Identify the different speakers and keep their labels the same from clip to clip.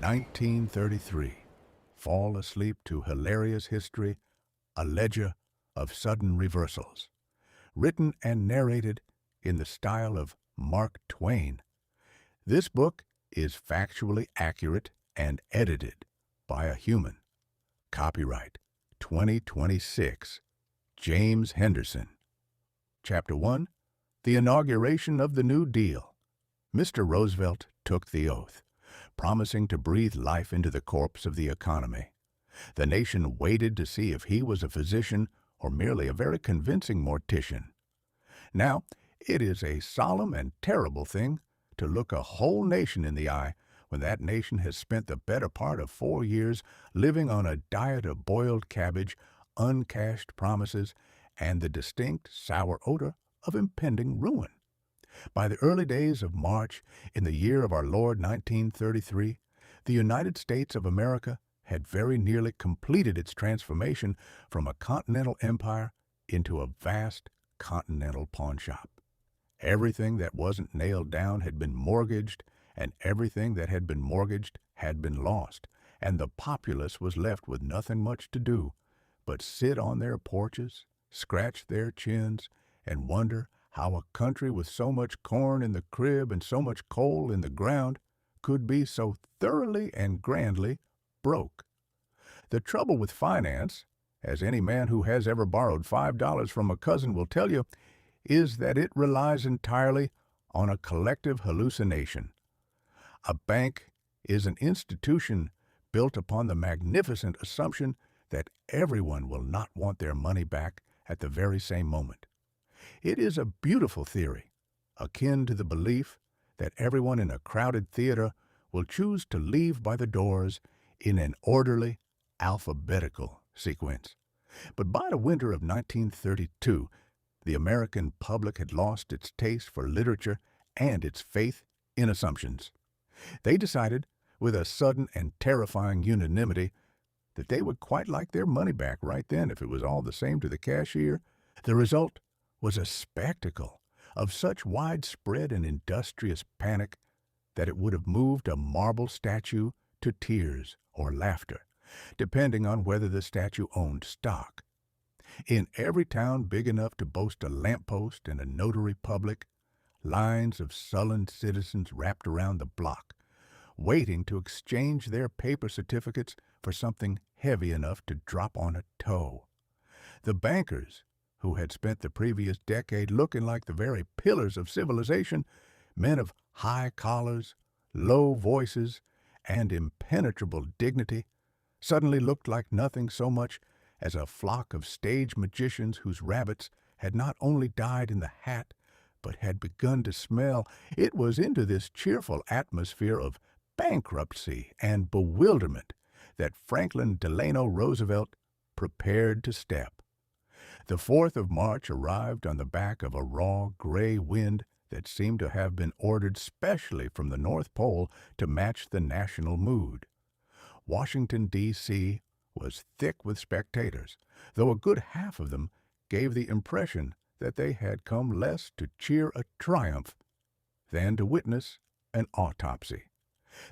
Speaker 1: 1933. Fall asleep to Hilarious History, a ledger of sudden reversals. Written and narrated in the style of Mark Twain. This book is factually accurate and edited by a human. Copyright 2026. James Henderson. Chapter 1. The Inauguration of the New Deal. Mr. Roosevelt took the oath, promising to breathe life into the corpse of the economy. The nation waited to see if he was a physician or merely a very convincing mortician. Now, it is a solemn and terrible thing to look a whole nation in the eye when that nation has spent the better part of 4 years living on a diet of boiled cabbage, uncashed promises, and the distinct sour odor of impending ruin. By the early days of March in the year of our Lord 1933, the United States of America had very nearly completed its transformation from a continental empire into a vast continental pawnshop. Everything that wasn't nailed down had been mortgaged, and everything that had been mortgaged had been lost, and the populace was left with nothing much to do but sit on their porches, scratch their chins, and wonder how a country with so much corn in the crib and so much coal in the ground could be so thoroughly and grandly broke. The trouble with finance, as any man who has ever borrowed $5 from a cousin will tell you, is that it relies entirely on a collective hallucination. A bank is an institution built upon the magnificent assumption that everyone will not want their money back at the very same moment. It is a beautiful theory, akin to the belief that everyone in a crowded theater will choose to leave by the doors in an orderly, alphabetical sequence. But by the winter of 1932, the American public had lost its taste for literature and its faith in assumptions. They decided, with a sudden and terrifying unanimity, that they would quite like their money back right then if it was all the same to the cashier. The result was a spectacle of such widespread and industrious panic that it would have moved a marble statue to tears or laughter, depending on whether the statue owned stock. In every town big enough to boast a lamppost and a notary public, lines of sullen citizens wrapped around the block, waiting to exchange their paper certificates for something heavy enough to drop on a toe. The bankers, who had spent the previous decade looking like the very pillars of civilization, men of high collars, low voices, and impenetrable dignity, suddenly looked like nothing so much as a flock of stage magicians whose rabbits had not only died in the hat, but had begun to smell. It was into this cheerful atmosphere of bankruptcy and bewilderment that Franklin Delano Roosevelt prepared to step. The 4th of March arrived on the back of a raw, gray wind that seemed to have been ordered specially from the North Pole to match the national mood. Washington, D.C. was thick with spectators, though a good half of them gave the impression that they had come less to cheer a triumph than to witness an autopsy.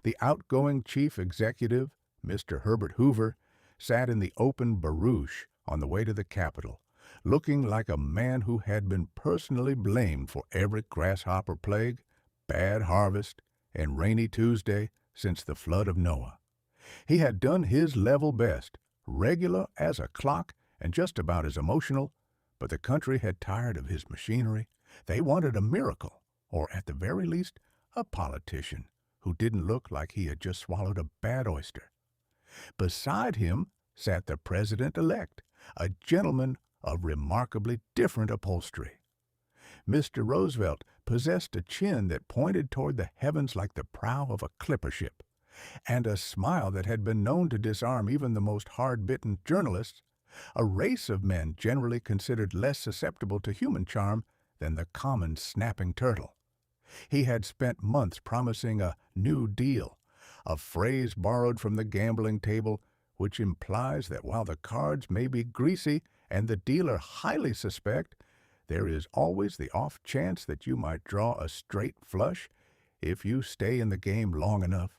Speaker 1: The outgoing chief executive, Mr. Herbert Hoover, sat in the open barouche on the way to the Capitol, looking like a man who had been personally blamed for every grasshopper plague, bad harvest, and rainy Tuesday since the flood of Noah. He had done his level best, regular as a clock and just about as emotional, but the country had tired of his machinery. They wanted a miracle, or at the very least, a politician who didn't look like he had just swallowed a bad oyster. Beside him sat the president-elect, a gentleman of remarkably different upholstery. Mr. Roosevelt possessed a chin that pointed toward the heavens like the prow of a clipper ship, and a smile that had been known to disarm even the most hard-bitten journalists, a race of men generally considered less susceptible to human charm than the common snapping turtle. He had spent months promising a New Deal, a phrase borrowed from the gambling table which implies that while the cards may be greasy and the dealer highly suspect, there is always the off chance that you might draw a straight flush if you stay in the game long enough.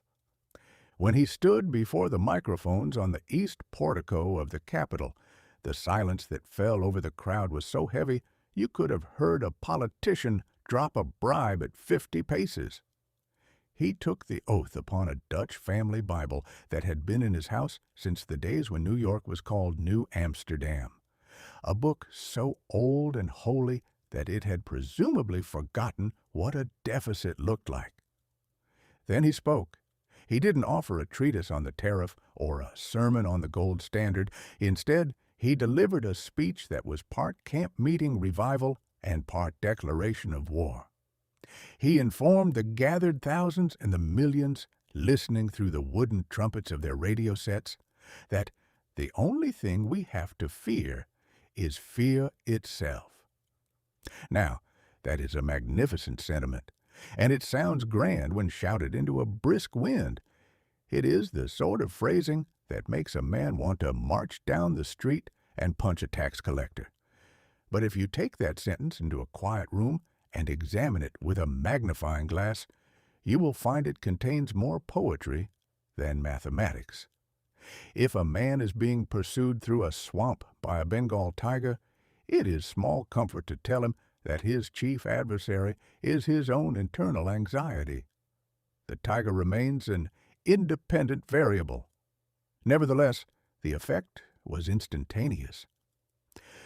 Speaker 1: When he stood before the microphones on the east portico of the Capitol, the silence that fell over the crowd was so heavy you could have heard a politician drop a bribe at 50 paces. He took the oath upon a Dutch family Bible that had been in his house since the days when New York was called New Amsterdam, a book so old and holy that it had presumably forgotten what a deficit looked like. Then he spoke. He didn't offer a treatise on the tariff or a sermon on the gold standard. Instead, he delivered a speech that was part camp meeting revival and part declaration of war. He informed the gathered thousands and the millions listening through the wooden trumpets of their radio sets that the only thing we have to fear is fear itself. Now, that is a magnificent sentiment, and it sounds grand when shouted into a brisk wind. It is the sort of phrasing that makes a man want to march down the street and punch a tax collector. But if you take that sentence into a quiet room and examine it with a magnifying glass, you will find it contains more poetry than mathematics. If a man is being pursued through a swamp by a Bengal tiger, it is small comfort to tell him that his chief adversary is his own internal anxiety. The tiger remains an independent variable. Nevertheless, the effect was instantaneous.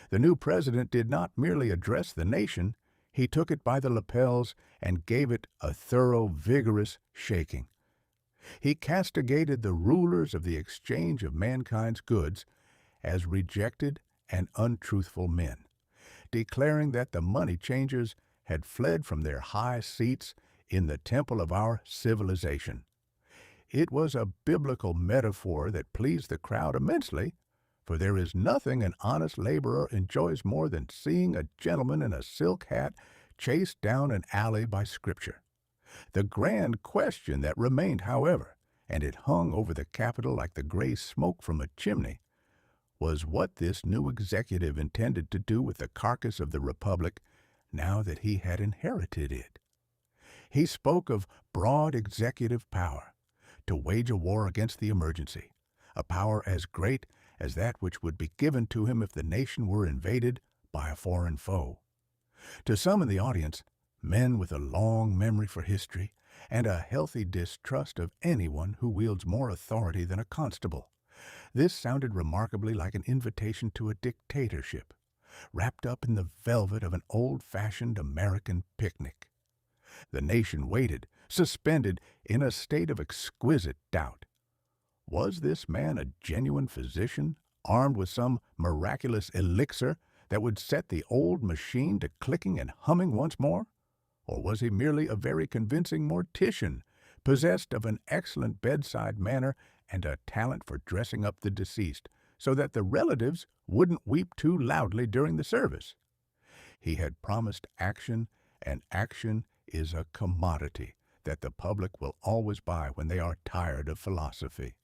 Speaker 1: The new president did not merely address the nation, he took it by the lapels and gave it a thorough, vigorous shaking. He castigated the rulers of the exchange of mankind's goods as rejected and untruthful men, declaring that the money changers had fled from their high seats in the temple of our civilization. It was a biblical metaphor that pleased the crowd immensely, for there is nothing an honest laborer enjoys more than seeing a gentleman in a silk hat chased down an alley by Scripture. The grand question that remained, however, and it hung over the Capitol like the gray smoke from a chimney, was what this new executive intended to do with the carcass of the Republic now that he had inherited it. He spoke of broad executive power to wage a war against the emergency, a power as great as that which would be given to him if the nation were invaded by a foreign foe. To some in the audience, men with a long memory for history and a healthy distrust of anyone who wields more authority than a constable, this sounded remarkably like an invitation to a dictatorship, wrapped up in the velvet of an old-fashioned American picnic. The nation waited, suspended in a state of exquisite doubt. Was this man a genuine physician, armed with some miraculous elixir that would set the old machine to clicking and humming once more? Or was he merely a very convincing mortician, possessed of an excellent bedside manner and a talent for dressing up the deceased, so that the relatives wouldn't weep too loudly during the service? He had promised action, and action is a commodity that the public will always buy when they are tired of philosophy.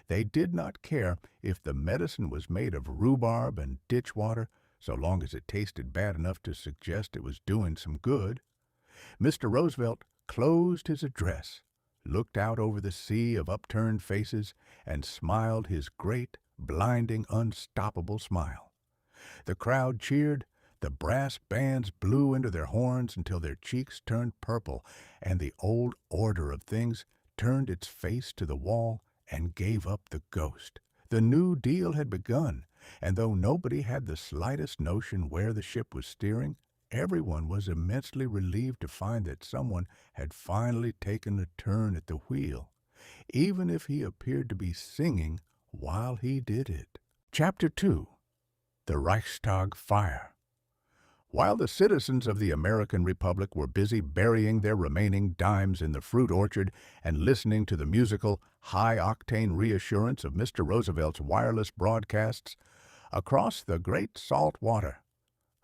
Speaker 1: They did not care if the medicine was made of rhubarb and ditch water, so long as it tasted bad enough to suggest it was doing some good. Mr. Roosevelt closed his address, looked out over the sea of upturned faces, and smiled his great, blinding, unstoppable smile. The crowd cheered, the brass bands blew into their horns until their cheeks turned purple, and the old order of things turned its face to the wall and gave up the ghost. The New Deal had begun, and though nobody had the slightest notion where the ship was steering, everyone was immensely relieved to find that someone had finally taken a turn at the wheel, even if he appeared to be singing while he did it. Chapter 2. The Reichstag Fire. While the citizens of the American Republic were busy burying their remaining dimes in the fruit orchard and listening to the musical, high-octane reassurance of Mr. Roosevelt's wireless broadcasts, across the great salt water,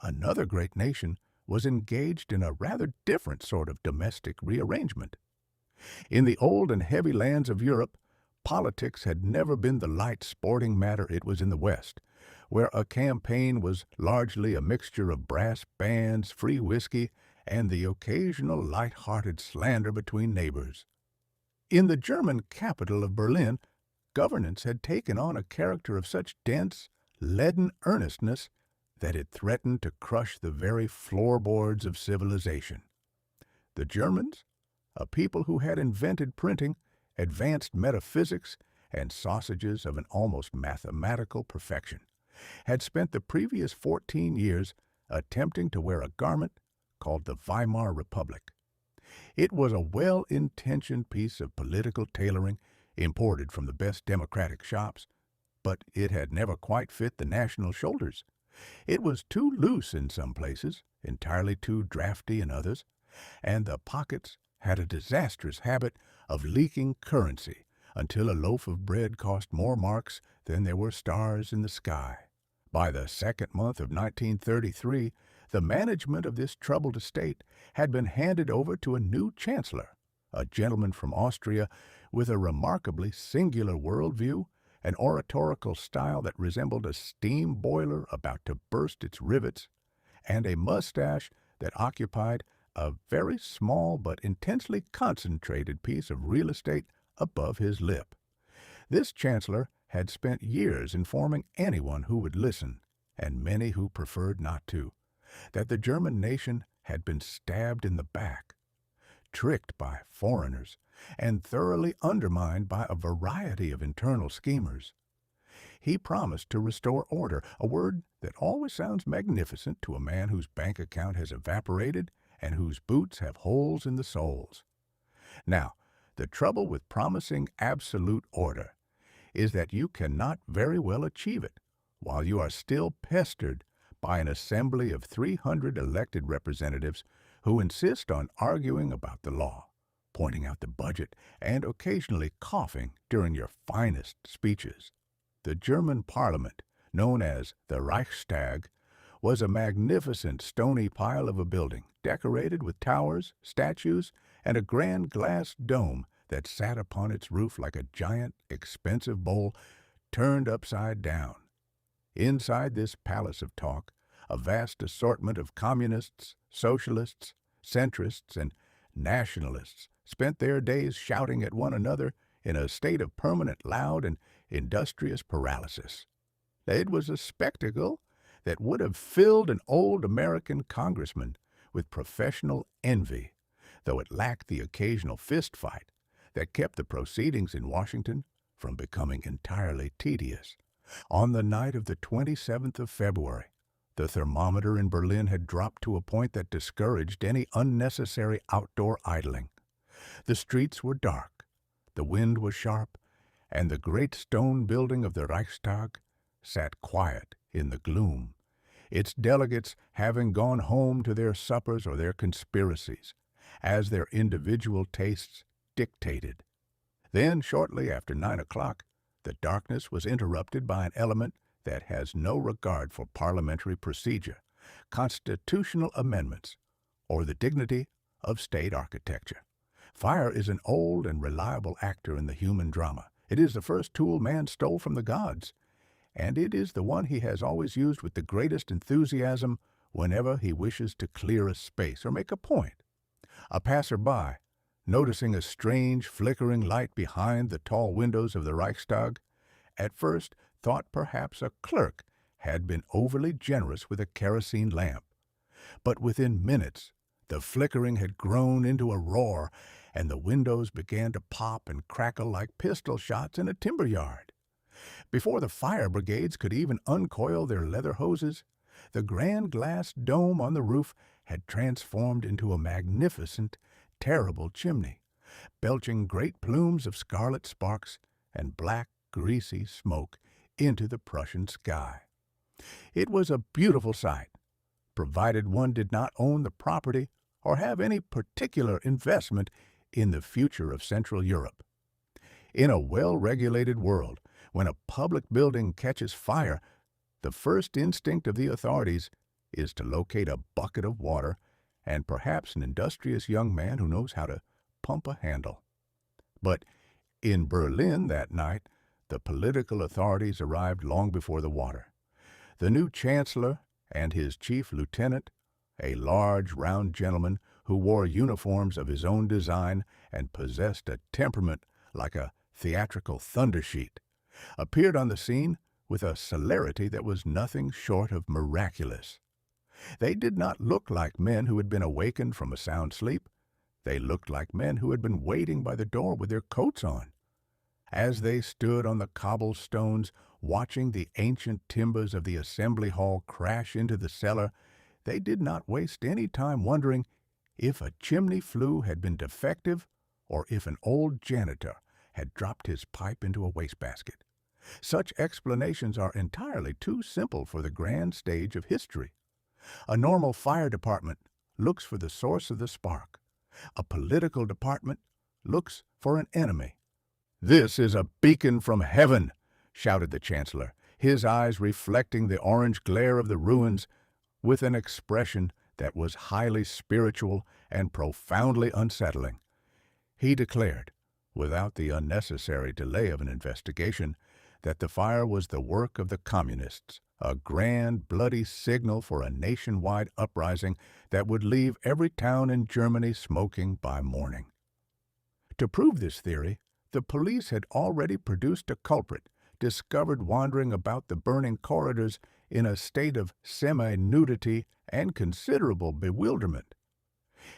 Speaker 1: another great nation was engaged in a rather different sort of domestic rearrangement. In the old and heavy lands of Europe, politics had never been the light sporting matter it was in the West, where a campaign was largely a mixture of brass bands, free whiskey, and the occasional light-hearted slander between neighbors. In the German capital of Berlin, governance had taken on a character of such dense, leaden earnestness that it threatened to crush the very floorboards of civilization. The Germans, a people who had invented printing, advanced metaphysics, and sausages of an almost mathematical perfection, had spent the previous 14 years attempting to wear a garment called the Weimar Republic. It was a well-intentioned piece of political tailoring imported from the best democratic shops, but it had never quite fit the national shoulders. It was too loose in some places, entirely too drafty in others, and the pockets had a disastrous habit of leaking currency until a loaf of bread cost more marks than there were stars in the sky. By the second month of 1933, the management of this troubled estate had been handed over to a new chancellor, a gentleman from Austria with a remarkably singular worldview, an oratorical style that resembled a steam boiler about to burst its rivets, and a mustache that occupied a very small but intensely concentrated piece of real estate above his lip. This chancellor had spent years informing anyone who would listen, and many who preferred not to, that the German nation had been stabbed in the back, tricked by foreigners, and thoroughly undermined by a variety of internal schemers. He promised to restore order, a word that always sounds magnificent to a man whose bank account has evaporated and whose boots have holes in the soles. Now, the trouble with promising absolute order is that you cannot very well achieve it while you are still pestered by an assembly of 300 elected representatives who insist on arguing about the law, pointing out the budget, and occasionally coughing during your finest speeches. The German parliament, known as the Reichstag, was a magnificent stony pile of a building, decorated with towers, statues, and a grand glass dome that sat upon its roof like a giant, expensive bowl turned upside down. Inside this palace of talk, a vast assortment of communists, socialists, centrists, and nationalists spent their days shouting at one another in a state of permanent loud and industrious paralysis. It was a spectacle that would have filled an old American congressman with professional envy, though it lacked the occasional fist fight that kept the proceedings in Washington from becoming entirely tedious. On the night of the 27th of February, the thermometer in Berlin had dropped to a point that discouraged any unnecessary outdoor idling. The streets were dark, the wind was sharp, and the great stone building of the Reichstag sat quiet in the gloom, its delegates having gone home to their suppers or their conspiracies, as their individual tastes dictated. Then, shortly after 9 o'clock, the darkness was interrupted by an element that has no regard for parliamentary procedure, constitutional amendments, or the dignity of state architecture. Fire is an old and reliable actor in the human drama. It is the first tool man stole from the gods, and it is the one he has always used with the greatest enthusiasm whenever he wishes to clear a space or make a point. A passer-by, noticing a strange flickering light behind the tall windows of the Reichstag, at first thought perhaps a clerk had been overly generous with a kerosene lamp. But within minutes the flickering had grown into a roar, and the windows began to pop and crackle like pistol shots in a timber yard. Before the fire brigades could even uncoil their leather hoses, the grand glass dome on the roof had transformed into a magnificent, terrible chimney, belching great plumes of scarlet sparks and black, greasy smoke into the Prussian sky. It was a beautiful sight, provided one did not own the property or have any particular investment in the future of Central Europe. In a well-regulated world, when a public building catches fire, the first instinct of the authorities is to locate a bucket of water and perhaps an industrious young man who knows how to pump a handle. But in Berlin that night, the political authorities arrived long before the water. The new chancellor and his chief lieutenant, a large, round gentleman who wore uniforms of his own design and possessed a temperament like a theatrical thundersheet, appeared on the scene with a celerity that was nothing short of miraculous. They did not look like men who had been awakened from a sound sleep. They looked like men who had been waiting by the door with their coats on. As they stood on the cobblestones, watching the ancient timbers of the assembly hall crash into the cellar, they did not waste any time wondering if a chimney flue had been defective or if an old janitor had dropped his pipe into a wastebasket. Such explanations are entirely too simple for the grand stage of history. A normal fire department looks for the source of the spark. A political department looks for an enemy. "This is a beacon from heaven," shouted the Chancellor, his eyes reflecting the orange glare of the ruins with an expression that was highly spiritual and profoundly unsettling. He declared, without the unnecessary delay of an investigation, that the fire was the work of the Communists, a grand, bloody signal for a nationwide uprising that would leave every town in Germany smoking by morning. To prove this theory, the police had already produced a culprit, discovered wandering about the burning corridors in a state of semi-nudity and considerable bewilderment.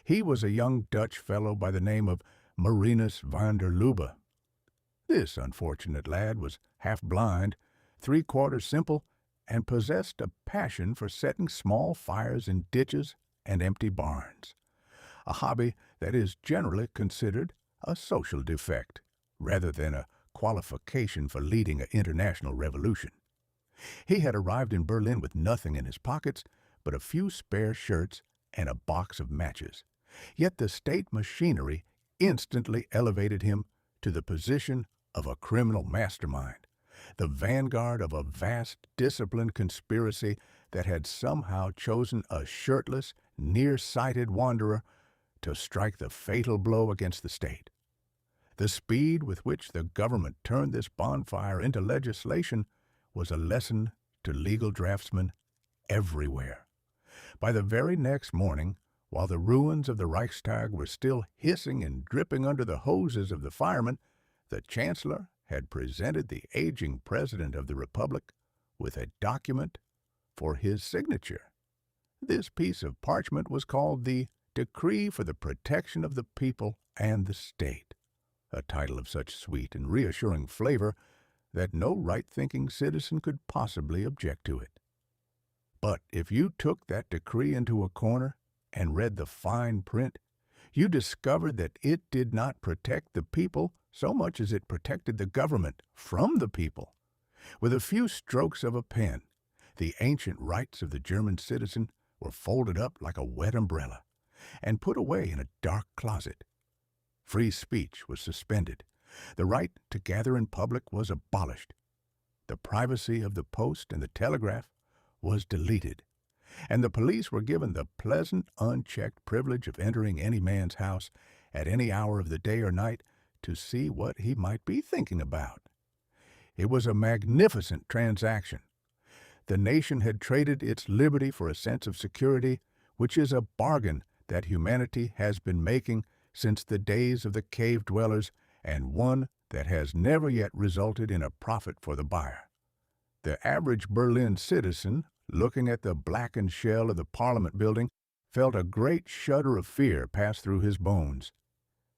Speaker 1: He was a young Dutch fellow by the name of Marinus van der Lubbe. This unfortunate lad was half-blind, three-quarters simple, and possessed a passion for setting small fires in ditches and empty barns, a hobby that is generally considered a social defect, rather than a qualification for leading an international revolution. He had arrived in Berlin with nothing in his pockets but a few spare shirts and a box of matches. Yet the state machinery instantly elevated him to the position of a criminal mastermind, the vanguard of a vast, disciplined conspiracy that had somehow chosen a shirtless, nearsighted wanderer to strike the fatal blow against the state. The speed with which the government turned this bonfire into legislation was a lesson to legal draftsmen everywhere. By the very next morning, while the ruins of the Reichstag were still hissing and dripping under the hoses of the firemen, the Chancellor had presented the aging President of the Republic with a document for his signature. This piece of parchment was called the Decree for the Protection of the People and the State, a title of such sweet and reassuring flavor that no right-thinking citizen could possibly object to it. But if you took that decree into a corner and read the fine print, you discovered that it did not protect the people so much as it protected the government from the people. With a few strokes of a pen, the ancient rights of the German citizen were folded up like a wet umbrella and put away in a dark closet. Free speech was suspended. The right to gather in public was abolished. The privacy of the post and the telegraph was deleted, and the police were given the pleasant, unchecked privilege of entering any man's house at any hour of the day or night to see what he might be thinking about. It was a magnificent transaction. The nation had traded its liberty for a sense of security, which is a bargain that humanity has been making since the days of the cave dwellers, and one that has never yet resulted in a profit for the buyer. The average Berlin citizen, looking at the blackened shell of the Parliament building, felt a great shudder of fear pass through his bones.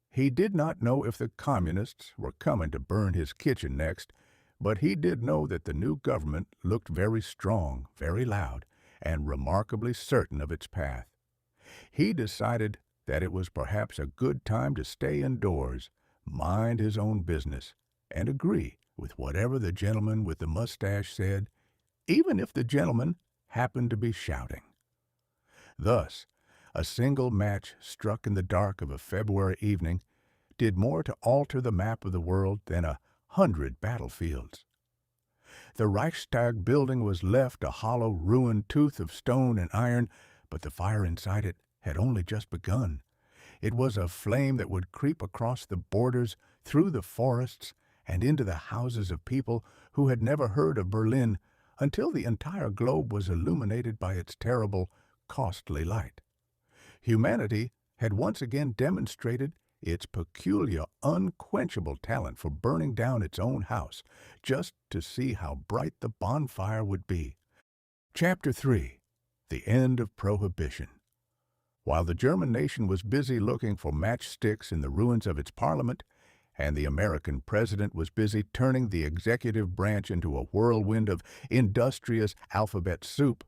Speaker 1: He did not know if the Communists were coming to burn his kitchen next, but he did know that the new government looked very strong, very loud, and remarkably certain of its path. He decided that it was perhaps a good time to stay indoors, mind his own business, and agree with whatever the gentleman with the mustache said, even if the gentleman happened to be shouting. Thus, a single match struck in the dark of a February evening did more to alter the map of the world than 100 battlefields. The Reichstag building was left a hollow, ruined tooth of stone and iron, but the fire inside it had only just begun. It was a flame that would creep across the borders, through the forests, and into the houses of people who had never heard of Berlin until the entire globe was illuminated by its terrible, costly light. Humanity had once again demonstrated its peculiar, unquenchable talent for burning down its own house just to see how bright the bonfire would be. Chapter 3. The End of Prohibition. While the German nation was busy looking for matchsticks in the ruins of its parliament, and the American president was busy turning the executive branch into a whirlwind of industrious alphabet soup,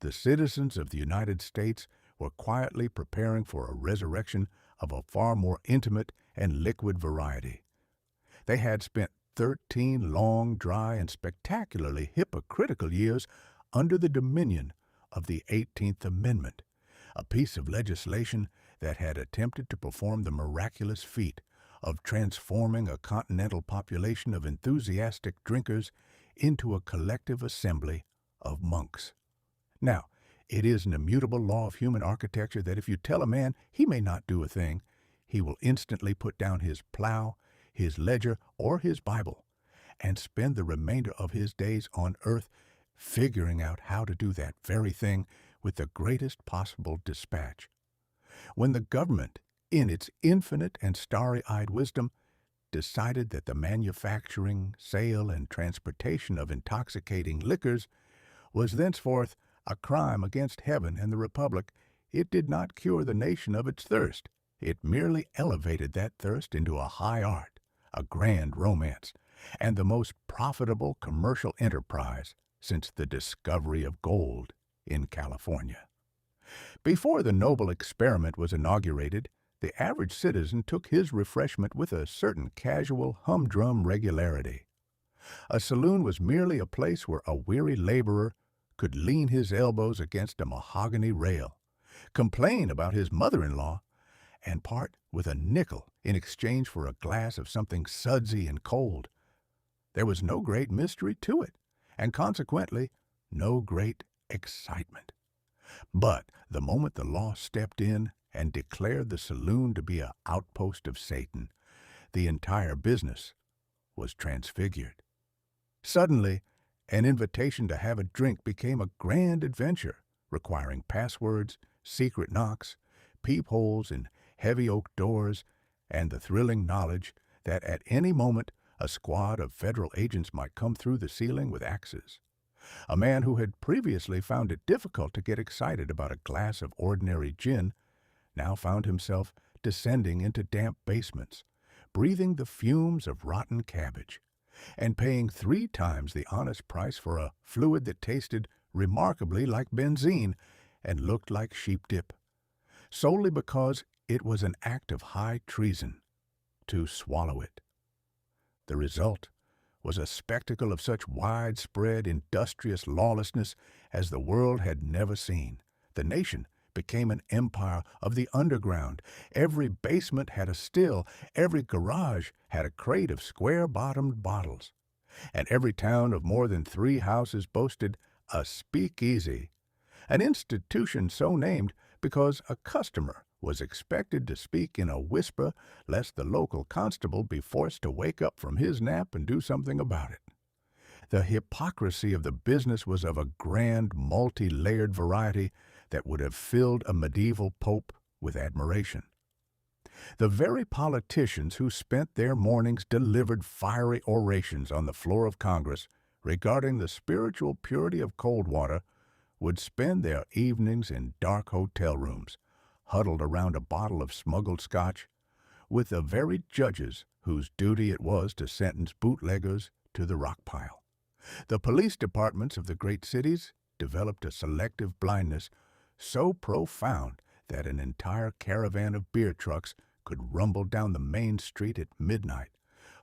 Speaker 1: the citizens of the United States were quietly preparing for a resurrection of a far more intimate and liquid variety. They had spent 13 long, dry, and spectacularly hypocritical years under the dominion of the 18th Amendment, a piece of legislation that had attempted to perform the miraculous feat of transforming a continental population of enthusiastic drinkers into a collective assembly of monks. Now, it is an immutable law of human architecture that if you tell a man he may not do a thing, he will instantly put down his plow, his ledger, or his Bible, and spend the remainder of his days on earth figuring out how to do that very thing with the greatest possible dispatch. When the government, in its infinite and starry-eyed wisdom, decided that the manufacturing, sale, and transportation of intoxicating liquors was thenceforth a crime against heaven and the Republic, it did not cure the nation of its thirst. It merely elevated that thirst into a high art, a grand romance, and the most profitable commercial enterprise since the discovery of gold in California. Before the noble experiment was inaugurated, the average citizen took his refreshment with a certain casual, humdrum regularity. A saloon was merely a place where a weary laborer could lean his elbows against a mahogany rail, complain about his mother-in-law, and part with a nickel in exchange for a glass of something sudsy and cold. There was no great mystery to it, and consequently, no great excitement. But the moment the law stepped in and declared the saloon to be an outpost of Satan, the entire business was transfigured. Suddenly, an invitation to have a drink became a grand adventure, requiring passwords, secret knocks, peepholes in heavy oak doors, and the thrilling knowledge that at any moment a squad of federal agents might come through the ceiling with axes. A man who had previously found it difficult to get excited about a glass of ordinary gin now found himself descending into damp basements, breathing the fumes of rotten cabbage, and paying 3 times the honest price for a fluid that tasted remarkably like benzene and looked like sheep dip, solely because it was an act of high treason to swallow it. The result was a spectacle of such widespread, industrious lawlessness as the world had never seen. The nation became an empire of the underground. Every basement had a still, every garage had a crate of square-bottomed bottles, and every town of more than 3 houses boasted a speakeasy, an institution so named because a customer was expected to speak in a whisper lest the local constable be forced to wake up from his nap and do something about it. The hypocrisy of the business was of a grand, multi-layered variety that would have filled a medieval pope with admiration. The very politicians who spent their mornings delivered fiery orations on the floor of Congress regarding the spiritual purity of cold water would spend their evenings in dark hotel rooms, huddled around a bottle of smuggled scotch, with the very judges whose duty it was to sentence bootleggers to the rock pile. The police departments of the great cities developed a selective blindness so profound that an entire caravan of beer trucks could rumble down the main street at midnight,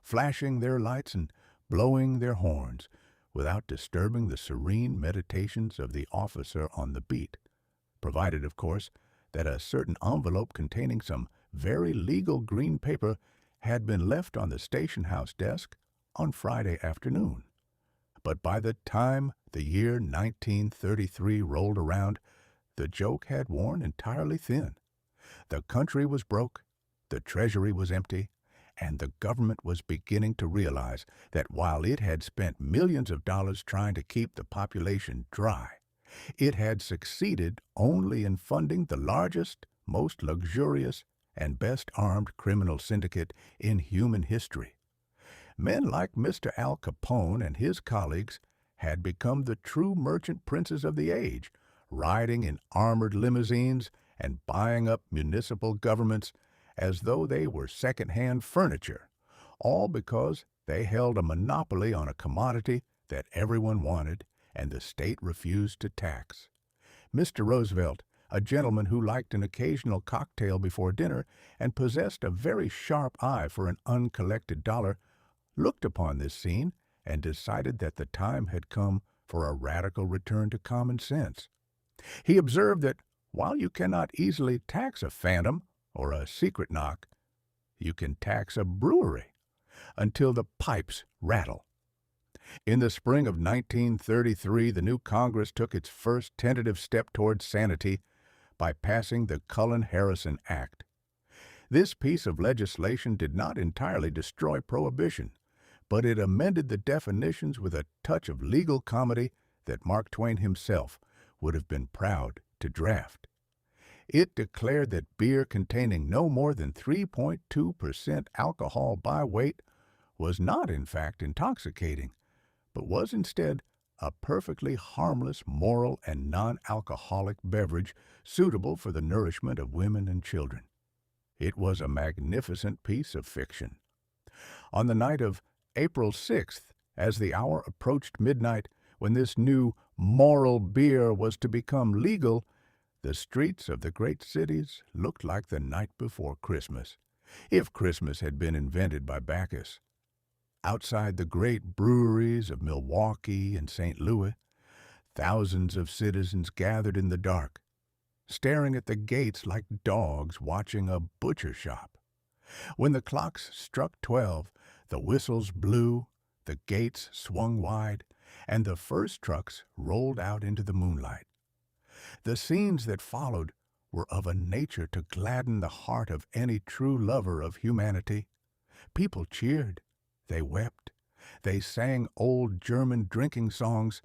Speaker 1: flashing their lights and blowing their horns, without disturbing the serene meditations of the officer on the beat, provided, of course, that a certain envelope containing some very legal green paper had been left on the station house desk on Friday afternoon. But by the time the year 1933 rolled around, the joke had worn entirely thin. The country was broke, the treasury was empty, and the government was beginning to realize that while it had spent millions of dollars trying to keep the population dry, it had succeeded only in funding the largest, most luxurious, and best-armed criminal syndicate in human history. Men like Mr. Al Capone and his colleagues had become the true merchant princes of the age, riding in armored limousines and buying up municipal governments as though they were second-hand furniture, all because they held a monopoly on a commodity that everyone wanted and the state refused to tax. Mr. Roosevelt, a gentleman who liked an occasional cocktail before dinner and possessed a very sharp eye for an uncollected dollar, looked upon this scene and decided that the time had come for a radical return to common sense. He observed that while you cannot easily tax a phantom or a secret knock, you can tax a brewery until the pipes rattle. In the spring of 1933, the new Congress took its first tentative step toward sanity by passing the Cullen-Harrison Act. This piece of legislation did not entirely destroy Prohibition, but it amended the definitions with a touch of legal comedy that Mark Twain himself would have been proud to draft. It declared that beer containing no more than 3.2% alcohol by weight was not, in fact, intoxicating, but was instead a perfectly harmless, moral, and non-alcoholic beverage suitable for the nourishment of women and children. It was a magnificent piece of fiction. On the night of April 6th, as the hour approached midnight, when this new moral beer was to become legal, the streets of the great cities looked like the night before Christmas, if Christmas had been invented by Bacchus. Outside the great breweries of Milwaukee and St. Louis, thousands of citizens gathered in the dark, staring at the gates like dogs watching a butcher shop. When the clocks struck 12, the whistles blew, the gates swung wide, and the first trucks rolled out into the moonlight. The scenes that followed were of a nature to gladden the heart of any true lover of humanity. People cheered, they wept, they sang old German drinking songs,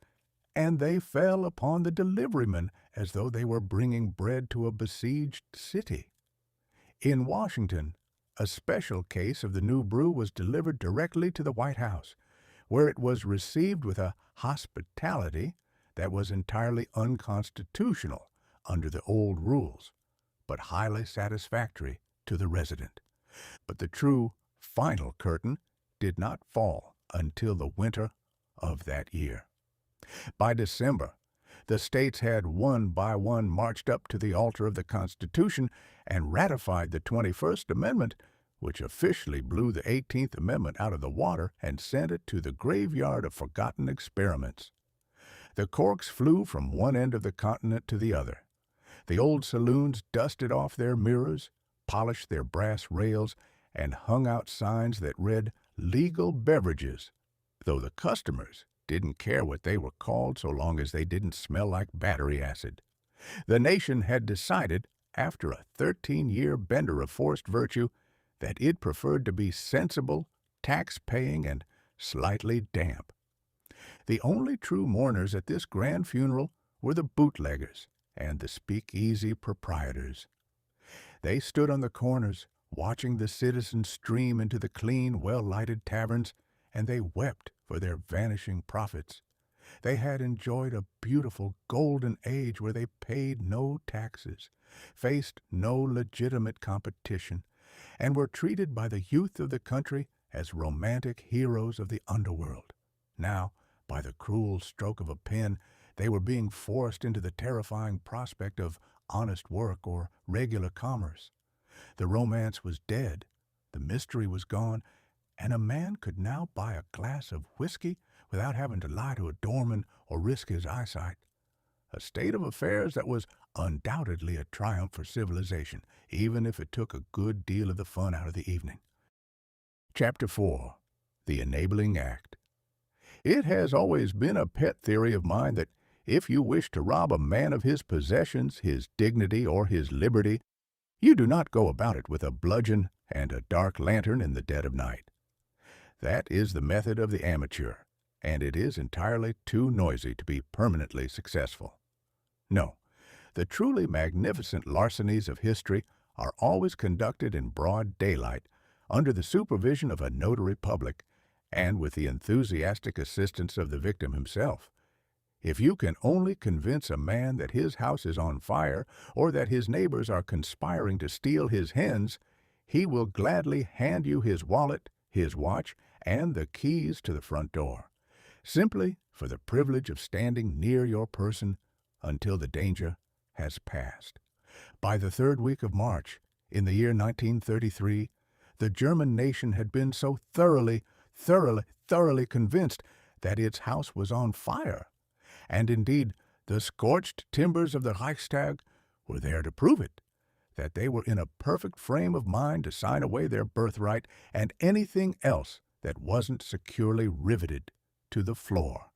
Speaker 1: and they fell upon the deliverymen as though they were bringing bread to a besieged city. In Washington, a special case of the new brew was delivered directly to the White House, where it was received with a hospitality that was entirely unconstitutional under the old rules, but highly satisfactory to the resident. But the true final curtain did not fall until the winter of that year. By December, the states had one by one marched up to the altar of the Constitution and ratified the 21st Amendment, which officially blew the 18th Amendment out of the water and sent it to the graveyard of forgotten experiments. The corks flew from one end of the continent to the other. The old saloons dusted off their mirrors, polished their brass rails, and hung out signs that read "legal beverages," though the customers didn't care what they were called so long as they didn't smell like battery acid. The nation had decided, after a 13-year bender of forced virtue, that it preferred to be sensible, tax-paying, and slightly damp. The only true mourners at this grand funeral were the bootleggers and the speakeasy proprietors. They stood on the corners, watching the citizens stream into the clean, well-lighted taverns, and they wept for their vanishing profits. They had enjoyed a beautiful golden age where they paid no taxes, faced no legitimate competition, and were treated by the youth of the country as romantic heroes of the underworld. Now, by the cruel stroke of a pen, they were being forced into the terrifying prospect of honest work or regular commerce. The romance was dead, the mystery was gone, and a man could now buy a glass of whiskey without having to lie to a doorman or risk his eyesight. A state of affairs that was undoubtedly a triumph for civilization, even if it took a good deal of the fun out of the evening. Chapter 4. The Enabling Act. It has always been a pet theory of mine that if you wish to rob a man of his possessions, his dignity, or his liberty, you do not go about it with a bludgeon and a dark lantern in the dead of night. That is the method of the amateur, and it is entirely too noisy to be permanently successful. No, The truly magnificent larcenies of history are always conducted in broad daylight, under the supervision of a notary public, and with the enthusiastic assistance of the victim himself. If you can only convince a man that his house is on fire or that his neighbors are conspiring to steal his hens, he will gladly hand you his wallet, his watch, and the keys to the front door, simply for the privilege of standing near your person until the danger has passed. By the third week of March, in the year 1933, the German nation had been so thoroughly convinced that its house was on fire, and indeed the scorched timbers of the Reichstag were there to prove it, that they were in a perfect frame of mind to sign away their birthright and anything else that wasn't securely riveted to the floor.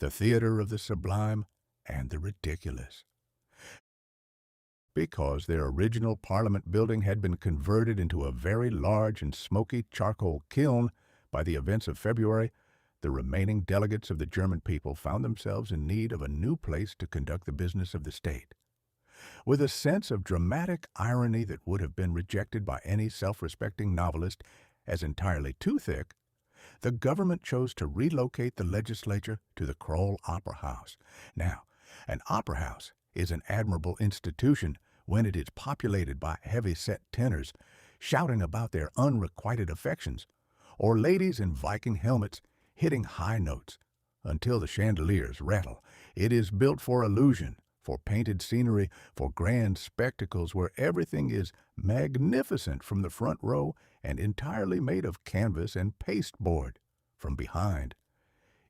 Speaker 1: The theater of the sublime and the ridiculous. Because their original Parliament building had been converted into a very large and smoky charcoal kiln by the events of February, the remaining delegates of the German people found themselves in need of a new place to conduct the business of the state. With a sense of dramatic irony that would have been rejected by any self-respecting novelist as entirely too thick, the government chose to relocate the legislature to the Kroll Opera House. Now, an opera house is an admirable institution when it is populated by heavy-set tenors shouting about their unrequited affections, or ladies in Viking helmets hitting high notes until the chandeliers rattle. It is built for illusion, for painted scenery, for grand spectacles where everything is magnificent from the front row and entirely made of canvas and pasteboard from behind.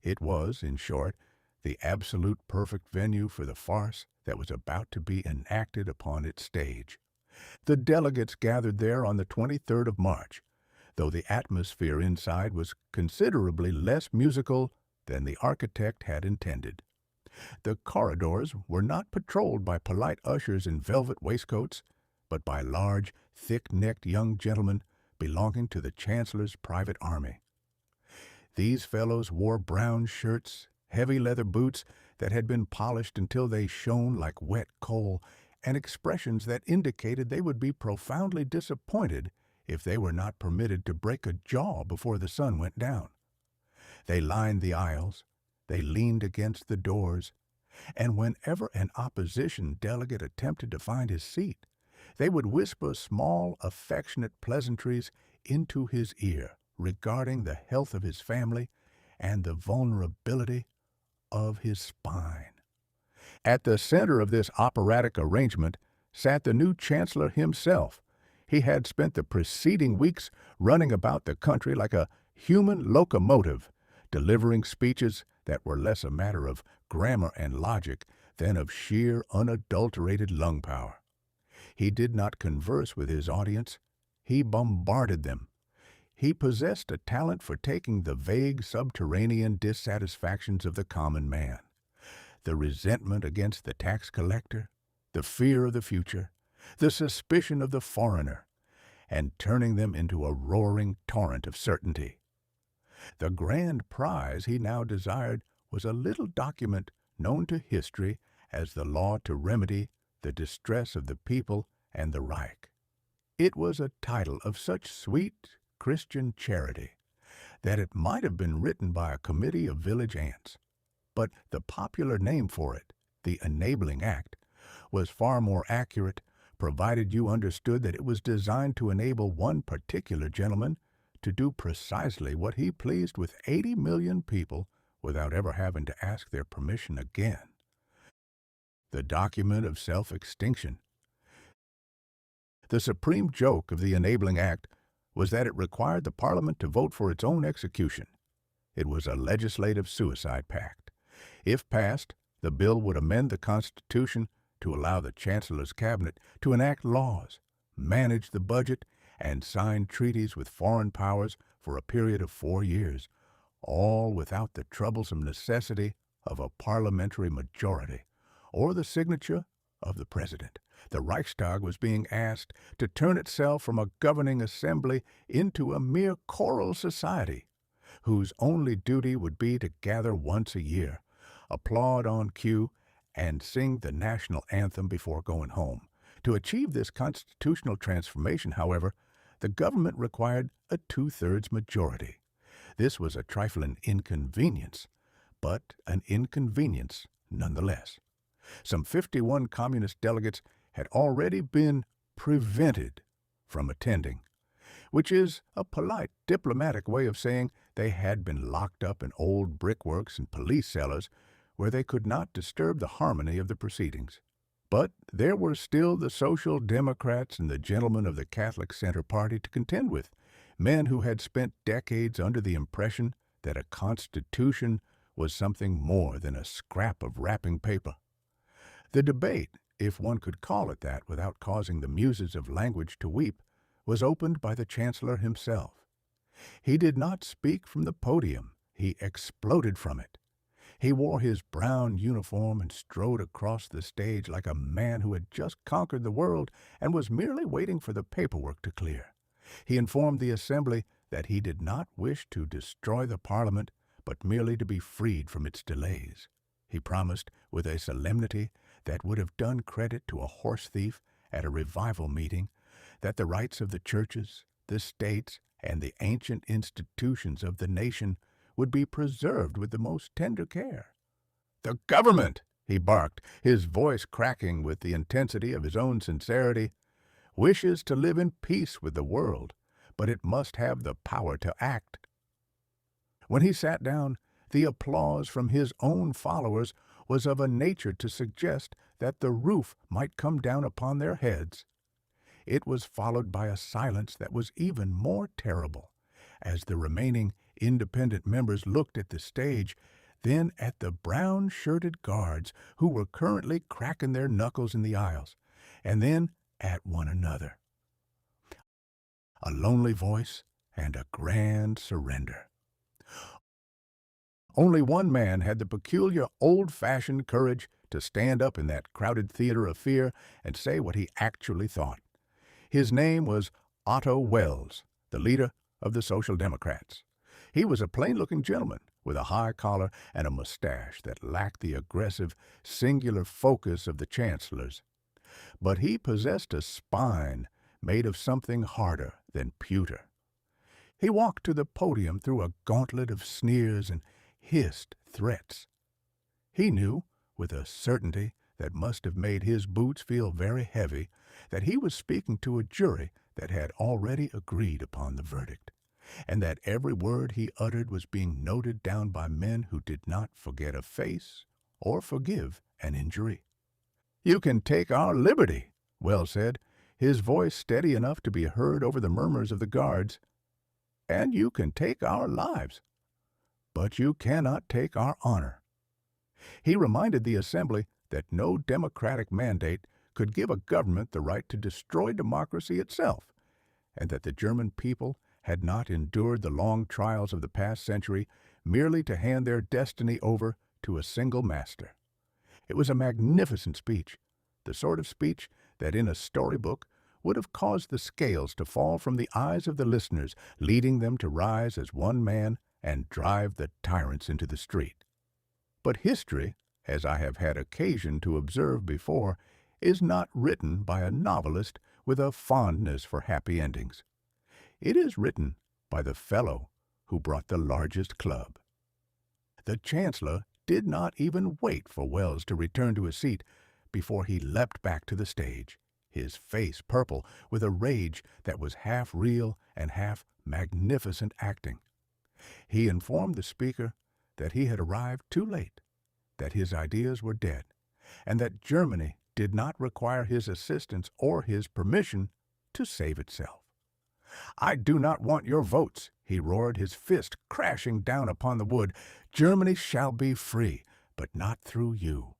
Speaker 1: It was, in short, the absolute perfect venue for the farce that was about to be enacted upon its stage. The delegates gathered there on the 23rd of March, though the atmosphere inside was considerably less musical than the architect had intended. The corridors were not patrolled by polite ushers in velvet waistcoats, but by large, thick-necked young gentlemen belonging to the Chancellor's private army. These fellows wore brown shirts, heavy leather boots that had been polished until they shone like wet coal, and expressions that indicated they would be profoundly disappointed if they were not permitted to break a jaw before the sun went down. They lined the aisles, they leaned against the doors, and whenever an opposition delegate attempted to find his seat, they would whisper small, affectionate pleasantries into his ear regarding the health of his family and the vulnerability of his spine. At the center of this operatic arrangement sat the new chancellor himself. He had spent the preceding weeks running about the country like a human locomotive, delivering speeches that were less a matter of grammar and logic than of sheer, unadulterated lung power. He did not converse with his audience. He bombarded them. He possessed a talent for taking the vague subterranean dissatisfactions of the common man, the resentment against the tax collector, the fear of the future, the suspicion of the foreigner, and turning them into a roaring torrent of certainty. The grand prize he now desired was a little document known to history as the law to remedy the distress of the people and the Reich. It was a title of such sweet Christian charity that it might have been written by a committee of village ants, but the popular name for it, the Enabling Act, was far more accurate, provided you understood that it was designed to enable one particular gentleman to do precisely what he pleased with 80 million people without ever having to ask their permission again. The document of self-extinction. The supreme joke of the Enabling Act was that it required the Parliament to vote for its own execution. It was a legislative suicide pact. If passed, the bill would amend the Constitution to allow the Chancellor's cabinet to enact laws, manage the budget, and sign treaties with foreign powers for a period of 4 years, all without the troublesome necessity of a parliamentary majority or the signature of the President. The Reichstag was being asked to turn itself from a governing assembly into a mere choral society, whose only duty would be to gather once a year, applaud on cue, and sing the national anthem before going home. To achieve this constitutional transformation, however, the government required a two-thirds majority. This was a trifling inconvenience, but an inconvenience nonetheless. Some 51 communist delegates had already been prevented from attending, which is a polite diplomatic way of saying they had been locked up in old brickworks and police cellars where they could not disturb the harmony of the proceedings. But there were still the Social Democrats and the gentlemen of the Catholic Center Party to contend with, men who had spent decades under the impression that a constitution was something more than a scrap of wrapping paper. The debate, if one could call it that without causing the muses of language to weep, was opened by the Chancellor himself. He did not speak from the podium, he exploded from it. He wore his brown uniform and strode across the stage like a man who had just conquered the world and was merely waiting for the paperwork to clear. He informed the Assembly that he did not wish to destroy the Parliament, but merely to be freed from its delays. He promised, with a solemnity that would have done credit to a horse thief at a revival meeting, that the rights of the churches, the states, and the ancient institutions of the nation would be preserved with the most tender care. "The government," he barked, his voice cracking with the intensity of his own sincerity, "wishes to live in peace with the world, but it must have the power to act." When he sat down, the applause from his own followers was of a nature to suggest that the roof might come down upon their heads. It was followed by a silence that was even more terrible, as the remaining independent members looked at the stage, then at the brown-shirted guards who were currently cracking their knuckles in the aisles, and then at one another. A lonely voice and a grand surrender. Only one man had the peculiar old-fashioned courage to stand up in that crowded theater of fear and say what he actually thought. His name was Otto Welles, the leader of the Social Democrats. He was a plain-looking gentleman with a high collar and a mustache that lacked the aggressive, singular focus of the chancellor's. But he possessed a spine made of something harder than pewter. He walked to the podium through a gauntlet of sneers and hissed threats. He knew, with a certainty that must have made his boots feel very heavy, that he was speaking to a jury that had already agreed upon the verdict, and that every word he uttered was being noted down by men who did not forget a face or forgive an injury. "You can take our liberty," Wells said, his voice steady enough to be heard over the murmurs of the guards, "and you can take our lives, but you cannot take our honor." He reminded the Assembly that no democratic mandate could give a government the right to destroy democracy itself, and that the German people had not endured the long trials of the past century merely to hand their destiny over to a single master. It was a magnificent speech, the sort of speech that in a storybook would have caused the scales to fall from the eyes of the listeners, leading them to rise as one man and drive the tyrants into the street. But history, as I have had occasion to observe before, is not written by a novelist with a fondness for happy endings. It is written by the fellow who brought the largest club. The Chancellor did not even wait for Wells to return to his seat before he leapt back to the stage, his face purple with a rage that was half real and half magnificent acting. He informed the Speaker that he had arrived too late, that his ideas were dead, and that Germany did not require his assistance or his permission to save itself. "I do not want your votes," he roared, his fist crashing down upon the wood. "Germany shall be free, but not through you."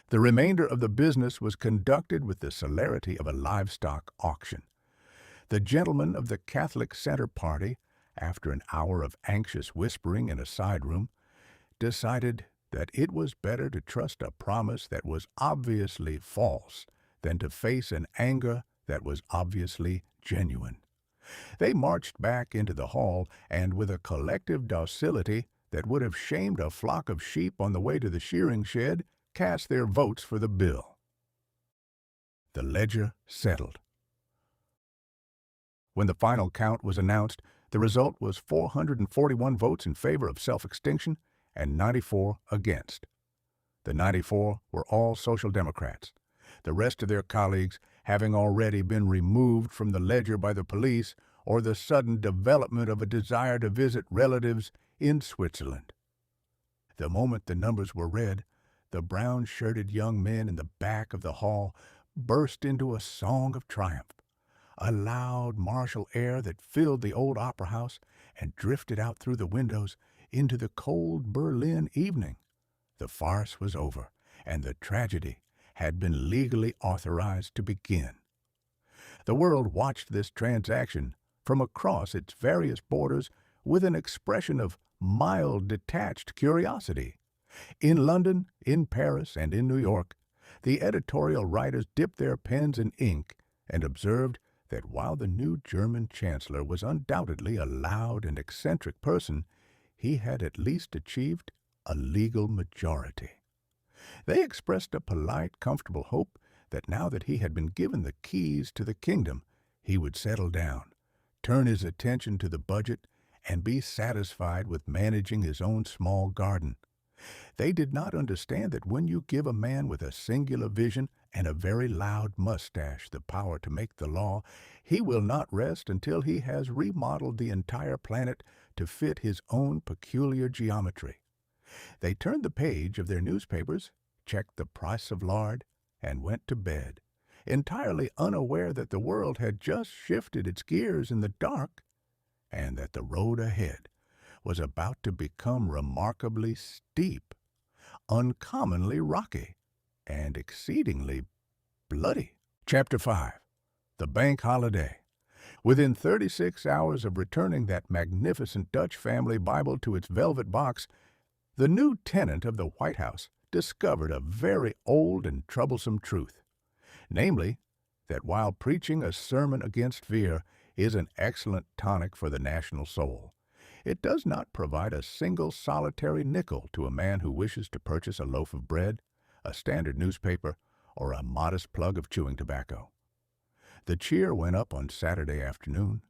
Speaker 1: The remainder of the business was conducted with the celerity of a livestock auction. The gentlemen of the Catholic Center Party, after an hour of anxious whispering in a side room, decided that it was better to trust a promise that was obviously false than to face an anger that was obviously genuine. They marched back into the hall, and with a collective docility that would have shamed a flock of sheep on the way to the shearing shed, cast their votes for the bill. The ledger settled. When the final count was announced, the result was 441 votes in favor of self-extinction and 94 against. The 94 were all Social Democrats, the rest of their colleagues having already been removed from the ledger by the police or the sudden development of a desire to visit relatives in Switzerland. The moment the numbers were read, the brown-shirted young men in the back of the hall burst into a song of triumph, a loud martial air that filled the old opera house and drifted out through the windows into the cold Berlin evening. The farce was over, and the tragedy had been legally authorized to begin. The world watched this transaction from across its various borders with an expression of mild, detached curiosity. In London, in Paris, and in New York, the editorial writers dipped their pens in ink and observed that while the new German chancellor was undoubtedly a loud and eccentric person, he had at least achieved a legal majority. They expressed a polite, comfortable hope that now that he had been given the keys to the kingdom, he would settle down, turn his attention to the budget, and be satisfied with managing his own small garden. They did not understand that when you give a man with a singular vision and a very loud mustache the power to make the law, he will not rest until he has remodeled the entire planet to fit his own peculiar geometry. They turned the page of their newspapers, checked the price of lard, and went to bed, entirely unaware that the world had just shifted its gears in the dark and that the road ahead was about to become remarkably steep, uncommonly rocky, and exceedingly bloody. Chapter 5. The Bank Holiday. Within 36 hours of returning that magnificent Dutch family Bible to its velvet box, the new tenant of the White House discovered a very old and troublesome truth, namely, that while preaching a sermon against fear is an excellent tonic for the national soul, it does not provide a single solitary nickel to a man who wishes to purchase a loaf of bread, a standard newspaper, or a modest plug of chewing tobacco. The cheer went up on Saturday afternoon.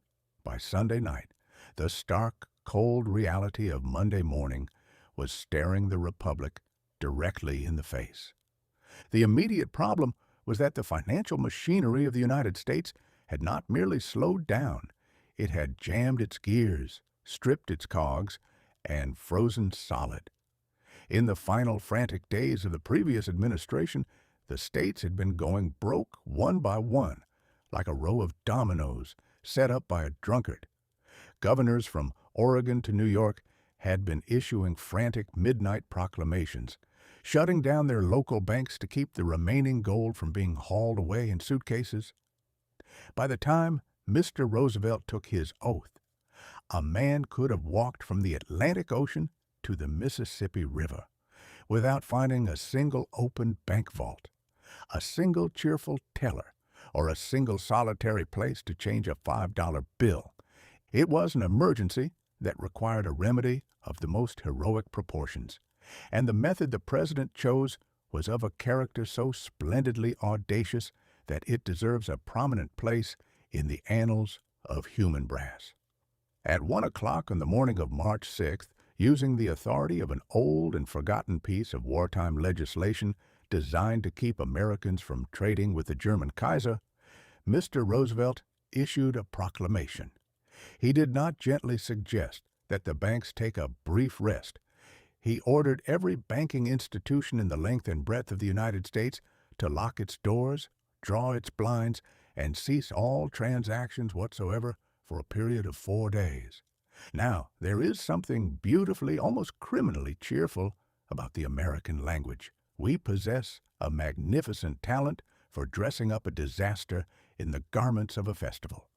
Speaker 1: By Sunday night, the stark, cold reality of Monday morning was staring the Republic directly in the face. The immediate problem was that the financial machinery of the United States had not merely slowed down, it had jammed its gears, stripped its cogs, and frozen solid. In the final frantic days of the previous administration, the states had been going broke one by one, like a row of dominoes set up by a drunkard. Governors from Oregon to New York had been issuing frantic midnight proclamations, shutting down their local banks to keep the remaining gold from being hauled away in suitcases. By the time Mr. Roosevelt took his oath, a man could have walked from the Atlantic Ocean to the Mississippi River without finding a single open bank vault, a single cheerful teller, or a single solitary place to change a $5 bill. It was an emergency that required a remedy of the most heroic proportions, and the method the president chose was of a character so splendidly audacious that it deserves a prominent place in the annals of human brass. At 1 o'clock on the morning of March 6th, using the authority of an old and forgotten piece of wartime legislation designed to keep Americans from trading with the German Kaiser, Mr. Roosevelt issued a proclamation. He did not gently suggest that the banks take a brief rest. He ordered every banking institution in the length and breadth of the United States to lock its doors, draw its blinds, and cease all transactions whatsoever for a period of 4 days. Now, there is something beautifully, almost criminally cheerful about the American language. We possess a magnificent talent for dressing up a disaster in the garments of a festival.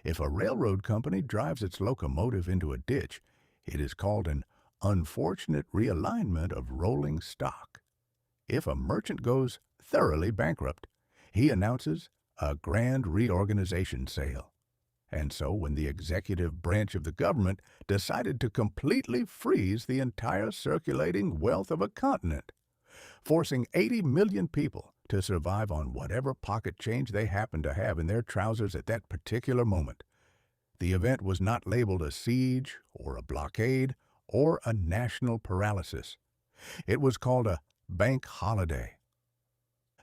Speaker 1: If a railroad company drives its locomotive into a ditch, it is called an unfortunate realignment of rolling stock. If a merchant goes thoroughly bankrupt, he announces a grand reorganization sale. And so when the executive branch of the government decided to completely freeze the entire circulating wealth of a continent, forcing 80 million people to survive on whatever pocket change they happened to have in their trousers at that particular moment. The event was not labeled a siege or a blockade or a national paralysis. It was called a bank holiday.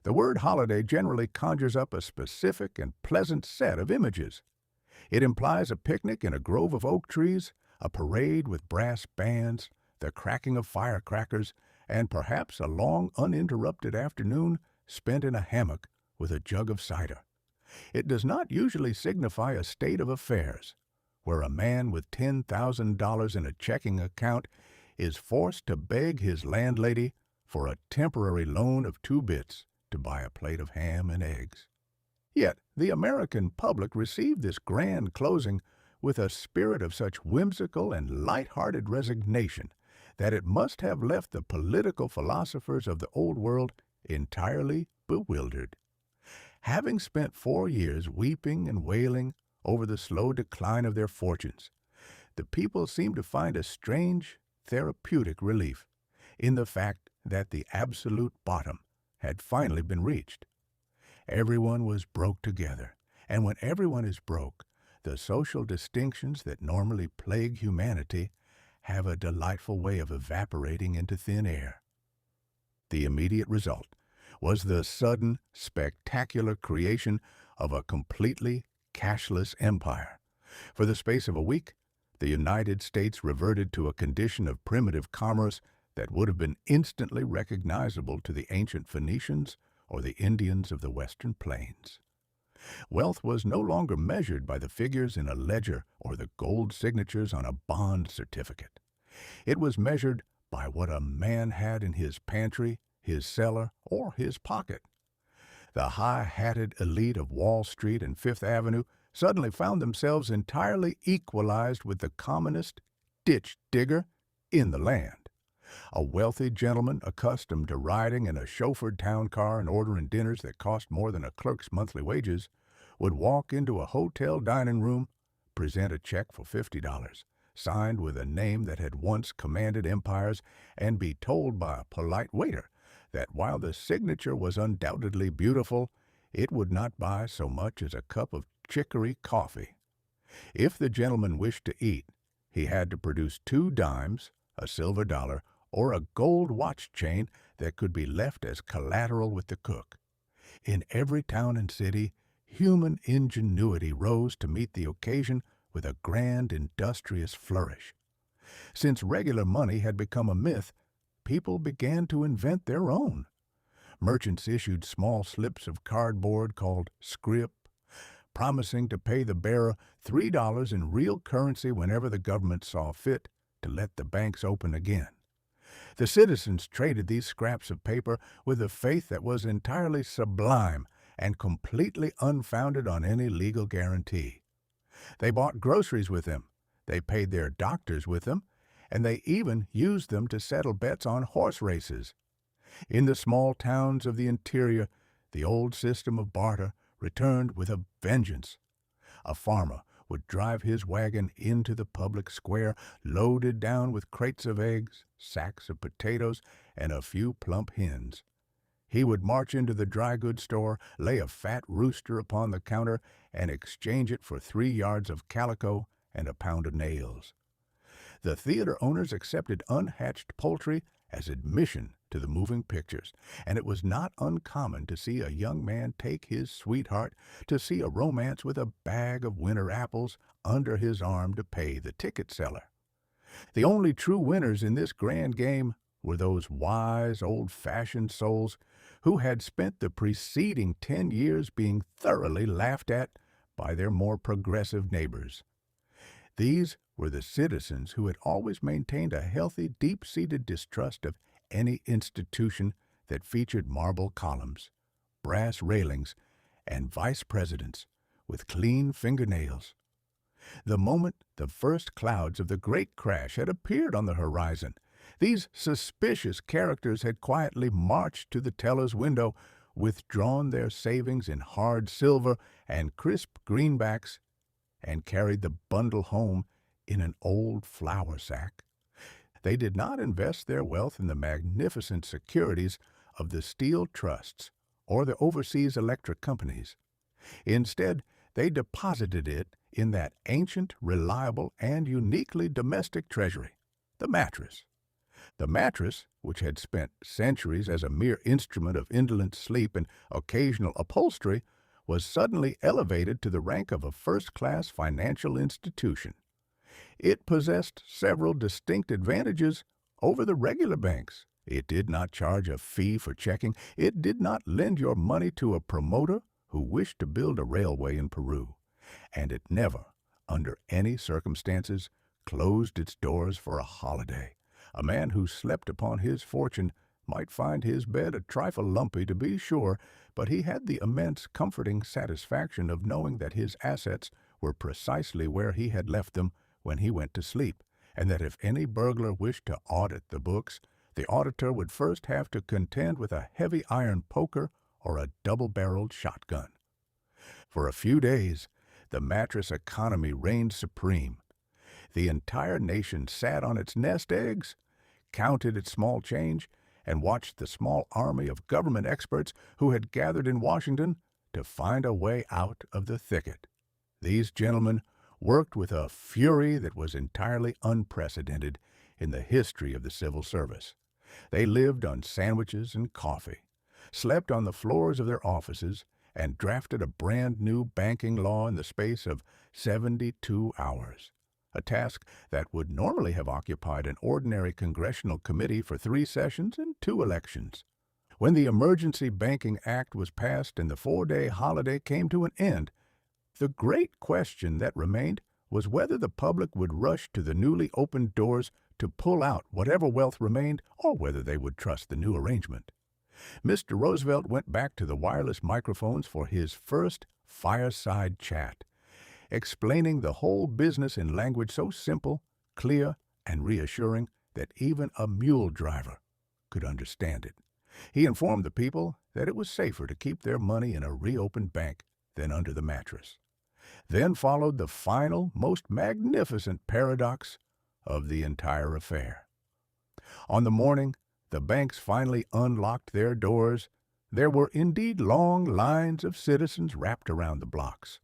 Speaker 1: The word holiday generally conjures up a specific and pleasant set of images. It implies a picnic in a grove of oak trees, a parade with brass bands, the cracking of firecrackers, and perhaps a long, uninterrupted afternoon spent in a hammock with a jug of cider. It does not usually signify a state of affairs, where a man with $10,000 in a checking account is forced to beg his landlady for a temporary loan of 2 bits to buy a plate of ham and eggs. Yet the American public received this grand closing with a spirit of such whimsical and light-hearted resignation that it must have left the political philosophers of the Old World entirely bewildered. Having spent 4 years weeping and wailing over the slow decline of their fortunes, the people seemed to find a strange therapeutic relief in the fact that the absolute bottom had finally been reached. Everyone was broke together, and when everyone is broke, the social distinctions that normally plague humanity have a delightful way of evaporating into thin air. The immediate result was the sudden, spectacular creation of a completely cashless empire. For the space of a week, the United States reverted to a condition of primitive commerce that would have been instantly recognizable to the ancient Phoenicians or the Indians of the Western Plains. Wealth was no longer measured by the figures in a ledger or the gold signatures on a bond certificate. It was measured by what a man had in his pantry, his cellar, or his pocket. The high-hatted elite of Wall Street and Fifth Avenue suddenly found themselves entirely equalized with the commonest ditch digger in the land. A wealthy gentleman accustomed to riding in a chauffeured town car and ordering dinners that cost more than a clerk's monthly wages would walk into a hotel dining room, present a check for $50, signed with a name that had once commanded empires, and be told by a polite waiter that while the signature was undoubtedly beautiful, it would not buy so much as a cup of chicory coffee. If the gentleman wished to eat, he had to produce 2 dimes, a silver dollar, or a gold watch chain that could be left as collateral with the cook. In every town and city, human ingenuity rose to meet the occasion with a grand, industrious flourish. Since regular money had become a myth, people began to invent their own. Merchants issued small slips of cardboard called scrip, promising to pay the bearer $3 in real currency whenever the government saw fit to let the banks open again. The citizens traded these scraps of paper with a faith that was entirely sublime and completely unfounded on any legal guarantee. They bought groceries with them, they paid their doctors with them, and they even used them to settle bets on horse races. In the small towns of the interior, the old system of barter returned with a vengeance. A farmer would drive his wagon into the public square, loaded down with crates of eggs, sacks of potatoes, and a few plump hens. He would march into the dry goods store, lay a fat rooster upon the counter, and exchange it for 3 yards of calico and a pound of nails. The theater owners accepted unhatched poultry as admission to the moving pictures, and it was not uncommon to see a young man take his sweetheart to see a romance with a bag of winter apples under his arm to pay the ticket seller. The only true winners in this grand game were those wise, old-fashioned souls who had spent the preceding 10 years being thoroughly laughed at by their more progressive neighbors. These were the citizens who had always maintained a healthy, deep-seated distrust of any institution that featured marble columns, brass railings, and vice presidents with clean fingernails. The moment the first clouds of the great crash had appeared on the horizon, these suspicious characters had quietly marched to the teller's window, withdrawn their savings in hard silver and crisp greenbacks, and carried the bundle home in an old flour sack. They did not invest their wealth in the magnificent securities of the steel trusts or the overseas electric companies. Instead, they deposited it in that ancient, reliable, and uniquely domestic treasury, the mattress. The mattress, which had spent centuries as a mere instrument of indolent sleep and occasional upholstery, was suddenly elevated to the rank of a first-class financial institution. It possessed several distinct advantages over the regular banks. It did not charge a fee for checking. It did not lend your money to a promoter who wished to build a railway in Peru. And it never, under any circumstances, closed its doors for a holiday. A man who slept upon his fortune might find his bed a trifle lumpy, to be sure, but he had the immense comforting satisfaction of knowing that his assets were precisely where he had left them when he went to sleep, and that if any burglar wished to audit the books, the auditor would first have to contend with a heavy iron poker or a double-barreled shotgun. For a few days, the mattress economy reigned supreme. The entire nation sat on its nest eggs, counted its small change, and watched the small army of government experts who had gathered in Washington to find a way out of the thicket. These gentlemen worked with a fury that was entirely unprecedented in the history of the civil service. They lived on sandwiches and coffee, slept on the floors of their offices, and drafted a brand-new banking law in the space of 72 hours, a task that would normally have occupied an ordinary congressional committee for 3 sessions and 2 elections. When the Emergency Banking Act was passed and the 4-day holiday came to an end, the great question that remained was whether the public would rush to the newly opened doors to pull out whatever wealth remained or whether they would trust the new arrangement. Mr. Roosevelt went back to the wireless microphones for his first Fireside Chat, explaining the whole business in language so simple, clear, and reassuring that even a mule driver could understand it. He informed the people that it was safer to keep their money in a reopened bank than under the mattress. Then followed the final, most magnificent paradox of the entire affair. On the morning the banks finally unlocked their doors, there were indeed long lines of citizens wrapped around the blocks.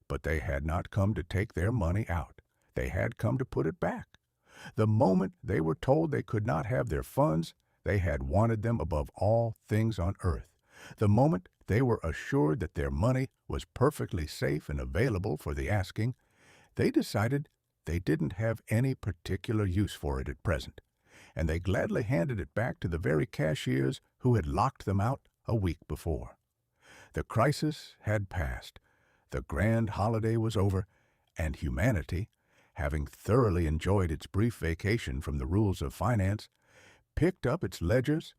Speaker 1: But they had not come to take their money out. They had come to put it back. The moment they were told they could not have their funds, they had wanted them above all things on earth. The moment they were assured that their money was perfectly safe and available for the asking, they decided they didn't have any particular use for it at present, and they gladly handed it back to the very cashiers who had locked them out a week before. The crisis had passed. The grand holiday was over, and humanity, having thoroughly enjoyed its brief vacation from the rules of finance, picked up its ledgers,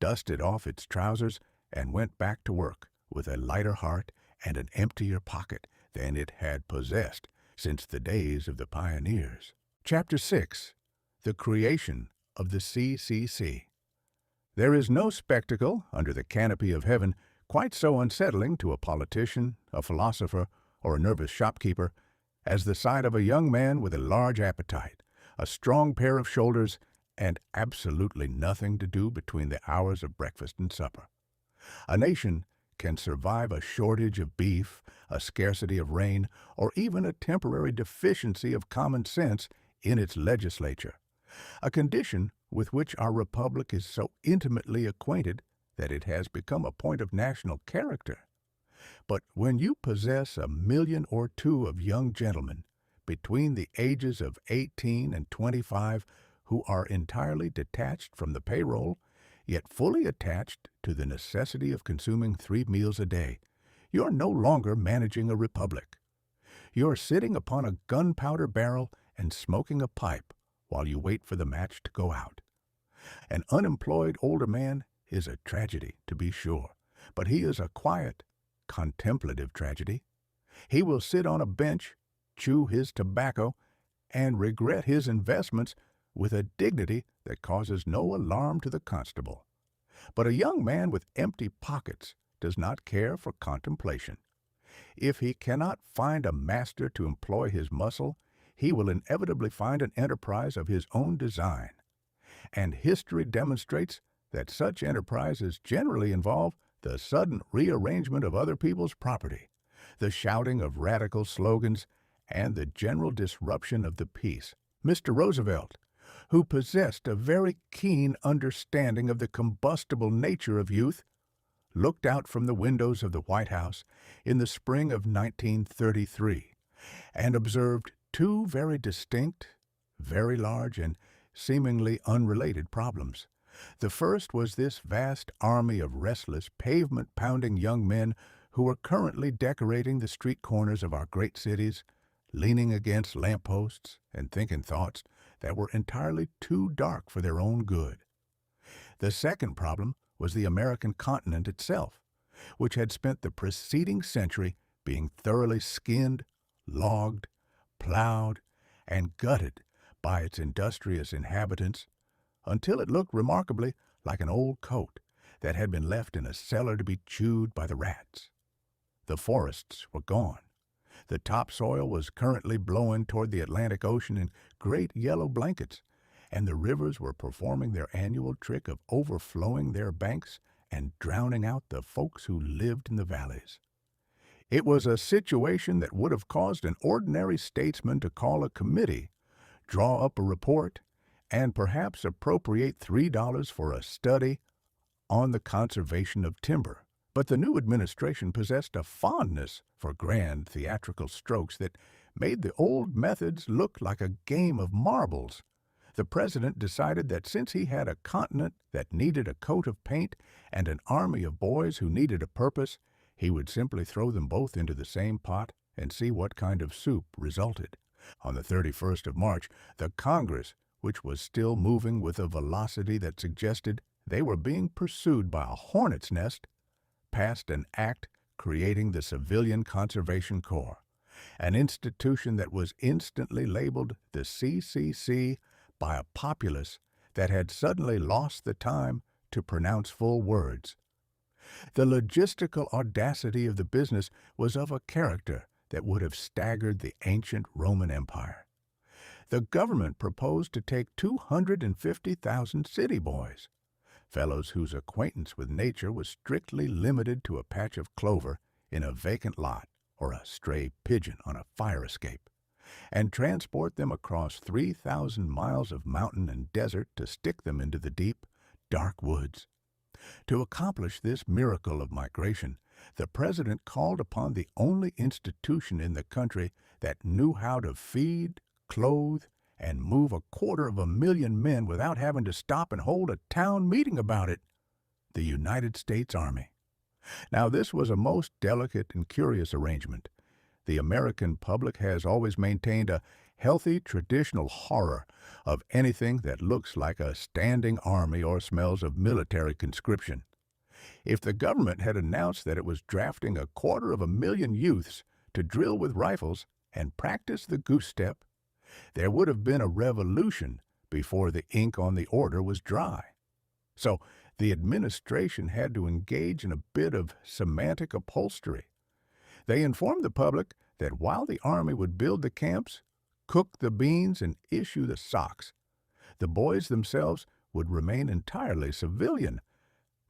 Speaker 1: dusted off its trousers, and went back to work with a lighter heart and an emptier pocket than it had possessed since the days of the pioneers. Chapter 6. The Creation of the CCC. There is no spectacle under the canopy of heaven quite so unsettling to a politician, a philosopher, or a nervous shopkeeper as the sight of a young man with a large appetite, a strong pair of shoulders, and absolutely nothing to do between the hours of breakfast and supper. A nation can survive a shortage of beef, a scarcity of rain, or even a temporary deficiency of common sense in its legislature, a condition with which our republic is so intimately acquainted that it has become a point of national character. But when you possess 1 million or 2 of young gentlemen between the ages of 18 and 25 who are entirely detached from the payroll, yet fully attached to the necessity of consuming 3 meals a day, you're no longer managing a republic. You're sitting upon a gunpowder barrel and smoking a pipe while you wait for the match to go out. An unemployed older man is a tragedy, to be sure, but he is a quiet, contemplative tragedy. He will sit on a bench, chew his tobacco, and regret his investments with a dignity that causes no alarm to the constable. But a young man with empty pockets does not care for contemplation. If he cannot find a master to employ his muscle, he will inevitably find an enterprise of his own design. And history demonstrates that such enterprises generally involve the sudden rearrangement of other people's property, the shouting of radical slogans, and the general disruption of the peace. Mr. Roosevelt, who possessed a very keen understanding of the combustible nature of youth, looked out from the windows of the White House in the spring of 1933 and observed two very distinct, very large, and seemingly unrelated problems. The first was this vast army of restless, pavement-pounding young men who were currently decorating the street corners of our great cities, leaning against lampposts and thinking thoughts that were entirely too dark for their own good. The second problem was the American continent itself, which had spent the preceding century being thoroughly skinned, logged, plowed, and gutted by its industrious inhabitants until it looked remarkably like an old coat that had been left in a cellar to be chewed by the rats. The forests were gone. The topsoil was currently blowing toward the Atlantic Ocean in great yellow blankets, and the rivers were performing their annual trick of overflowing their banks and drowning out the folks who lived in the valleys. It was a situation that would have caused an ordinary statesman to call a committee, draw up a report, and perhaps appropriate $3 for a study on the conservation of timber. But the new administration possessed a fondness for grand theatrical strokes that made the old methods look like a game of marbles. The president decided that since he had a continent that needed a coat of paint and an army of boys who needed a purpose, he would simply throw them both into the same pot and see what kind of soup resulted. On the 31st of March, the Congress, which was still moving with a velocity that suggested they were being pursued by a hornet's nest, passed an act creating the Civilian Conservation Corps, an institution that was instantly labeled the CCC by a populace that had suddenly lost the time to pronounce full words. The logistical audacity of the business was of a character that would have staggered the ancient Roman Empire. The government proposed to take 250,000 city boys, fellows whose acquaintance with nature was strictly limited to a patch of clover in a vacant lot or a stray pigeon on a fire escape, and transport them across 3,000 miles of mountain and desert to stick them into the deep, dark woods. To accomplish this miracle of migration, the president called upon the only institution in the country that knew how to feed, clothe, and move 250,000 men without having to stop and hold a town meeting about it, the United States Army. Now, this was a most delicate and curious arrangement. The American public has always maintained a healthy traditional horror of anything that looks like a standing army or smells of military conscription. If the government had announced that it was drafting 250,000 youths to drill with rifles and practice the goose step, there would have been a revolution before the ink on the order was dry. So the administration had to engage in a bit of semantic upholstery. They informed the public that while the Army would build the camps, cook the beans, and issue the socks, the boys themselves would remain entirely civilian.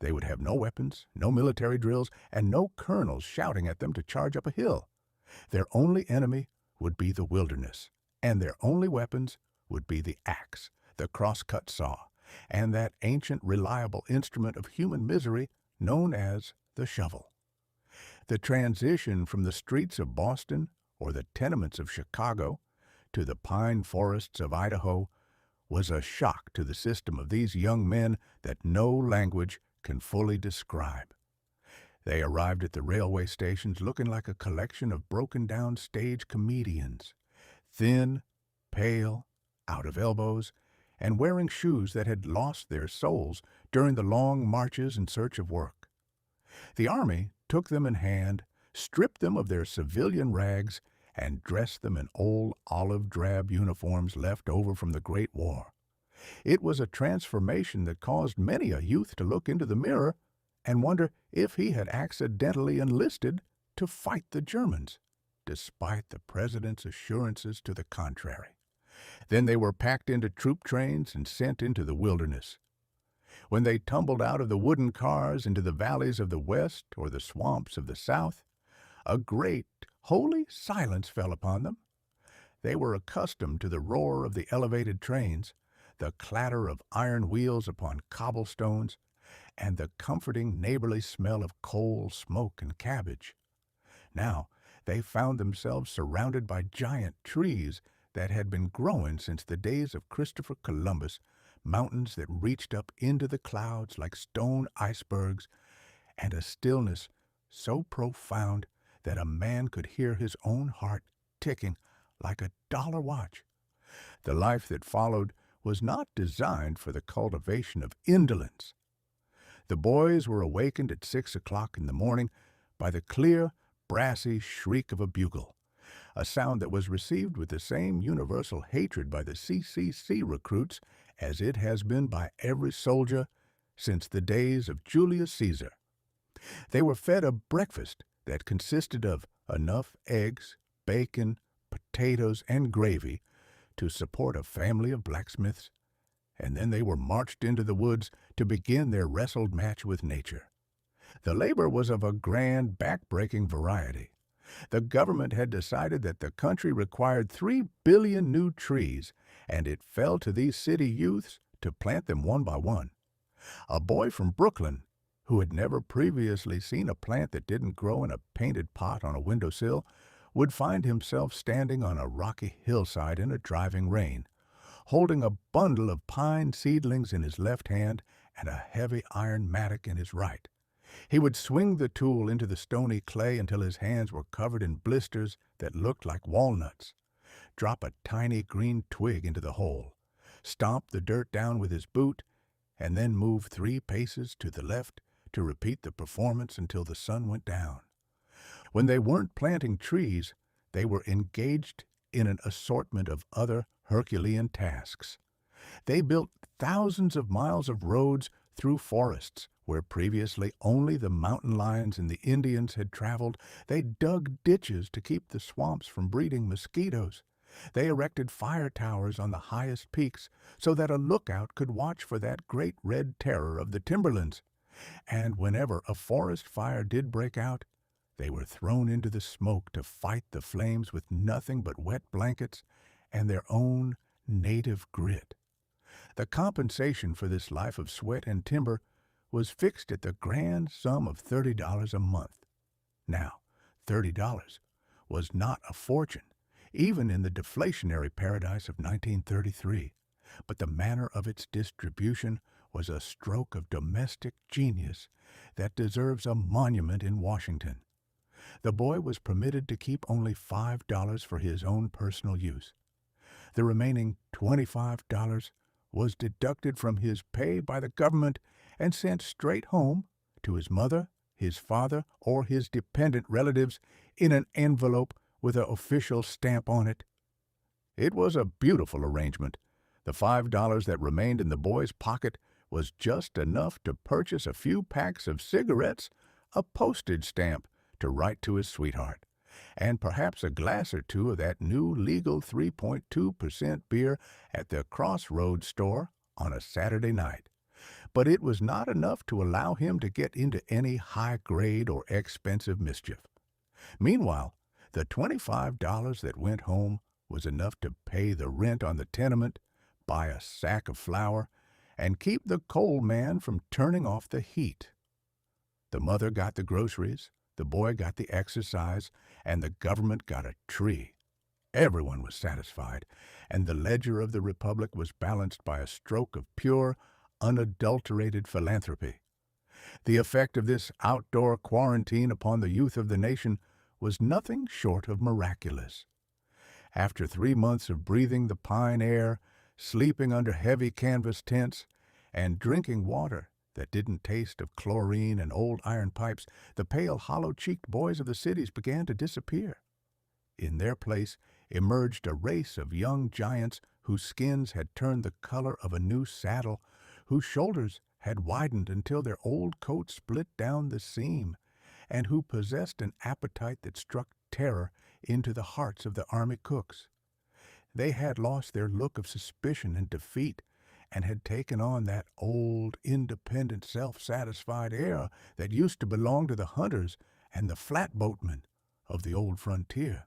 Speaker 1: They would have no weapons, no military drills, and no colonels shouting at them to charge up a hill. Their only enemy would be the wilderness, and their only weapons would be the axe, the cross-cut saw, and that ancient reliable instrument of human misery known as the shovel. The transition from the streets of Boston or the tenements of Chicago to the pine forests of Idaho was a shock to the system of these young men that no language can fully describe. They arrived at the railway stations looking like a collection of broken-down stage comedians, thin, pale, out of elbows, and wearing shoes that had lost their soles during the long marches in search of work. The Army took them in hand, stripped them of their civilian rags, and dressed them in old olive-drab uniforms left over from the Great War. It was a transformation that caused many a youth to look into the mirror and wonder if he had accidentally enlisted to fight the Germans. despite the president's assurances to the contrary. Then they were packed into troop trains and sent into the wilderness. When they tumbled out of the wooden cars into the valleys of the West or the swamps of the South, a great, holy silence fell upon them. They were accustomed to the roar of the elevated trains, the clatter of iron wheels upon cobblestones, and the comforting neighborly smell of coal, smoke, and cabbage. Now they found themselves surrounded by giant trees that had been growing since the days of Christopher Columbus, mountains that reached up into the clouds like stone icebergs, and a stillness so profound that a man could hear his own heart ticking like a dollar watch. The life that followed was not designed for the cultivation of indolence. The boys were awakened at 6 o'clock in the morning by the clear, brassy shriek of a bugle, a sound that was received with the same universal hatred by the CCC recruits as it has been by every soldier since the days of Julius Caesar. They were fed a breakfast that consisted of enough eggs, bacon, potatoes, and gravy to support a family of blacksmiths, and then they were marched into the woods to begin their wrestled match with nature. The labor was of a grand, back-breaking variety. The government had decided that the country required 3 billion new trees, and it fell to these city youths to plant them one by one. A boy from Brooklyn, who had never previously seen a plant that didn't grow in a painted pot on a windowsill, would find himself standing on a rocky hillside in a driving rain, holding a bundle of pine seedlings in his left hand and a heavy iron mattock in his right. He would swing the tool into the stony clay until his hands were covered in blisters that looked like walnuts, drop a tiny green twig into the hole, stomp the dirt down with his boot, and then move 3 paces to the left to repeat the performance until the sun went down. When they weren't planting trees, they were engaged in an assortment of other Herculean tasks. They built thousands of miles of roads through forests where previously only the mountain lions and the Indians had traveled. They dug ditches to keep the swamps from breeding mosquitoes. They erected fire towers on the highest peaks so that a lookout could watch for that great red terror of the timberlands. And whenever a forest fire did break out, they were thrown into the smoke to fight the flames with nothing but wet blankets and their own native grit. The compensation for this life of sweat and timber was fixed at the grand sum of $30 a month. Now, $30 was not a fortune, even in the deflationary paradise of 1933, but the manner of its distribution was a stroke of domestic genius that deserves a monument in Washington. The boy was permitted to keep only $5 for his own personal use. The remaining $25 was deducted from his pay by the government and sent straight home to his mother, his father, or his dependent relatives in an envelope with an official stamp on it. It was a beautiful arrangement. The $5 that remained in the boy's pocket was just enough to purchase a few packs of cigarettes, a postage stamp to write to his sweetheart, and perhaps a glass or two of that new legal 3.2% beer at the Crossroads store on a Saturday night. But it was not enough to allow him to get into any high-grade or expensive mischief. Meanwhile, the $25 that went home was enough to pay the rent on the tenement, buy a sack of flour, and keep the coal man from turning off the heat. The mother got the groceries, the boy got the exercise, and the government got a tree. Everyone was satisfied, and the ledger of the Republic was balanced by a stroke of pure, unadulterated philanthropy. The effect of this outdoor quarantine upon the youth of the nation was nothing short of miraculous. After 3 months of breathing the pine air, sleeping under heavy canvas tents, and drinking water that didn't taste of chlorine and old iron pipes, the pale, hollow-cheeked boys of the cities began to disappear. In their place emerged a race of young giants whose skins had turned the color of a new saddle, whose shoulders had widened until their old coats split down the seam, and who possessed an appetite that struck terror into the hearts of the army cooks. They had lost their look of suspicion and defeat and had taken on that old, independent, self-satisfied air that used to belong to the hunters and the flatboatmen of the old frontier.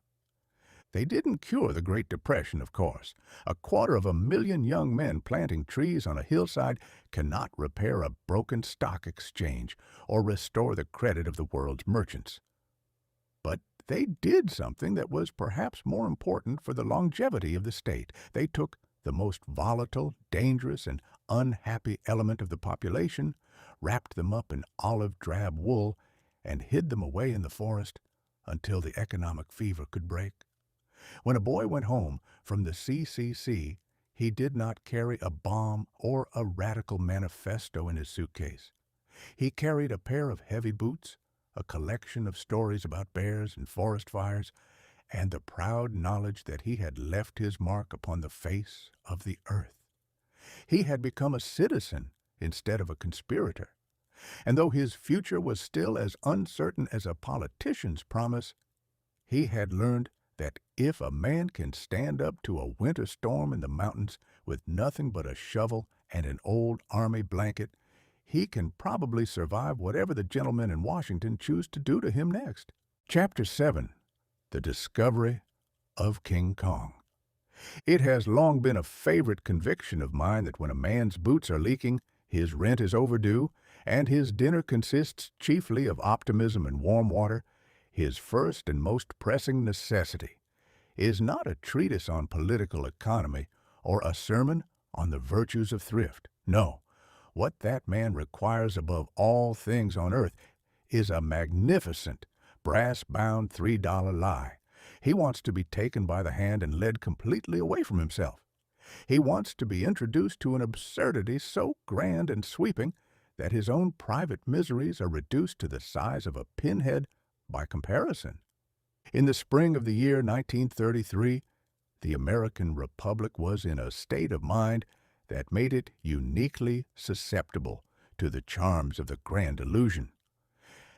Speaker 1: They didn't cure the Great Depression, of course. 250,000 young men planting trees on a hillside cannot repair a broken stock exchange or restore the credit of the world's merchants. But they did something that was perhaps more important for the longevity of the state. They took the most volatile, dangerous, and unhappy element of the population, wrapped them up in olive-drab wool, and hid them away in the forest until the economic fever could break. When a boy went home from the CCC, he did not carry a bomb or a radical manifesto in his suitcase. He carried a pair of heavy boots, a collection of stories about bears and forest fires, and the proud knowledge that he had left his mark upon the face of the earth. He had become a citizen instead of a conspirator. And though his future was still as uncertain as a politician's promise, he had learned that if a man can stand up to a winter storm in the mountains with nothing but a shovel and an old army blanket, he can probably survive whatever the gentlemen in Washington choose to do to him next. Chapter 7. The Discovery of King Kong. It has long been a favorite conviction of mine that when a man's boots are leaking, his rent is overdue, and his dinner consists chiefly of optimism and warm water, his first and most pressing necessity is not a treatise on political economy or a sermon on the virtues of thrift. No, what that man requires above all things on earth is a magnificent, brass-bound $3 lie. He wants to be taken by the hand and led completely away from himself. He wants to be introduced to an absurdity so grand and sweeping that his own private miseries are reduced to the size of a pinhead by comparison. In the spring of the year 1933, the American Republic was in a state of mind that made it uniquely susceptible to the charms of the grand illusion.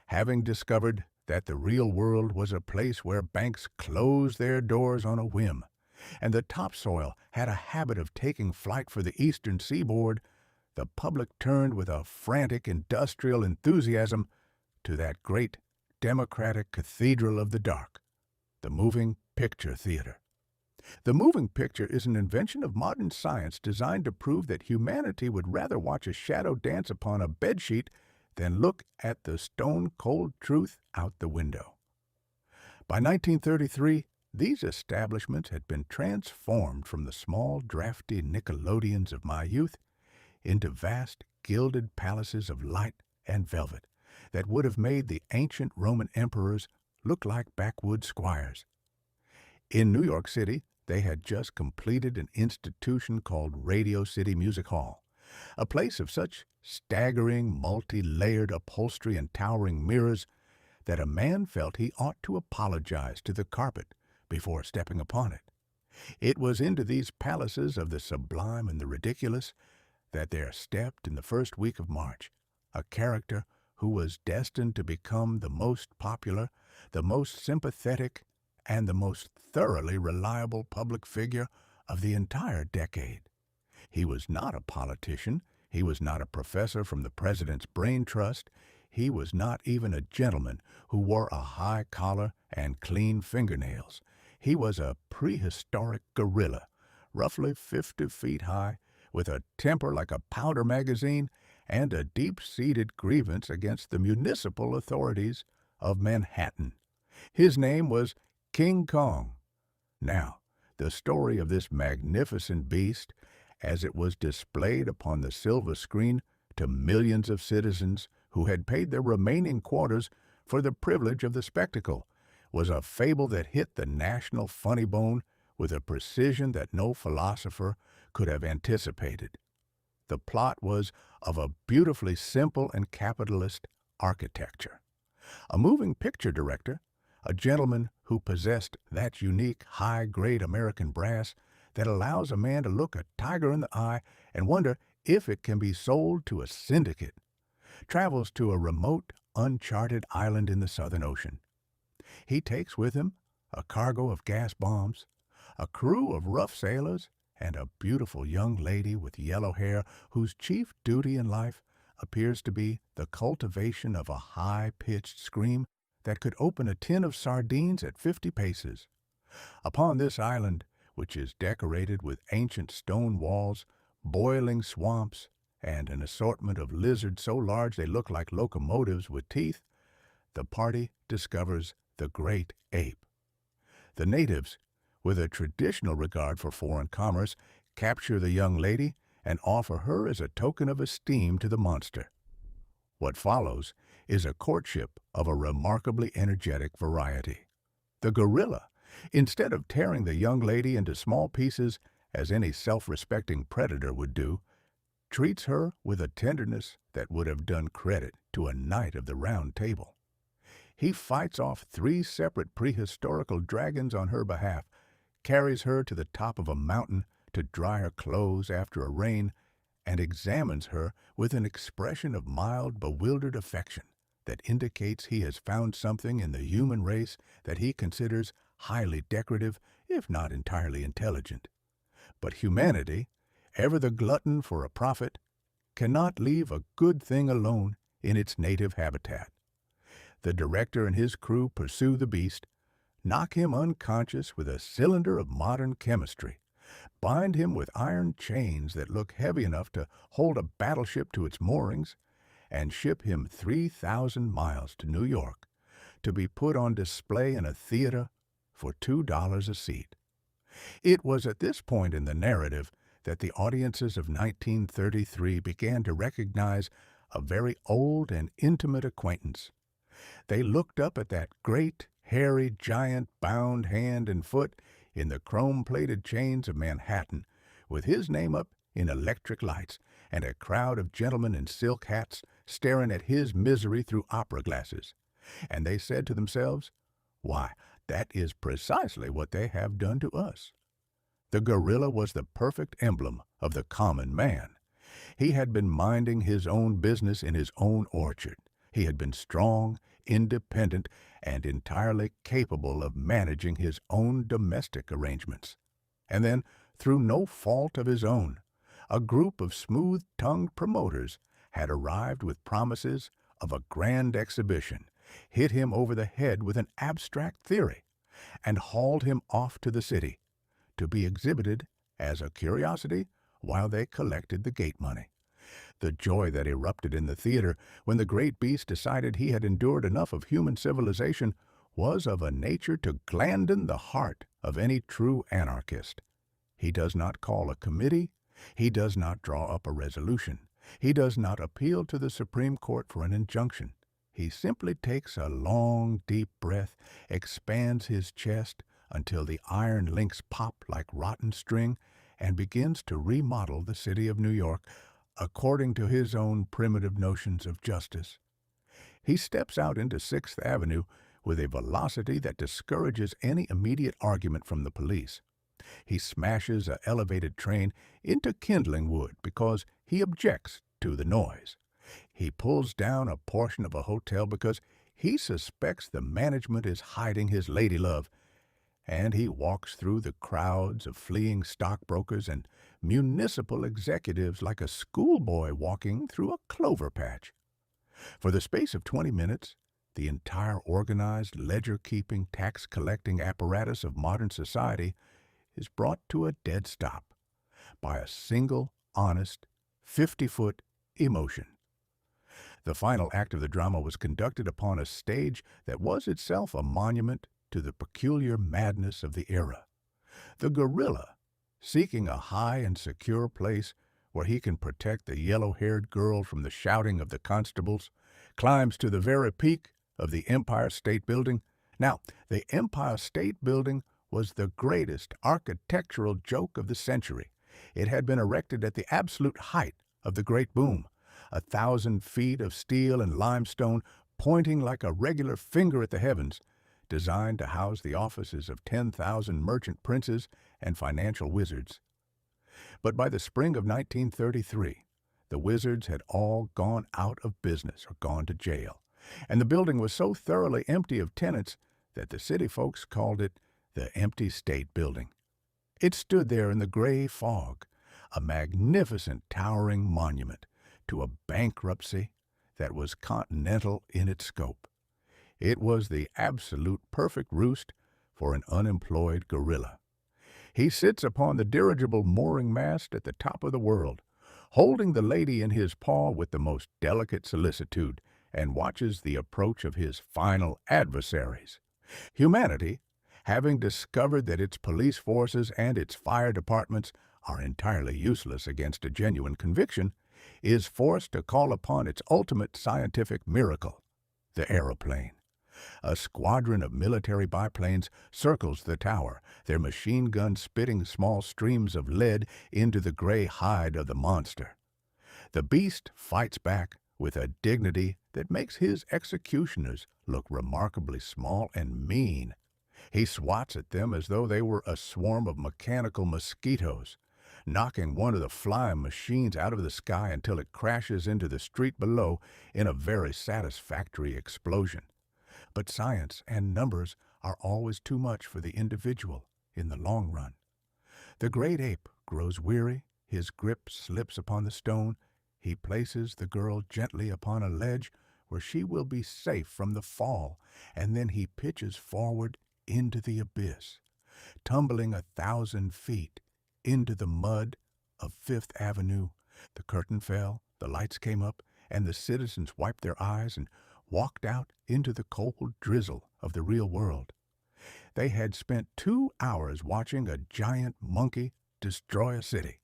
Speaker 1: Having discovered that the real world was a place where banks closed their doors on a whim, and the topsoil had a habit of taking flight for the eastern seaboard, the public turned with a frantic industrial enthusiasm to that great democratic cathedral of the dark, the moving picture theater. The moving picture is an invention of modern science designed to prove that humanity would rather watch a shadow dance upon a bedsheet than look at the stone-cold truth out the window. By 1933, these establishments had been transformed from the small, drafty Nickelodeons of my youth into vast, gilded palaces of light and velvet that would have made the ancient Roman emperors look like backwoods squires. In New York City, they had just completed an institution called Radio City Music Hall, a place of such staggering, multi-layered upholstery and towering mirrors that a man felt he ought to apologize to the carpet before stepping upon it. It was into these palaces of the sublime and the ridiculous that there stepped in the first week of March a character who was destined to become the most popular, the most sympathetic, and the most thoroughly reliable public figure of the entire decade. He was not a politician. He was not a professor from the President's Brain Trust. He was not even a gentleman who wore a high collar and clean fingernails. He was a prehistoric gorilla, roughly 50 feet high, with a temper like a powder magazine and a deep-seated grievance against the municipal authorities of Manhattan. His name was King Kong. Now, the story of this magnificent beast, as it was displayed upon the silver screen to millions of citizens who had paid their remaining quarters for the privilege of the spectacle, was a fable that hit the national funny bone with a precision that no philosopher could have anticipated. The plot was of a beautifully simple and capitalist architecture. A moving picture director, a gentleman who possessed that unique high-grade American brass that allows a man to look a tiger in the eye and wonder if it can be sold to a syndicate, travels to a remote, uncharted island in the Southern Ocean. He takes with him a cargo of gas bombs, a crew of rough sailors, and a beautiful young lady with yellow hair whose chief duty in life appears to be the cultivation of a high-pitched scream that could open a tin of sardines at 50 paces. Upon this island, which is decorated with ancient stone walls, boiling swamps, and an assortment of lizards so large they look like locomotives with teeth, the party discovers the great ape. The natives, with a traditional regard for foreign commerce, capture the young lady and offer her as a token of esteem to the monster. What follows is a courtship of a remarkably energetic variety. The gorilla, instead of tearing the young lady into small pieces as any self-respecting predator would do, treats her with a tenderness that would have done credit to a knight of the Round Table. He fights off 3 separate prehistorical dragons on her behalf, carries her to the top of a mountain to dry her clothes after a rain, and examines her with an expression of mild, bewildered affection that indicates he has found something in the human race that he considers highly decorative, if not entirely intelligent. But humanity, ever the glutton for a profit, cannot leave a good thing alone in its native habitat. The director and his crew pursue the beast, knock him unconscious with a cylinder of modern chemistry, bind him with iron chains that look heavy enough to hold a battleship to its moorings, and ship him 3,000 miles to New York to be put on display in a theater for $2 a seat. It was at this point in the narrative that the audiences of 1933 began to recognize a very old and intimate acquaintance. They looked up at that great, hairy giant bound hand and foot in the chrome-plated chains of Manhattan, with his name up in electric lights, and a crowd of gentlemen in silk hats staring at his misery through opera glasses. And they said to themselves, "Why, that is precisely what they have done to us." The gorilla was the perfect emblem of the common man. He had been minding his own business in his own orchard. He had been strong, independent, and entirely capable of managing his own domestic arrangements. And then, through no fault of his own, a group of smooth-tongued promoters had arrived with promises of a grand exhibition, hit him over the head with an abstract theory, and hauled him off to the city to be exhibited as a curiosity while they collected the gate money. The joy that erupted in the theater when the great beast decided he had endured enough of human civilization was of a nature to gladden the heart of any true anarchist. He does not call a committee. He does not draw up a resolution. He does not appeal to the Supreme Court for an injunction. He simply takes a long, deep breath, expands his chest until the iron links pop like rotten string, and begins to remodel the city of New York according to his own primitive notions of justice. He steps out into 6th Avenue with a velocity that discourages any immediate argument from the police. He smashes an elevated train into kindling wood because he objects to the noise. He pulls down a portion of a hotel because he suspects the management is hiding his ladylove, and he walks through the crowds of fleeing stockbrokers and municipal executives like a schoolboy walking through a clover patch. For the space of 20 minutes, the entire organized, ledger-keeping, tax-collecting apparatus of modern society is brought to a dead stop by a single, honest, 50-foot emotion. The final act of the drama was conducted upon a stage that was itself a monument to the peculiar madness of the era. The gorilla, seeking a high and secure place where he can protect the yellow-haired girl from the shouting of the constables, climbs to the very peak of the Empire State Building. Now, the Empire State Building was the greatest architectural joke of the century. It had been erected at the absolute height of the Great Boom, 1,000 feet of steel and limestone pointing like a regular finger at the heavens, designed to house the offices of 10,000 merchant princes and financial wizards. But by the spring of 1933, the wizards had all gone out of business or gone to jail, and the building was so thoroughly empty of tenants that the city folks called it the empty State Building. It stood there in the gray fog, a magnificent towering monument to a bankruptcy that was continental in its scope. It was the absolute perfect roost for an unemployed gorilla. He sits upon the dirigible mooring mast at the top of the world, holding the lady in his paw with the most delicate solicitude, and watches the approach of his final adversaries. Humanity, having discovered that its police forces and its fire departments are entirely useless against a genuine conviction, is forced to call upon its ultimate scientific miracle, the aeroplane. A squadron of military biplanes circles the tower, their machine guns spitting small streams of lead into the gray hide of the monster. The beast fights back with a dignity that makes his executioners look remarkably small and mean. He swats at them as though they were a swarm of mechanical mosquitoes, knocking one of the flying machines out of the sky until it crashes into the street below in a very satisfactory explosion. But science and numbers are always too much for the individual in the long run. The great ape grows weary, his grip slips upon the stone, he places the girl gently upon a ledge where she will be safe from the fall, and then he pitches forward into the abyss, tumbling 1,000 feet into the mud of Fifth Avenue. The curtain fell, the lights came up, and the citizens wiped their eyes and walked out into the cold drizzle of the real world. They had spent 2 hours watching a giant monkey destroy a city,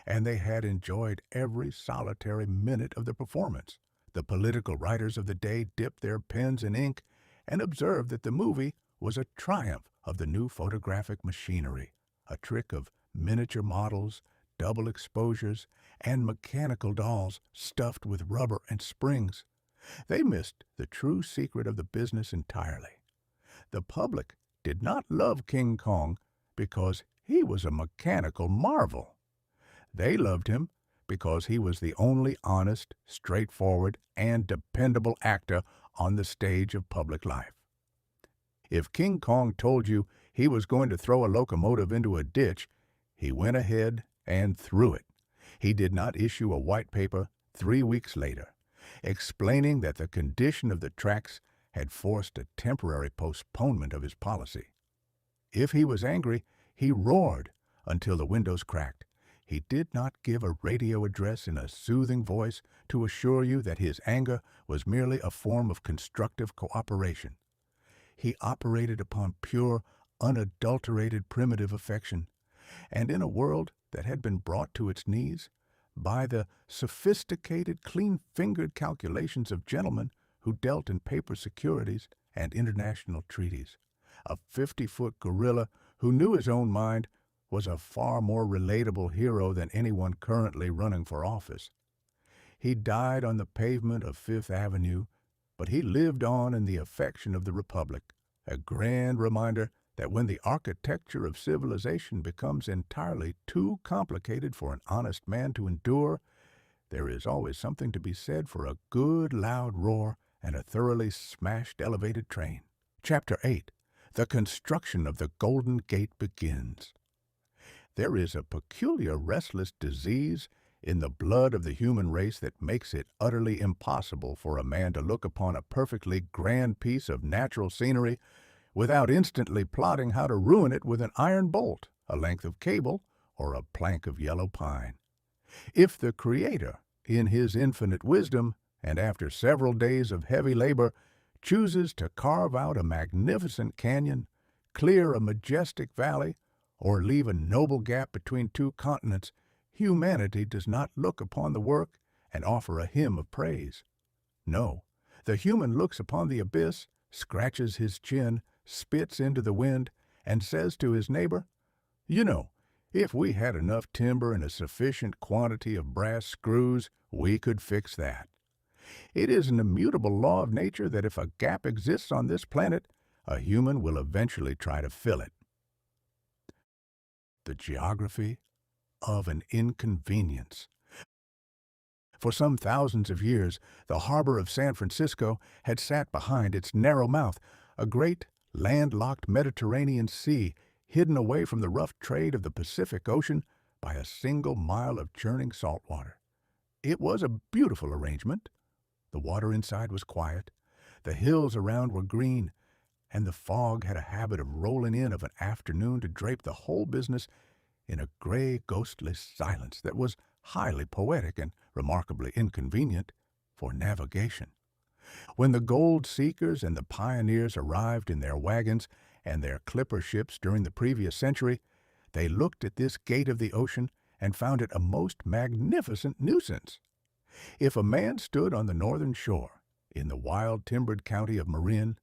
Speaker 1: and they had enjoyed every solitary minute of the performance. The political writers of the day dipped their pens in ink and observed that the movie was a triumph of the new photographic machinery, a trick of miniature models, double exposures, and mechanical dolls stuffed with rubber and springs. They missed the true secret of the business entirely. The public did not love King Kong because he was a mechanical marvel. They loved him because he was the only honest, straightforward, and dependable actor on the stage of public life. If King Kong told you he was going to throw a locomotive into a ditch, he went ahead and threw it. He did not issue a white paper 3 weeks later, explaining that the condition of the tracks had forced a temporary postponement of his policy. If he was angry, he roared until the windows cracked. He did not give a radio address in a soothing voice to assure you that his anger was merely a form of constructive cooperation. He operated upon pure, unadulterated primitive affection, and in a world that had been brought to its knees by the sophisticated, clean-fingered calculations of gentlemen who dealt in paper securities and international treaties, a 50-foot gorilla who knew his own mind was a far more relatable hero than anyone currently running for office. He died on the pavement of Fifth Avenue, but he lived on in the affection of the Republic, a grand reminder that when the architecture of civilization becomes entirely too complicated for an honest man to endure, there is always something to be said for a good loud roar and a thoroughly smashed elevated train. Chapter 8. The construction of the Golden Gate begins. There is a peculiar restless disease in the blood of the human race that makes it utterly impossible for a man to look upon a perfectly grand piece of natural scenery without instantly plotting how to ruin it with an iron bolt, a length of cable, or a plank of yellow pine. If the Creator, in his infinite wisdom, and after several days of heavy labor, chooses to carve out a magnificent canyon, clear a majestic valley, or leave a noble gap between two continents, humanity does not look upon the work and offer a hymn of praise. No, the human looks upon the abyss, scratches his chin, spits into the wind, and says to his neighbor, "You know, if we had enough timber and a sufficient quantity of brass screws, we could fix that." It is an immutable law of nature that if a gap exists on this planet, a human will eventually try to fill it. The geography of an inconvenience. For some thousands of years, the harbor of San Francisco had sat behind its narrow mouth, a great landlocked Mediterranean Sea, hidden away from the rough trade of the Pacific Ocean by a single mile of churning salt water. It was a beautiful arrangement. The water inside was quiet, the hills around were green, and the fog had a habit of rolling in of an afternoon to drape the whole business in a gray, ghostly silence that was highly poetic and remarkably inconvenient for navigation. When the gold seekers and the pioneers arrived in their wagons and their clipper ships during the previous century, they looked at this gate of the ocean and found it a most magnificent nuisance. If a man stood on the northern shore, in the wild timbered county of Marin,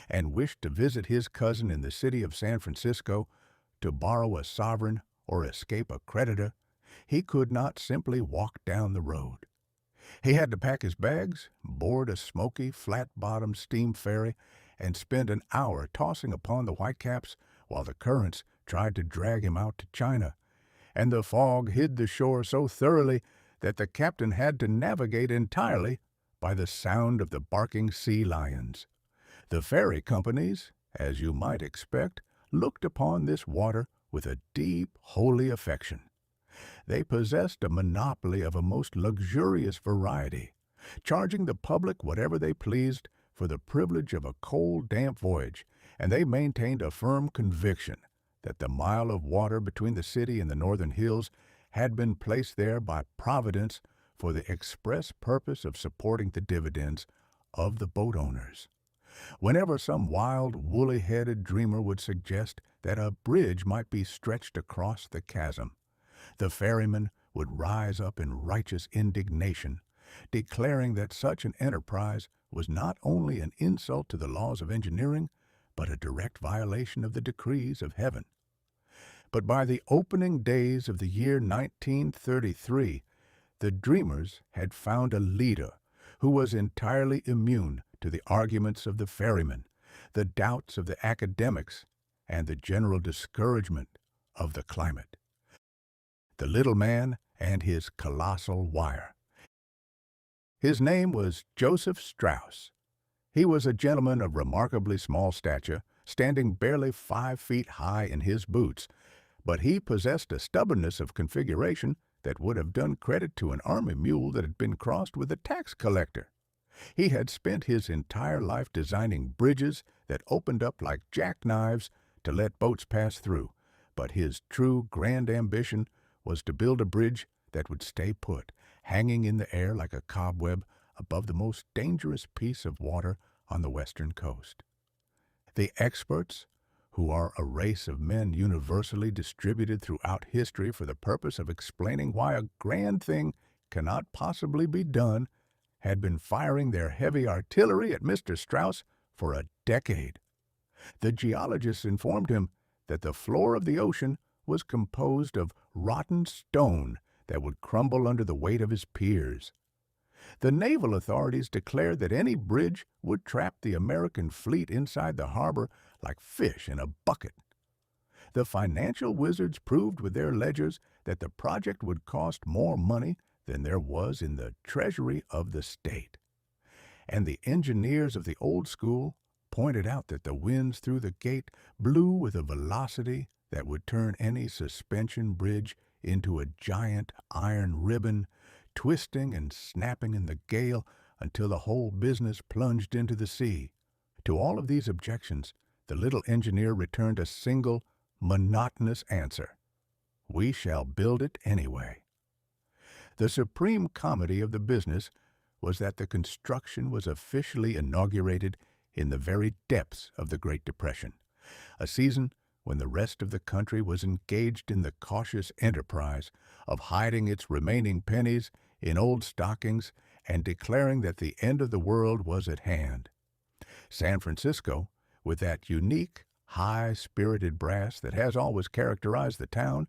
Speaker 1: and wished to visit his cousin in the city of San Francisco, to borrow a sovereign or escape a creditor, he could not simply walk down the road. He had to pack his bags, board a smoky, flat-bottomed steam ferry, and spend an hour tossing upon the whitecaps while the currents tried to drag him out to China, and the fog hid the shore so thoroughly that the captain had to navigate entirely by the sound of the barking sea lions. The ferry companies, as you might expect, looked upon this water with a deep, holy affection. They possessed a monopoly of a most luxurious variety, charging the public whatever they pleased for the privilege of a cold, damp voyage, and they maintained a firm conviction that the mile of water between the city and the northern hills had been placed there by Providence for the express purpose of supporting the dividends of the boat owners. Whenever some wild, woolly-headed dreamer would suggest that a bridge might be stretched across the chasm, the ferryman would rise up in righteous indignation, declaring that such an enterprise was not only an insult to the laws of engineering, but a direct violation of the decrees of heaven. But by the opening days of the year 1933, the dreamers had found a leader who was entirely immune to the arguments of the ferrymen, the doubts of the academics, and the general discouragement of the climate. The little man and his colossal wire. His name was Joseph Strauss. He was a gentleman of remarkably small stature, standing barely 5 feet high in his boots, but he possessed a stubbornness of configuration that would have done credit to an army mule that had been crossed with a tax collector. He had spent his entire life designing bridges that opened up like jackknives to let boats pass through, but his true grand ambition was to build a bridge that would stay put, hanging in the air like a cobweb above the most dangerous piece of water on the western coast. The experts, who are a race of men universally distributed throughout history for the purpose of explaining why a grand thing cannot possibly be done, had been firing their heavy artillery at Mr. Strauss for a decade. The geologists informed him that the floor of the ocean was composed of rotten stone that would crumble under the weight of his piers. The naval authorities declared that any bridge would trap the American fleet inside the harbor like fish in a bucket. The financial wizards proved with their ledgers that the project would cost more money than there was in the treasury of the state. And the engineers of the old school pointed out that the winds through the gate blew with a velocity that would turn any suspension bridge into a giant iron ribbon, twisting and snapping in the gale until the whole business plunged into the sea. To all of these objections, the little engineer returned a single, monotonous answer: "We shall build it anyway." The supreme comedy of the business was that the construction was officially inaugurated in the very depths of the Great Depression, a season when the rest of the country was engaged in the cautious enterprise of hiding its remaining pennies in old stockings and declaring that the end of the world was at hand. San Francisco, with that unique, high-spirited brass that has always characterized the town,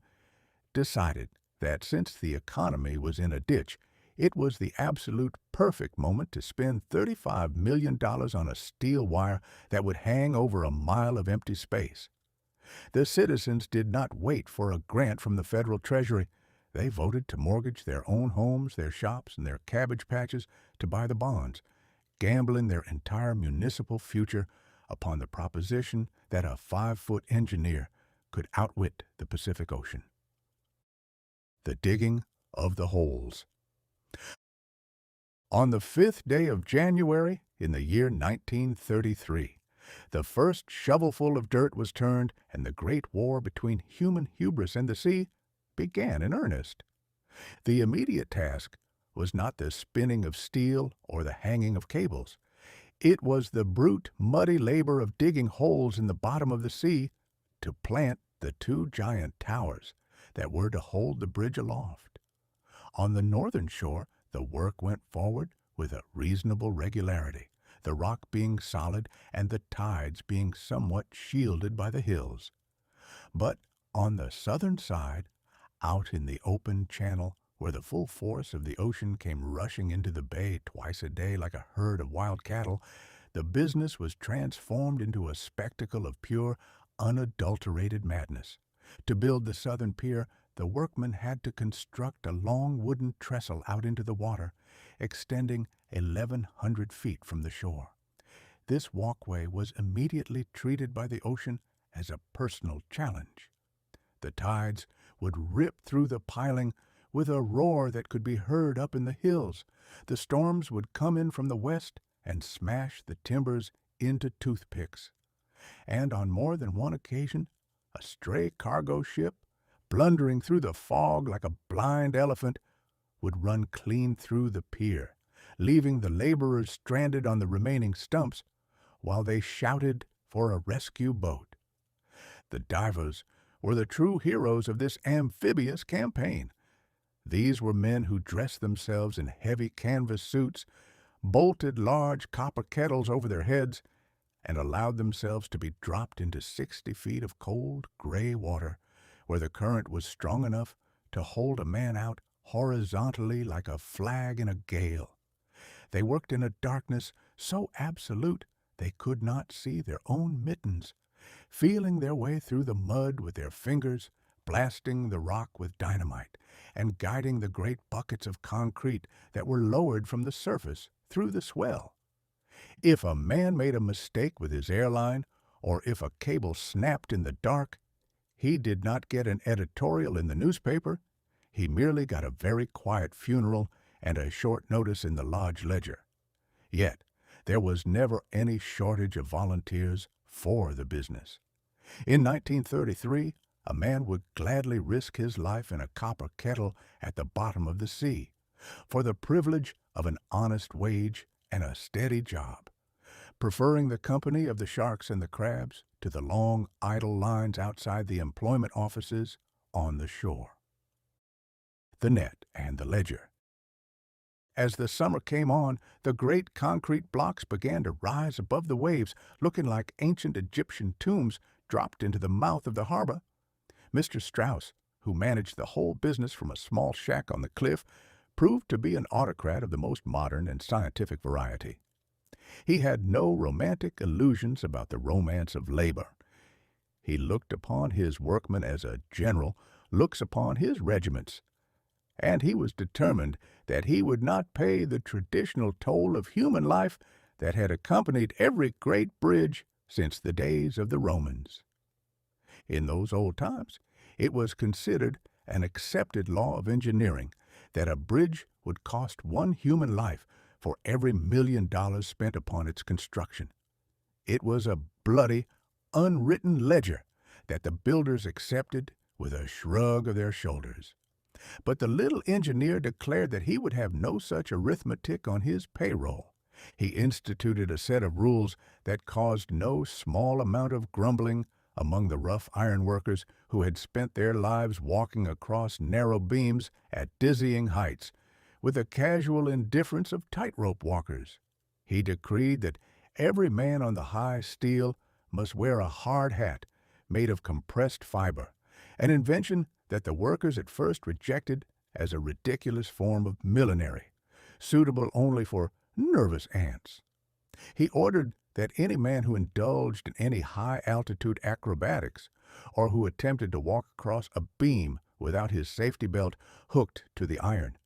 Speaker 1: decided that since the economy was in a ditch, it was the absolute perfect moment to spend $35 million on a steel wire that would hang over a mile of empty space. The citizens did not wait for a grant from the federal treasury. They voted to mortgage their own homes, their shops, and their cabbage patches to buy the bonds, gambling their entire municipal future upon the proposition that a 5-foot engineer could outwit the Pacific Ocean. The digging of the holes. On the 5th day of January in the year 1933, the first shovelful of dirt was turned, and the great war between human hubris and the sea began in earnest. The immediate task was not the spinning of steel or the hanging of cables. It was the brute, muddy labor of digging holes in the bottom of the sea to plant the 2 giant towers that were to hold the bridge aloft. On the northern shore, the work went forward with a reasonable regularity, the rock being solid and the tides being somewhat shielded by the hills. But on the southern side, out in the open channel, where the full force of the ocean came rushing into the bay twice a day like a herd of wild cattle, the business was transformed into a spectacle of pure, unadulterated madness. To build the southern pier, the workmen had to construct a long wooden trestle out into the water, extending 1,100 feet from the shore. This walkway was immediately treated by the ocean as a personal challenge. The tides would rip through the piling with a roar that could be heard up in the hills. The storms would come in from the west and smash the timbers into toothpicks. And on more than one occasion, a stray cargo ship, blundering through the fog like a blind elephant, would run clean through the pier, leaving the laborers stranded on the remaining stumps while they shouted for a rescue boat. The divers were the true heroes of this amphibious campaign. These were men who dressed themselves in heavy canvas suits, bolted large copper kettles over their heads, and allowed themselves to be dropped into 60 feet of cold, gray water, where the current was strong enough to hold a man out horizontally like a flag in a gale. They worked in a darkness so absolute they could not see their own mittens, feeling their way through the mud with their fingers, blasting the rock with dynamite, and guiding the great buckets of concrete that were lowered from the surface through the swell. If a man made a mistake with his airline, or if a cable snapped in the dark, he did not get an editorial in the newspaper. He merely got a very quiet funeral and a short notice in the Lodge Ledger. Yet there was never any shortage of volunteers for the business. In 1933, a man would gladly risk his life in a copper kettle at the bottom of the sea for the privilege of an honest wage and a steady job, preferring the company of the sharks and the crabs to the long, idle lines outside the employment offices on the shore. The net and the ledger. As the summer came on, the great concrete blocks began to rise above the waves, looking like ancient Egyptian tombs dropped into the mouth of the harbor. Mr. Strauss, who managed the whole business from a small shack on the cliff, proved to be an autocrat of the most modern and scientific variety. He had no romantic illusions about the romance of labor. He looked upon his workmen as a general looks upon his regiments, and he was determined that he would not pay the traditional toll of human life that had accompanied every great bridge since the days of the Romans. In those old times, it was considered an accepted law of engineering that a bridge would cost one human life for every $1 million spent upon its construction. It was a bloody, unwritten ledger that the builders accepted with a shrug of their shoulders. But the little engineer declared that he would have no such arithmetic on his payroll. He instituted a set of rules that caused no small amount of grumbling among the rough ironworkers who had spent their lives walking across narrow beams at dizzying heights with the casual indifference of tightrope walkers. He decreed that every man on the high steel must wear a hard hat made of compressed fiber, an invention that the workers at first rejected as a ridiculous form of millinery, suitable only for nervous ants. He ordered that any man who indulged in any high-altitude acrobatics, or who attempted to walk across a beam without his safety belt hooked to the iron,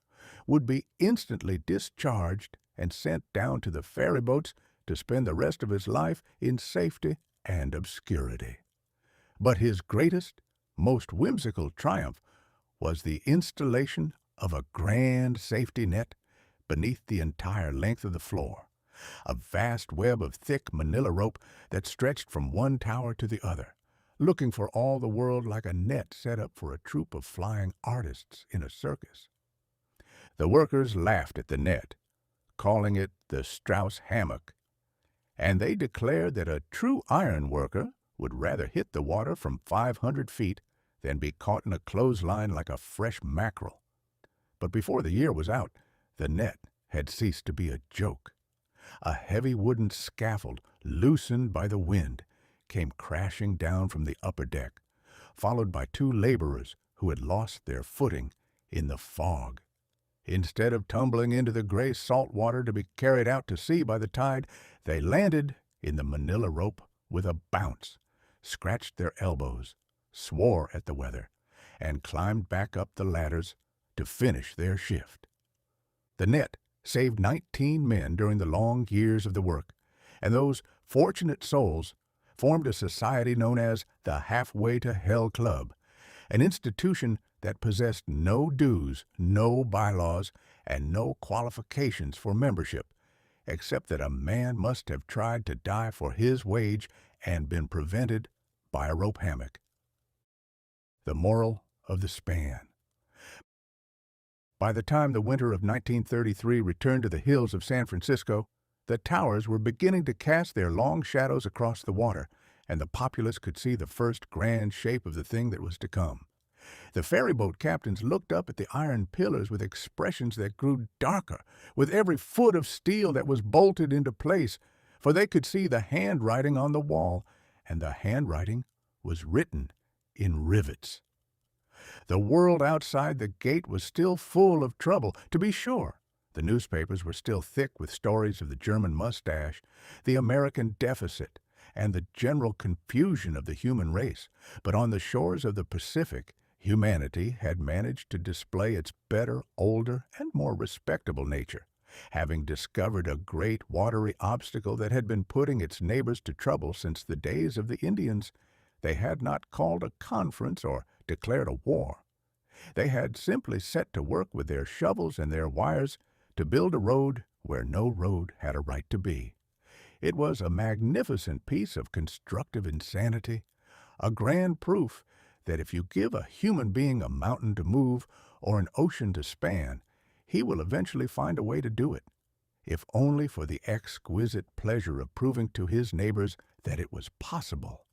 Speaker 1: would be instantly discharged and sent down to the ferry boats to spend the rest of his life in safety and obscurity. But his greatest, most whimsical triumph was the installation of a grand safety net beneath the entire length of the floor, a vast web of thick manila rope that stretched from one tower to the other, looking for all the world like a net set up for a troupe of flying artists in a circus. The workers laughed at the net, calling it the Strauss hammock, and they declared that a true iron worker would rather hit the water from 500 feet than be caught in a clothesline like a fresh mackerel. But before the year was out, the net had ceased to be a joke. A heavy wooden scaffold, loosened by the wind, came crashing down from the upper deck, followed by two laborers who had lost their footing in the fog. Instead of tumbling into the gray salt water to be carried out to sea by the tide, they landed in the manila rope with a bounce, scratched their elbows, swore at the weather, and climbed back up the ladders to finish their shift. The net saved 19 men during the long years of the work, and those fortunate souls formed a society known as the Halfway to Hell Club, an institution that possessed no dues, no bylaws, and no qualifications for membership, except that a man must have tried to die for his wage and been prevented by a rope hammock. The moral of the span. By the time the winter of 1933 returned to the hills of San Francisco, the towers were beginning to cast their long shadows across the water, and the populace could see the first grand shape of the thing that was to come. The ferryboat captains looked up at the iron pillars with expressions that grew darker with every foot of steel that was bolted into place, for they could see the handwriting on the wall, and the handwriting was written in rivets. The world outside the gate was still full of trouble, to be sure. The newspapers were still thick with stories of the German mustache, the American deficit, and the general confusion of the human race. But on the shores of the Pacific, humanity had managed to display its better, older, and more respectable nature. Having discovered a great watery obstacle that had been putting its neighbors to trouble since the days of the Indians, they had not called a conference or declared a war. They had simply set to work with their shovels and their wires to build a road where no road had a right to be. It was a magnificent piece of constructive insanity, a grand proof that if you give a human being a mountain to move or an ocean to span, he will eventually find a way to do it, if only for the exquisite pleasure of proving to his neighbors that it was possible,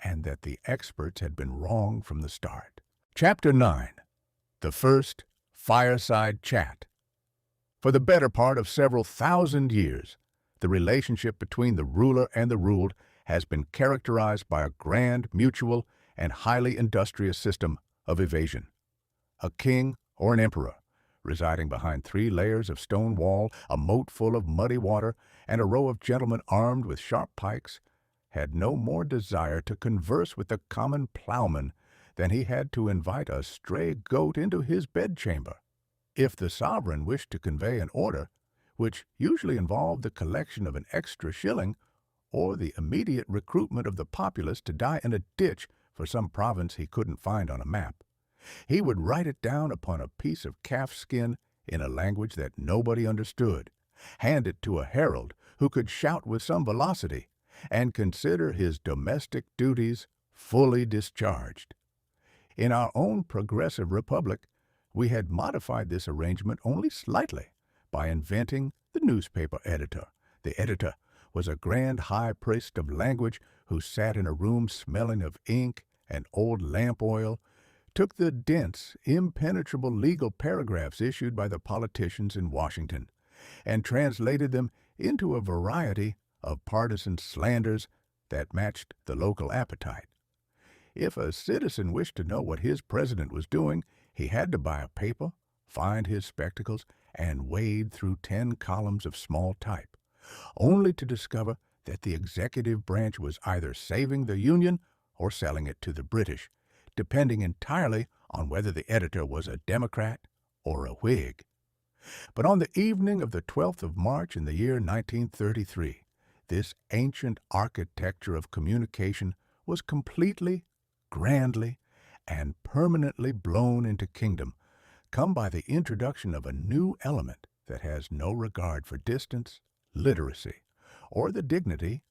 Speaker 1: and that the experts had been wrong from the start. Chapter 9. The First Fireside Chat. For the better part of several thousand years, the relationship between the ruler and the ruled has been characterized by a grand, mutual, and highly industrious system of evasion. A king or an emperor, residing behind 3 layers of stone wall, a moat full of muddy water, and a row of gentlemen armed with sharp pikes, had no more desire to converse with the common plowman than he had to invite a stray goat into his bedchamber. If the sovereign wished to convey an order, which usually involved the collection of an extra shilling or the immediate recruitment of the populace to die in a ditch for some province he couldn't find on a map, he would write it down upon a piece of calf skin in a language that nobody understood, hand it to a herald who could shout with some velocity, and consider his domestic duties fully discharged. In our own progressive republic, we had modified this arrangement only slightly by inventing the newspaper editor. The editor was a grand high priest of language who sat in a room smelling of ink and old lamp oil, took the dense, impenetrable legal paragraphs issued by the politicians in Washington, and translated them into a variety of partisan slanders that matched the local appetite. If a citizen wished to know what his president was doing, he had to buy a paper, find his spectacles, and wade through 10 columns of small type, only to discover that the executive branch was either saving the Union or selling it to the British, depending entirely on whether the editor was a Democrat or a Whig. But on the evening of the 12th of March in the year 1933, This ancient architecture of communication was completely, grandly, and permanently blown into kingdom, come by the introduction of a new element that has no regard for distance, literacy, or the dignity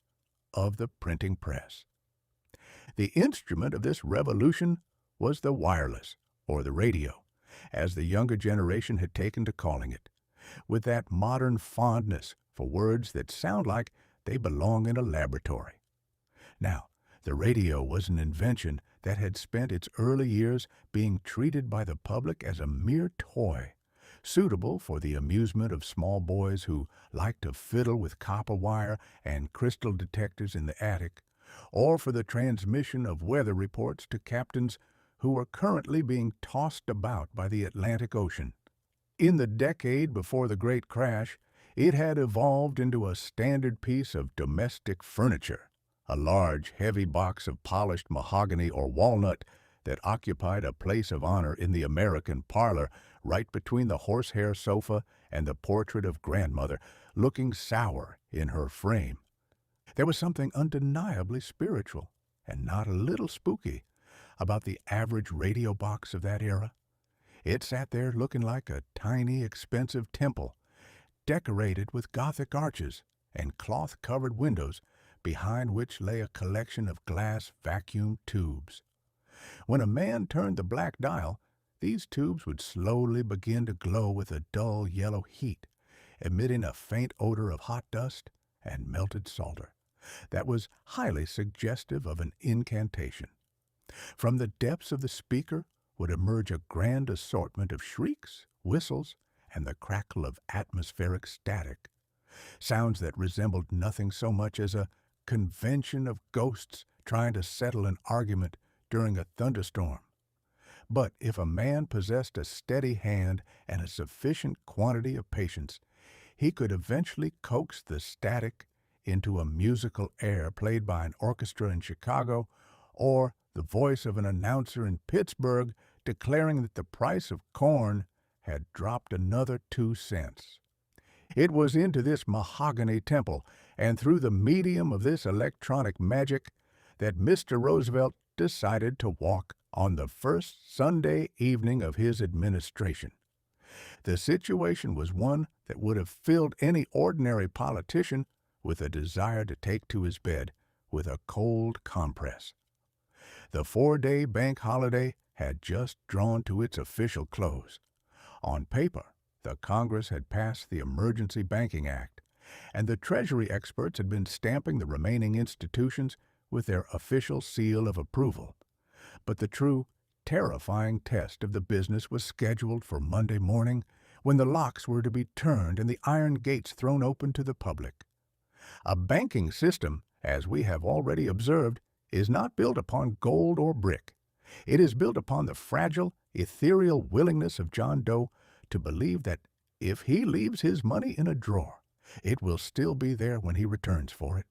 Speaker 1: of the printing press. The instrument of this revolution was the wireless, or the radio, as the younger generation had taken to calling it, with that modern fondness for words that sound like they belong in a laboratory. Now, the radio was an invention that had spent its early years being treated by the public as a mere toy, suitable for the amusement of small boys who liked to fiddle with copper wire and crystal detectors in the attic, or for the transmission of weather reports to captains who were currently being tossed about by the Atlantic Ocean. In the decade before the Great Crash, it had evolved into a standard piece of domestic furniture, a large, heavy box of polished mahogany or walnut that occupied a place of honor in the American parlor right between the horsehair sofa and the portrait of grandmother, looking sour in her frame. There was something undeniably spiritual, and not a little spooky, about the average radio box of that era. It sat there looking like a tiny, expensive temple, decorated with Gothic arches and cloth-covered windows, behind which lay a collection of glass vacuum tubes. When a man turned the black dial, these tubes would slowly begin to glow with a dull yellow heat, emitting a faint odor of hot dust and melted solder that was highly suggestive of an incantation. From the depths of the speaker would emerge a grand assortment of shrieks, whistles, and the crackle of atmospheric static, sounds that resembled nothing so much as a convention of ghosts trying to settle an argument during a thunderstorm. But if a man possessed a steady hand and a sufficient quantity of patience, he could eventually coax the static into a musical air played by an orchestra in Chicago, or the voice of an announcer in Pittsburgh declaring that the price of corn had dropped another 2 cents. It was into this mahogany temple, and through the medium of this electronic magic, that Mr. Roosevelt decided to walk on the first Sunday evening of his administration. The situation was one that would have filled any ordinary politician with a desire to take to his bed with a cold compress. The 4-day bank holiday had just drawn to its official close. On paper, the Congress had passed the Emergency Banking Act, and the Treasury experts had been stamping the remaining institutions with their official seal of approval. But the true, terrifying test of the business was scheduled for Monday morning, when the locks were to be turned and the iron gates thrown open to the public. A banking system, as we have already observed, is not built upon gold or brick. It is built upon the fragile, ethereal willingness of John Doe to believe that if he leaves his money in a drawer, it will still be there when he returns for it.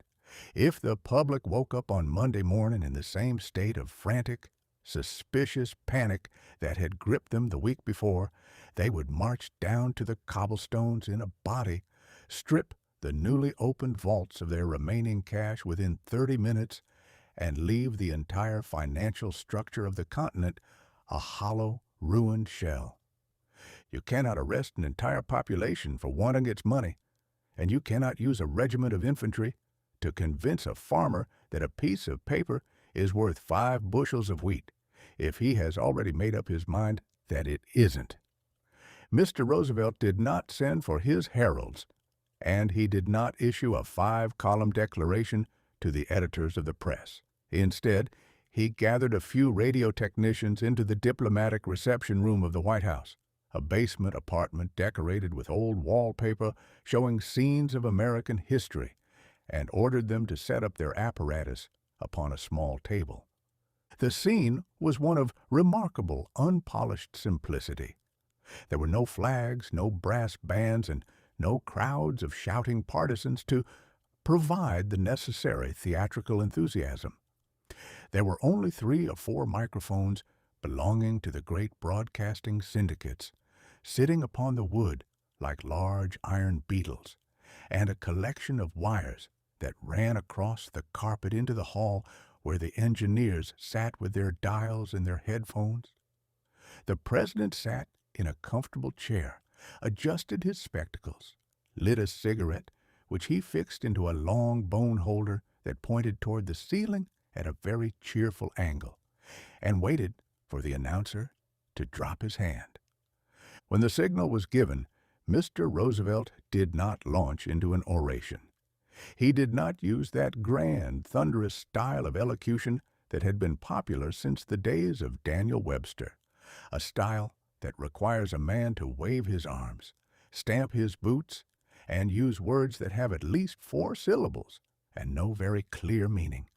Speaker 1: If the public woke up on Monday morning in the same state of frantic, suspicious panic that had gripped them the week before, they would march down to the cobblestones in a body, strip the newly opened vaults of their remaining cash within 30 minutes, and leave the entire financial structure of the continent a hollow, ruined shell. You cannot arrest an entire population for wanting its money, and you cannot use a regiment of infantry to convince a farmer that a piece of paper is worth 5 bushels of wheat, if he has already made up his mind that it isn't. Mr. Roosevelt did not send for his heralds, and he did not issue a 5-column declaration to the editors of the press. Instead, he gathered a few radio technicians into the diplomatic reception room of the White House, a basement apartment decorated with old wallpaper showing scenes of American history, and ordered them to set up their apparatus upon a small table. The scene was one of remarkable, unpolished simplicity. There were no flags, no brass bands, and no crowds of shouting partisans to provide the necessary theatrical enthusiasm. There were only 3 or 4 microphones belonging to the great broadcasting syndicates, sitting upon the wood like large iron beetles, and a collection of wires that ran across the carpet into the hall where the engineers sat with their dials and their headphones. The president sat in a comfortable chair, adjusted his spectacles, lit a cigarette, which he fixed into a long bone holder that pointed toward the ceiling at a very cheerful angle, and waited for the announcer to drop his hand. When the signal was given, Mr. Roosevelt did not launch into an oration. He did not use that grand, thunderous style of elocution that had been popular since the days of Daniel Webster, a style that requires a man to wave his arms, stamp his boots, and use words that have at least 4 syllables and no very clear meaning.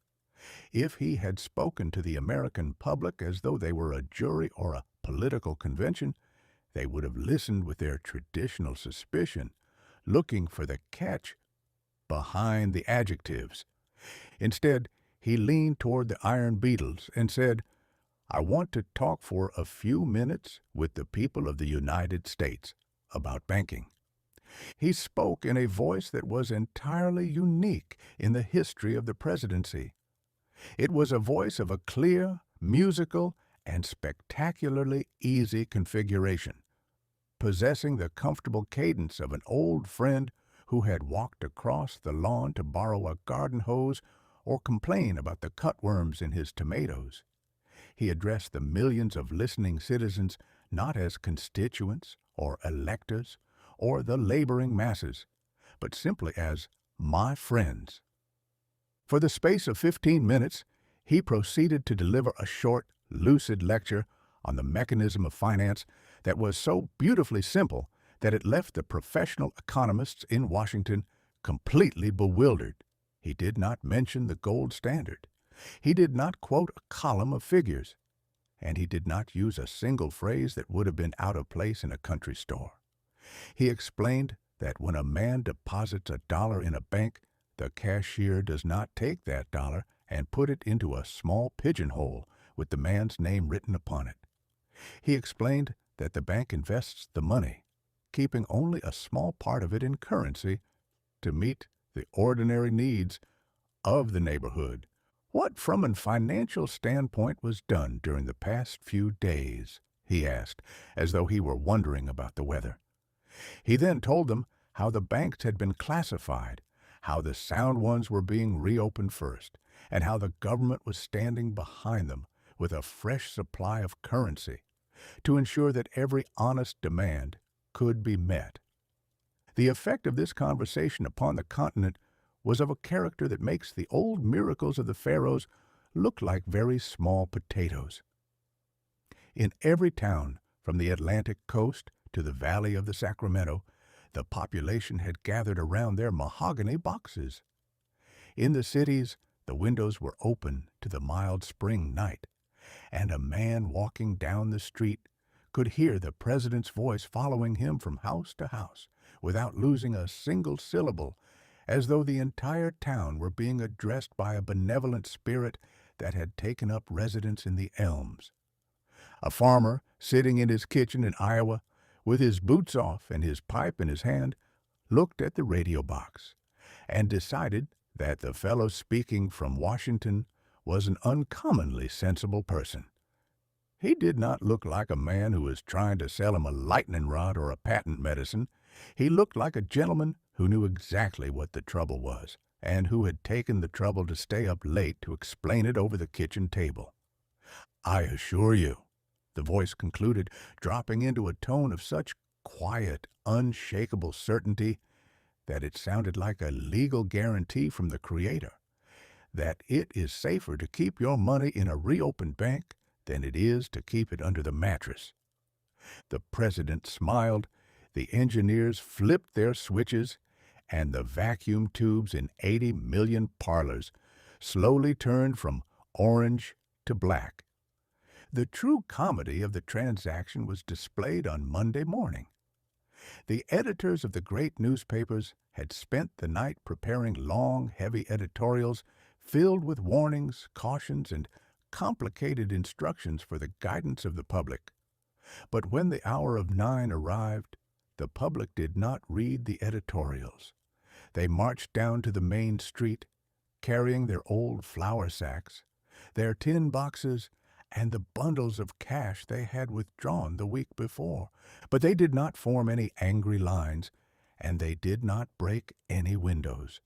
Speaker 1: If he had spoken to the American public as though they were a jury or a political convention, they would have listened with their traditional suspicion, looking for the catch behind the adjectives. Instead, he leaned toward the Iron Beetles and said, "I want to talk for a few minutes with the people of the United States about banking." He spoke in a voice that was entirely unique in the history of the presidency. It was a voice of a clear, musical, and spectacularly easy configuration, possessing the comfortable cadence of an old friend who had walked across the lawn to borrow a garden hose or complain about the cutworms in his tomatoes. He addressed the millions of listening citizens not as constituents or electors or the laboring masses, but simply as my friends. For the space of 15 minutes, he proceeded to deliver a short, lucid lecture on the mechanism of finance that was so beautifully simple that it left the professional economists in Washington completely bewildered. He did not mention the gold standard. He did not quote a column of figures. And he did not use a single phrase that would have been out of place in a country store. He explained that when a man deposits $1 in a bank, the cashier does not take that dollar and put it into a small pigeonhole with the man's name written upon it. He explained that the bank invests the money, keeping only a small part of it in currency to meet the ordinary needs of the neighborhood. "What from a financial standpoint was done during the past few days?" he asked, as though he were wondering about the weather. He then told them how the banks had been classified, how the sound ones were being reopened first, and how the government was standing behind them with a fresh supply of currency to ensure that every honest demand could be met. The effect of this conversation upon the continent was of a character that makes the old miracles of the pharaohs look like very small potatoes. In every town, from the Atlantic coast to the valley of the Sacramento, the population had gathered around their mahogany boxes. In the cities, the windows were open to the mild spring night, and a man walking down the street could hear the president's voice following him from house to house without losing a single syllable, as though the entire town were being addressed by a benevolent spirit that had taken up residence in the elms. A farmer, sitting in his kitchen in Iowa, with his boots off and his pipe in his hand, looked at the radio box and decided that the fellow speaking from Washington was an uncommonly sensible person. He did not look like a man who was trying to sell him a lightning rod or a patent medicine. He looked like a gentleman who knew exactly what the trouble was, and who had taken the trouble to stay up late to explain it over the kitchen table. "I assure you," the voice concluded, dropping into a tone of such quiet, unshakable certainty that it sounded like a legal guarantee from the Creator, "that it is safer to keep your money in a reopened bank than it is to keep it under the mattress." The president smiled, the engineers flipped their switches, and the vacuum tubes in 80 million parlors slowly turned from orange to black. The true comedy of the transaction was displayed on Monday morning. The editors of the great newspapers had spent the night preparing long, heavy editorials filled with warnings, cautions, and complicated instructions for the guidance of the public. But when the hour of 9 arrived, the public did not read the editorials. They marched down to the main street, carrying their old flour sacks, their tin boxes, and the bundles of cash they had withdrawn the week before. But they did not form any angry lines, and they did not break any windows.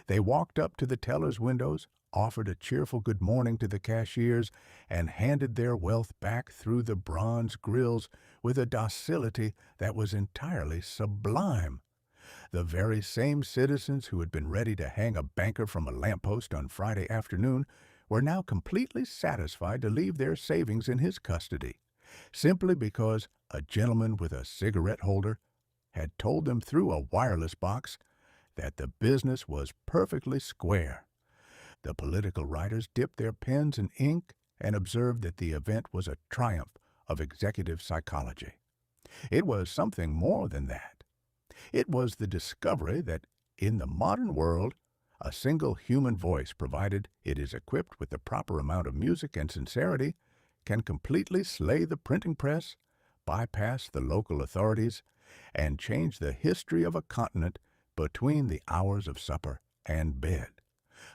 Speaker 1: They walked up to the tellers' windows, offered a cheerful good morning to the cashiers, and handed their wealth back through the bronze grills with a docility that was entirely sublime. The very same citizens who had been ready to hang a banker from a lamppost on Friday afternoon were now completely satisfied to leave their savings in his custody, simply because a gentleman with a cigarette holder had told them through a wireless box that the business was perfectly square. The political writers dipped their pens in ink and observed that the event was a triumph of executive psychology. It was something more than that. It was the discovery that in the modern world, a single human voice, provided it is equipped with the proper amount of music and sincerity, can completely slay the printing press, bypass the local authorities, and change the history of a continent between the hours of supper and bed.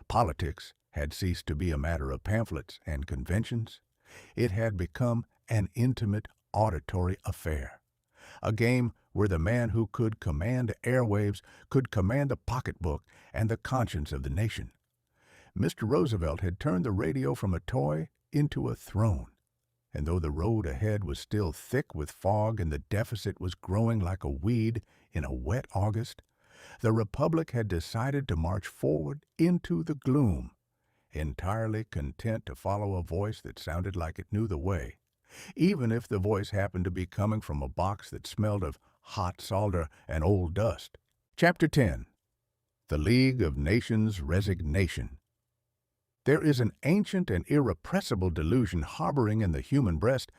Speaker 1: Politics had ceased to be a matter of pamphlets and conventions. It had become an intimate auditory affair, a game where the man who could command airwaves could command the pocketbook and the conscience of the nation. Mr. Roosevelt had turned the radio from a toy into a throne, and though the road ahead was still thick with fog and the deficit was growing like a weed in a wet August, the Republic had decided to march forward into the gloom, entirely content to follow a voice that sounded like it knew the way, even if the voice happened to be coming from a box that smelled of hot solder and old dust. Chapter 10. The League of Nations Resignation. There is an ancient and irrepressible delusion harboring in the human breast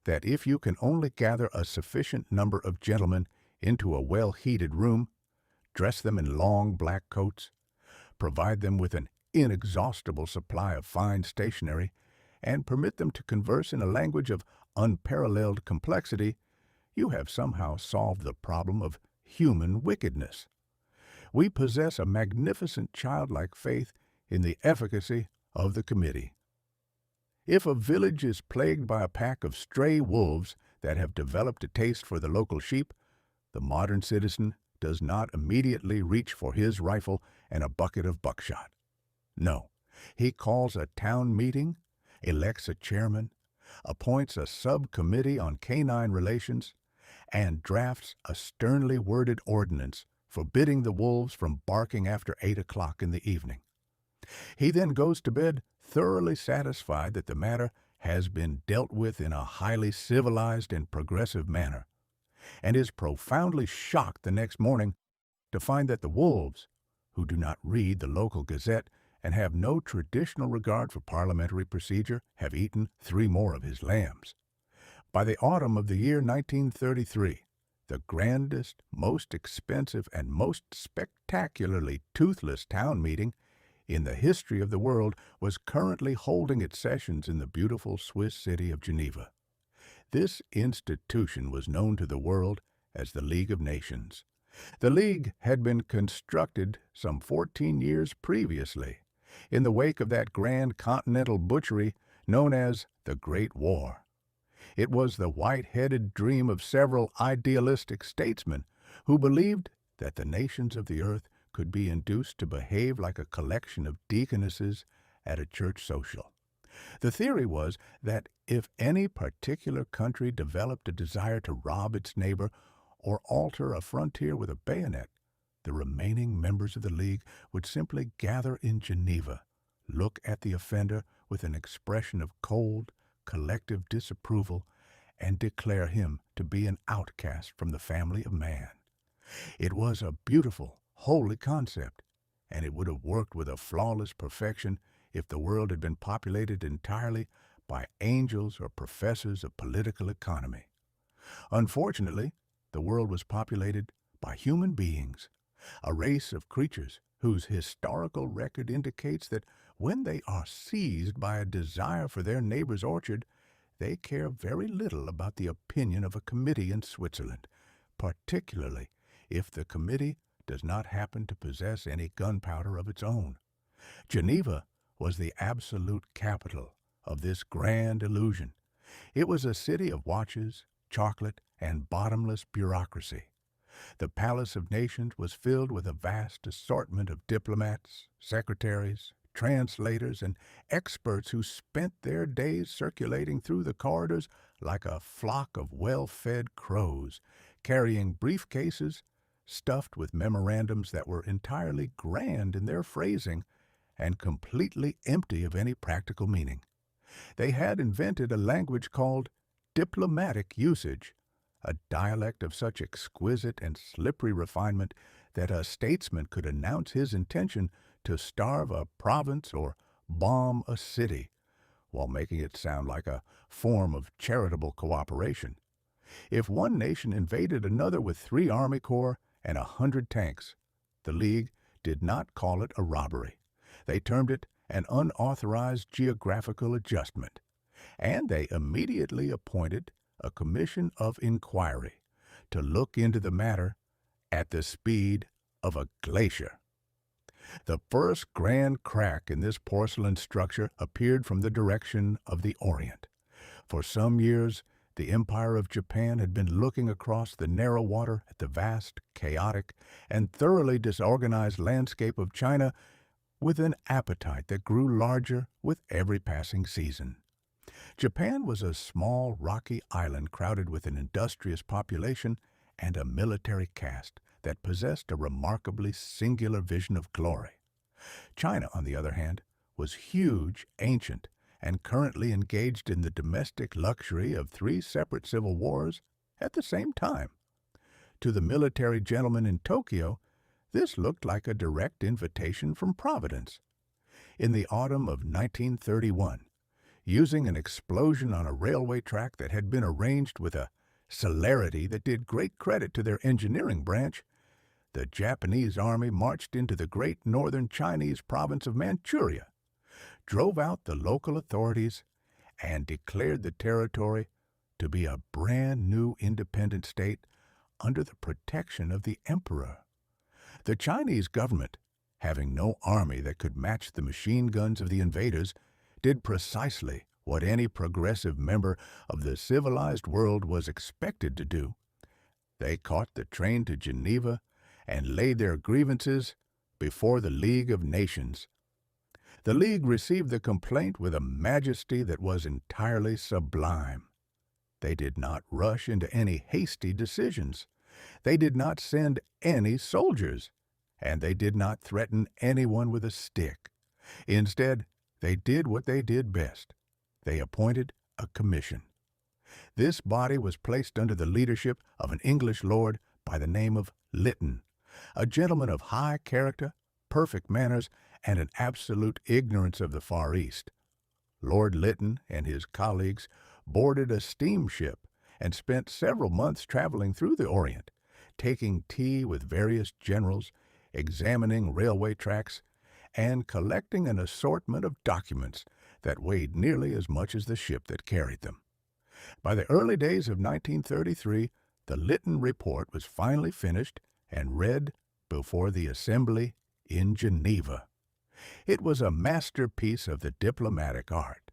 Speaker 1: that if you can only gather a sufficient number of gentlemen into a well-heated room, dress them in long black coats, provide them with an inexhaustible supply of fine stationery, and permit them to converse in a language of unparalleled complexity, you have somehow solved the problem of human wickedness. We possess a magnificent childlike faith in the efficacy of the committee. If a village is plagued by a pack of stray wolves that have developed a taste for the local sheep, the modern citizen does not immediately reach for his rifle and a bucket of buckshot. No, he calls a town meeting, elects a chairman, appoints a subcommittee on canine relations, and drafts a sternly worded ordinance forbidding the wolves from barking after 8 o'clock in the evening. He then goes to bed thoroughly satisfied that the matter has been dealt with in a highly civilized and progressive manner, and is profoundly shocked the next morning to find that the wolves, who do not read the local gazette and have no traditional regard for parliamentary procedure, have eaten 3 more of his lambs. By the autumn of the year 1933, the grandest, most expensive, and most spectacularly toothless town meeting in the history of the world was currently holding its sessions in the beautiful Swiss city of Geneva. This institution was known to the world as the League of Nations. The League had been constructed some 14 years previously, in the wake of that grand continental butchery known as the Great War. It was the white-headed dream of several idealistic statesmen who believed that the nations of the earth could be induced to behave like a collection of deaconesses at a church social. The theory was that if any particular country developed a desire to rob its neighbor or alter a frontier with a bayonet, the remaining members of the League would simply gather in Geneva, look at the offender with an expression of cold, collective disapproval, and declare him to be an outcast from the family of man. It was a beautiful, holy concept, and it would have worked with a flawless perfection if the world had been populated entirely by angels or professors of political economy. Unfortunately, the world was populated by human beings, a race of creatures whose historical record indicates that when they are seized by a desire for their neighbor's orchard, they care very little about the opinion of a committee in Switzerland, particularly if the committee does not happen to possess any gunpowder of its own. Geneva was the absolute capital of this grand illusion. It was a city of watches, chocolate, and bottomless bureaucracy. The Palace of Nations was filled with a vast assortment of diplomats, secretaries, translators, and experts who spent their days circulating through the corridors like a flock of well-fed crows, carrying briefcases stuffed with memorandums that were entirely grand in their phrasing and completely empty of any practical meaning. They had invented a language called diplomatic usage, a dialect of such exquisite and slippery refinement that a statesman could announce his intention to starve a province or bomb a city, while making it sound like a form of charitable cooperation. If one nation invaded another with 3 Army Corps and 100 tanks, the League did not call it a robbery. They termed it an unauthorized geographical adjustment, and they immediately appointed a commission of inquiry to look into the matter at the speed of a glacier. The first grand crack in this porcelain structure appeared from the direction of the Orient. For some years, the Empire of Japan had been looking across the narrow water at the vast, chaotic, and thoroughly disorganized landscape of China with an appetite that grew larger with every passing season. Japan was a small, rocky island crowded with an industrious population and a military caste that possessed a remarkably singular vision of glory. China, on the other hand, was huge, ancient, and currently engaged in the domestic luxury of 3 separate civil wars at the same time. To the military gentleman in Tokyo, this looked like a direct invitation from Providence. In the autumn of 1931, using an explosion on a railway track that had been arranged with a celerity that did great credit to their engineering branch, the Japanese army marched into the great northern Chinese province of Manchuria, drove out the local authorities, and declared the territory to be a brand new independent state under the protection of the emperor. The Chinese government, having no army that could match the machine guns of the invaders, did precisely what any progressive member of the civilized world was expected to do. They caught the train to Geneva and laid their grievances before the League of Nations. The League received the complaint with a majesty that was entirely sublime. They did not rush into any hasty decisions. They did not send any soldiers, and they did not threaten anyone with a stick. Instead, they did what they did best. They appointed a commission. This body was placed under the leadership of an English lord by the name of Lytton, a gentleman of high character, perfect manners, and an absolute ignorance of the Far East. Lord Lytton and his colleagues boarded a steamship and spent several months traveling through the Orient, taking tea with various generals, examining railway tracks, and collecting an assortment of documents that weighed nearly as much as the ship that carried them. By the early days of 1933, the Lytton report was finally finished and read before the Assembly in Geneva. It was a masterpiece of the diplomatic art.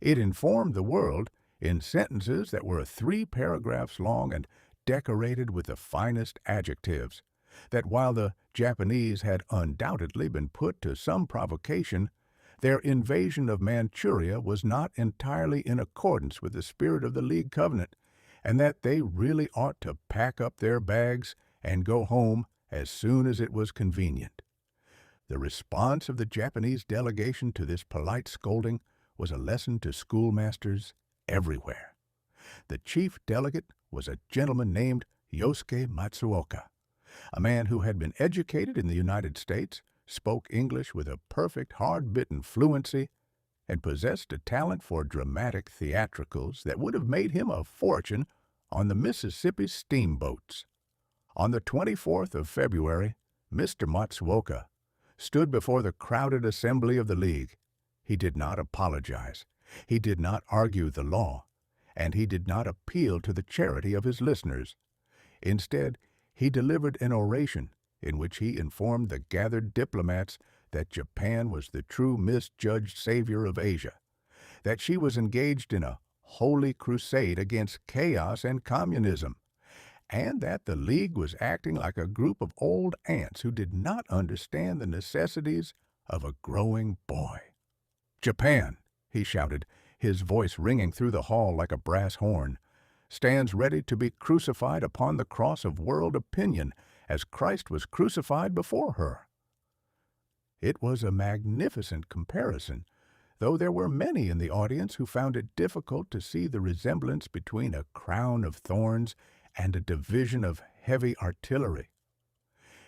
Speaker 1: It informed the world in sentences that were 3 paragraphs long and decorated with the finest adjectives, that while the Japanese had undoubtedly been put to some provocation, their invasion of Manchuria was not entirely in accordance with the spirit of the League Covenant, and that they really ought to pack up their bags and go home as soon as it was convenient. The response of the Japanese delegation to this polite scolding was a lesson to schoolmasters everywhere. The chief delegate was a gentleman named Yosuke Matsuoka, a man who had been educated in the United States, spoke English with a perfect hard-bitten fluency, and possessed a talent for dramatic theatricals that would have made him a fortune on the Mississippi steamboats. On the 24th of February, Mr. Matsuoka stood before the crowded assembly of the League. He did not apologize. He did not argue the law, and he did not appeal to the charity of his listeners. Instead, he delivered an oration in which he informed the gathered diplomats that Japan was the true misjudged savior of Asia, that she was engaged in a holy crusade against chaos and communism, and that the League was acting like a group of old ants who did not understand the necessities of a growing boy. "Japan," he shouted, his voice ringing through the hall like a brass horn, "stands ready to be crucified upon the cross of world opinion as Christ was crucified before her." It was a magnificent comparison, though there were many in the audience who found it difficult to see the resemblance between a crown of thorns and a division of heavy artillery.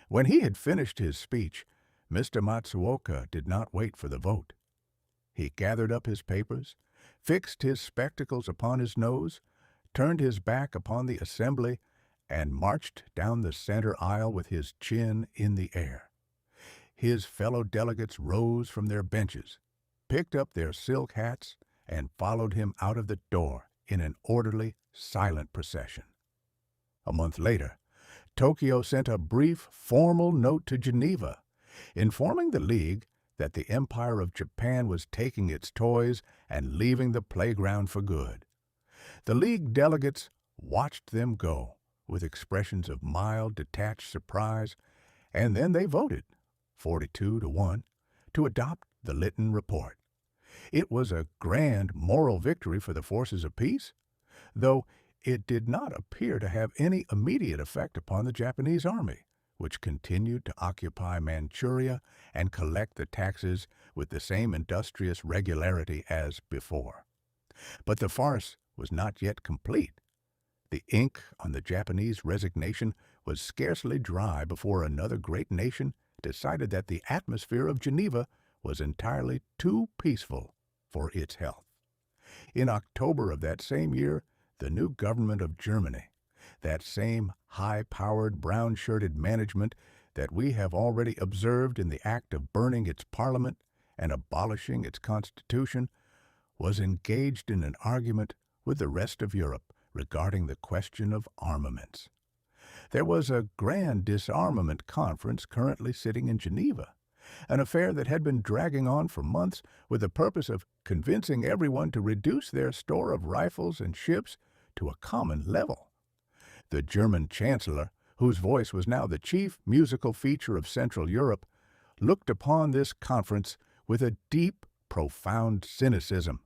Speaker 1: When he had finished his speech, Mr. Matsuoka did not wait for the vote. He gathered up his papers, fixed his spectacles upon his nose, turned his back upon the assembly, and marched down the center aisle with his chin in the air. His fellow delegates rose from their benches, picked up their silk hats, and followed him out of the door in an orderly, silent procession. A month later, Tokyo sent a brief, formal note to Geneva, informing the League that the Empire of Japan was taking its toys and leaving the playground for good. The League delegates watched them go with expressions of mild, detached surprise, and then they voted, 42-1, to adopt the Lytton Report. It was a grand moral victory for the forces of peace, though it did not appear to have any immediate effect upon the Japanese army, which continued to occupy Manchuria and collect the taxes with the same industrious regularity as before. But the farce was not yet complete. The ink on the Japanese resignation was scarcely dry before another great nation decided that the atmosphere of Geneva was entirely too peaceful for its health. In October of that same year, the new government of Germany, that same high-powered, brown-shirted management that we have already observed in the act of burning its parliament and abolishing its constitution, was engaged in an argument with the rest of Europe regarding the question of armaments. There was a grand disarmament conference currently sitting in Geneva, an affair that had been dragging on for months with the purpose of convincing everyone to reduce their store of rifles and ships to a common level. The German chancellor, whose voice was now the chief musical feature of Central Europe, looked upon this conference with a deep, profound cynicism.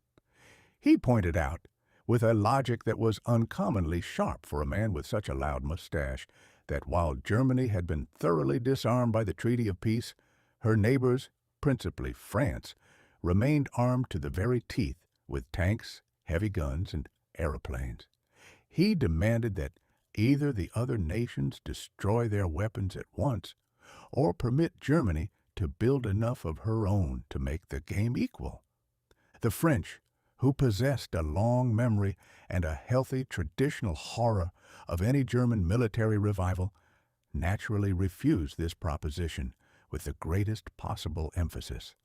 Speaker 1: He pointed out, with a logic that was uncommonly sharp for a man with such a loud mustache, that while Germany had been thoroughly disarmed by the Treaty of Peace, her neighbors, principally France, remained armed to the very teeth with tanks, heavy guns, and aeroplanes. He demanded that either the other nations destroy their weapons at once, or permit Germany to build enough of her own to make the game equal. The French, who possessed a long memory and a healthy traditional horror of any German military revival, naturally refused this proposition with the greatest possible emphasis.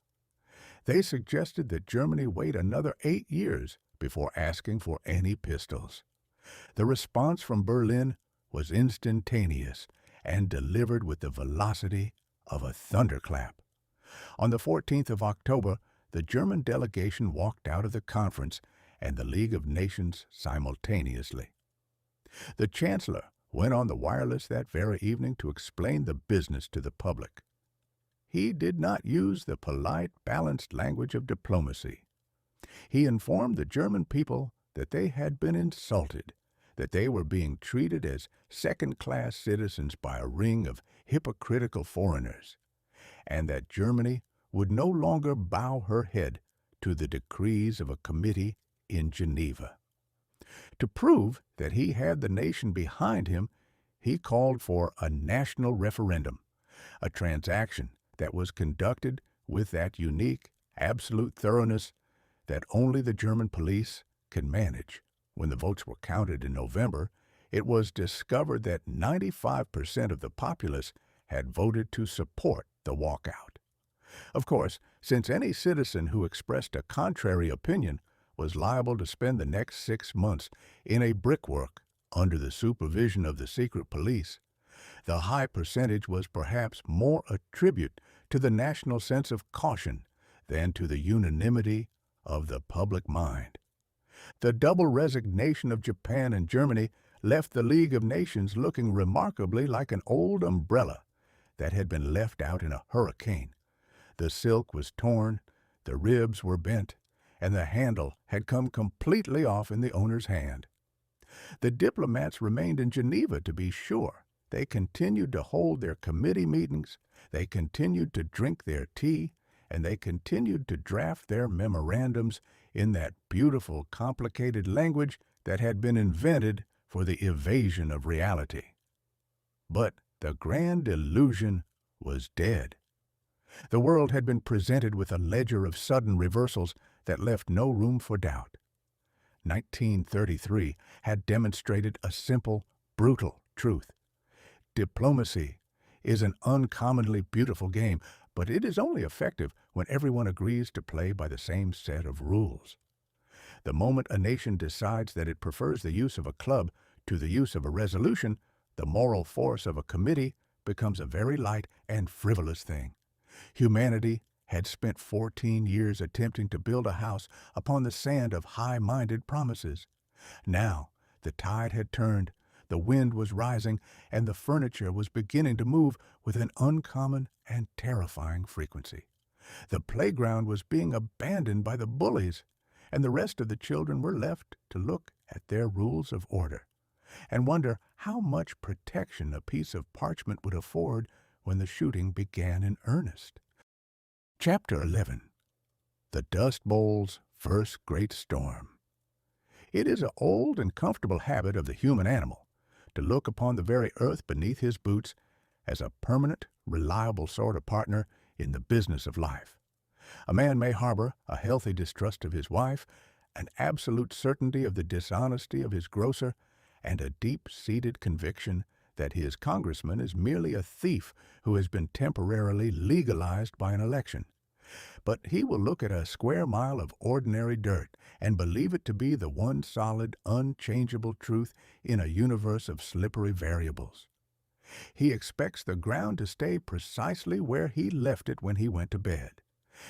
Speaker 1: They suggested that Germany wait another 8 years before asking for any pistols. The response from Berlin was instantaneous and delivered with the velocity of a thunderclap. On the 14th of October, the German delegation walked out of the conference and the League of Nations simultaneously. The Chancellor went on the wireless that very evening to explain the business to the public. He did not use the polite, balanced language of diplomacy. He informed the German people that they had been insulted, that they were being treated as second-class citizens by a ring of hypocritical foreigners, and that Germany would no longer bow her head to the decrees of a committee in Geneva. To prove that he had the nation behind him, he called for a national referendum, a transaction that was conducted with that unique, absolute thoroughness that only the German police can manage. When the votes were counted in November, it was discovered that 95% of the populace had voted to support the walkout. Of course, since any citizen who expressed a contrary opinion was liable to spend the next 6 months in a brickwork under the supervision of the secret police, The high percentage was perhaps more a tribute to the national sense of caution than to the unanimity of the public mind. The double resignation of Japan and Germany left the League of Nations looking remarkably like an old umbrella that had been left out in a hurricane. The silk was torn, the ribs were bent, and the handle had come completely off in the owner's hand. The diplomats remained in Geneva, to be sure. They continued to hold their committee meetings, they continued to drink their tea, and they continued to draft their memorandums in that beautiful, complicated language that had been invented for the evasion of reality. But the grand illusion was dead. The world had been presented with a ledger of sudden reversals that left no room for doubt. 1933 had demonstrated a simple, brutal truth. Diplomacy is an uncommonly beautiful game, but it is only effective when everyone agrees to play by the same set of rules. The moment a nation decides that it prefers the use of a club to the use of a resolution, the moral force of a committee becomes a very light and frivolous thing. Humanity had spent 14 years attempting to build a house upon the sand of high-minded promises. Now the tide had turned, the wind was rising, and the furniture was beginning to move with an uncommon and terrifying frequency. The playground was being abandoned by the bullies, and the rest of the children were left to look at their rules of order and wonder how much protection a piece of parchment would afford when the shooting began in earnest. Chapter 11. The Dust Bowl's First Great Storm. It is an old and comfortable habit of the human animal to look upon the very earth beneath his boots as a permanent, reliable sort of partner in the business of life. A man may harbor a healthy distrust of his wife, an absolute certainty of the dishonesty of his grocer, and a deep-seated conviction that his congressman is merely a thief who has been temporarily legalized by an election. But he will look at a square mile of ordinary dirt and believe it to be the one solid, unchangeable truth in a universe of slippery variables. He expects the ground to stay precisely where he left it when he went to bed,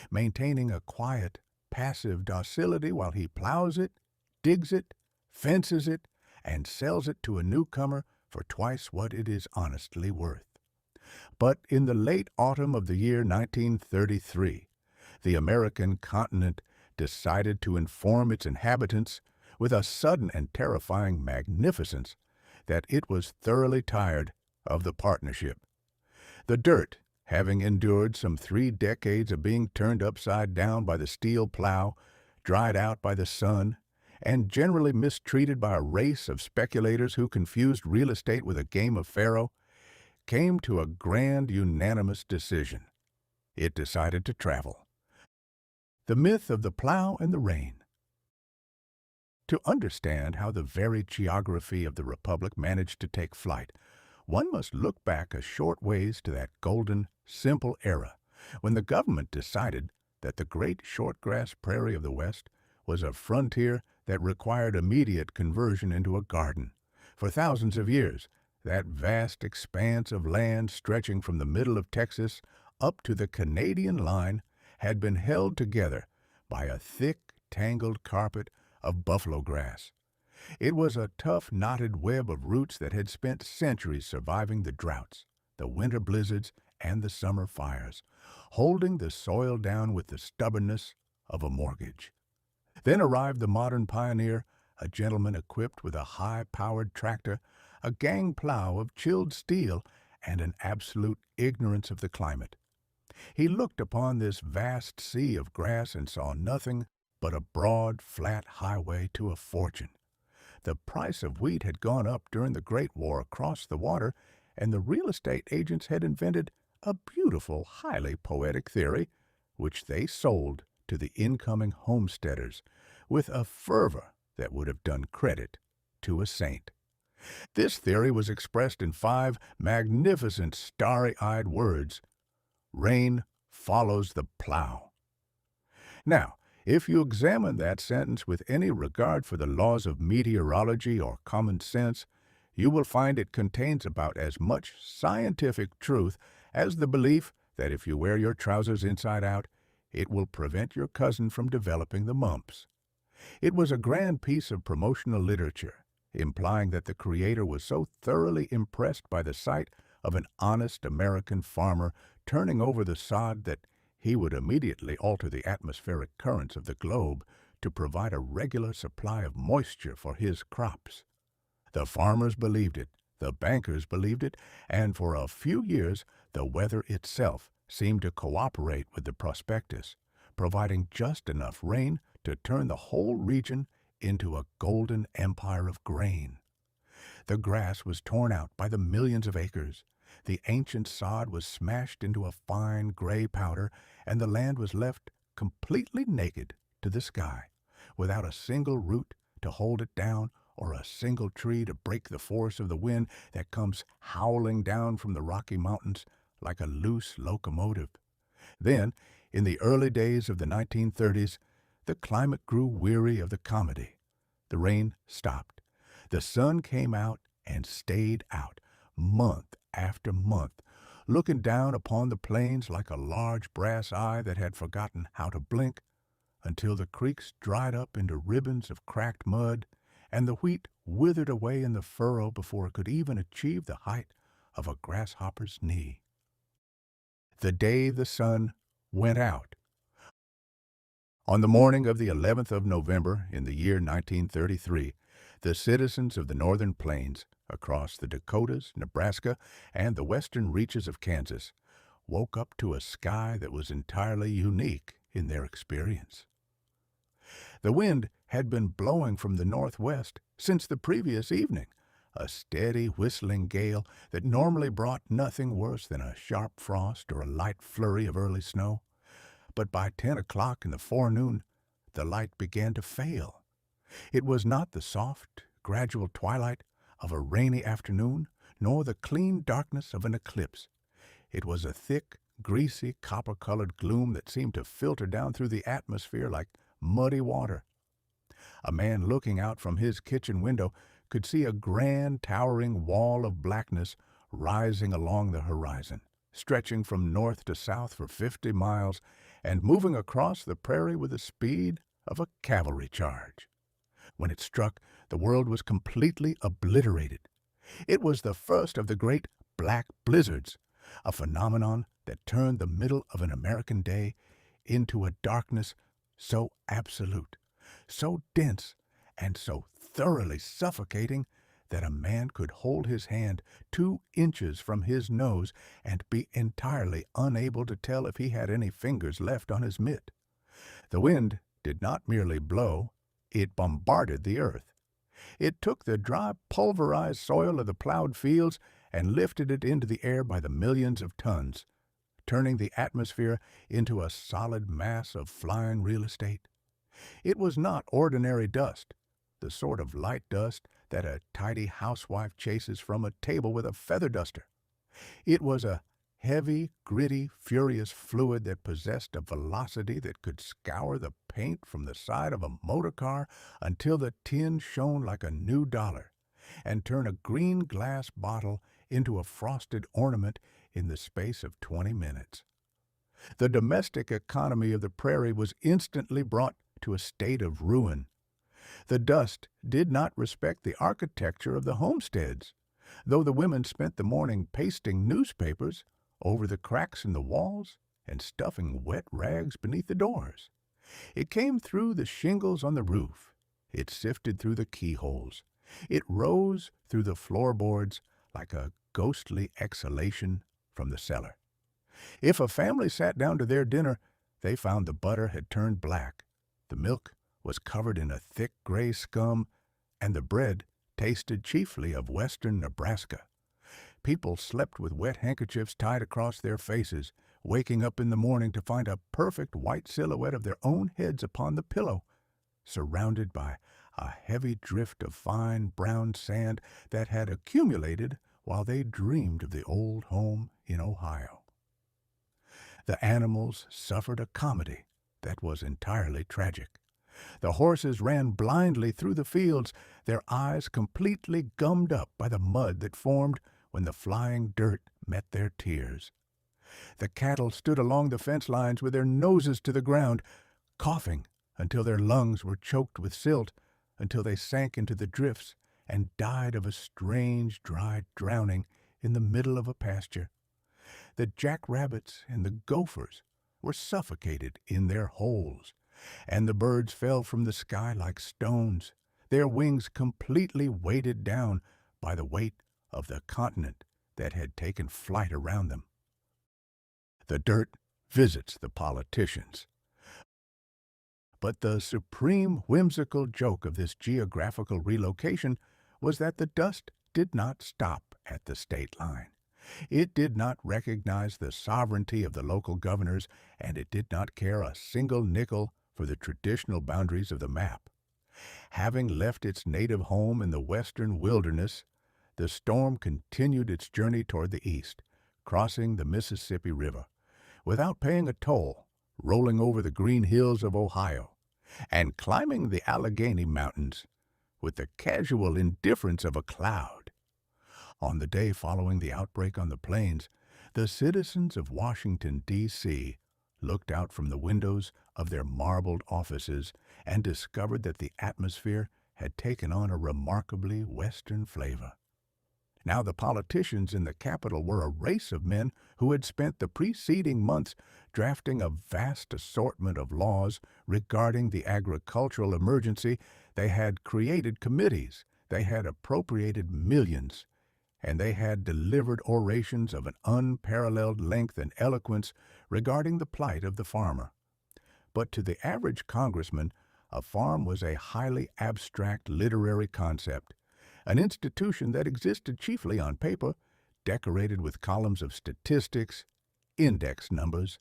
Speaker 1: maintaining a quiet, passive docility while he plows it, digs it, fences it, and sells it to a newcomer for twice what it is honestly worth. But in the late autumn of the year 1933, the American continent decided to inform its inhabitants with a sudden and terrifying magnificence that it was thoroughly tired of the partnership. The dirt, having endured some 3 decades of being turned upside down by the steel plow, dried out by the sun, and generally mistreated by a race of speculators who confused real estate with a game of faro, came to a grand unanimous decision. It decided to travel. The myth of the plow and the rain. To understand how the varied geography of the Republic managed to take flight, one must look back a short ways to that golden, simple era when the government decided that the great shortgrass prairie of the West was a frontier that required immediate conversion into a garden. For thousands of years, that vast expanse of land stretching from the middle of Texas up to the Canadian line had been held together by a thick, tangled carpet of buffalo grass. It was a tough, knotted web of roots that had spent centuries surviving the droughts, the winter blizzards, and the summer fires, holding the soil down with the stubbornness of a mortgage. Then arrived the modern pioneer, a gentleman equipped with a high-powered tractor, a gang plow of chilled steel, and an absolute ignorance of the climate. He looked upon this vast sea of grass and saw nothing but a broad, flat highway to a fortune. The price of wheat had gone up during the Great War across the water, and the real estate agents had invented a beautiful, highly poetic theory, which they sold to the incoming homesteaders with a fervor that would have done credit to a saint. This theory was expressed in 5 magnificent starry-eyed words: rain follows the plow. Now, if you examine that sentence with any regard for the laws of meteorology or common sense, you will find it contains about as much scientific truth as the belief that if you wear your trousers inside out, it will prevent your cousin from developing the mumps. It was a grand piece of promotional literature, implying that the creator was so thoroughly impressed by the sight of an honest American farmer turning over the sod that he would immediately alter the atmospheric currents of the globe to provide a regular supply of moisture for his crops. The farmers believed it, the bankers believed it, and for a few years the weather itself seemed to cooperate with the prospectus, providing just enough rain to turn the whole region into a golden empire of grain. The grass was torn out by the millions of acres, the ancient sod was smashed into a fine gray powder, and the land was left completely naked to the sky, without a single root to hold it down or a single tree to break the force of the wind that comes howling down from the Rocky Mountains like a loose locomotive. Then, in the early days of the 1930s, the climate grew weary of the comedy. The rain stopped. The sun came out and stayed out, month after month, looking down upon the plains like a large brass eye that had forgotten how to blink, until the creeks dried up into ribbons of cracked mud, and the wheat withered away in the furrow before it could even achieve the height of a grasshopper's knee. The day the sun went out. On the morning of the 11th of November in the year 1933, the citizens of the northern plains, across the Dakotas, Nebraska, and the western reaches of Kansas, woke up to a sky that was entirely unique in their experience. The wind had been blowing from the northwest since the previous evening, a steady whistling gale that normally brought nothing worse than a sharp frost or a light flurry of early snow. But by 10 o'clock in the forenoon, the light began to fail. It was not the soft, gradual twilight of a rainy afternoon, nor the clean darkness of an eclipse. It was a thick, greasy, copper-colored gloom that seemed to filter down through the atmosphere like muddy water. A man looking out from his kitchen window could see a grand, towering wall of blackness rising along the horizon, stretching from north to south for 50 miles and moving across the prairie with the speed of a cavalry charge. When it struck, the world was completely obliterated. It was the first of the great black blizzards, a phenomenon that turned the middle of an American day into a darkness so absolute, so dense, and so thoroughly suffocating that a man could hold his hand 2 inches from his nose and be entirely unable to tell if he had any fingers left on his mitt. The wind did not merely blow, it bombarded the earth. It took the dry, pulverized soil of the plowed fields and lifted it into the air by the millions of tons, turning the atmosphere into a solid mass of flying real estate. It was not ordinary dust, the sort of light dust that a tidy housewife chases from a table with a feather duster. It was a heavy, gritty, furious fluid that possessed a velocity that could scour the paint from the side of a motor car until the tin shone like a new dollar, and turn a green glass bottle into a frosted ornament in the space of 20 minutes. The domestic economy of the prairie was instantly brought to a state of ruin. The dust did not respect the architecture of the homesteads, though the women spent the morning pasting newspapers over the cracks in the walls and stuffing wet rags beneath the doors. It came through the shingles on the roof. It sifted through the keyholes. It rose through the floorboards like a ghostly exhalation from the cellar. If a family sat down to their dinner, they found the butter had turned black, the milk was covered in a thick gray scum, and the bread tasted chiefly of western Nebraska. People slept with wet handkerchiefs tied across their faces, waking up in the morning to find a perfect white silhouette of their own heads upon the pillow, surrounded by a heavy drift of fine brown sand that had accumulated while they dreamed of the old home in Ohio. The animals suffered a comedy that was entirely tragic. The horses ran blindly through the fields, their eyes completely gummed up by the mud that formed when the flying dirt met their tears. The cattle stood along the fence lines with their noses to the ground, coughing until their lungs were choked with silt, until they sank into the drifts and died of a strange, dry drowning in the middle of a pasture. The jackrabbits and the gophers were suffocated in their holes, and the birds fell from the sky like stones, their wings completely weighted down by the weight of the continent that had taken flight around them. The dirt visits the politicians. But the supreme whimsical joke of this geographical relocation was that the dust did not stop at the state line. It did not recognize the sovereignty of the local governors, and it did not care a single nickel for the traditional boundaries of the map. Having left its native home in the western wilderness, the storm continued its journey toward the east, crossing the Mississippi River, without paying a toll, rolling over the green hills of Ohio, and climbing the Allegheny Mountains with the casual indifference of a cloud. On the day following the outbreak on the plains, the citizens of Washington, D.C., looked out from the windows of their marbled offices and discovered that the atmosphere had taken on a remarkably Western flavor. Now the politicians in the Capitol were a race of men who had spent the preceding months drafting a vast assortment of laws regarding the agricultural emergency. They had created committees, they had appropriated millions, and they had delivered orations of an unparalleled length and eloquence regarding the plight of the farmer. But to the average congressman, a farm was a highly abstract literary concept, an institution that existed chiefly on paper, decorated with columns of statistics, index numbers,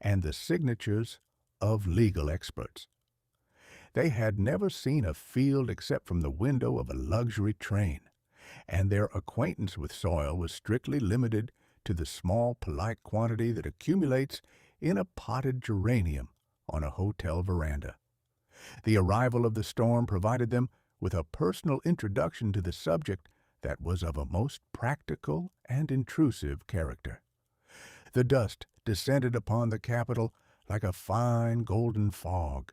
Speaker 1: and the signatures of legal experts. They had never seen a field except from the window of a luxury train, and their acquaintance with soil was strictly limited to the small, polite quantity that accumulates in a potted geranium on a hotel veranda. The arrival of the storm provided them with a personal introduction to the subject that was of a most practical and intrusive character. The dust descended upon the Capitol like a fine golden fog,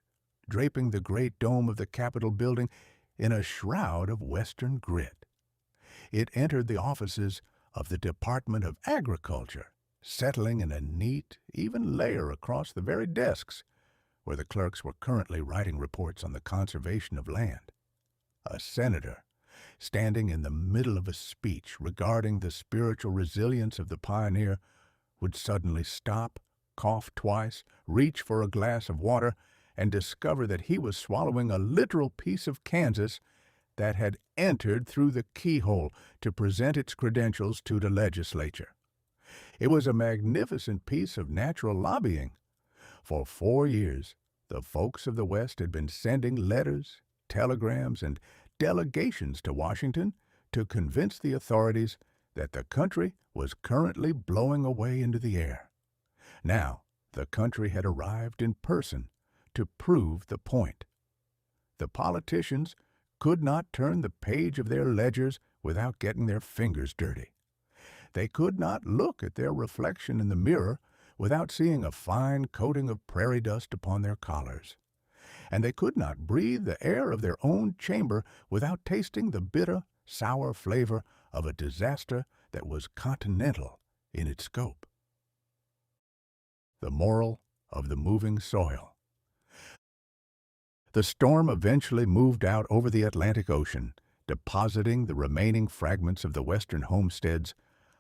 Speaker 1: draping the great dome of the Capitol building in a shroud of Western grit. It entered the offices of the Department of Agriculture, settling in a neat, even layer across the very desks where the clerks were currently writing reports on the conservation of land. A senator, standing in the middle of a speech regarding the spiritual resilience of the pioneer, would suddenly stop, cough twice, reach for a glass of water, and discover that he was swallowing a literal piece of Kansas that had entered through the keyhole to present its credentials to the legislature. It was a magnificent piece of natural lobbying. For 4 years, the folks of the West had been sending letters, telegrams, and delegations to Washington to convince the authorities that the country was currently blowing away into the air. Now, the country had arrived in person to prove the point. The politicians could not turn the page of their ledgers without getting their fingers dirty. They could not look at their reflection in the mirror without seeing a fine coating of prairie dust upon their collars. And they could not breathe the air of their own chamber without tasting the bitter, sour flavor of a disaster that was continental in its scope. The moral of the moving soil. The storm eventually moved out over the Atlantic Ocean, depositing the remaining fragments of the Western homesteads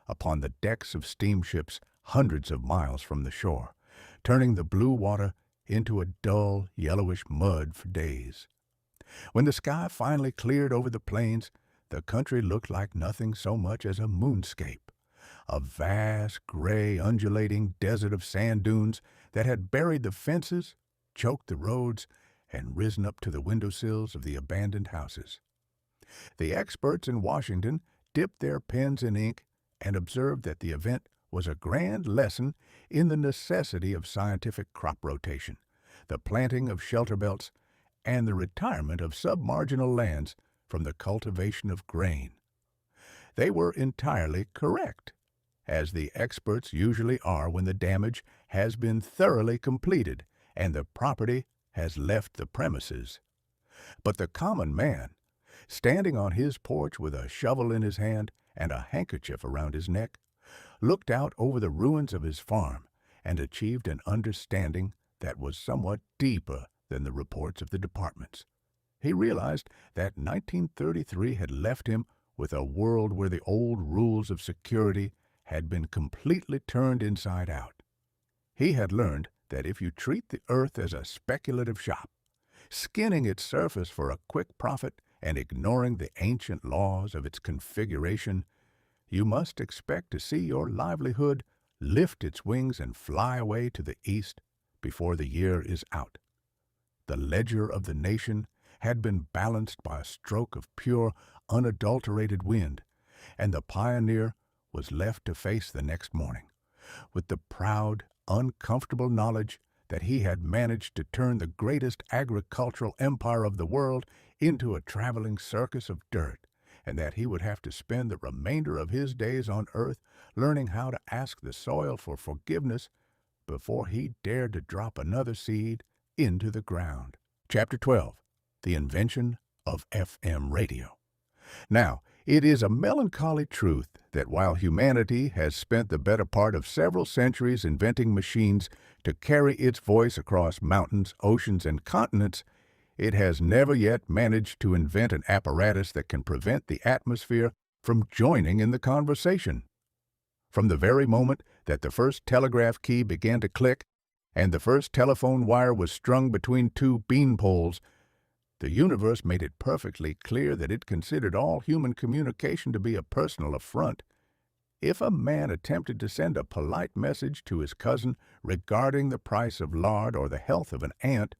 Speaker 1: upon the decks of steamships hundreds of miles from the shore, turning the blue water into a dull, yellowish mud for days. When the sky finally cleared over the plains, the country looked like nothing so much as a moonscape, a vast, gray, undulating desert of sand dunes that had buried the fences, choked the roads, and risen up to the windowsills of the abandoned houses. The experts in Washington dipped their pens in ink and observed that the event was a grand lesson in the necessity of scientific crop rotation, the planting of shelter belts, and the retirement of submarginal lands from the cultivation of grain. They were entirely correct, as the experts usually are when the damage has been thoroughly completed and the property has left the premises. But the common man, standing on his porch with a shovel in his hand and a handkerchief around his neck, looked out over the ruins of his farm and achieved an understanding that was somewhat deeper than the reports of the departments. He realized that 1933 had left him with a world where the old rules of security had been completely turned inside out. He had learned that if you treat the earth as a speculative shop, skinning its surface for a quick profit and ignoring the ancient laws of its configuration, you must expect to see your livelihood lift its wings and fly away to the east before the year is out. The ledger of the nation had been balanced by a stroke of pure, unadulterated wind, and the pioneer was left to face the next morning with the proud, uncomfortable knowledge that he had managed to turn the greatest agricultural empire of the world into a traveling circus of dirt, and that he would have to spend the remainder of his days on earth learning how to ask the soil for forgiveness before he dared to drop another seed into the ground. Chapter 12. The Invention of FM Radio. Now, it is a melancholy truth that while humanity has spent the better part of several centuries inventing machines to carry its voice across mountains, oceans, and continents, it has never yet managed to invent an apparatus that can prevent the atmosphere from joining in the conversation. From the very moment that the first telegraph key began to click and the first telephone wire was strung between two bean poles, the universe made it perfectly clear that it considered all human communication to be a personal affront. If a man attempted to send a polite message to his cousin regarding the price of lard or the health of an ant,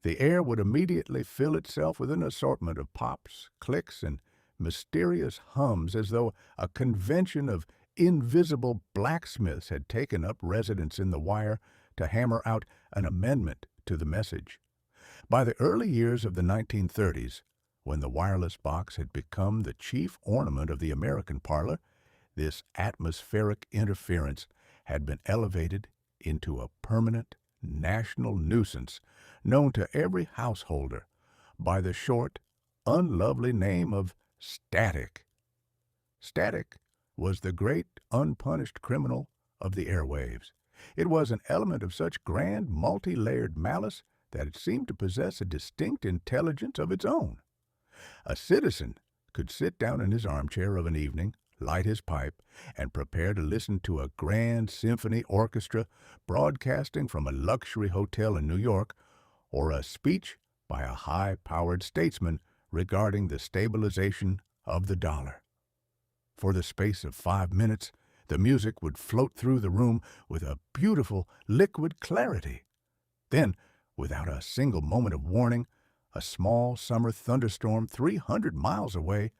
Speaker 1: the air would immediately fill itself with an assortment of pops, clicks, and mysterious hums as though a convention of invisible blacksmiths had taken up residence in the wire to hammer out an amendment to the message. By the early years of the 1930s, when the wireless box had become the chief ornament of the American parlor, this atmospheric interference had been elevated into a permanent national nuisance known to every householder by the short, unlovely name of static. Static was the great unpunished criminal of the airwaves. It was an element of such grand, multi-layered malice that it seemed to possess a distinct intelligence of its own. A citizen could sit down in his armchair of an evening, light his pipe, and prepare to listen to a grand symphony orchestra broadcasting from a luxury hotel in New York, or a speech by a high-powered statesman regarding the stabilization of the dollar. For the space of 5 minutes, the music would float through the room with a beautiful, liquid clarity. Then, without a single moment of warning, a small summer thunderstorm 300 miles away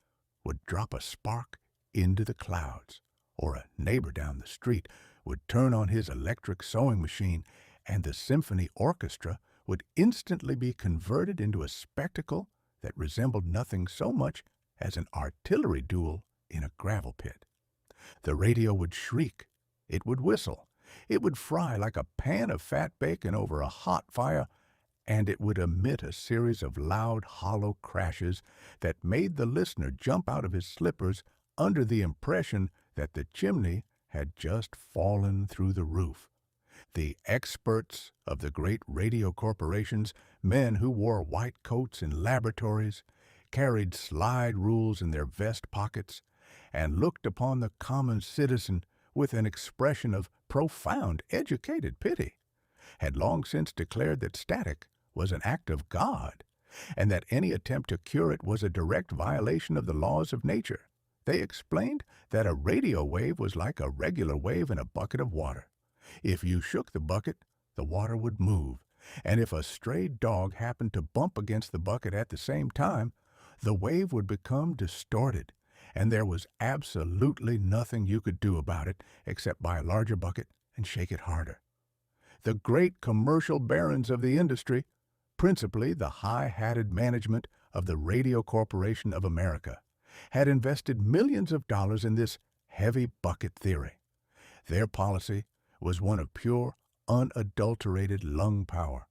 Speaker 1: would drop a spark into the clouds, or a neighbor down the street would turn on his electric sewing machine, and the symphony orchestra would instantly be converted into a spectacle that resembled nothing so much as an artillery duel in a gravel pit. The radio would shriek, it would whistle, it would fry like a pan of fat bacon over a hot fire, and it would emit a series of loud, hollow crashes that made the listener jump out of his slippers under the impression that the chimney had just fallen through the roof. The experts of the great radio corporations, men who wore white coats in laboratories, carried slide rules in their vest pockets, and looked upon the common citizen with an expression of profound educated pity, had long since declared that static was an act of God, and that any attempt to cure it was a direct violation of the laws of nature. They explained that a radio wave was like a regular wave in a bucket of water. If you shook the bucket, the water would move, and if a stray dog happened to bump against the bucket at the same time, the wave would become distorted, and there was absolutely nothing you could do about it except buy a larger bucket and shake it harder. The great commercial barons of the industry, principally the high-hatted management of the Radio Corporation of America, had invested millions of dollars in this heavy bucket theory. Their policy was one of pure, unadulterated lung power.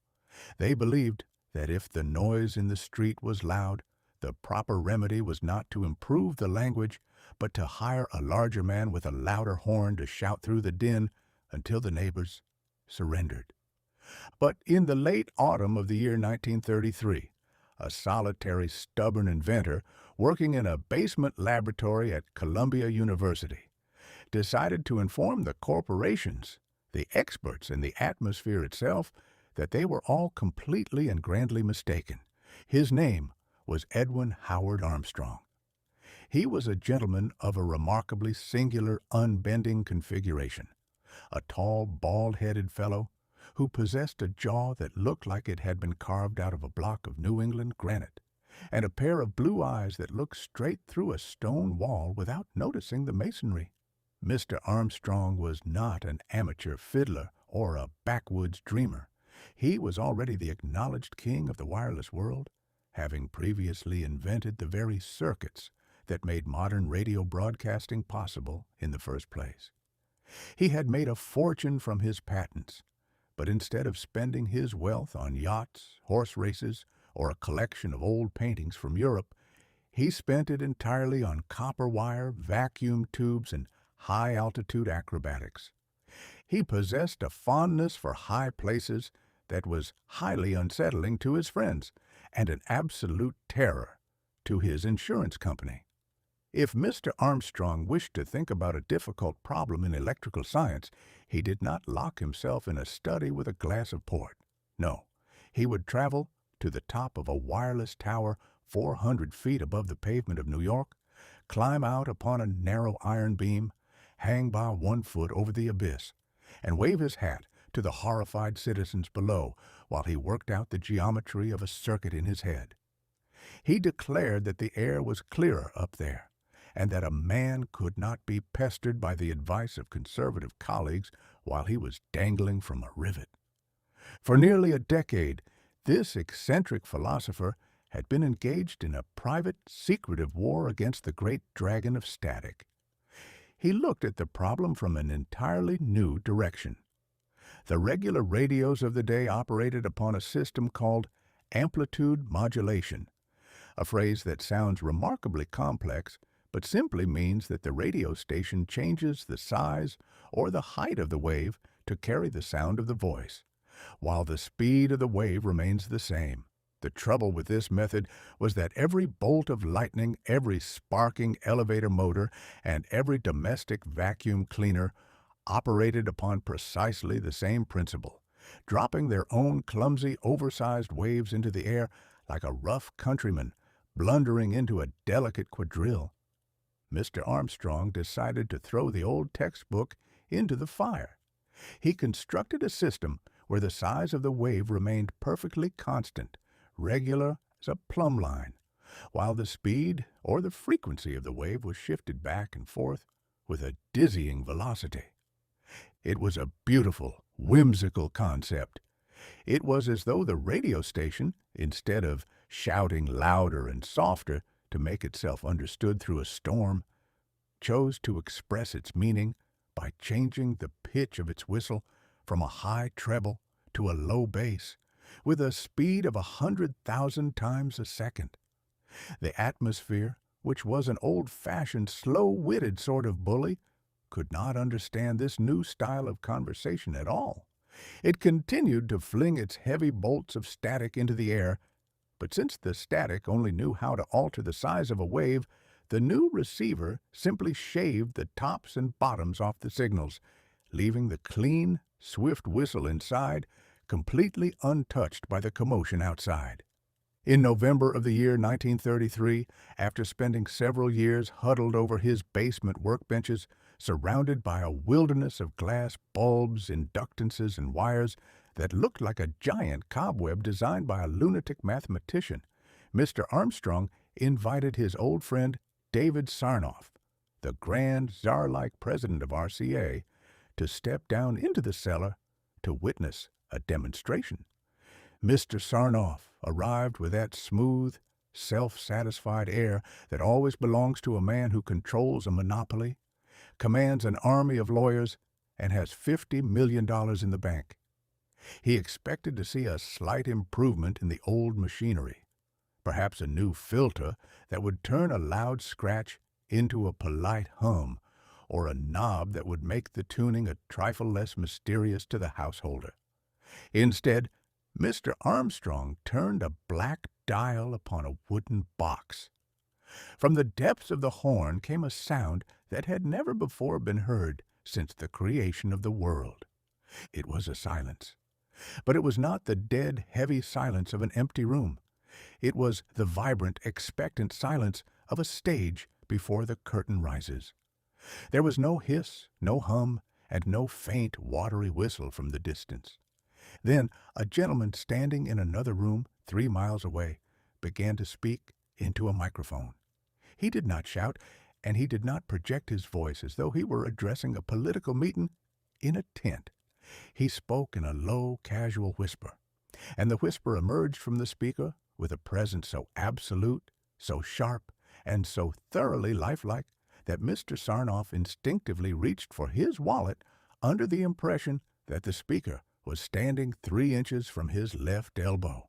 Speaker 1: They believed that if the noise in the street was loud, the proper remedy was not to improve the language, but to hire a larger man with a louder horn to shout through the din until the neighbors surrendered. But in the late autumn of the year 1933, a solitary, stubborn inventor working in a basement laboratory at Columbia University decided to inform the corporations, the experts, and the atmosphere itself that they were all completely and grandly mistaken. His name was Edwin Howard Armstrong. He was a gentleman of a remarkably singular, unbending configuration, a tall, bald-headed fellow who possessed a jaw that looked like it had been carved out of a block of New England granite, and a pair of blue eyes that looked straight through a stone wall without noticing the masonry. Mr. Armstrong was not an amateur fiddler or a backwoods dreamer. He was already the acknowledged king of the wireless world, having previously invented the very circuits that made modern radio broadcasting possible in the first place. He had made a fortune from his patents, but instead of spending his wealth on yachts, horse races, or a collection of old paintings from Europe, he spent it entirely on copper wire, vacuum tubes, and high-altitude acrobatics. He possessed a fondness for high places that was highly unsettling to his friends and an absolute terror to his insurance company. If Mr. Armstrong wished to think about a difficult problem in electrical science, he did not lock himself in a study with a glass of port. No, he would travel to the top of a wireless tower 400 feet above the pavement of New York, climb out upon a narrow iron beam, hang by 1 foot over the abyss, and wave his hat to the horrified citizens below while he worked out the geometry of a circuit in his head. He declared that the air was clearer up there, and that a man could not be pestered by the advice of conservative colleagues while he was dangling from a rivet. For nearly a decade, this eccentric philosopher had been engaged in a private, secretive war against the great dragon of static. He looked at the problem from an entirely new direction. The regular radios of the day operated upon a system called amplitude modulation, a phrase that sounds remarkably complex but simply means that the radio station changes the size or the height of the wave to carry the sound of the voice, while the speed of the wave remains the same. The trouble with this method was that every bolt of lightning, every sparking elevator motor, and every domestic vacuum cleaner operated upon precisely the same principle, dropping their own clumsy, oversized waves into the air like a rough countryman blundering into a delicate quadrille. Mr. Armstrong decided to throw the old textbook into the fire. He constructed a system where the size of the wave remained perfectly constant, regular as a plumb line, while the speed or the frequency of the wave was shifted back and forth with a dizzying velocity. It was a beautiful, whimsical concept. It was as though the radio station, instead of shouting louder and softer to make itself understood through a storm, chose to express its meaning by changing the pitch of its whistle from a high treble to a low bass, with a speed of 100,000 times a second. The atmosphere, which was an old-fashioned, slow-witted sort of bully, could not understand this new style of conversation at all. It continued to fling its heavy bolts of static into the air, but since the static only knew how to alter the size of a wave, the new receiver simply shaved the tops and bottoms off the signals, leaving the clean, swift whistle inside completely untouched by the commotion outside. In November of the year 1933, after spending several years huddled over his basement workbenches, surrounded by a wilderness of glass bulbs, inductances, and wires that looked like a giant cobweb designed by a lunatic mathematician, Mr. Armstrong invited his old friend David Sarnoff, the grand czar-like president of RCA, to step down into the cellar to witness a demonstration. Mr. Sarnoff arrived with that smooth, self-satisfied air that always belongs to a man who controls a monopoly, commands an army of lawyers, and has $50 million in the bank. He expected to see a slight improvement in the old machinery, perhaps a new filter that would turn a loud scratch into a polite hum, or a knob that would make the tuning a trifle less mysterious to the householder. Instead, Mr. Armstrong turned a black dial upon a wooden box. From the depths of the horn came a sound that had never before been heard since the creation of the world. It was a silence. But it was not the dead, heavy silence of an empty room. It was the vibrant, expectant silence of a stage before the curtain rises. There was no hiss, no hum, and no faint, watery whistle from the distance. Then a gentleman standing in another room 3 miles away began to speak into a microphone. He did not shout, and he did not project his voice as though he were addressing a political meeting in a tent. He spoke in a low, casual whisper, and the whisper emerged from the speaker with a presence so absolute, so sharp, and so thoroughly lifelike that Mr. Sarnoff instinctively reached for his wallet under the impression that the speaker was standing 3 inches from his left elbow.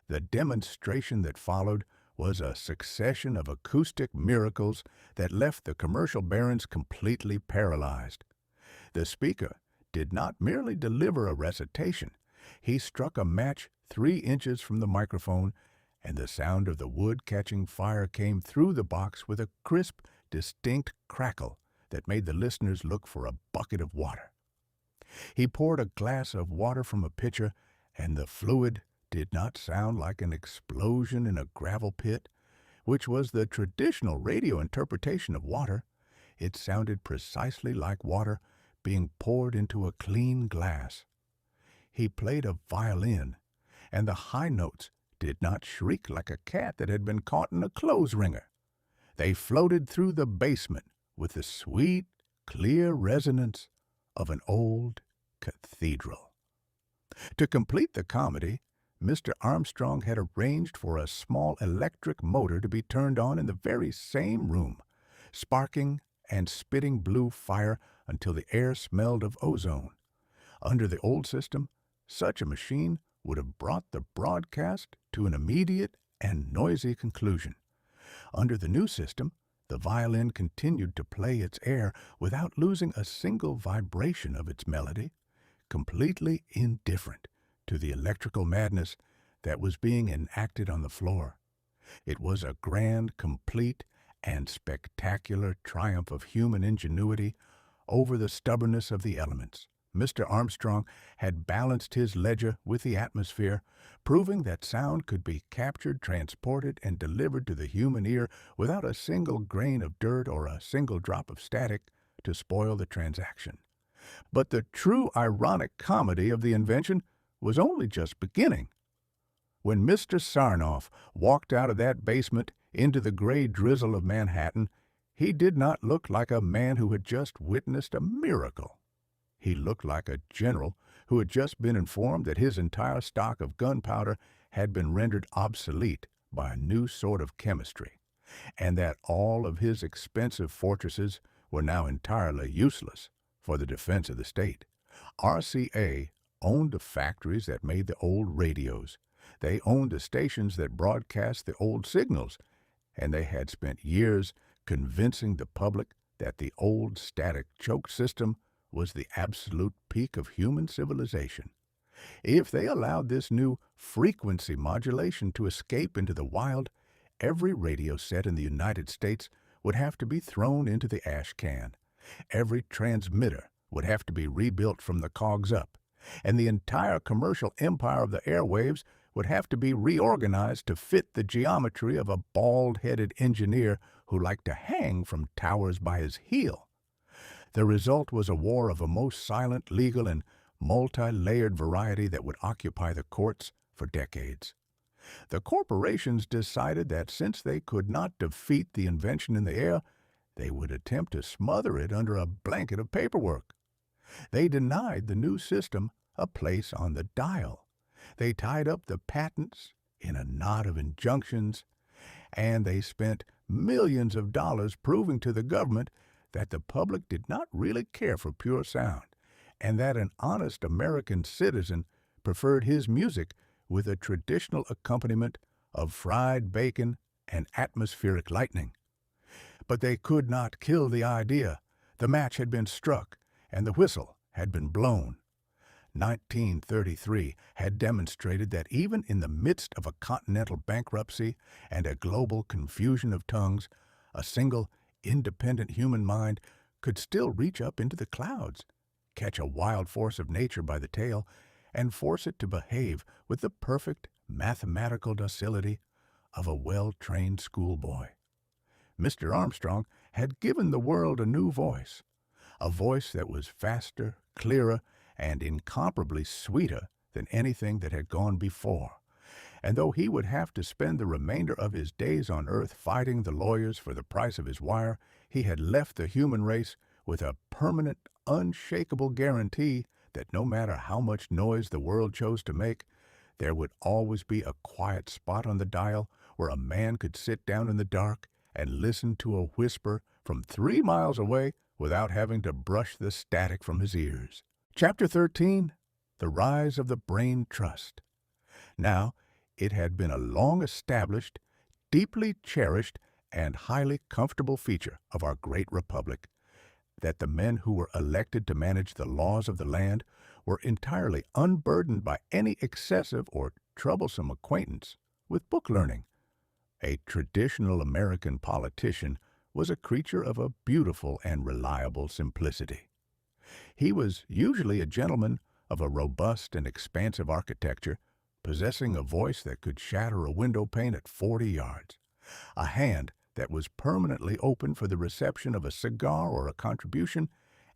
Speaker 1: The demonstration that followed was a succession of acoustic miracles that left the commercial barons completely paralyzed. The speaker did not merely deliver a recitation. He struck a match 3 inches from the microphone, and the sound of the wood catching fire came through the box with a crisp, distinct crackle that made the listeners look for a bucket of water. He poured a glass of water from a pitcher, and the fluid did not sound like an explosion in a gravel pit, which was the traditional radio interpretation of water. It sounded precisely like water being poured into a clean glass. He played a violin, and the high notes did not shriek like a cat that had been caught in a clothes wringer. They floated through the basement with the sweet, clear resonance of an old cathedral. To complete the comedy, Mr. Armstrong had arranged for a small electric motor to be turned on in the very same room, sparking and spitting blue fire until the air smelled of ozone. Under the old system, such a machine would have brought the broadcast to an immediate and noisy conclusion. Under the new system, the violin continued to play its air without losing a single vibration of its melody, completely indifferent to the electrical madness that was being enacted on the floor. It was a grand, complete, and spectacular triumph of human ingenuity over the stubbornness of the elements. Mr. Armstrong had balanced his ledger with the atmosphere, proving that sound could be captured, transported, and delivered to the human ear without a single grain of dirt or a single drop of static to spoil the transaction. But the true ironic comedy of the invention was only just beginning. When Mr. Sarnoff walked out of that basement into the gray drizzle of Manhattan, he did not look like a man who had just witnessed a miracle. He looked like a general who had just been informed that his entire stock of gunpowder had been rendered obsolete by a new sort of chemistry, and that all of his expensive fortresses were now entirely useless for the defense of the state. RCA owned the factories that made the old radios. They owned the stations that broadcast the old signals, and they had spent years convincing the public that the old static choke system was the absolute peak of human civilization. If they allowed this new frequency modulation to escape into the wild, every radio set in the United States would have to be thrown into the ash can. Every transmitter would have to be rebuilt from the cogs up, and the entire commercial empire of the airwaves would have to be reorganized to fit the geometry of a bald-headed engineer who liked to hang from towers by his heel. The result was a war of a most silent, legal, and multi-layered variety that would occupy the courts for decades. The corporations decided that since they could not defeat the invention in the air, they would attempt to smother it under a blanket of paperwork. They denied the new system a place on the dial. They tied up the patents in a knot of injunctions, and they spent millions of dollars proving to the government that the public did not really care for pure sound, and that an honest American citizen preferred his music with a traditional accompaniment of fried bacon and atmospheric lightning. But they could not kill the idea. The match had been struck, and the whistle had been blown. 1933 had demonstrated that even in the midst of a continental bankruptcy and a global confusion of tongues, a single, independent human mind could still reach up into the clouds, catch a wild force of nature by the tail, and force it to behave with the perfect mathematical docility of a well-trained schoolboy. Mr. Armstrong had given the world a new voice, a voice that was faster, clearer, and incomparably sweeter than anything that had gone before. And though he would have to spend the remainder of his days on earth fighting the lawyers for the price of his wire, he had left the human race with a permanent, unshakable guarantee that no matter how much noise the world chose to make, there would always be a quiet spot on the dial where a man could sit down in the dark and listen to a whisper from 3 miles away without having to brush the static from his ears. Chapter 13, The Rise of the Brain Trust. Now, it had been a long-established, deeply cherished, and highly comfortable feature of our great republic that the men who were elected to manage the laws of the land were entirely unburdened by any excessive or troublesome acquaintance with book learning. A traditional American politician was a creature of a beautiful and reliable simplicity. He was usually a gentleman of a robust and expansive architecture, possessing a voice that could shatter a window pane at 40 yards, a hand that was permanently open for the reception of a cigar or a contribution,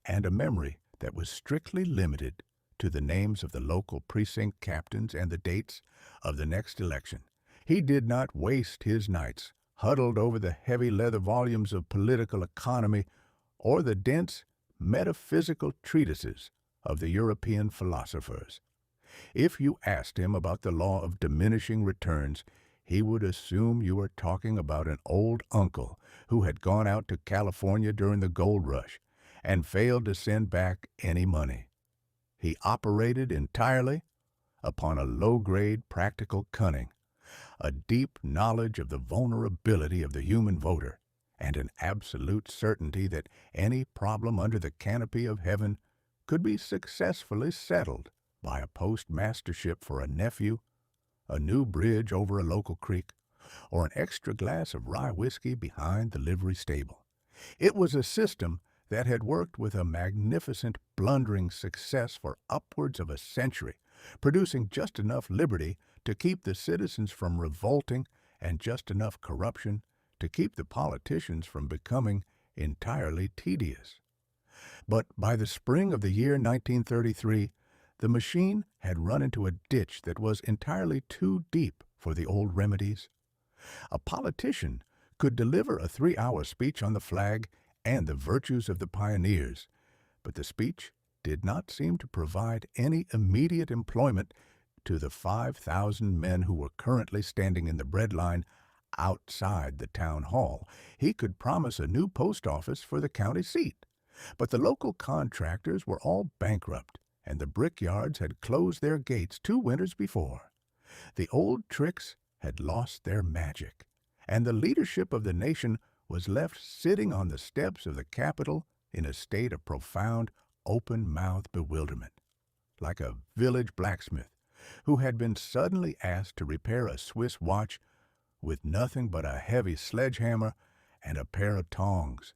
Speaker 1: and a memory that was strictly limited to the names of the local precinct captains and the dates of the next election. He did not waste his nights huddled over the heavy leather volumes of political economy or the dense metaphysical treatises of the European philosophers. If you asked him about the law of diminishing returns, he would assume you were talking about an old uncle who had gone out to California during the gold rush and failed to send back any money. He operated entirely upon a low-grade practical cunning, a deep knowledge of the vulnerability of the human voter, and an absolute certainty that any problem under the canopy of heaven could be successfully settled by a postmastership for a nephew, a new bridge over a local creek, or an extra glass of rye whiskey behind the livery stable. It was a system that had worked with a magnificent, blundering success for upwards of a century, producing just enough liberty to keep the citizens from revolting and just enough corruption to keep the politicians from becoming entirely tedious. But by the spring of the year 1933, the machine had run into a ditch that was entirely too deep for the old remedies. A politician could deliver a 3-hour speech on the flag and the virtues of the pioneers, but the speech did not seem to provide any immediate employment to the 5,000 men who were currently standing in the bread line outside the town hall. He could promise a new post office for the county seat, but the local contractors were all bankrupt, and the brickyards had closed their gates 2 winters before. The old tricks had lost their magic, and the leadership of the nation was left sitting on the steps of the Capitol in a state of profound, open-mouthed bewilderment, like a village blacksmith who had been suddenly asked to repair a Swiss watch with nothing but a heavy sledgehammer and a pair of tongs.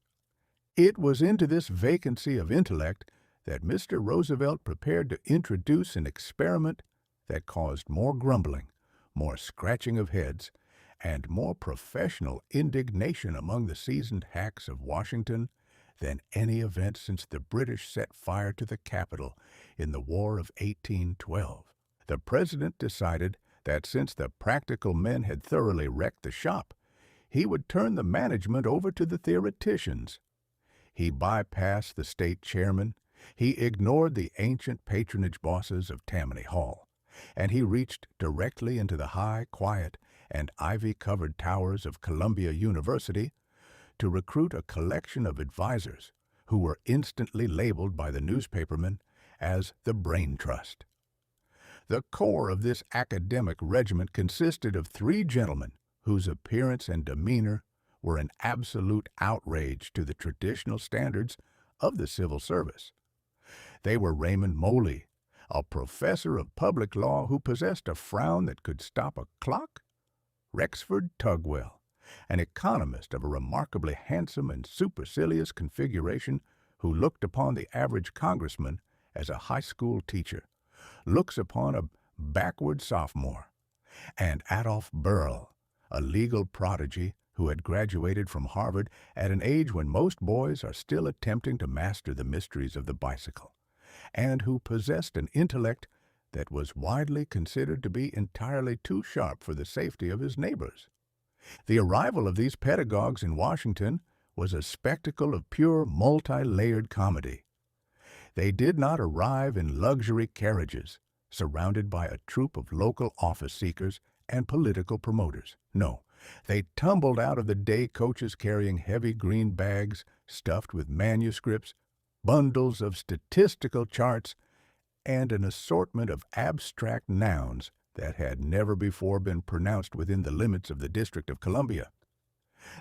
Speaker 1: It was into this vacancy of intellect that Mr. Roosevelt prepared to introduce an experiment that caused more grumbling, more scratching of heads, and more professional indignation among the seasoned hacks of Washington than any event since the British set fire to the Capitol in the War of 1812. The President decided that since the practical men had thoroughly wrecked the shop, he would turn the management over to the theoreticians. He bypassed the state chairman. He ignored the ancient patronage bosses of Tammany Hall, and he reached directly into the high, quiet, and ivy-covered towers of Columbia University to recruit a collection of advisors who were instantly labeled by the newspapermen as the Brain Trust. The core of this academic regiment consisted of three gentlemen whose appearance and demeanor were an absolute outrage to the traditional standards of the civil service. They were Raymond Moley, a professor of public law who possessed a frown that could stop a clock; Rexford Tugwell, an economist of a remarkably handsome and supercilious configuration who looked upon the average congressman as a high school teacher looks upon a backward sophomore; and Adolph Burl, a legal prodigy who had graduated from Harvard at an age when most boys are still attempting to master the mysteries of the bicycle, and who possessed an intellect that was widely considered to be entirely too sharp for the safety of his neighbors. The arrival of these pedagogues in Washington was a spectacle of pure multi-layered comedy. They did not arrive in luxury carriages, surrounded by a troop of local office seekers and political promoters. No, they tumbled out of the day coaches carrying heavy green bags stuffed with manuscripts, bundles of statistical charts, and an assortment of abstract nouns that had never before been pronounced within the limits of the District of Columbia.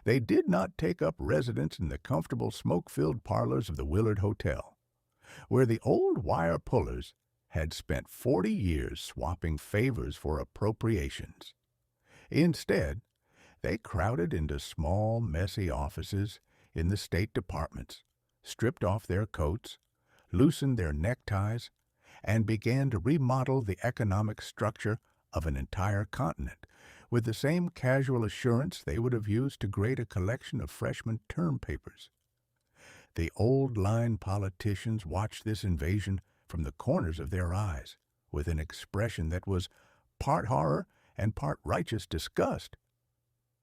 Speaker 1: They did not take up residence in the comfortable smoke-filled parlors of the Willard Hotel, where the old wire pullers had spent 40 years swapping favors for appropriations. Instead, they crowded into small, messy offices in the State Departments, stripped off their coats, loosened their neckties, and began to remodel the economic structure of an entire continent with the same casual assurance they would have used to grade a collection of freshman term papers. The old-line politicians watched this invasion from the corners of their eyes with an expression that was part horror and part righteous disgust.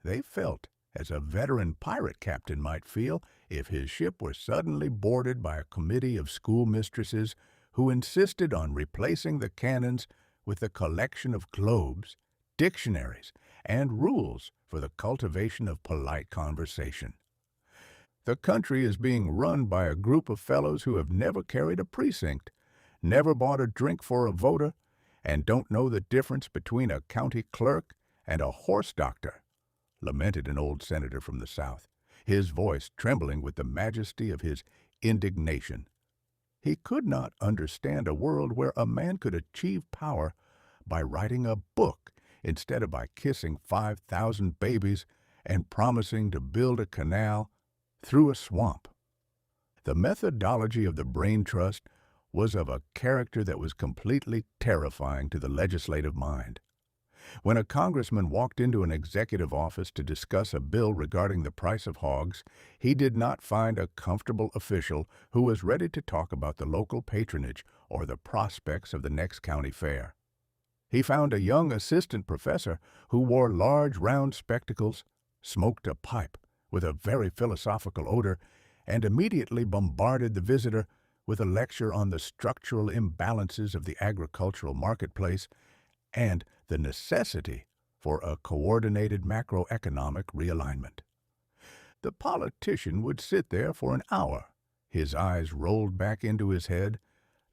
Speaker 1: They felt as a veteran pirate captain might feel if his ship were suddenly boarded by a committee of schoolmistresses who insisted on replacing the cannons with a collection of globes, dictionaries, and rules for the cultivation of polite conversation. The country is being run by a group of fellows who have never carried a precinct, never bought a drink for a voter, and don't know the difference between a county clerk and a horse doctor, lamented an old senator from the South, his voice trembling with the majesty of his indignation. He could not understand a world where a man could achieve power by writing a book instead of by kissing 5,000 babies and promising to build a canal through a swamp. The methodology of the Brain Trust was of a character that was completely terrifying to the legislative mind. When a congressman walked into an executive office to discuss a bill regarding the price of hogs, he did not find a comfortable official who was ready to talk about the local patronage or the prospects of the next county fair. He found a young assistant professor who wore large round spectacles, smoked a pipe with a very philosophical odor, and immediately bombarded the visitor with a lecture on the structural imbalances of the agricultural marketplace and the necessity for a coordinated macroeconomic realignment. The politician would sit there for an hour, his eyes rolled back into his head,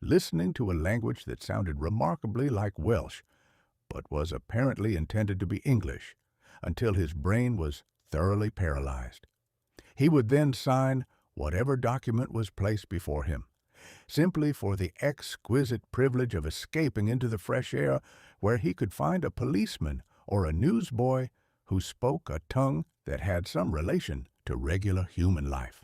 Speaker 1: listening to a language that sounded remarkably like Welsh, but was apparently intended to be English, until his brain was thoroughly paralyzed. He would then sign whatever document was placed before him, simply for the exquisite privilege of escaping into the fresh air where he could find a policeman or a newsboy who spoke a tongue that had some relation to regular human life.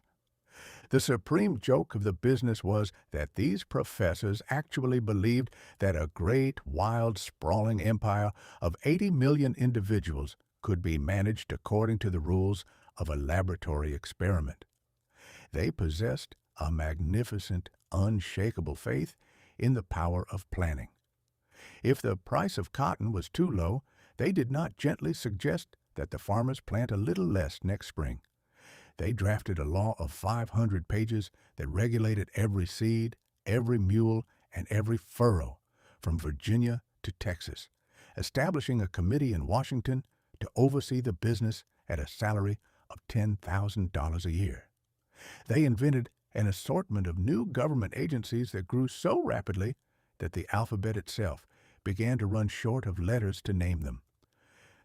Speaker 1: The supreme joke of the business was that these professors actually believed that a great, wild, sprawling empire of 80 million individuals could be managed according to the rules of a laboratory experiment. They possessed a magnificent, unshakable faith in the power of planning. If the price of cotton was too low, they did not gently suggest that the farmers plant a little less next spring. They drafted a law of 500 pages that regulated every seed, every mule, and every furrow, from Virginia to Texas, establishing a committee in Washington to oversee the business at a salary of $10,000 a year. They invented an assortment of new government agencies that grew so rapidly that the alphabet itself began to run short of letters to name them.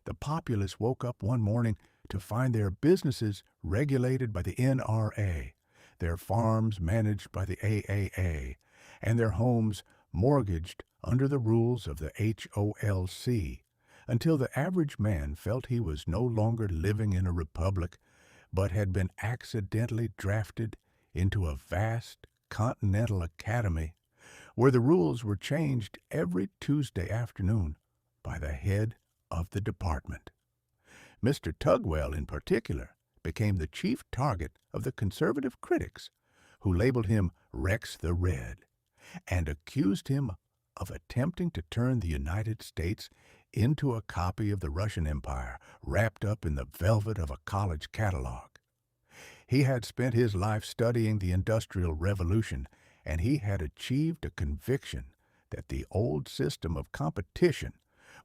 Speaker 1: The populace woke up one morning to find their businesses regulated by the NRA, their farms managed by the AAA, and their homes mortgaged under the rules of the HOLC, until the average man felt he was no longer living in a republic, but had been accidentally drafted into a vast continental academy where the rules were changed every Tuesday afternoon by the head of the department. Mr. Tugwell, in particular, became the chief target of the conservative critics, who labeled him Rex the Red and accused him of attempting to turn the United States into a copy of the Russian Empire, wrapped up in the velvet of a college catalog. He had spent his life studying the Industrial Revolution, and he had achieved a conviction that the old system of competition,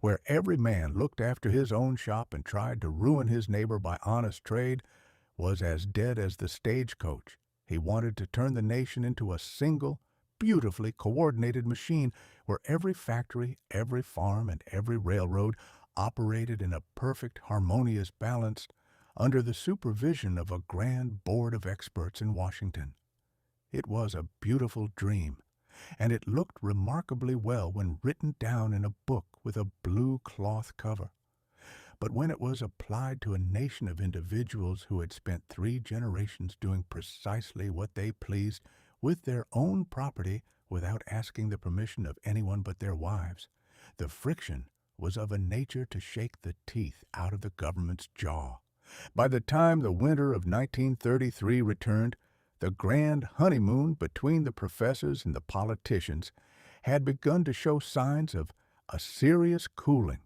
Speaker 1: where every man looked after his own shop and tried to ruin his neighbor by honest trade, was as dead as the stagecoach. He wanted to turn the nation into a single, beautifully coordinated machine where every factory, every farm, and every railroad operated in a perfect, harmonious balance under the supervision of a grand board of experts in Washington. It was a beautiful dream, and it looked remarkably well when written down in a book with a blue cloth cover. But when it was applied to a nation of individuals who had spent 3 generations doing precisely what they pleased with their own property without asking the permission of anyone but their wives, the friction was of a nature to shake the teeth out of the government's jaw. By the time the winter of 1933 returned, the grand honeymoon between the professors and the politicians had begun to show signs of a serious cooling.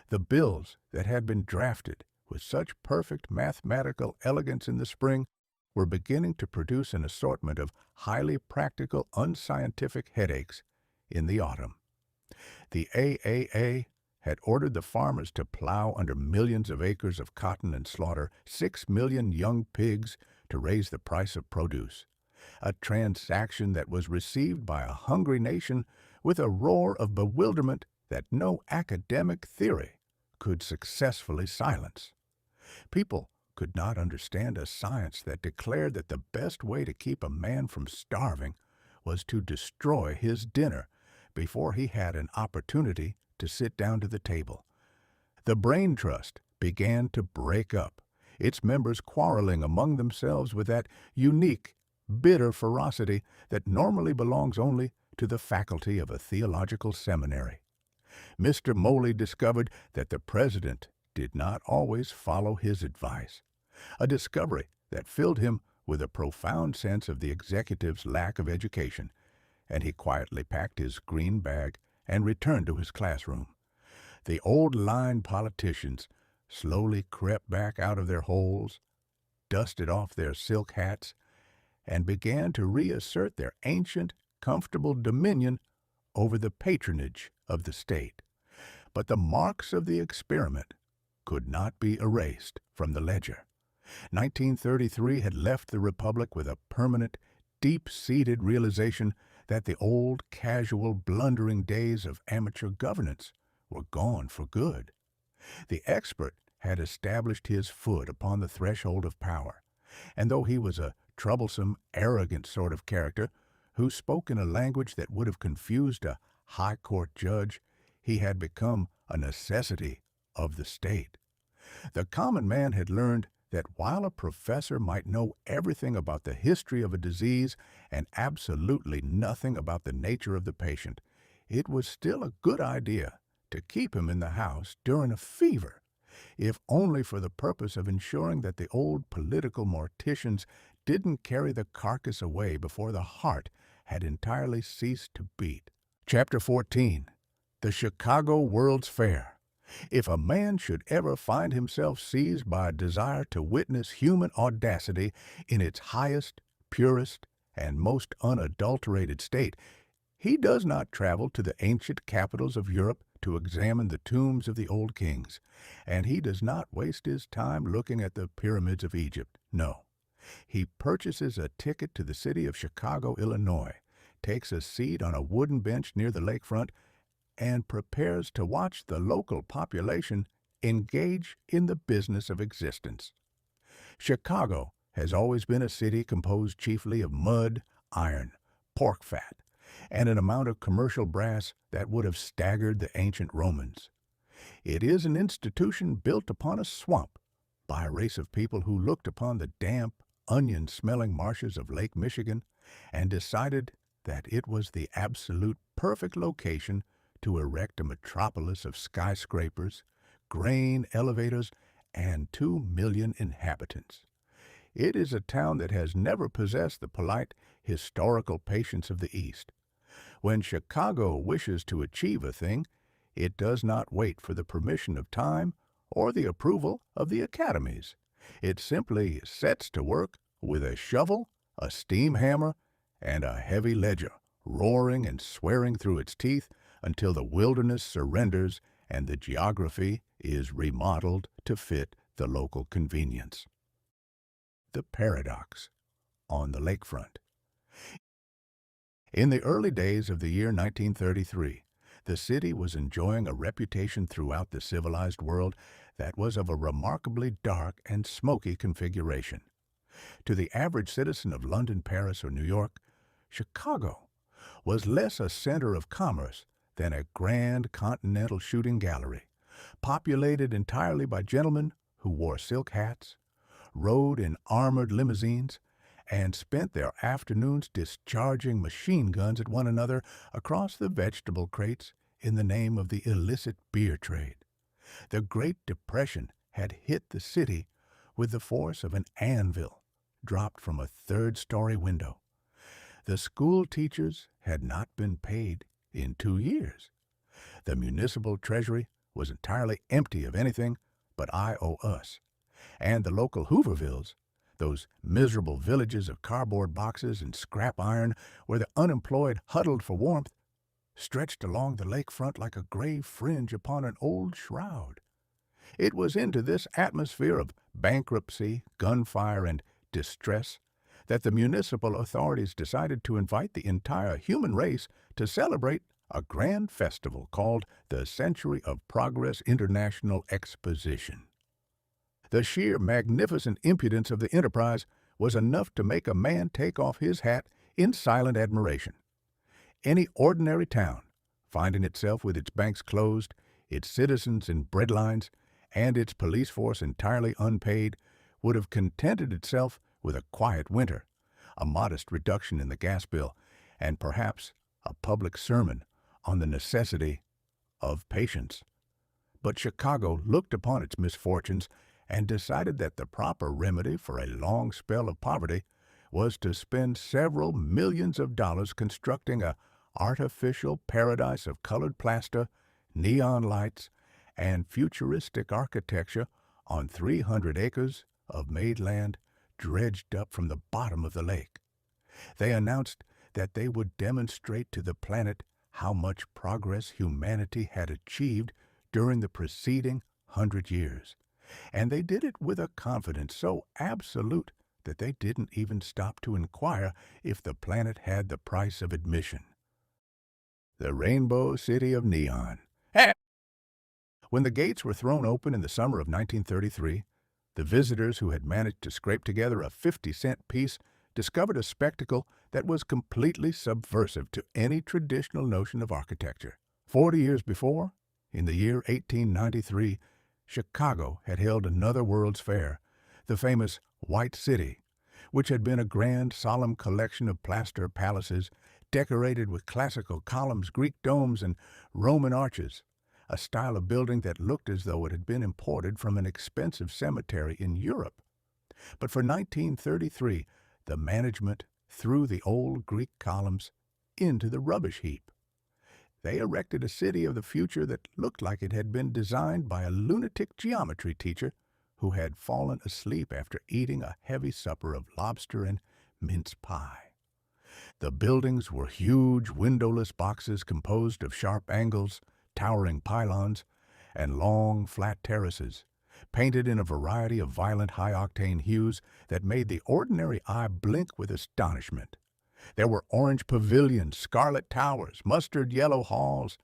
Speaker 1: The bills that had been drafted with such perfect mathematical elegance in the spring were beginning to produce an assortment of highly practical, unscientific headaches in the autumn. The AAA had ordered the farmers to plow under millions of acres of cotton and slaughter 6 million young pigs to raise the price of produce, a transaction that was received by a hungry nation with a roar of bewilderment that no academic theory could successfully silence. People could not understand a science that declared that the best way to keep a man from starving was to destroy his dinner before he had an opportunity to sit down to the table. The Brain Trust began to break up, its members quarreling among themselves with that unique, bitter ferocity that normally belongs only to the faculty of a theological seminary. Mr. Moley discovered that the president did not always follow his advice, a discovery that filled him with a profound sense of the executive's lack of education, and he quietly packed his green bag and returned to his classroom. The old-line politicians slowly crept back out of their holes, dusted off their silk hats, and began to reassert their ancient, comfortable dominion over the patronage of the state. But the marks of the experiment could not be erased from the ledger. 1933 had left the Republic with a permanent, deep-seated realization that the old, casual, blundering days of amateur governance were gone for good. The expert had established his foot upon the threshold of power, and though he was a troublesome, arrogant sort of character who spoke in a language that would have confused a high court judge, he had become a necessity of the state. The common man had learned that while a professor might know everything about the history of a disease and absolutely nothing about the nature of the patient, it was still a good idea to keep him in the house during a fever, if only for the purpose of ensuring that the old political morticians didn't carry the carcass away before the heart had entirely ceased to beat. Chapter 14. The Chicago World's Fair. If a man should ever find himself seized by a desire to witness human audacity in its highest, purest, and most unadulterated state, He does not travel to the ancient capitals of Europe to examine the tombs of the old kings, and he does not waste his time looking at the pyramids of Egypt. No. He purchases a ticket to the city of Chicago, Illinois, takes a seat on a wooden bench near the lakefront, and prepares to watch the local population engage in the business of existence. Chicago has always been a city composed chiefly of mud, iron, pork fat, and an amount of commercial brass that would have staggered the ancient Romans. It is an institution built upon a swamp by a race of people who looked upon the damp, onion-smelling marshes of Lake Michigan and decided that it was the absolute perfect location to erect a metropolis of skyscrapers, grain elevators, and 2 million inhabitants. It is a town that has never possessed the polite, historical patience of the East. When Chicago wishes to achieve a thing, it does not wait for the permission of time or the approval of the academies. It simply sets to work with a shovel, a steam hammer, and a heavy ledger, roaring and swearing through its teeth until the wilderness surrenders and the geography is remodeled to fit the local convenience. The paradox on the lakefront. In the early days of the year 1933, the city was enjoying a reputation throughout the civilized world that was of a remarkably dark and smoky configuration. To the average citizen of London, Paris, or New York, Chicago was less a center of commerce than a grand continental shooting gallery, populated entirely by gentlemen who wore silk hats, rode in armored limousines, and spent their afternoons discharging machine guns at one another across the vegetable crates in the name of the illicit beer trade. The Great Depression had hit the city with the force of an anvil dropped from a third-story window. The school teachers had not been paid in 2 years. The municipal treasury was entirely empty of anything but I owe us, and the local Hoovervilles, those miserable villages of cardboard boxes and scrap iron where the unemployed huddled for warmth, stretched along the lakefront like a gray fringe upon an old shroud. It was into this atmosphere of bankruptcy, gunfire, and distress that the municipal authorities decided to invite the entire human race to celebrate a grand festival called the Century of Progress International Exposition. The sheer magnificent impudence of the enterprise was enough to make a man take off his hat in silent admiration. Any ordinary town, finding itself with its banks closed, its citizens in breadlines, and its police force entirely unpaid, would have contented itself with a quiet winter, a modest reduction in the gas bill, and perhaps a public sermon on the necessity of patience. But Chicago looked upon its misfortunes and decided that the proper remedy for a long spell of poverty was to spend several millions of dollars constructing a artificial paradise of colored plaster, neon lights, and futuristic architecture on 300 acres of made land dredged up from the bottom of the lake. They announced that they would demonstrate to the planet how much progress humanity had achieved during the preceding 100 years, and they did it with a confidence so absolute that they didn't even stop to inquire if the planet had the price of admission. The Rainbow City of Neon. When the gates were thrown open in the summer of 1933, the visitors who had managed to scrape together a 50-cent piece discovered a spectacle that was completely subversive to any traditional notion of architecture. 40 years before, in the year 1893, Chicago had held another World's Fair, the famous White City, which had been a grand, solemn collection of plaster palaces decorated with classical columns, Greek domes, and Roman arches, a style of building that looked as though it had been imported from an expensive cemetery in Europe. But for 1933, the management threw the old Greek columns into the rubbish heap. They erected a city of the future that looked like it had been designed by a lunatic geometry teacher who had fallen asleep after eating a heavy supper of lobster and mince pie. The buildings were huge windowless boxes composed of sharp angles, towering pylons, and long, flat terraces, painted in a variety of violent high-octane hues that made the ordinary eye blink with astonishment. There were orange pavilions, scarlet towers, mustard yellow halls,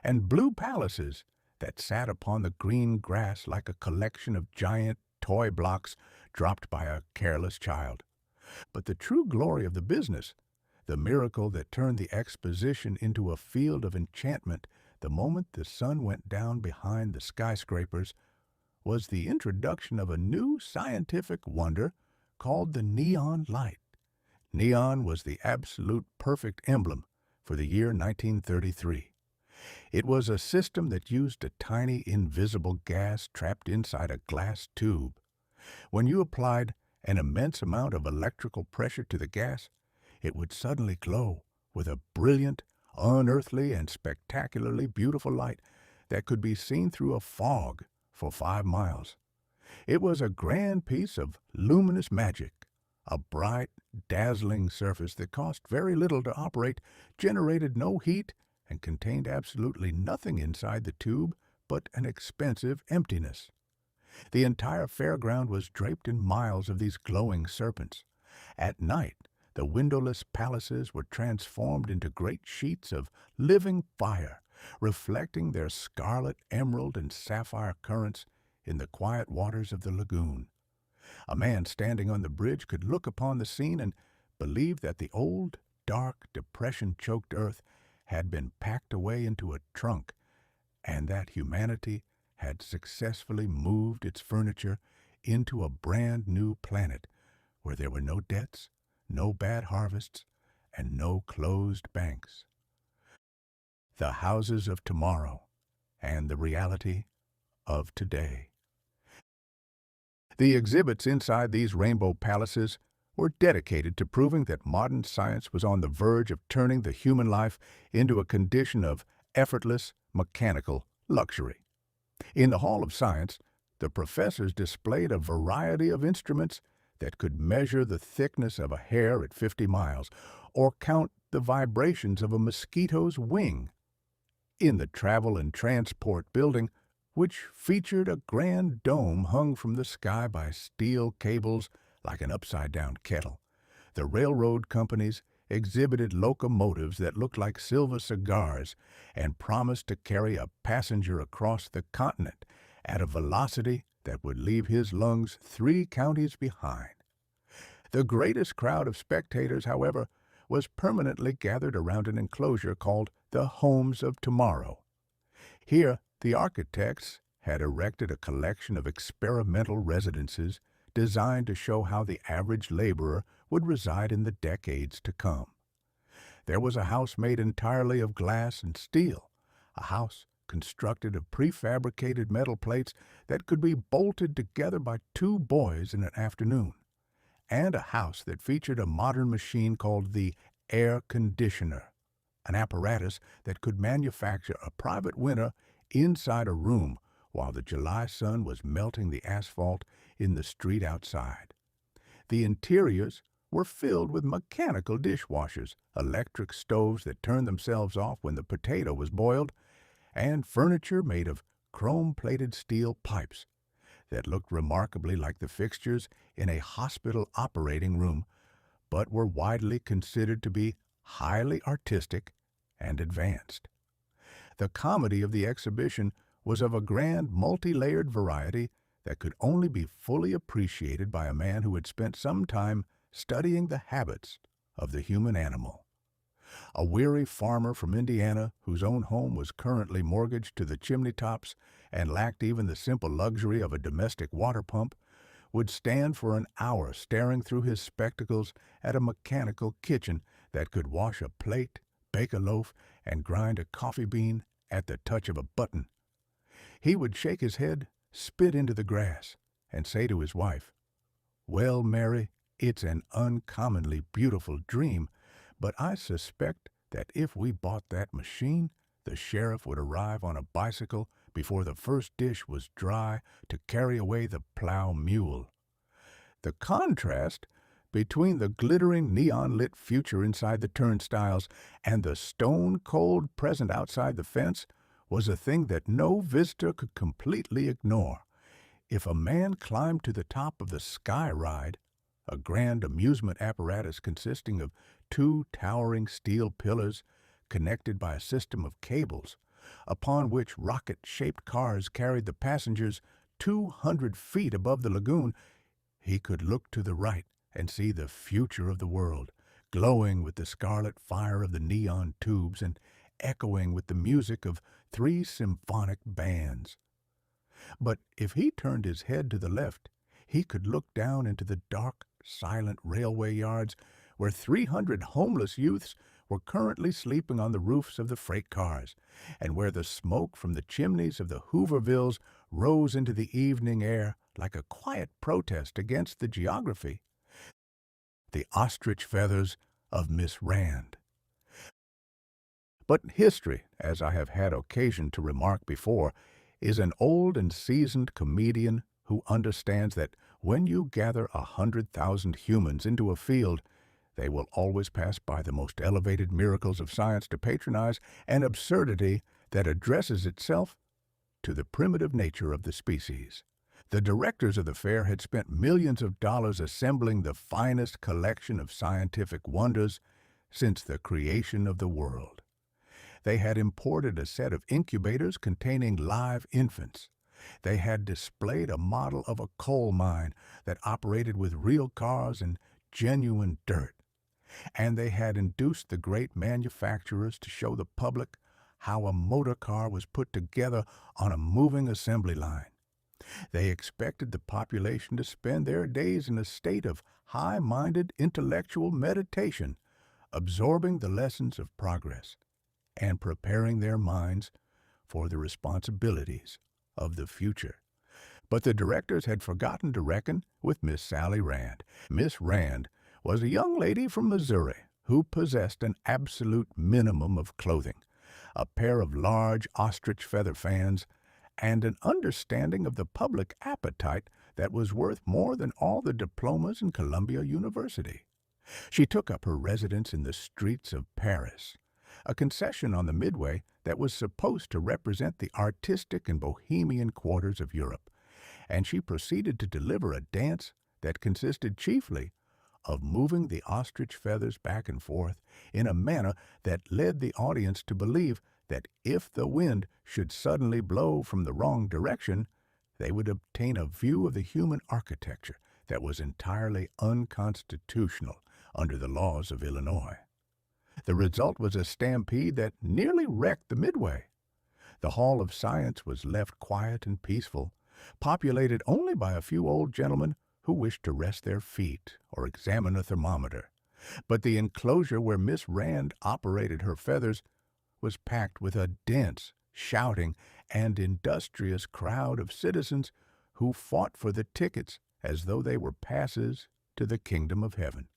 Speaker 1: and blue palaces that sat upon the green grass like a collection of giant toy blocks dropped by a careless child. But the true glory of the business, the miracle that turned the exposition into a field of enchantment the moment the sun went down behind the skyscrapers, was the introduction of a new scientific wonder called the neon light. Neon was the absolute perfect emblem for the year 1933. It was a system that used a tiny invisible gas trapped inside a glass tube. When you applied an immense amount of electrical pressure to the gas, it would suddenly glow with a brilliant, unearthly, and spectacularly beautiful light that could be seen through a fog for 5 miles. It was a grand piece of luminous magic, a bright, dazzling surface that cost very little to operate, generated no heat, and contained absolutely nothing inside the tube but an expensive emptiness. The entire fairground was draped in miles of these glowing serpents. At night, the windowless palaces were transformed into great sheets of living fire, reflecting their scarlet, emerald, and sapphire currents in the quiet waters of the lagoon. A man standing on the bridge could look upon the scene and believe that the old, dark, depression-choked earth had been packed away into a trunk, and that humanity had successfully moved its furniture into a brand-new planet where there were no debts, no bad harvests, and no closed banks. The houses of tomorrow and the reality of today. The exhibits inside these rainbow palaces were dedicated to proving that modern science was on the verge of turning the human life into a condition of effortless, mechanical luxury. In the Hall of Science, the professors displayed a variety of instruments that could measure the thickness of a hair at 50 miles or count the vibrations of a mosquito's wing. In the Travel and Transport building, which featured a grand dome hung from the sky by steel cables like an upside-down kettle, the railroad companies exhibited locomotives that looked like silver cigars and promised to carry a passenger across the continent at a velocity that would leave his lungs 3 counties behind. The greatest crowd of spectators, however, was permanently gathered around an enclosure called the Homes of Tomorrow. Here, the architects had erected a collection of experimental residences designed to show how the average laborer would reside in the decades to come. There was a house made entirely of glass and steel, a house constructed of prefabricated metal plates that could be bolted together by 2 boys in an afternoon, and a house that featured a modern machine called the air conditioner, an apparatus that could manufacture a private winter inside a room while the July sun was melting the asphalt in the street outside. The interiors were filled with mechanical dishwashers, electric stoves that turned themselves off when the potato was boiled, and furniture made of chrome-plated steel pipes that looked remarkably like the fixtures in a hospital operating room, but were widely considered to be highly artistic and advanced. The comedy of the exhibition was of a grand, multi-layered variety that could only be fully appreciated by a man who had spent some time studying the habits of the human animal. A weary farmer from Indiana, whose own home was currently mortgaged to the chimney tops and lacked even the simple luxury of a domestic water pump, would stand for an hour staring through his spectacles at a mechanical kitchen that could wash a plate, bake a loaf, and grind a coffee bean at the touch of a button. He would shake his head, spit into the grass, and say to his wife, "Well, Mary, it's an uncommonly beautiful dream, but I suspect that if we bought that machine, the sheriff would arrive on a bicycle before the first dish was dry to carry away the plow mule." The contrast Between the glittering neon-lit future inside the turnstiles and the stone-cold present outside the fence was a thing that no visitor could completely ignore. If a man climbed to the top of the Sky Ride, a grand amusement apparatus consisting of two towering steel pillars connected by a system of cables, upon which rocket-shaped cars carried the passengers 200 feet above the lagoon, he could look to the right and see the future of the world, glowing with the scarlet fire of the neon tubes and echoing with the music of 3 symphonic bands. But if he turned his head to the left, he could look down into the dark, silent railway yards where 300 homeless youths were currently sleeping on the roofs of the freight cars, and where the smoke from the chimneys of the Hoovervilles rose into the evening air like a quiet protest against the geography. The ostrich feathers of Miss Rand. But history, as I have had occasion to remark before, is an old and seasoned comedian who understands that when you gather 100,000 humans into a field, they will always pass by the most elevated miracles of science to patronize an absurdity that addresses itself to the primitive nature of the species. The directors of the fair had spent millions of dollars assembling the finest collection of scientific wonders since the creation of the world. They had imported a set of incubators containing live infants. They had displayed a model of a coal mine that operated with real cars and genuine dirt. And they had induced the great manufacturers to show the public how a motor car was put together on a moving assembly line. They expected the population to spend their days in a state of high-minded intellectual meditation, absorbing the lessons of progress and preparing their minds for the responsibilities of the future. But the directors had forgotten to reckon with Miss Sally Rand. Miss Rand was a young lady from Missouri who possessed an absolute minimum of clothing, a pair of large ostrich feather fans, and an understanding of the public appetite that was worth more than all the diplomas in Columbia University. She took up her residence in the streets of Paris, a concession on the Midway that was supposed to represent the artistic and bohemian quarters of Europe, and she proceeded to deliver a dance that consisted chiefly of moving the ostrich feathers back and forth in a manner that led the audience to believe that if the wind should suddenly blow from the wrong direction, they would obtain a view of the human architecture that was entirely unconstitutional under the laws of Illinois. The result was a stampede that nearly wrecked the Midway. The Hall of Science was left quiet and peaceful, populated only by a few old gentlemen who wished to rest their feet or examine a thermometer. But the enclosure where Miss Rand operated her feathers was packed with a dense, shouting, and industrious crowd of citizens who fought for the tickets as though they were passes to the kingdom of heaven.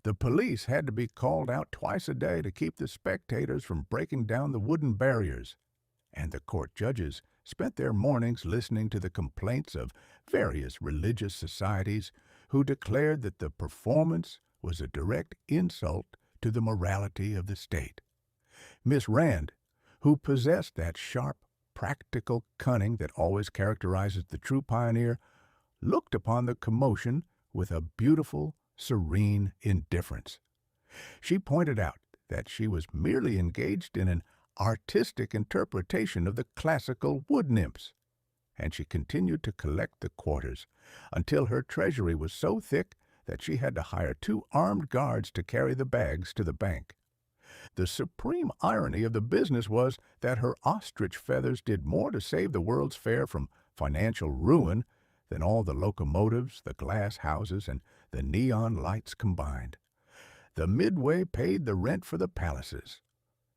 Speaker 1: The police had to be called out twice a day to keep the spectators from breaking down the wooden barriers, and the court judges spent their mornings listening to the complaints of various religious societies who declared that the performance was a direct insult to the morality of the state. Miss Rand, who possessed that sharp, practical cunning that always characterizes the true pioneer, looked upon the commotion with a beautiful, serene indifference. She pointed out that she was merely engaged in an artistic interpretation of the classical wood nymphs, and she continued to collect the quarters until her treasury was so thick that she had to hire 2 armed guards to carry the bags to the bank. The supreme irony of the business was that her ostrich feathers did more to save the World's Fair from financial ruin than all the locomotives, the glass houses, and the neon lights combined. The Midway paid the rent for the palaces.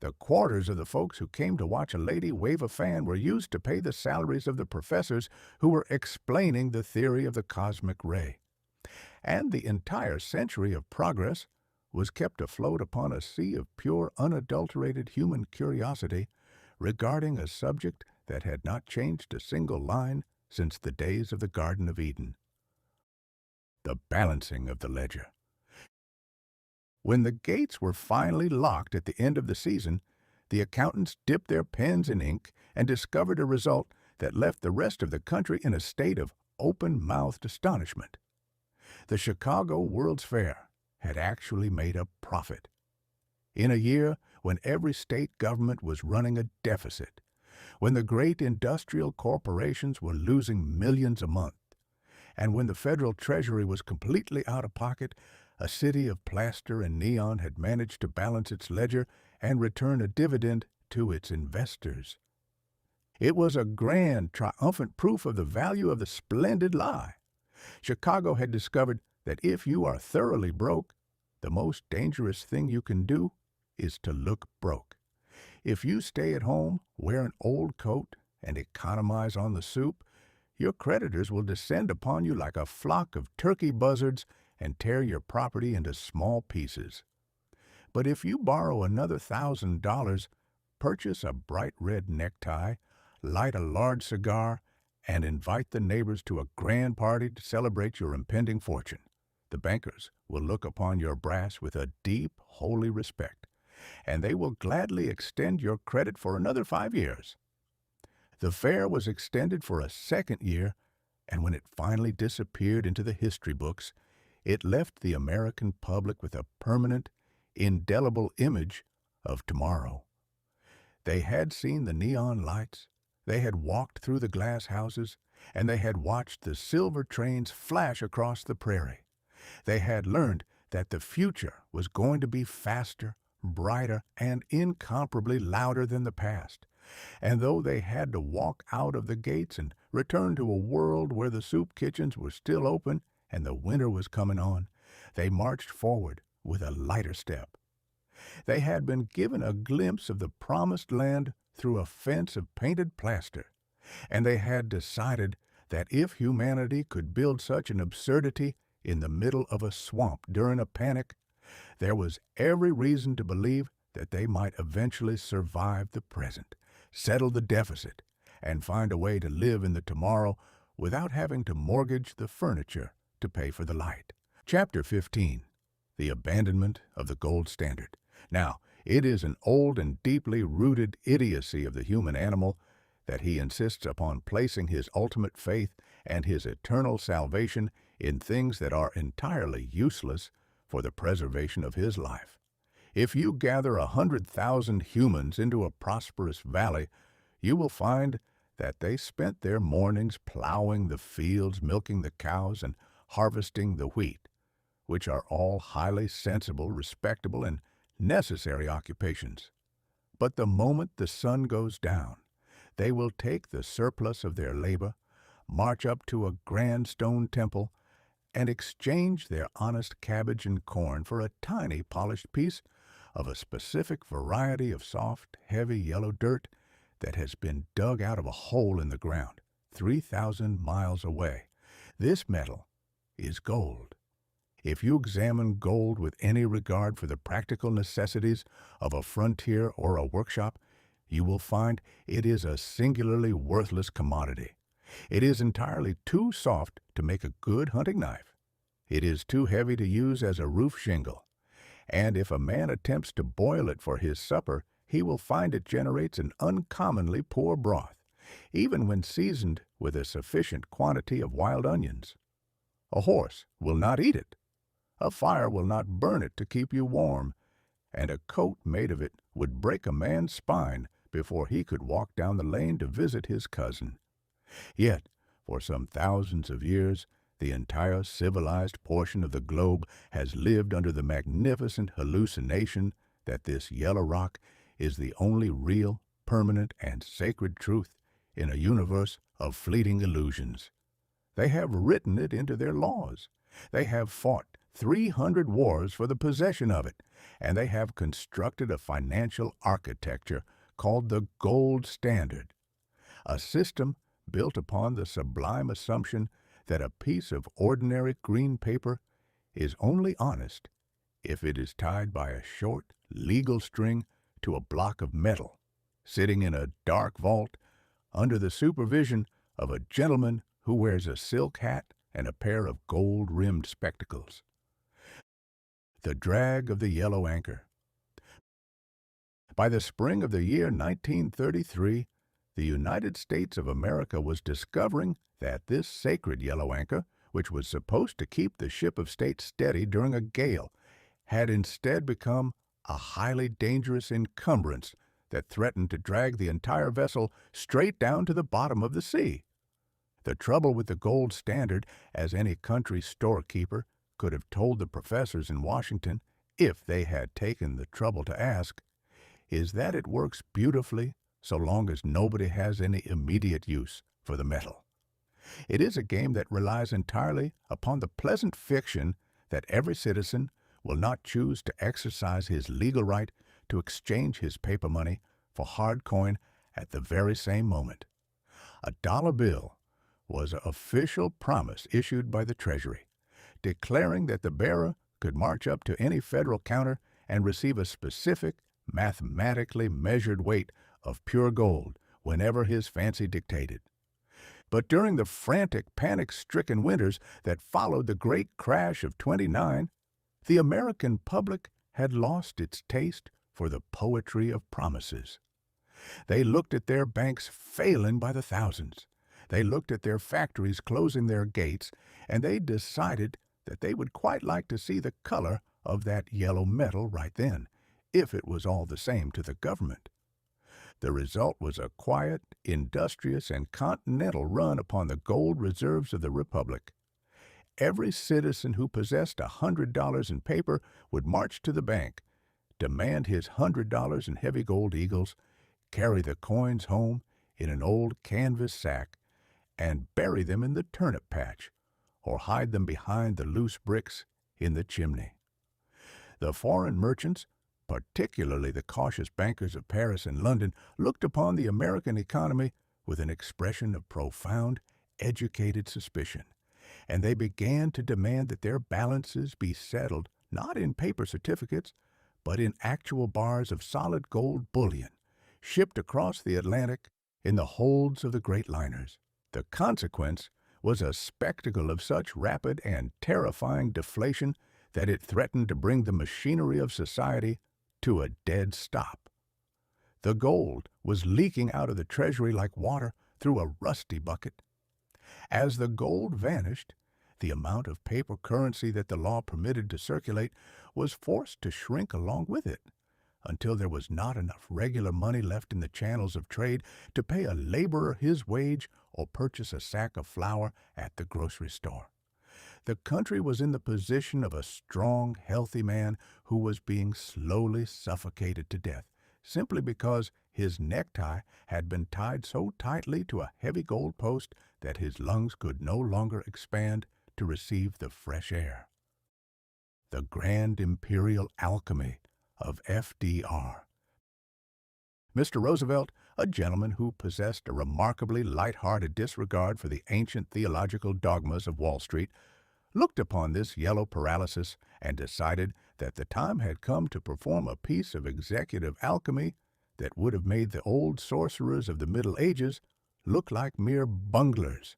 Speaker 1: The quarters of the folks who came to watch a lady wave a fan were used to pay the salaries of the professors who were explaining the theory of the cosmic ray. And the entire century of progress was kept afloat upon a sea of pure, unadulterated human curiosity regarding a subject that had not changed a single line since the days of the Garden of Eden. the balancing of the ledger. When the gates were finally locked at the end of the season, the accountants dipped their pens in ink and discovered a result that left the rest of the country in a state of open-mouthed astonishment. The Chicago World's Fair had actually made a profit. In a year when every state government was running a deficit, when the great industrial corporations were losing millions a month, and when the federal treasury was completely out of pocket, a city of plaster and neon had managed to balance its ledger and return a dividend to its investors. It was a grand, triumphant proof of the value of the splendid lie. Chicago had discovered that if you are thoroughly broke, the most dangerous thing you can do is to look broke. If you stay at home, wear an old coat, and economize on the soup, your creditors will descend upon you like a flock of turkey buzzards and tear your property into small pieces. But if you borrow another $1,000, purchase a bright red necktie, light a large cigar, and invite the neighbors to a grand party to celebrate your impending fortune, the bankers will look upon your brass with a deep, holy respect, and they will gladly extend your credit for another 5 years. The fair was extended for a second year, and when it finally disappeared into the history books, it left the American public with a permanent, indelible image of tomorrow. They had seen the neon lights, they had walked through the glass houses, and they had watched the silver trains flash across the prairie. They had learned that the future was going to be faster, brighter, and incomparably louder than the past. And though they had to walk out of the gates and return to a world where the soup kitchens were still open and the winter was coming on, they marched forward with a lighter step. They had been given a glimpse of the promised land through a fence of painted plaster, and they had decided that if humanity could build such an absurdity in the middle of a swamp during a panic, there was every reason to believe that they might eventually survive the present, settle the deficit, and find a way to live in the tomorrow without having to mortgage the furniture to pay for the light. Chapter 15. The Abandonment of the Gold Standard. Now, it is an old and deeply rooted idiocy of the human animal that he insists upon placing his ultimate faith and his eternal salvation in things that are entirely useless for the preservation of his life. If you gather 100,000 humans into a prosperous valley, you will find that they spent their mornings plowing the fields, milking the cows, and harvesting the wheat, which are all highly sensible, respectable, and necessary occupations. But the moment the sun goes down, they will take the surplus of their labor, march up to a grand stone temple, and exchange their honest cabbage and corn for a tiny polished piece of a specific variety of soft, heavy yellow dirt that has been dug out of a hole in the ground 3,000 miles away. This metal is gold. If you examine gold with any regard for the practical necessities of a frontier or a workshop, you will find it is a singularly worthless commodity. It is entirely too soft to make a good hunting knife. It is too heavy to use as a roof shingle. And if a man attempts to boil it for his supper, he will find it generates an uncommonly poor broth, even when seasoned with a sufficient quantity of wild onions. A horse will not eat it. A fire will not burn it to keep you warm, and a coat made of it would break a man's spine before he could walk down the lane to visit his cousin. Yet, for some thousands of years, the entire civilized portion of the globe has lived under the magnificent hallucination that this yellow rock is the only real, permanent, and sacred truth in a universe of fleeting illusions. They have written it into their laws. They have fought 300 wars for the possession of it, and they have constructed a financial architecture called the gold standard, a system built upon the sublime assumption that a piece of ordinary green paper is only honest if it is tied by a short, legal string to a block of metal, sitting in a dark vault under the supervision of a gentleman who wears a silk hat and a pair of gold-rimmed spectacles. The drag of the yellow anchor. By the spring of the year 1933, the United States of America was discovering that this sacred yellow anchor, which was supposed to keep the ship of state steady during a gale, had instead become a highly dangerous encumbrance that threatened to drag the entire vessel straight down to the bottom of the sea. The trouble with the gold standard, as any country storekeeper could have told the professors in Washington if they had taken the trouble to ask, is that it works beautifully so long as nobody has any immediate use for the metal. It is a game that relies entirely upon the pleasant fiction that every citizen will not choose to exercise his legal right to exchange his paper money for hard coin at the very same moment. A dollar bill was an official promise issued by the Treasury, declaring that the bearer could march up to any federal counter and receive a specific, mathematically measured weight of pure gold whenever his fancy dictated. But during the frantic, panic-stricken winters that followed the great crash of '29, the American public had lost its taste for the poetry of promises. They looked at their banks failing by the thousands. They looked at their factories closing their gates, and they decided that they would quite like to see the color of that yellow metal right then, if it was all the same to the government. The result was a quiet, industrious, and continental run upon the gold reserves of the Republic. Every citizen who possessed $100 in paper would march to the bank, demand his $100 in heavy gold eagles, carry the coins home in an old canvas sack, and bury them in the turnip patch, or hide them behind the loose bricks in the chimney. The foreign merchants, particularly the cautious bankers of Paris and London, looked upon the American economy with an expression of profound, educated suspicion, and they began to demand that their balances be settled not in paper certificates, but in actual bars of solid gold bullion, shipped across the Atlantic in the holds of the great liners. The consequence was a spectacle of such rapid and terrifying deflation that it threatened to bring the machinery of society to a dead stop. The gold was leaking out of the Treasury like water through a rusty bucket. As the gold vanished, the amount of paper currency that the law permitted to circulate was forced to shrink along with it, until there was not enough regular money left in the channels of trade to pay a laborer his wage or purchase a sack of flour at the grocery store. The country was in the position of a strong, healthy man who was being slowly suffocated to death, simply because his necktie had been tied so tightly to a heavy gold post that his lungs could no longer expand to receive the fresh air. The grand imperial alchemy of FDR. Mr. Roosevelt, a gentleman who possessed a remarkably light-hearted disregard for the ancient theological dogmas of Wall Street, looked upon this yellow paralysis and decided that the time had come to perform a piece of executive alchemy that would have made the old sorcerers of the Middle Ages look like mere bunglers.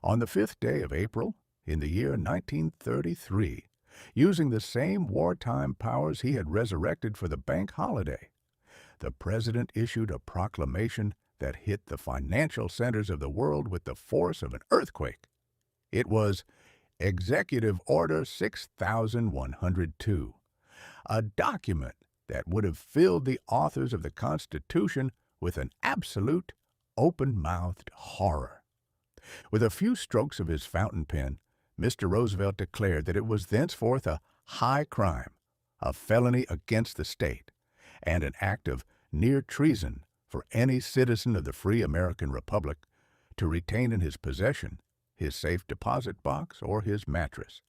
Speaker 1: On the 5th day of April, in the year 1933, using the same wartime powers he had resurrected for the bank holiday, the President issued a proclamation that hit the financial centers of the world with the force of an earthquake. It was Executive Order 6102, a document that would have filled the authors of the Constitution with an absolute, open-mouthed horror. With a few strokes of his fountain pen, Mr. Roosevelt declared that it was thenceforth a high crime, a felony against the state, and an act of near treason for any citizen of the free American Republic to retain in his possession his safe deposit box or his mattress,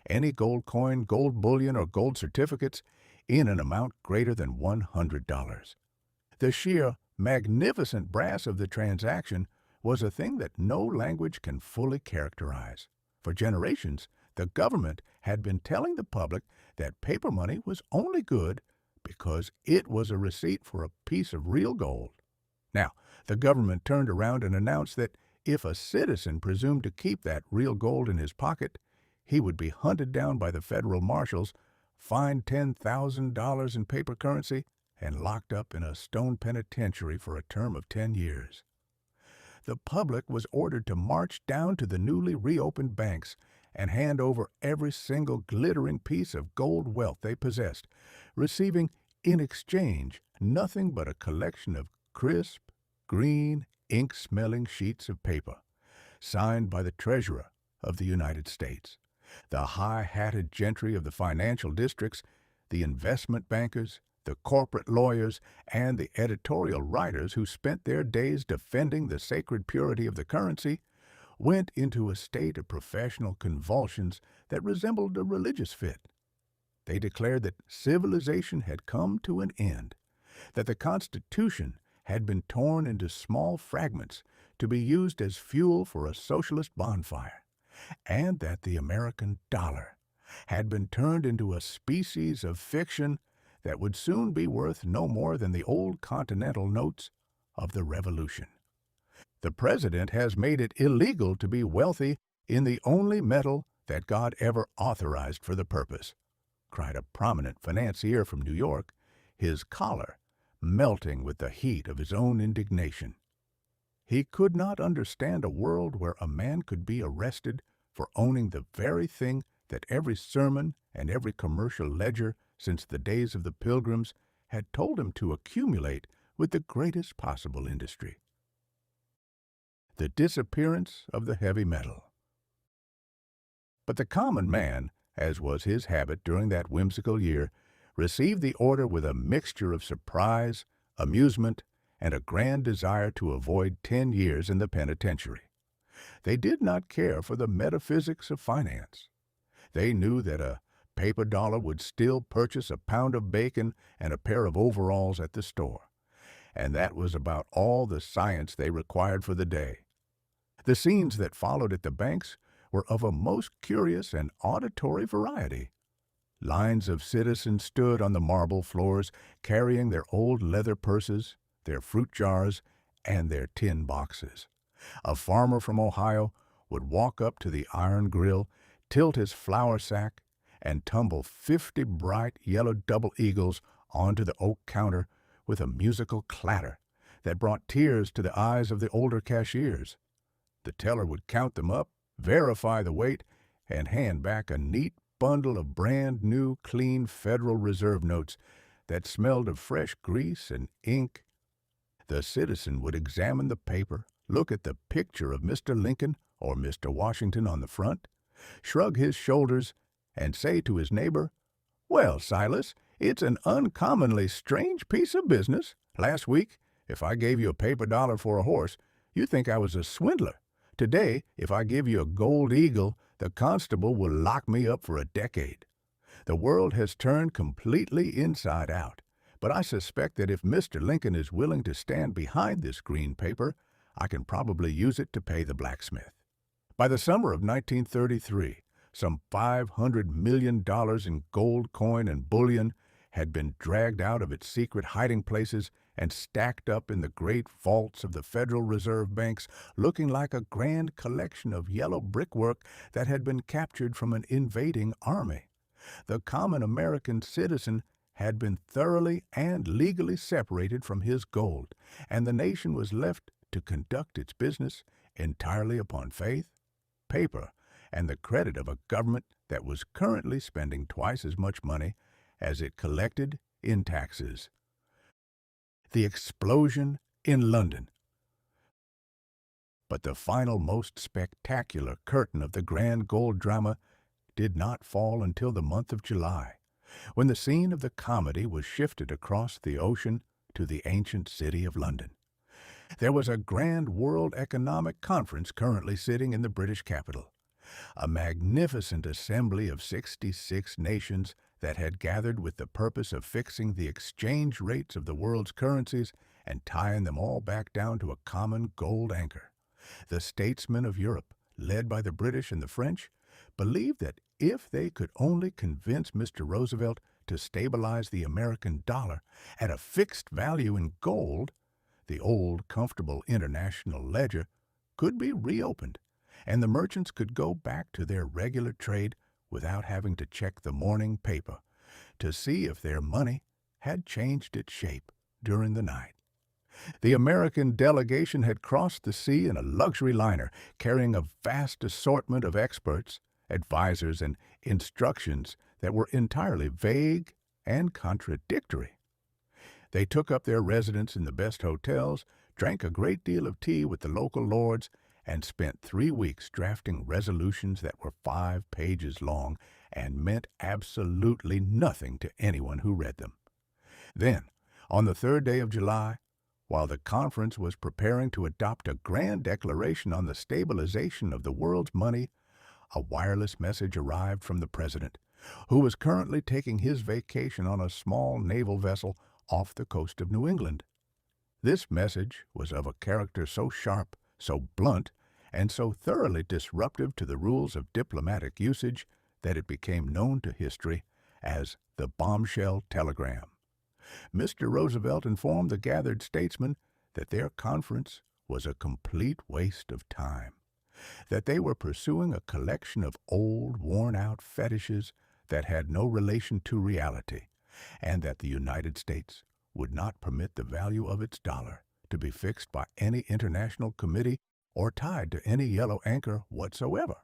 Speaker 1: any gold coin, gold bullion, or gold certificates in an amount greater than $100. The sheer magnificent brass of the transaction was a thing that no language can fully characterize. For generations, the government had been telling the public that paper money was only good because it was a receipt for a piece of real gold. Now, the government turned around and announced that If a citizen presumed to keep that real gold in his pocket, he would be hunted down by the federal marshals, fined $10,000 in paper currency, and locked up in a stone penitentiary for a term of 10 years. The public was ordered to march down to the newly reopened banks and hand over every single glittering piece of gold wealth they possessed, receiving in exchange nothing but a collection of crisp, green, ink-smelling sheets of paper, signed by the Treasurer of the United States. The high-hatted gentry of the financial districts, the investment bankers, the corporate lawyers, and the editorial writers who spent their days defending the sacred purity of the currency went into a state of professional convulsions that resembled a religious fit. They declared that civilization had come to an end, that the Constitution had been torn into small fragments to be used as fuel for a socialist bonfire, and that the American dollar had been turned into a species of fiction that would soon be worth no more than the old continental notes of the Revolution. The President has made it illegal to be wealthy in the only metal that God ever authorized for the purpose, cried a prominent financier from New York, his collar melting with the heat of his own indignation. He could not understand a world where a man could be arrested for owning the very thing that every sermon and every commercial ledger since the days of the Pilgrims had told him to accumulate with the greatest possible industry. The disappearance of the heavy metal. But the common man, as was his habit during that whimsical year, received the order with a mixture of surprise, amusement, and a grand desire to avoid 10 years in the penitentiary. They did not care for the metaphysics of finance. They knew that a paper dollar would still purchase a pound of bacon and a pair of overalls at the store, and that was about all the science they required for the day. The scenes that followed at the banks were of a most curious and auditory variety. Lines of citizens stood on the marble floors carrying their old leather purses, their fruit jars, and their tin boxes. A farmer from Ohio would walk up to the iron grill, tilt his flour sack, and tumble 50 bright yellow double eagles onto the oak counter with a musical clatter that brought tears to the eyes of the older cashiers. The teller would count them up, verify the weight, and hand back a neat bundle of brand-new, clean Federal Reserve notes that smelled of fresh grease and ink. The citizen would examine the paper, look at the picture of Mr. Lincoln or Mr. Washington on the front, shrug his shoulders, and say to his neighbor, "Well, Silas, it's an uncommonly strange piece of business. Last week, if I gave you a paper dollar for a horse, you think I was a swindler. Today, if I give you a gold eagle, the constable will lock me up for a decade. The world has turned completely inside out, but I suspect that if Mr. Lincoln is willing to stand behind this green paper, I can probably use it to pay the blacksmith." By the summer of 1933, some $500 million in gold coin and bullion had been dragged out of its secret hiding places and stacked up in the great vaults of the Federal Reserve banks, looking like a grand collection of yellow brickwork that had been captured from an invading army. The common American citizen had been thoroughly and legally separated from his gold, and the nation was left to conduct its business entirely upon faith, paper, and the credit of a government that was currently spending twice as much money as it collected in taxes. The explosion in London. But the final, most spectacular curtain of the grand gold drama did not fall until the month of July, when the scene of the comedy was shifted across the ocean to the ancient city of London. There was a grand World Economic Conference currently sitting in the British capital, a magnificent assembly of 66 nations that had gathered with the purpose of fixing the exchange rates of the world's currencies and tying them all back down to a common gold anchor. The statesmen of Europe, led by the British and the French, believed that if they could only convince Mr. Roosevelt to stabilize the American dollar at a fixed value in gold, the old, comfortable international ledger could be reopened, and the merchants could go back to their regular trade without having to check the morning paper to see if their money had changed its shape during the night. The American delegation had crossed the sea in a luxury liner, carrying a vast assortment of experts, advisors, and instructions that were entirely vague and contradictory. They took up their residence in the best hotels, drank a great deal of tea with the local lords, and spent 3 weeks drafting resolutions that were 5 pages long and meant absolutely nothing to anyone who read them. Then, on the 3rd day of July, while the conference was preparing to adopt a grand declaration on the stabilization of the world's money, a wireless message arrived from the president, who was currently taking his vacation on a small naval vessel off the coast of New England. This message was of a character so sharp, so blunt, and so thoroughly disruptive to the rules of diplomatic usage that it became known to history as the bombshell telegram. Mr. Roosevelt informed the gathered statesmen that their conference was a complete waste of time, that they were pursuing a collection of old, worn-out fetishes that had no relation to reality, and that the United States would not permit the value of its dollar to be fixed by any international committee or tied to any yellow anchor whatsoever.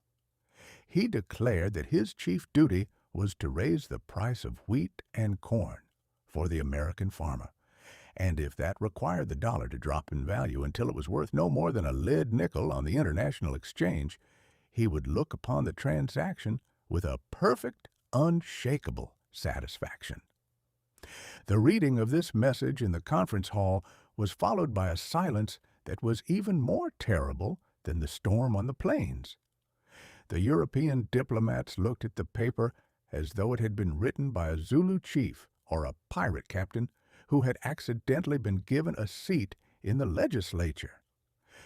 Speaker 1: He declared that his chief duty was to raise the price of wheat and corn for the American farmer, and if that required the dollar to drop in value until it was worth no more than a lead nickel on the international exchange, he would look upon the transaction with a perfect, unshakable satisfaction. The reading of this message in the conference hall was followed by a silence that was even more terrible than the storm on the plains. The European diplomats looked at the paper as though it had been written by a Zulu chief or a pirate captain who had accidentally been given a seat in the legislature.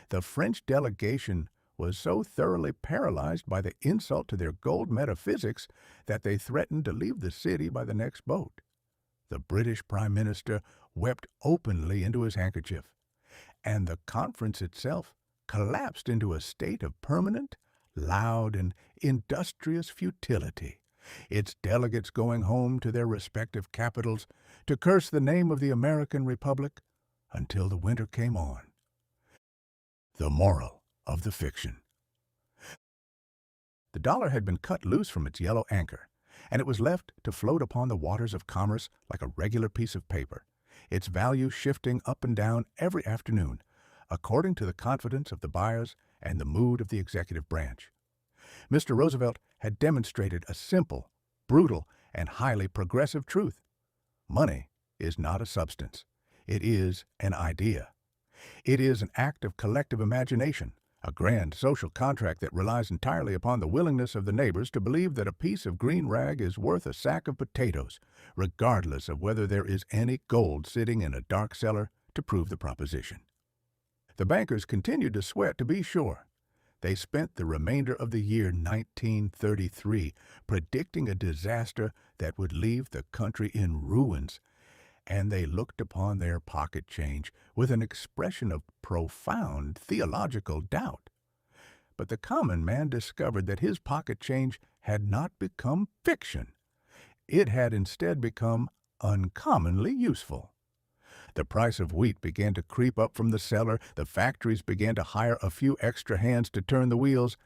Speaker 1: The French delegation was so thoroughly paralyzed by the insult to their gold metaphysics that they threatened to leave the city by the next boat. The British Prime Minister wept openly into his handkerchief, and the conference itself collapsed into a state of permanent, loud, and industrious futility, its delegates going home to their respective capitals to curse the name of the American Republic until the winter came on. The moral of the fiction. The dollar had been cut loose from its yellow anchor, and it was left to float upon the waters of commerce like a regular piece of paper, its value shifting up and down every afternoon, according to the confidence of the buyers and the mood of the executive branch. Mr. Roosevelt had demonstrated a simple, brutal, and highly progressive truth. Money is not a substance. It is an idea. It is an act of collective imagination, a grand social contract that relies entirely upon the willingness of the neighbors to believe that a piece of green rag is worth a sack of potatoes, regardless of whether there is any gold sitting in a dark cellar to prove the proposition. The bankers continued to sweat, to be sure. They spent the remainder of the year 1933 predicting a disaster that would leave the country in ruins, and they looked upon their pocket change with an expression of profound theological doubt. But the common man discovered that his pocket change had not become fiction. It had instead become uncommonly useful. The price of wheat began to creep up from the cellar, the factories began to hire a few extra hands to turn the wheels,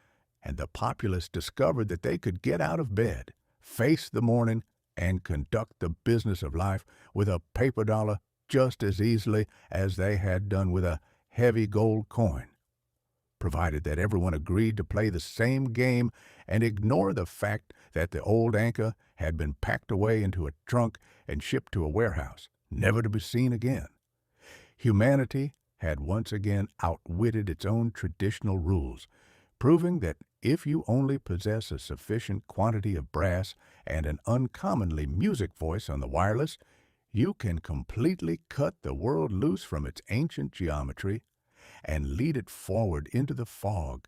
Speaker 1: and the populace discovered that they could get out of bed, face the morning, and conduct the business of life with a paper dollar just as easily as they had done with a heavy gold coin, provided that everyone agreed to play the same game and ignore the fact that the old anchor had been packed away into a trunk and shipped to a warehouse, never to be seen again. Humanity had once again outwitted its own traditional rules, proving that if you only possess a sufficient quantity of brass and an uncommonly music voice on the wireless, you can completely cut the world loose from its ancient geometry and lead it forward into the fog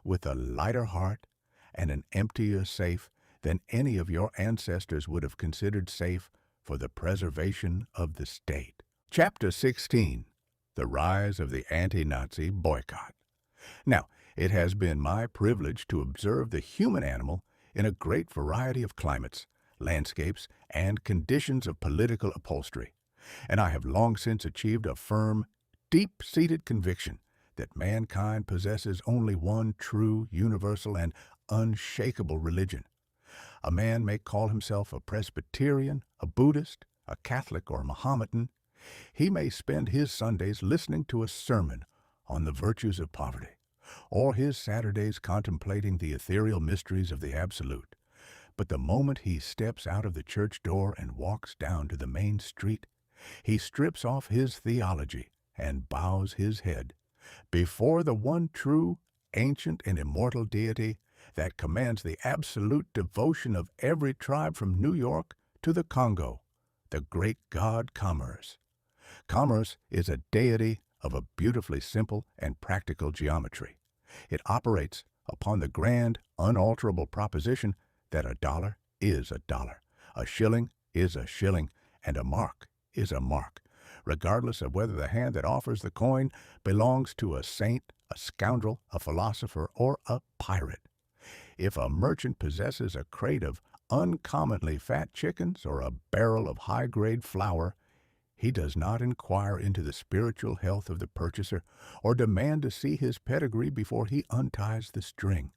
Speaker 1: with a lighter heart and an emptier safe than any of your ancestors would have considered safe for the preservation of the state. Chapter 16. The Rise of the Anti-Nazi Boycott. Now, it has been my privilege to observe the human animal in a great variety of climates, landscapes, and conditions of political upholstery, and I have long since achieved a firm, deep-seated conviction that mankind possesses only one true, universal, and unshakable religion. A man may call himself a Presbyterian, a Buddhist, a Catholic, or a Mohammedan. He may spend his Sundays listening to a sermon on the virtues of poverty, or his Saturdays contemplating the ethereal mysteries of the Absolute. But the moment he steps out of the church door and walks down to the main street, he strips off his theology and bows his head before the one true, ancient, and immortal deity that commands the absolute devotion of every tribe from New York to the Congo, the great god Commerce. Commerce is a deity of a beautifully simple and practical geometry. It operates upon the grand, unalterable proposition that a dollar is a dollar, a shilling is a shilling, and a mark is a mark, regardless of whether the hand that offers the coin belongs to a saint, a scoundrel, a philosopher, or a pirate. If a merchant possesses a crate of uncommonly fat chickens or a barrel of high-grade flour, he does not inquire into the spiritual health of the purchaser or demand to see his pedigree before he unties the string.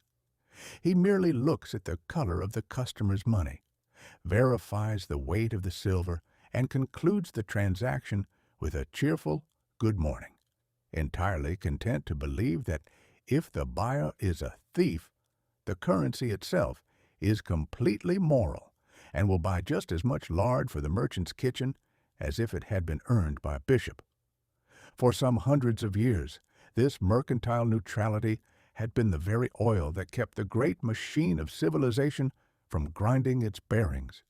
Speaker 1: He merely looks at the color of the customer's money, verifies the weight of the silver, and concludes the transaction with a cheerful good morning, entirely content to believe that if the buyer is a thief, the currency itself is completely moral and will buy just as much lard for the merchant's kitchen as if it had been earned by a bishop. For some hundreds of years, this mercantile neutrality had been the very oil that kept the great machine of civilization from grinding its bearings.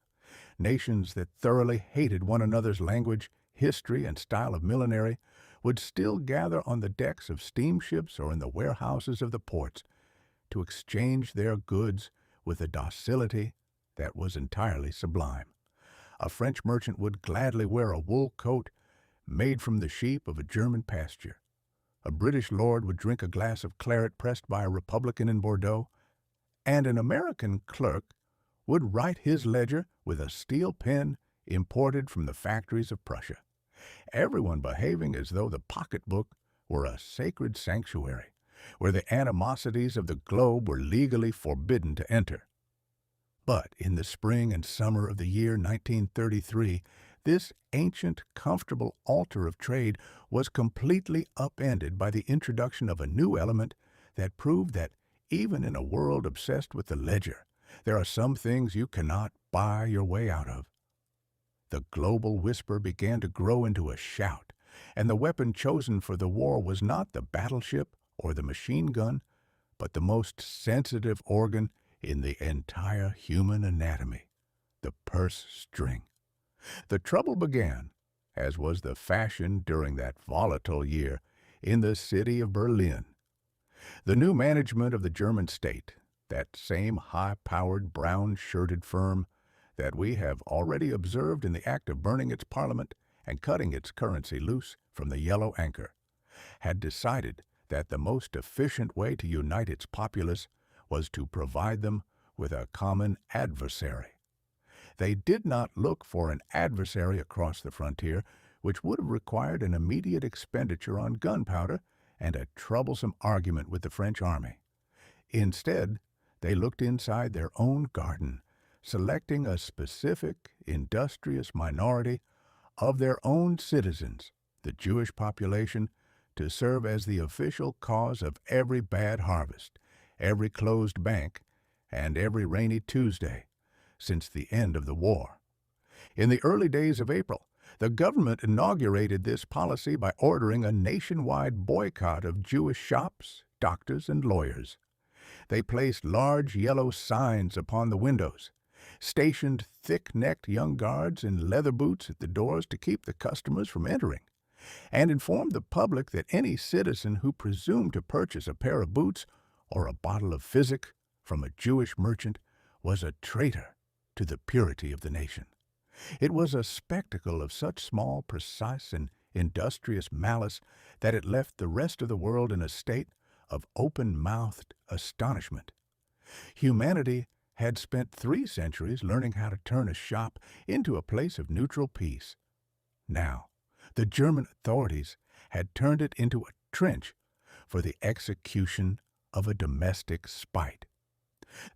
Speaker 1: Nations that thoroughly hated one another's language, history, and style of millinery would still gather on the decks of steamships or in the warehouses of the ports to exchange their goods with a docility that was entirely sublime. A French merchant would gladly wear a wool coat made from the sheep of a German pasture. A British lord would drink a glass of claret pressed by a Republican in Bordeaux, and an American clerk would write his ledger with a steel pen imported from the factories of Prussia, everyone behaving as though the pocketbook were a sacred sanctuary, where the animosities of the globe were legally forbidden to enter. But in the spring and summer of the year 1933, this ancient, comfortable altar of trade was completely upended by the introduction of a new element that proved that even in a world obsessed with the ledger, there are some things you cannot buy your way out of. The global whisper began to grow into a shout, and the weapon chosen for the war was not the battleship or the machine gun, but the most sensitive organ in the entire human anatomy, the purse string. The trouble began, as was the fashion during that volatile year, in the city of Berlin. The new management of the German state, that same high-powered, brown-shirted firm that we have already observed in the act of burning its parliament and cutting its currency loose from the yellow anchor, had decided that the most efficient way to unite its populace was to provide them with a common adversary. They did not look for an adversary across the frontier, which would have required an immediate expenditure on gunpowder and a troublesome argument with the French army. Instead, they looked inside their own garden, selecting a specific, industrious minority of their own citizens, the Jewish population, to serve as the official cause of every bad harvest, every closed bank, and every rainy Tuesday since the end of the war. In the early days of April, the government inaugurated this policy by ordering a nationwide boycott of Jewish shops, doctors, and lawyers. They placed large yellow signs upon the windows, stationed thick-necked young guards in leather boots at the doors to keep the customers from entering, and informed the public that any citizen who presumed to purchase a pair of boots or a bottle of physic from a Jewish merchant was a traitor to the purity of the nation. It was a spectacle of such small, precise, and industrious malice that it left the rest of the world in a state of open-mouthed astonishment. Humanity had spent 3 centuries learning how to turn a shop into a place of neutral peace. Now, the German authorities had turned it into a trench for the execution of a domestic spite.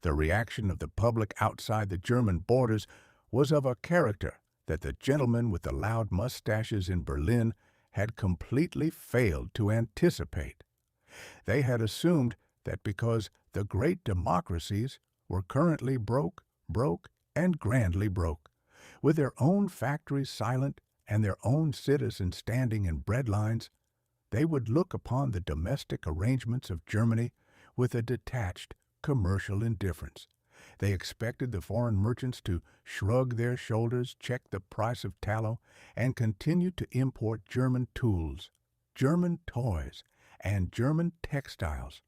Speaker 1: The reaction of the public outside the German borders was of a character that the gentlemen with the loud mustaches in Berlin had completely failed to anticipate. They had assumed that because the great democracies were currently broke, and grandly broke, with their own factories silent and their own citizens standing in bread lines, they would look upon the domestic arrangements of Germany with a detached, commercial indifference. They expected the foreign merchants to shrug their shoulders, check the price of tallow, and continue to import German tools, German toys, and German textiles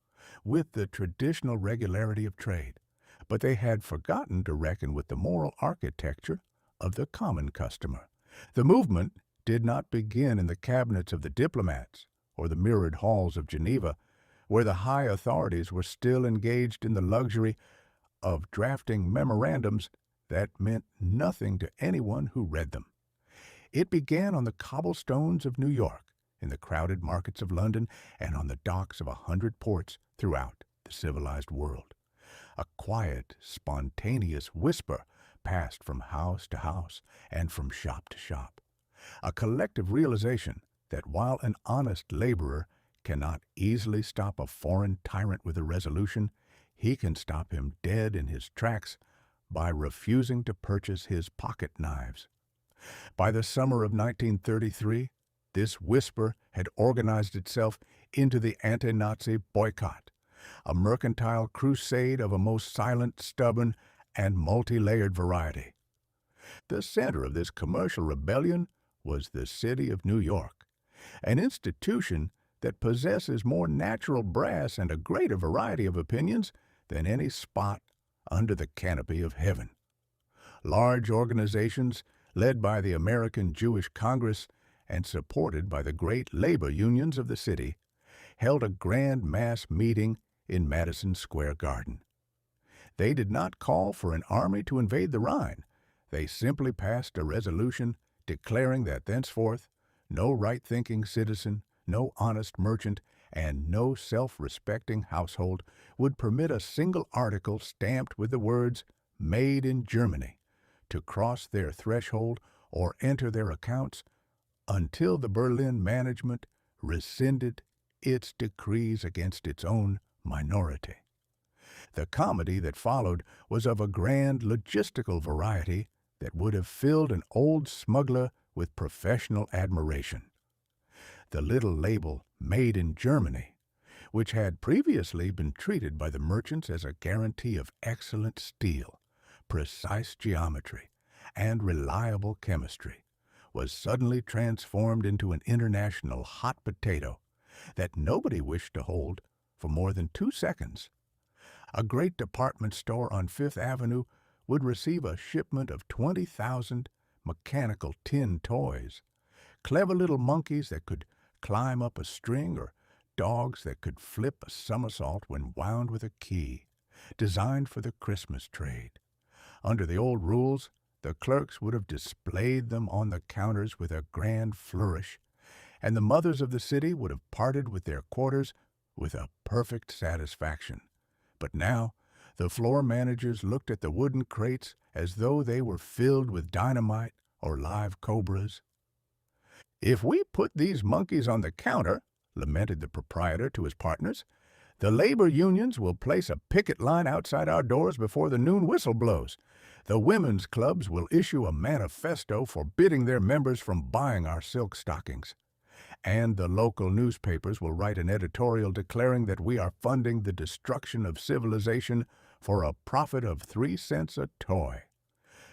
Speaker 1: with the traditional regularity of trade. But they had forgotten to reckon with the moral architecture of the common customer. The movement did not begin in the cabinets of the diplomats or the mirrored halls of Geneva, where the high authorities were still engaged in the luxury of drafting memorandums that meant nothing to anyone who read them. It began on the cobblestones of New York, in the crowded markets of London, and on the docks of 100 ports throughout the civilized world. A quiet, spontaneous whisper passed from house to house and from shop to shop. A collective realization that while an honest laborer cannot easily stop a foreign tyrant with a resolution, he can stop him dead in his tracks by refusing to purchase his pocket knives. By the summer of 1933, this whisper had organized itself into the Anti-Nazi Boycott, a mercantile crusade of a most silent, stubborn, and multi-layered variety. The center of this commercial rebellion was the city of New York, an institution that possesses more natural brass and a greater variety of opinions than any spot under the canopy of heaven. Large organizations, led by the American Jewish Congress and supported by the great labor unions of the city, held a grand mass meeting in Madison Square Garden. They did not call for an army to invade the Rhine. They simply passed a resolution declaring that thenceforth no right-thinking citizen, no honest merchant, and no self-respecting household would permit a single article stamped with the words "Made in Germany" to cross their threshold or enter their accounts until the Berlin management rescinded its decrees against its own minority. The comedy that followed was of a grand logistical variety that would have filled an old smuggler with professional admiration. The little label, "Made in Germany," which had previously been treated by the merchants as a guarantee of excellent steel, precise geometry, and reliable chemistry, was suddenly transformed into an international hot potato that nobody wished to hold for more than 2 seconds. A great department store on Fifth Avenue would receive a shipment of 20,000 mechanical tin toys, clever little monkeys that could climb up a string or dogs that could flip a somersault when wound with a key, designed for the Christmas trade. Under the old rules, the clerks would have displayed them on the counters with a grand flourish, and the mothers of the city would have parted with their quarters with a perfect satisfaction. But now, the floor managers looked at the wooden crates as though they were filled with dynamite or live cobras. "If we put these monkeys on the counter," lamented the proprietor to his partners, "the labor unions will place a picket line outside our doors before the noon whistle blows. The women's clubs will issue a manifesto forbidding their members from buying our silk stockings. And the local newspapers will write an editorial declaring that we are funding the destruction of civilization for a profit of 3 cents a toy.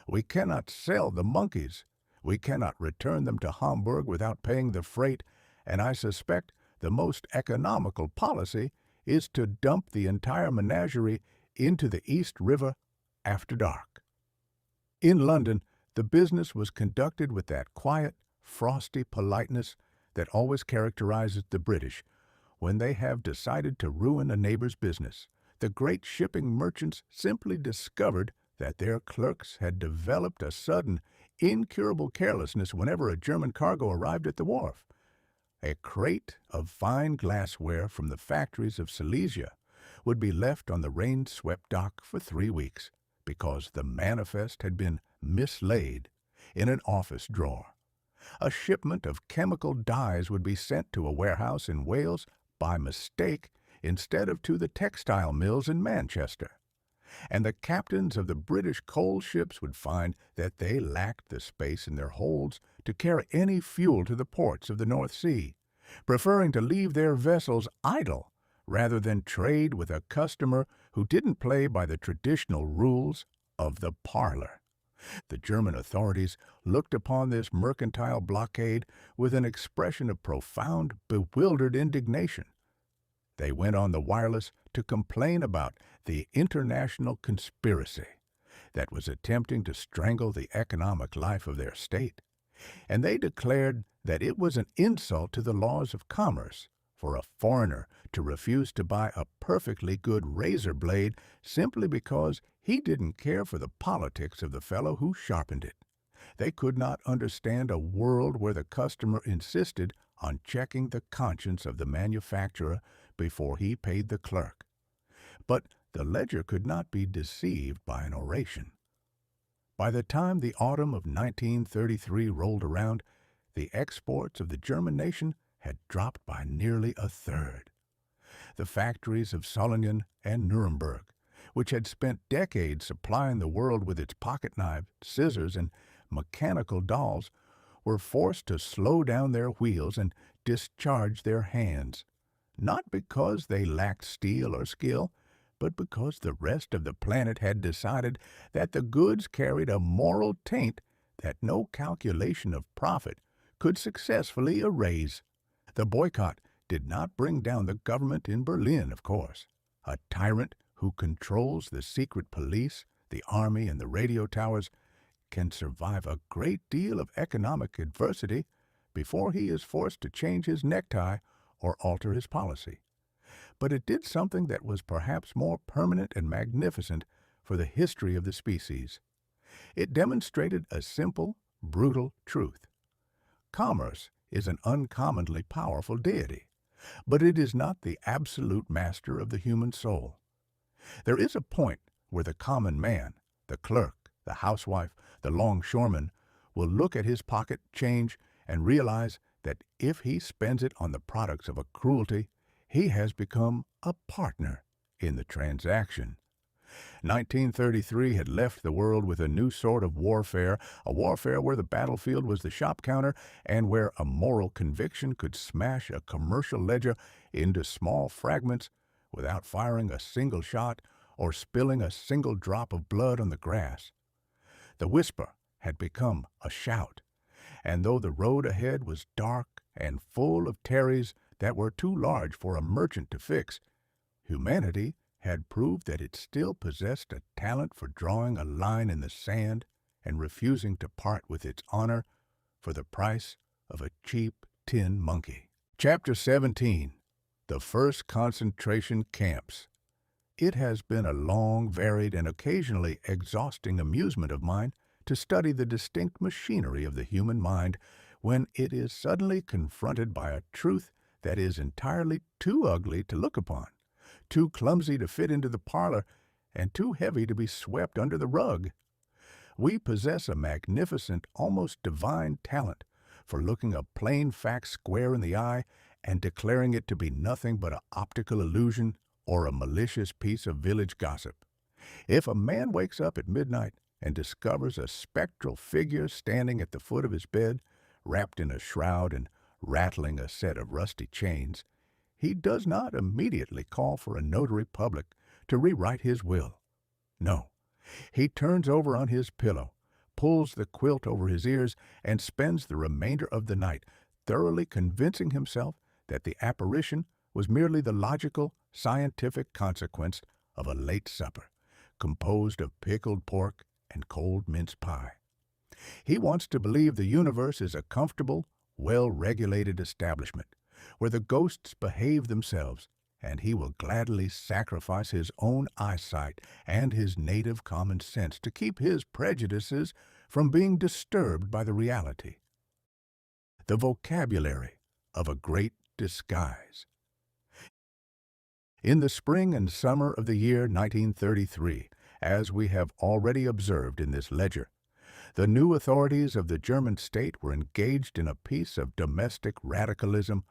Speaker 1: We cannot sell the monkeys. We cannot return them to Hamburg without paying the freight, and I suspect the most economical policy is to dump the entire menagerie into the East River after dark." In London, the business was conducted with that quiet, frosty politeness that always characterizes the British, when they have decided to ruin a neighbor's business, the great shipping merchants simply discovered that their clerks had developed a sudden, incurable carelessness whenever a German cargo arrived at the wharf. A crate of fine glassware from the factories of Silesia would be left on the rain-swept dock for 3 weeks because the manifest had been mislaid in an office drawer. A shipment of chemical dyes would be sent to a warehouse in Wales by mistake instead of to the textile mills in Manchester. And the captains of the British coal ships would find that they lacked the space in their holds to carry any fuel to the ports of the North Sea, preferring to leave their vessels idle rather than trade with a customer who didn't play by the traditional rules of the parlor. The German authorities looked upon this mercantile blockade with an expression of profound, bewildered indignation. They went on the wireless to complain about the international conspiracy that was attempting to strangle the economic life of their state, and they declared that it was an insult to the laws of commerce for a foreigner to refuse to buy a perfectly good razor blade simply because he didn't care for the politics of the fellow who sharpened it. They could not understand a world where the customer insisted on checking the conscience of the manufacturer before he paid the clerk. But the ledger could not be deceived by an oration. By the time the autumn of 1933 rolled around, the exports of the German nation had dropped by nearly a third. The factories of Solingen and Nuremberg, which had spent decades supplying the world with its pocket knives, scissors, and mechanical dolls, were forced to slow down their wheels and discharge their hands, not because they lacked steel or skill, but because the rest of the planet had decided that the goods carried a moral taint that no calculation of profit could successfully erase. The boycott did not bring down the government in Berlin, of course. A tyrant who controls the secret police, the army, and the radio towers can survive a great deal of economic adversity before he is forced to change his necktie or alter his policy. But it did something that was perhaps more permanent and magnificent for the history of the species. It demonstrated a simple, brutal truth. Commerce is an uncommonly powerful deity, but it is not the absolute master of the human soul. There is a point where the common man, the clerk, the housewife, the longshoreman, will look at his pocket change and realize that if he spends it on the products of a cruelty, he has become a partner in the transaction. 1933 had left the world with a new sort of warfare, a warfare where the battlefield was the shop counter and where a moral conviction could smash a commercial ledger into small fragments without firing a single shot or spilling a single drop of blood on the grass. The whisper had become a shout, and though the road ahead was dark and full of terrors that were too large for a merchant to fix, humanity had proved that it still possessed a talent for drawing a line in the sand and refusing to part with its honor for the price of a cheap tin monkey. Chapter 17. The First Concentration Camps. It has been a long, varied, and occasionally exhausting amusement of mine to study the distinct machinery of the human mind when it is suddenly confronted by a truth that is entirely too ugly to look upon, too clumsy to fit into the parlor, and too heavy to be swept under the rug. We possess a magnificent, almost divine talent for looking a plain fact square in the eye and declaring it to be nothing but an optical illusion or a malicious piece of village gossip. If a man wakes up at midnight and discovers a spectral figure standing at the foot of his bed, wrapped in a shroud and rattling a set of rusty chains, he does not immediately call for a notary public to rewrite his will. No, he turns over on his pillow, pulls the quilt over his ears, and spends the remainder of the night thoroughly convincing himself that the apparition was merely the logical, scientific consequence of a late supper, composed of pickled pork and cold mince pie. He wants to believe the universe is a comfortable, well-regulated establishment, where the ghosts behave themselves, and he will gladly sacrifice his own eyesight and his native common sense to keep his prejudices from being disturbed by the reality. The vocabulary of a great disguise. In the spring and summer of the year 1933, as we have already observed in this ledger, the new authorities of the German state were engaged in a piece of domestic radicalism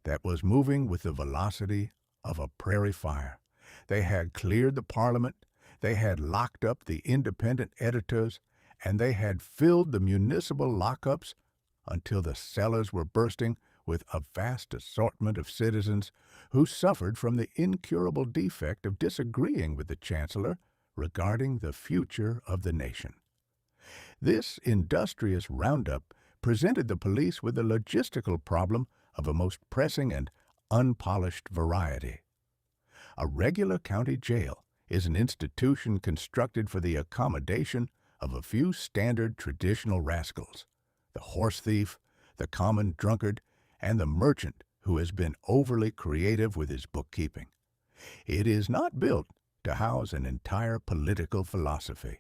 Speaker 1: that was moving with the velocity of a prairie fire. They had cleared the parliament, they had locked up the independent editors, and they had filled the municipal lockups until the cellars were bursting with a vast assortment of citizens who suffered from the incurable defect of disagreeing with the Chancellor regarding the future of the nation. This industrious roundup presented the police with the logistical problem of a most pressing and unpolished variety. A regular county jail is an institution constructed for the accommodation of a few standard traditional rascals, the horse thief, the common drunkard, and the merchant who has been overly creative with his bookkeeping. It is not built to house an entire political philosophy.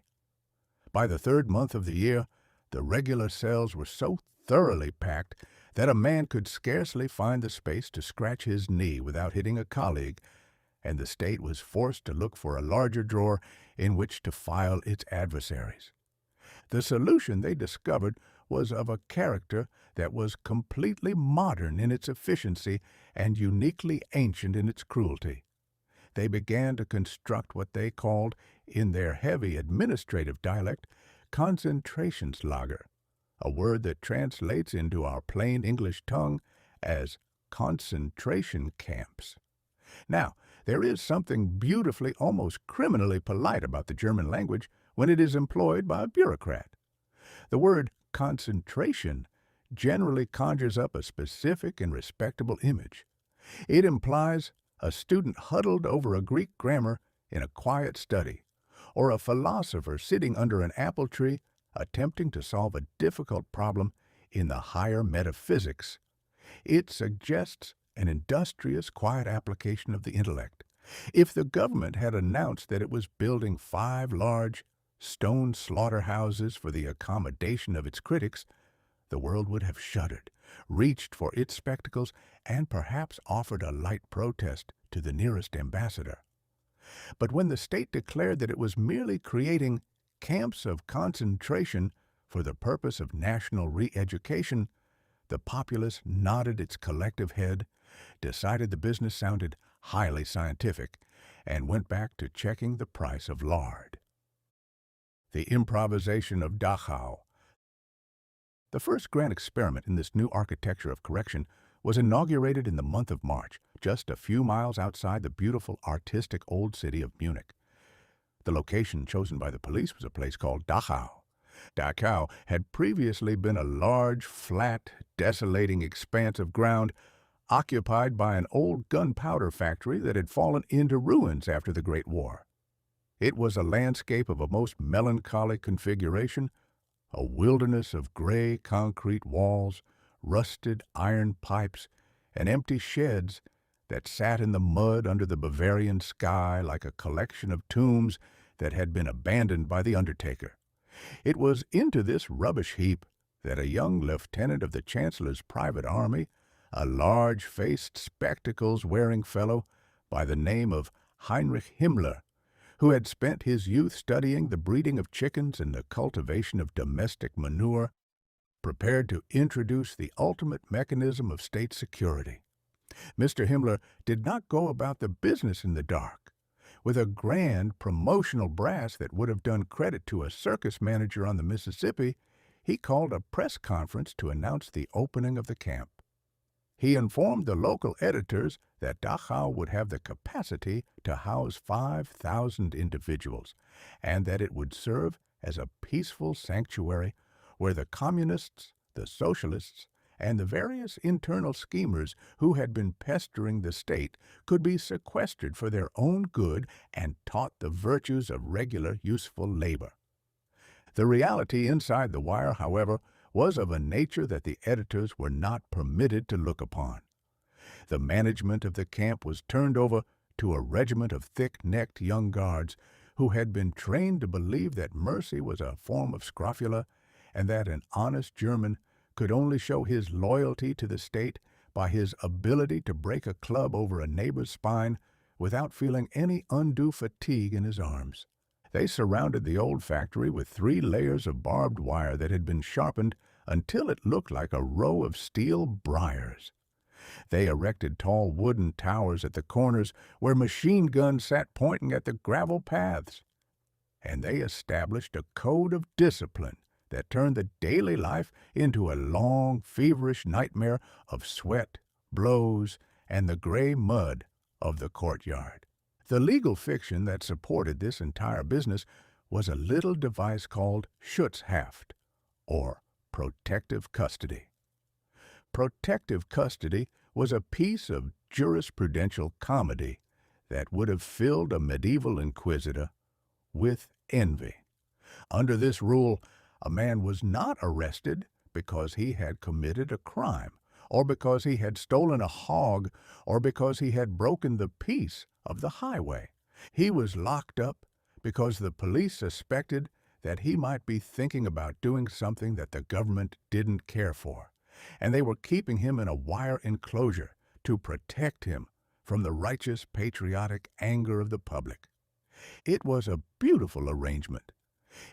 Speaker 1: By the third month of the year, the regular cells were so thoroughly packed that a man could scarcely find the space to scratch his knee without hitting a colleague, and the state was forced to look for a larger drawer in which to file its adversaries. The solution they discovered was of a character that was completely modern in its efficiency and uniquely ancient in its cruelty. They began to construct what they called, in their heavy administrative dialect, Konzentrationslager, a word that translates into our plain English tongue as concentration camps. Now, there is something beautifully, almost criminally polite about the German language when it is employed by a bureaucrat. The word concentration generally conjures up a specific and respectable image. It implies a student huddled over a Greek grammar in a quiet study, or a philosopher sitting under an apple tree attempting to solve a difficult problem in the higher metaphysics. It suggests an industrious, quiet application of the intellect. If the government had announced that it was building 5 large stone slaughterhouses for the accommodation of its critics, the world would have shuddered, reached for its spectacles, and perhaps offered a light protest to the nearest ambassador. But when the state declared that it was merely creating camps of concentration for the purpose of national re-education, the populace nodded its collective head, decided the business sounded highly scientific, and went back to checking the price of lard. The improvisation of Dachau. The first grand experiment in this new architecture of correction was inaugurated in the month of March, just a few miles outside the beautiful, artistic old city of Munich. The location chosen by the police was a place called Dachau. Dachau had previously been a large, flat, desolating expanse of ground occupied by an old gunpowder factory that had fallen into ruins after the Great War. It was a landscape of a most melancholy configuration, a wilderness of gray concrete walls, rusted iron pipes, and empty sheds that sat in the mud under the Bavarian sky like a collection of tombs that had been abandoned by the undertaker. It was into this rubbish heap that a young lieutenant of the Chancellor's private army, a large-faced, spectacles-wearing fellow by the name of Heinrich Himmler, who had spent his youth studying the breeding of chickens and the cultivation of domestic manure, prepared to introduce the ultimate mechanism of state security. Mr. Himmler did not go about the business in the dark. With a grand promotional brass that would have done credit to a circus manager on the Mississippi, he called a press conference to announce the opening of the camp. He informed the local editors that Dachau would have the capacity to house 5,000 individuals, and that it would serve as a peaceful sanctuary where the communists, the socialists, and the various internal schemers who had been pestering the state could be sequestered for their own good and taught the virtues of regular, useful labor. The reality inside the wire, however, was of a nature that the editors were not permitted to look upon. The management of the camp was turned over to a regiment of thick-necked young guards who had been trained to believe that mercy was a form of scrofula and that an honest German could only show his loyalty to the state by his ability to break a club over a neighbor's spine without feeling any undue fatigue in his arms. They surrounded the old factory with 3 layers of barbed wire that had been sharpened until it looked like a row of steel briars. They erected tall wooden towers at the corners where machine guns sat pointing at the gravel paths. And they established a code of discipline that turned the daily life into a long, feverish nightmare of sweat, blows, and the gray mud of the courtyard. The legal fiction that supported this entire business was a little device called Schutzhaft, or protective custody. Protective custody was a piece of jurisprudential comedy that would have filled a medieval inquisitor with envy. Under this rule, a man was not arrested because he had committed a crime, or because he had stolen a hog, or because he had broken the peace of the highway. He was locked up because the police suspected that he might be thinking about doing something that the government didn't care for, and they were keeping him in a wire enclosure to protect him from the righteous patriotic anger of the public. It was a beautiful arrangement.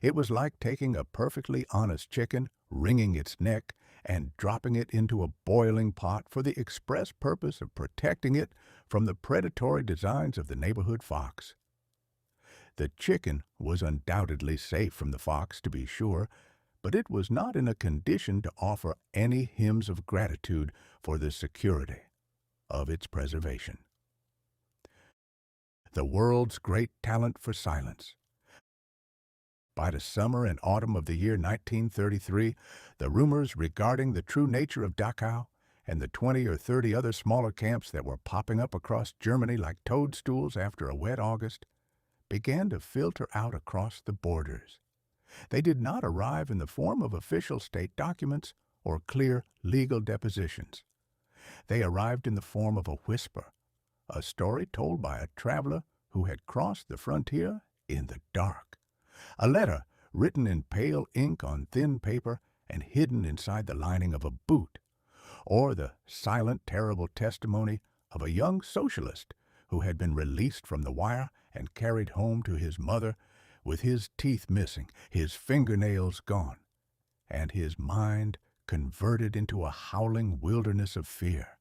Speaker 1: It was like taking a perfectly honest chicken, wringing its neck, and dropping it into a boiling pot for the express purpose of protecting it from the predatory designs of the neighborhood fox. The chicken was undoubtedly safe from the fox, to be sure, but it was not in a condition to offer any hymns of gratitude for the security of its preservation. The world's great talent for silence. By the summer and autumn of the year 1933, the rumors regarding the true nature of Dachau and the 20 or 30 other smaller camps that were popping up across Germany like toadstools after a wet August began to filter out across the borders. They did not arrive in the form of official state documents or clear legal depositions. They arrived in the form of a whisper, a story told by a traveler who had crossed the frontier in the dark. A letter written in pale ink on thin paper and hidden inside the lining of a boot, or the silent, terrible testimony of a young socialist who had been released from the wire and carried home to his mother with his teeth missing, his fingernails gone, and his mind converted into a howling wilderness of fear.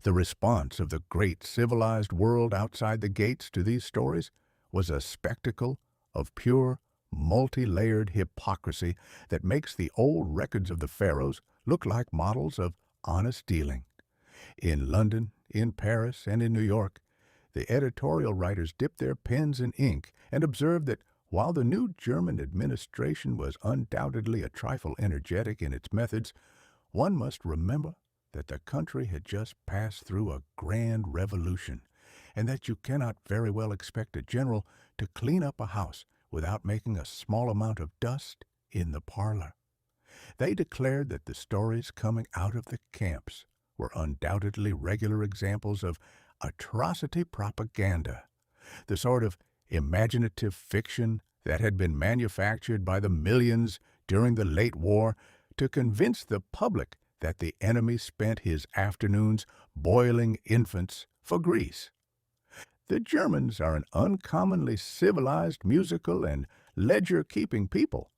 Speaker 1: The response of the great civilized world outside the gates to these stories was a spectacle of pure, multi-layered hypocrisy that makes the old records of the pharaohs look like models of honest dealing. In London, in Paris, and in New York, the editorial writers dipped their pens in ink and observed that while the new German administration was undoubtedly a trifle energetic in its methods, one must remember that the country had just passed through a grand revolution, and that you cannot very well expect a general to clean up a house without making a small amount of dust in the parlor. They declared that the stories coming out of the camps were undoubtedly regular examples of atrocity propaganda, the sort of imaginative fiction that had been manufactured by the millions during the late war to convince the public that the enemy spent his afternoons boiling infants for grease. The Germans are an uncommonly civilized, musical, and ledger-keeping people,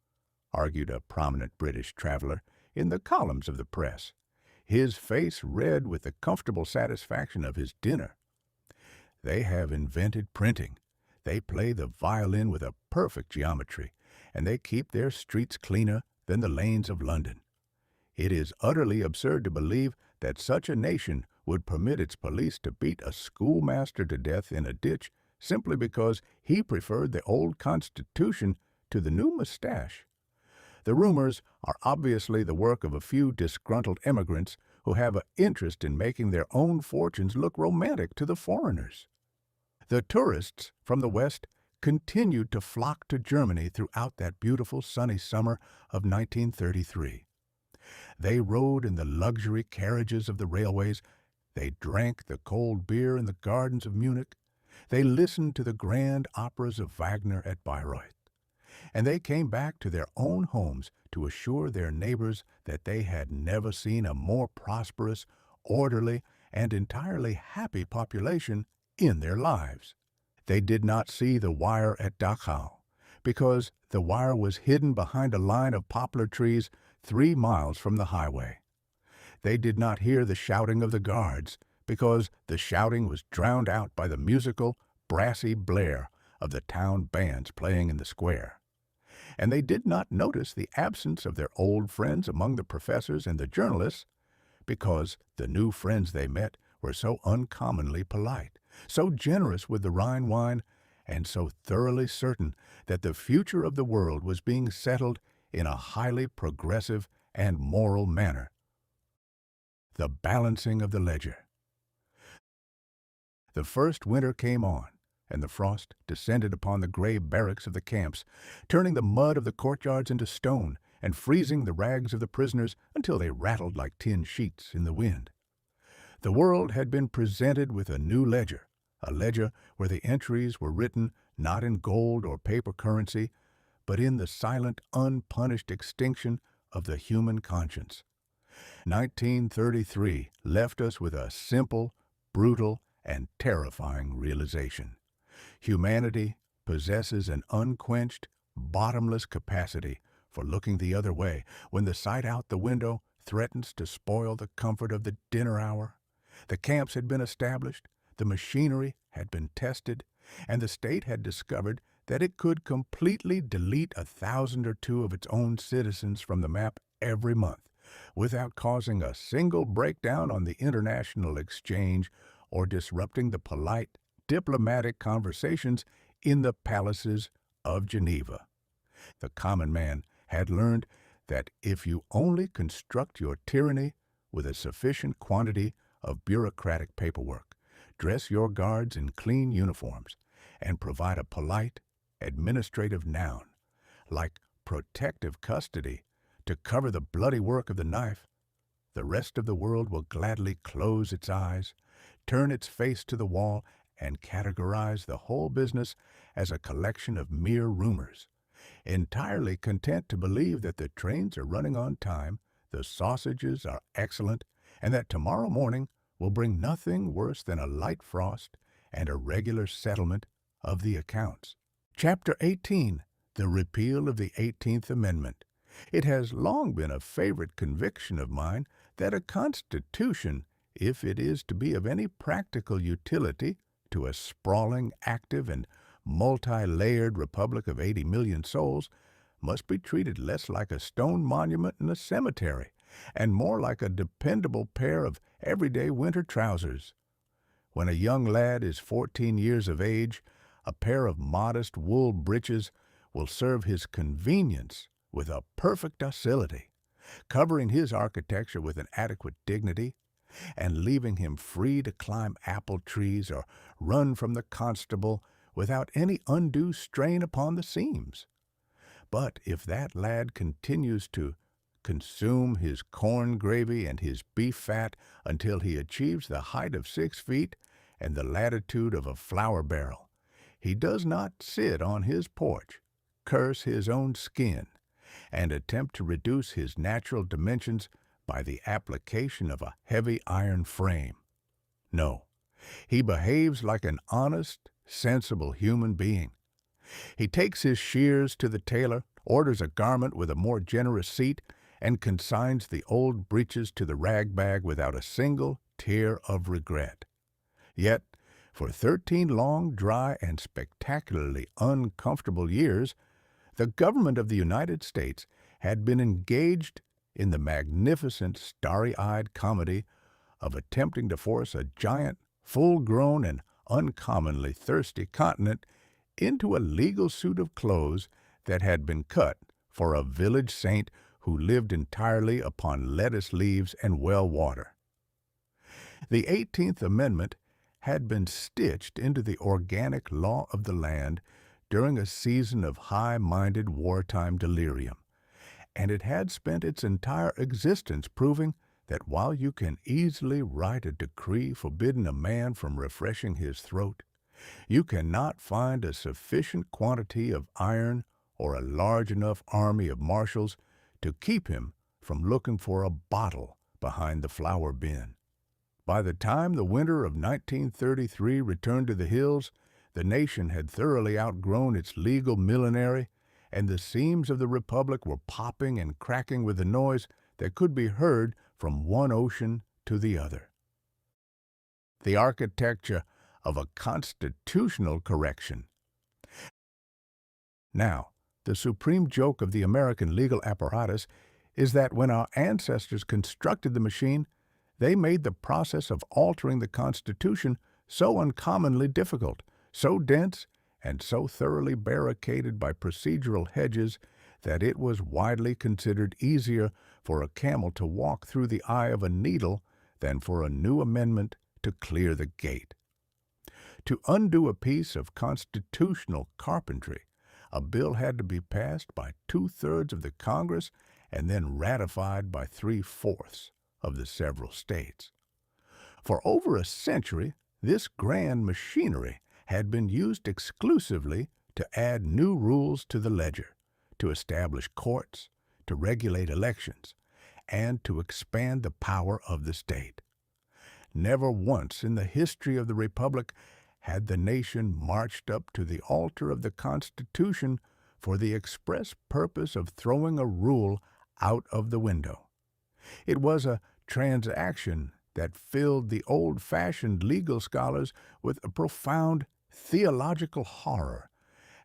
Speaker 1: argued a prominent British traveler in the columns of the press, his face red with the comfortable satisfaction of his dinner. They have invented printing. They play the violin with a perfect geometry, and they keep their streets cleaner than the lanes of London. It is utterly absurd to believe that such a nation would permit its police to beat a schoolmaster to death in a ditch simply because he preferred the old Constitution to the new mustache. The rumors are obviously the work of a few disgruntled immigrants who have an interest in making their own fortunes look romantic to the foreigners. The tourists from the West continued to flock to Germany throughout that beautiful sunny summer of 1933. They rode in the luxury carriages of the railways. They drank the cold beer in the gardens of Munich. They listened to the grand operas of Wagner at Bayreuth. And they came back to their own homes to assure their neighbors that they had never seen a more prosperous, orderly, and entirely happy population in their lives. They did not see the wire at Dachau, because the wire was hidden behind a line of poplar trees 3 miles from the highway. They did not hear the shouting of the guards, because the shouting was drowned out by the musical, brassy blare of the town bands playing in the square. And they did not notice the absence of their old friends among the professors and the journalists, because the new friends they met were so uncommonly polite, so generous with the Rhine wine, and so thoroughly certain that the future of the world was being settled in a highly progressive and moral manner. The balancing of the ledger. The first winter came on, and the frost descended upon the gray barracks of the camps, turning the mud of the courtyards into stone and freezing the rags of the prisoners until they rattled like tin sheets in the wind. The world had been presented with a new ledger, a ledger where the entries were written not in gold or paper currency, but in the silent, unpunished extinction of the human conscience. 1933 left us with a simple, brutal, and terrifying realization. Humanity possesses an unquenched, bottomless capacity for looking the other way when the sight out the window threatens to spoil the comfort of the dinner hour. The camps had been established, the machinery had been tested, and the state had discovered that it could completely delete 1,000 or 2 of its own citizens from the map every month without causing a single breakdown on the international exchange or disrupting the polite, diplomatic conversations in the palaces of Geneva. The common man had learned that if you only construct your tyranny with a sufficient quantity of bureaucratic paperwork, dress your guards in clean uniforms, and provide a polite, administrative noun, like protective custody, to cover the bloody work of the knife, the rest of the world will gladly close its eyes, turn its face to the wall, and categorize the whole business as a collection of mere rumors, entirely content to believe that the trains are running on time, the sausages are excellent, and that tomorrow morning will bring nothing worse than a light frost and a regular settlement of the accounts. Chapter 18. The Repeal of the 18th Amendment. It has long been a favorite conviction of mine that a Constitution, if it is to be of any practical utility to a sprawling, active, and multi-layered republic of 80 million souls, must be treated less like a stone monument in a cemetery and more like a dependable pair of everyday winter trousers. When a young lad is 14 years of age, a pair of modest wool breeches will serve his convenience with a perfect docility, covering his architecture with an adequate dignity, and leaving him free to climb apple trees or run from the constable without any undue strain upon the seams. But if that lad continues to consume his corn gravy and his beef fat until he achieves the height of 6 feet and the latitude of a flour barrel, he does not sit on his porch, curse his own skin, and attempt to reduce his natural dimensions by the application of a heavy iron frame. No, he behaves like an honest, sensible human being. He takes his shears to the tailor, orders a garment with a more generous seat, and consigns the old breeches to the rag bag without a single tear of regret. Yet, for 13 long, dry, and spectacularly uncomfortable years, the government of the United States had been engaged in the magnificent starry-eyed comedy of attempting to force a giant, full-grown, and uncommonly thirsty continent into a legal suit of clothes that had been cut for a village saint who lived entirely upon lettuce leaves and well water. The 18th Amendment had been stitched into the organic law of the land during a season of high-minded wartime delirium, and it had spent its entire existence proving that while you can easily write a decree forbidding a man from refreshing his throat, you cannot find a sufficient quantity of iron or a large enough army of marshals to keep him from looking for a bottle behind the flour bin. By the time the winter of 1933 returned to the hills, the nation had thoroughly outgrown its legal millinery, and the seams of the Republic were popping and cracking with a noise that could be heard from one ocean to the other. The architecture of a constitutional correction. Now, the supreme joke of the American legal apparatus is that when our ancestors constructed the machine, they made the process of altering the Constitution so uncommonly difficult, so dense, and so thoroughly barricaded by procedural hedges that it was widely considered easier for a camel to walk through the eye of a needle than for a new amendment to clear the gate. To undo a piece of constitutional carpentry, a bill had to be passed by 2/3 of the Congress and then ratified by 3/4 of the several states. For over a century, this grand machinery had been used exclusively to add new rules to the ledger, to establish courts, to regulate elections, and to expand the power of the state. Never once in the history of the Republic had the nation marched up to the altar of the Constitution for the express purpose of throwing a rule out of the window. It was a transaction that filled the old-fashioned legal scholars with a profound theological horror,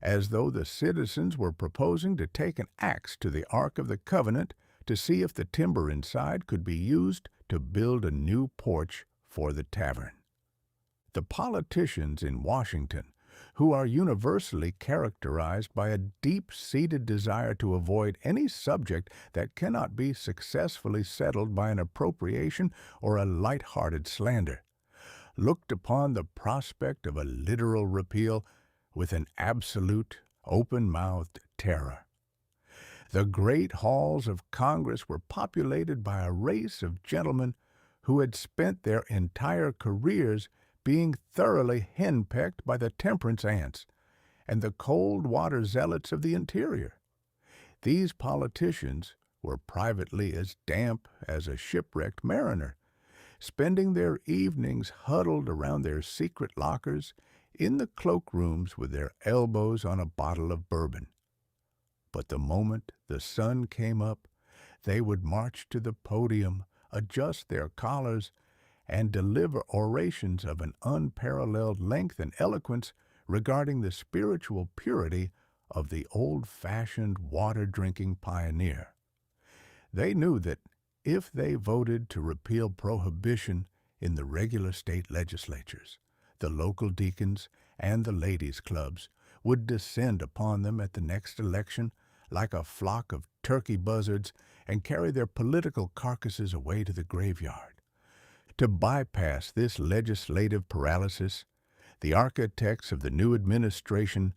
Speaker 1: as though the citizens were proposing to take an axe to the Ark of the Covenant to see if the timber inside could be used to build a new porch for the tavern. The politicians in Washington, who are universally characterized by a deep-seated desire to avoid any subject that cannot be successfully settled by an appropriation or a light-hearted slander, looked upon the prospect of a literal repeal with an absolute, open-mouthed terror. The great halls of Congress were populated by a race of gentlemen who had spent their entire careers being thoroughly henpecked by the temperance ants and the cold water zealots of the interior. These politicians were privately as damp as a shipwrecked mariner, spending their evenings huddled around their secret lockers in the cloakrooms with their elbows on a bottle of bourbon. But the moment the sun came up, they would march to the podium, adjust their collars, and deliver orations of an unparalleled length and eloquence regarding the spiritual purity of the old-fashioned water-drinking pioneer. They knew that if they voted to repeal prohibition in the regular state legislatures, the local deacons and the ladies' clubs would descend upon them at the next election like a flock of turkey buzzards and carry their political carcasses away to the graveyard. To bypass this legislative paralysis, the architects of the new administration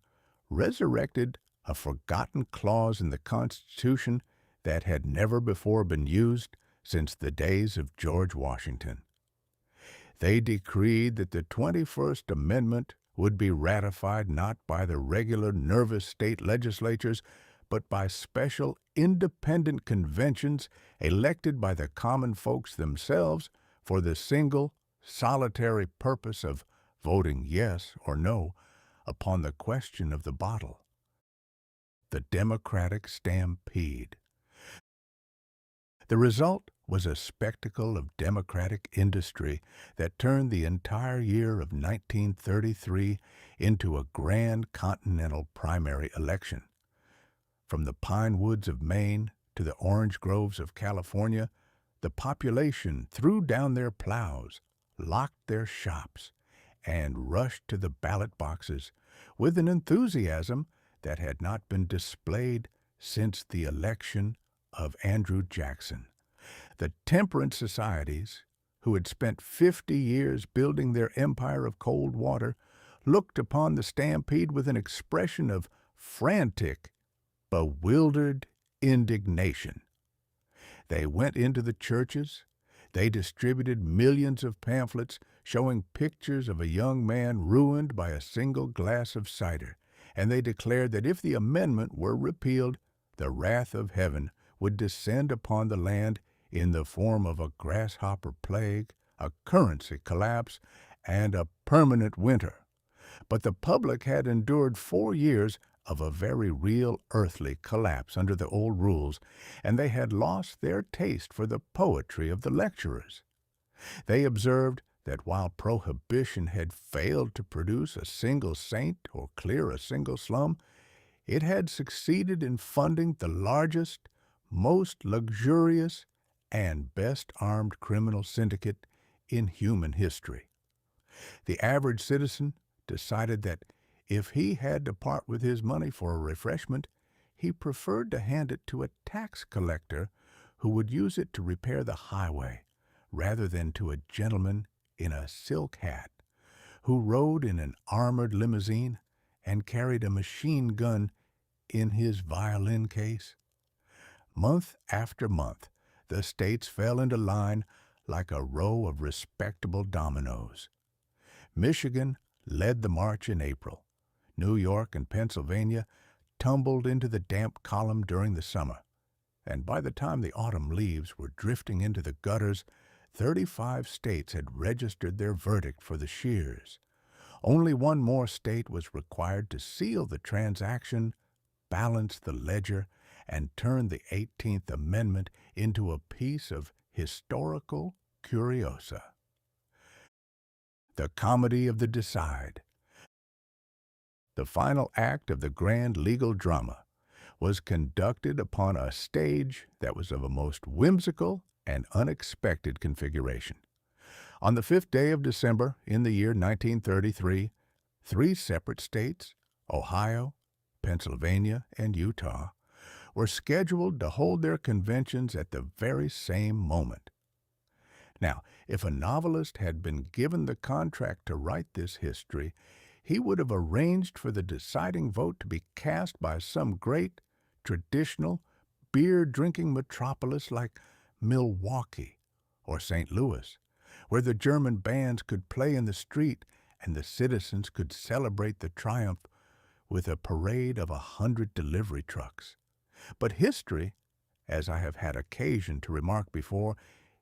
Speaker 1: resurrected a forgotten clause in the Constitution that had never before been used since the days of George Washington. They decreed that the 21st Amendment would be ratified not by the regular nervous state legislatures, but by special independent conventions elected by the common folks themselves for the single, solitary purpose of voting yes or no upon the question of the bottle. The Democratic Stampede. The result was a spectacle of democratic industry that turned the entire year of 1933 into a grand continental primary election. From the pine woods of Maine to the orange groves of California, the population threw down their plows, locked their shops, and rushed to the ballot boxes with an enthusiasm that had not been displayed since the election of Andrew Jackson. The temperance societies, who had spent 50 years building their empire of cold water, looked upon the stampede with an expression of frantic, bewildered indignation. They went into the churches, They distributed millions of pamphlets showing pictures of a young man ruined by a single glass of cider, and they declared that if the amendment were repealed, the wrath of heaven would descend upon the land in the form of a grasshopper plague, a currency collapse, and a permanent winter. But the public had endured 4 years of a very real earthly collapse under the old rules, and they had lost their taste for the poetry of the lecturers. They observed that while Prohibition had failed to produce a single saint or clear a single slum, it had succeeded in funding the largest, most luxurious, and best-armed criminal syndicate in human history. The average citizen decided that if he had to part with his money for a refreshment, he preferred to hand it to a tax collector who would use it to repair the highway, rather than to a gentleman in a silk hat who rode in an armored limousine and carried a machine gun in his violin case. Month after month, the states fell into line like a row of respectable dominoes. Michigan led the march in April. New York and Pennsylvania tumbled into the damp column during the summer, and by the time the autumn leaves were drifting into the gutters, 35 states had registered their verdict for the shears. Only one more state was required to seal the transaction, balance the ledger, and turn the 18th Amendment into a piece of historical curiosa. The comedy of the decide. The final act of the grand legal drama was conducted upon a stage that was of a most whimsical and unexpected configuration. On the 5th day of December in the year 1933, 3 separate states, Ohio, Pennsylvania, and Utah, were scheduled to hold their conventions at the very same moment. Now, if a novelist had been given the contract to write this history, he would have arranged for the deciding vote to be cast by some great, traditional, beer-drinking metropolis like Milwaukee or St. Louis, where the German bands could play in the street and the citizens could celebrate the triumph with a parade of 100 delivery trucks. But history, as I have had occasion to remark before,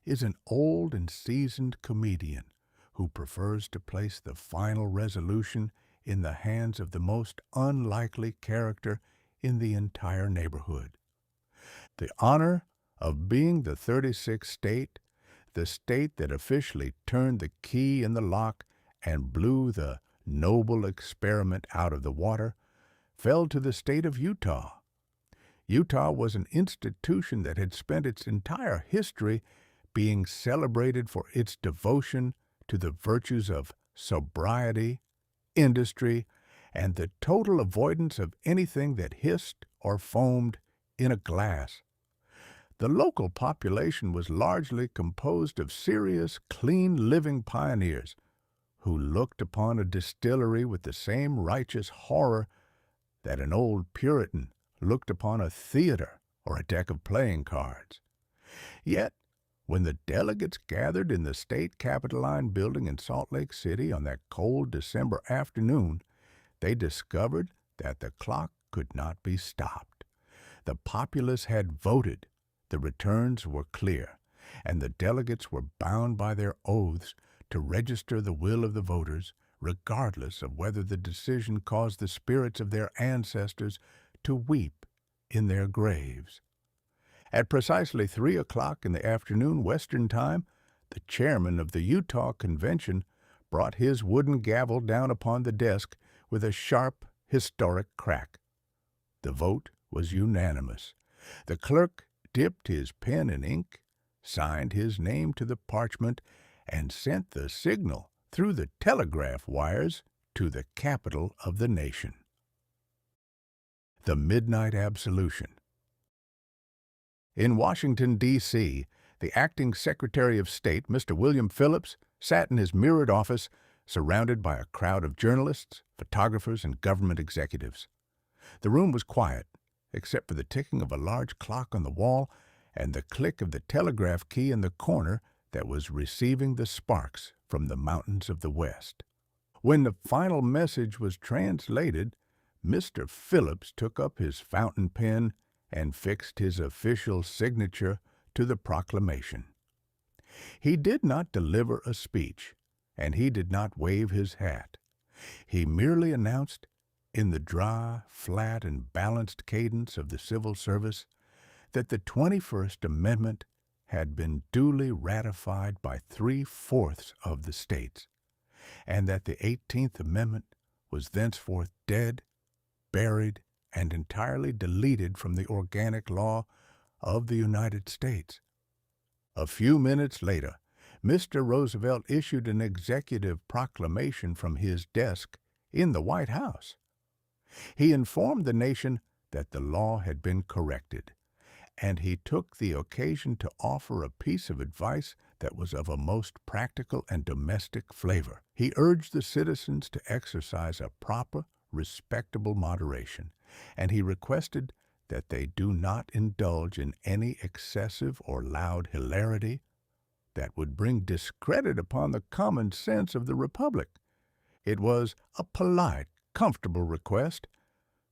Speaker 1: is an old and seasoned comedian who prefers to place the final resolution in the hands of the most unlikely character in the entire neighborhood. The honor of being the 36th state, the state that officially turned the key in the lock and blew the noble experiment out of the water, fell to the state of Utah. Utah was an institution that had spent its entire history being celebrated for its devotion to the virtues of sobriety, industry, and the total avoidance of anything that hissed or foamed in a glass. The local population was largely composed of serious, clean-living pioneers who looked upon a distillery with the same righteous horror that an old Puritan looked upon a theater or a deck of playing cards. Yet, when the delegates gathered in the State Capitoline building in Salt Lake City on that cold December afternoon, they discovered that the clock could not be stopped. The populace had voted, the returns were clear, and the delegates were bound by their oaths to register the will of the voters, regardless of whether the decision caused the spirits of their ancestors to weep in their graves. At precisely 3 o'clock in the afternoon Western Time, the chairman of the Utah Convention brought his wooden gavel down upon the desk with a sharp, historic crack. The vote was unanimous. The clerk dipped his pen in ink, signed his name to the parchment, and sent the signal through the telegraph wires to the capital of the nation. The Midnight Absolution. In Washington, D.C., the acting Secretary of State, Mr. William Phillips, sat in his mirrored office, surrounded by a crowd of journalists, photographers, and government executives. The room was quiet, except for the ticking of a large clock on the wall and the click of the telegraph key in the corner that was receiving the sparks from the mountains of the West. When the final message was translated, Mr. Phillips took up his fountain pen and fixed his official signature to the proclamation. He did not deliver a speech, and he did not wave his hat. He merely announced, in the dry, flat, and balanced cadence of the civil service, that the 21st Amendment had been duly ratified by 3/4 of the states, and that the 18th Amendment was thenceforth dead, buried, and entirely deleted from the organic law of the United States. A few minutes later, Mr. Roosevelt issued an executive proclamation from his desk in the White House. He informed the nation that the law had been corrected, and he took the occasion to offer a piece of advice that was of a most practical and domestic flavor. He urged the citizens to exercise a proper, respectable moderation, and he requested that they do not indulge in any excessive or loud hilarity that would bring discredit upon the common sense of the Republic. It was a polite, comfortable request,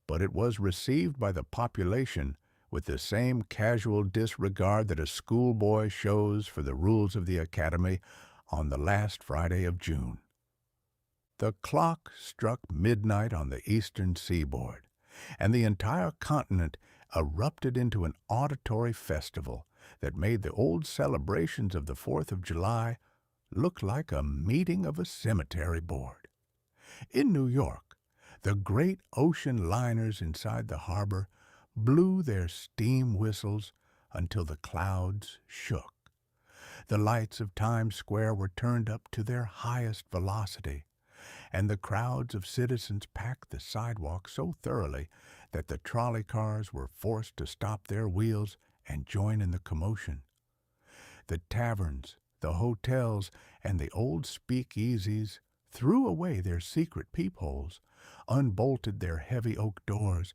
Speaker 1: but it was received by the population with the same casual disregard that a schoolboy shows for the rules of the Academy on the last Friday of June. The clock struck midnight on the eastern seaboard, and the entire continent erupted into an auditory festival that made the old celebrations of the 4th of July look like a meeting of a cemetery board. In New York, the great ocean liners inside the harbor blew their steam whistles until the clouds shook. The lights of Times Square were turned up to their highest velocity, and the crowds of citizens packed the sidewalk so thoroughly that the trolley cars were forced to stop their wheels and join in the commotion. The taverns, the hotels, and the old speakeasies threw away their secret peepholes, unbolted their heavy oak doors,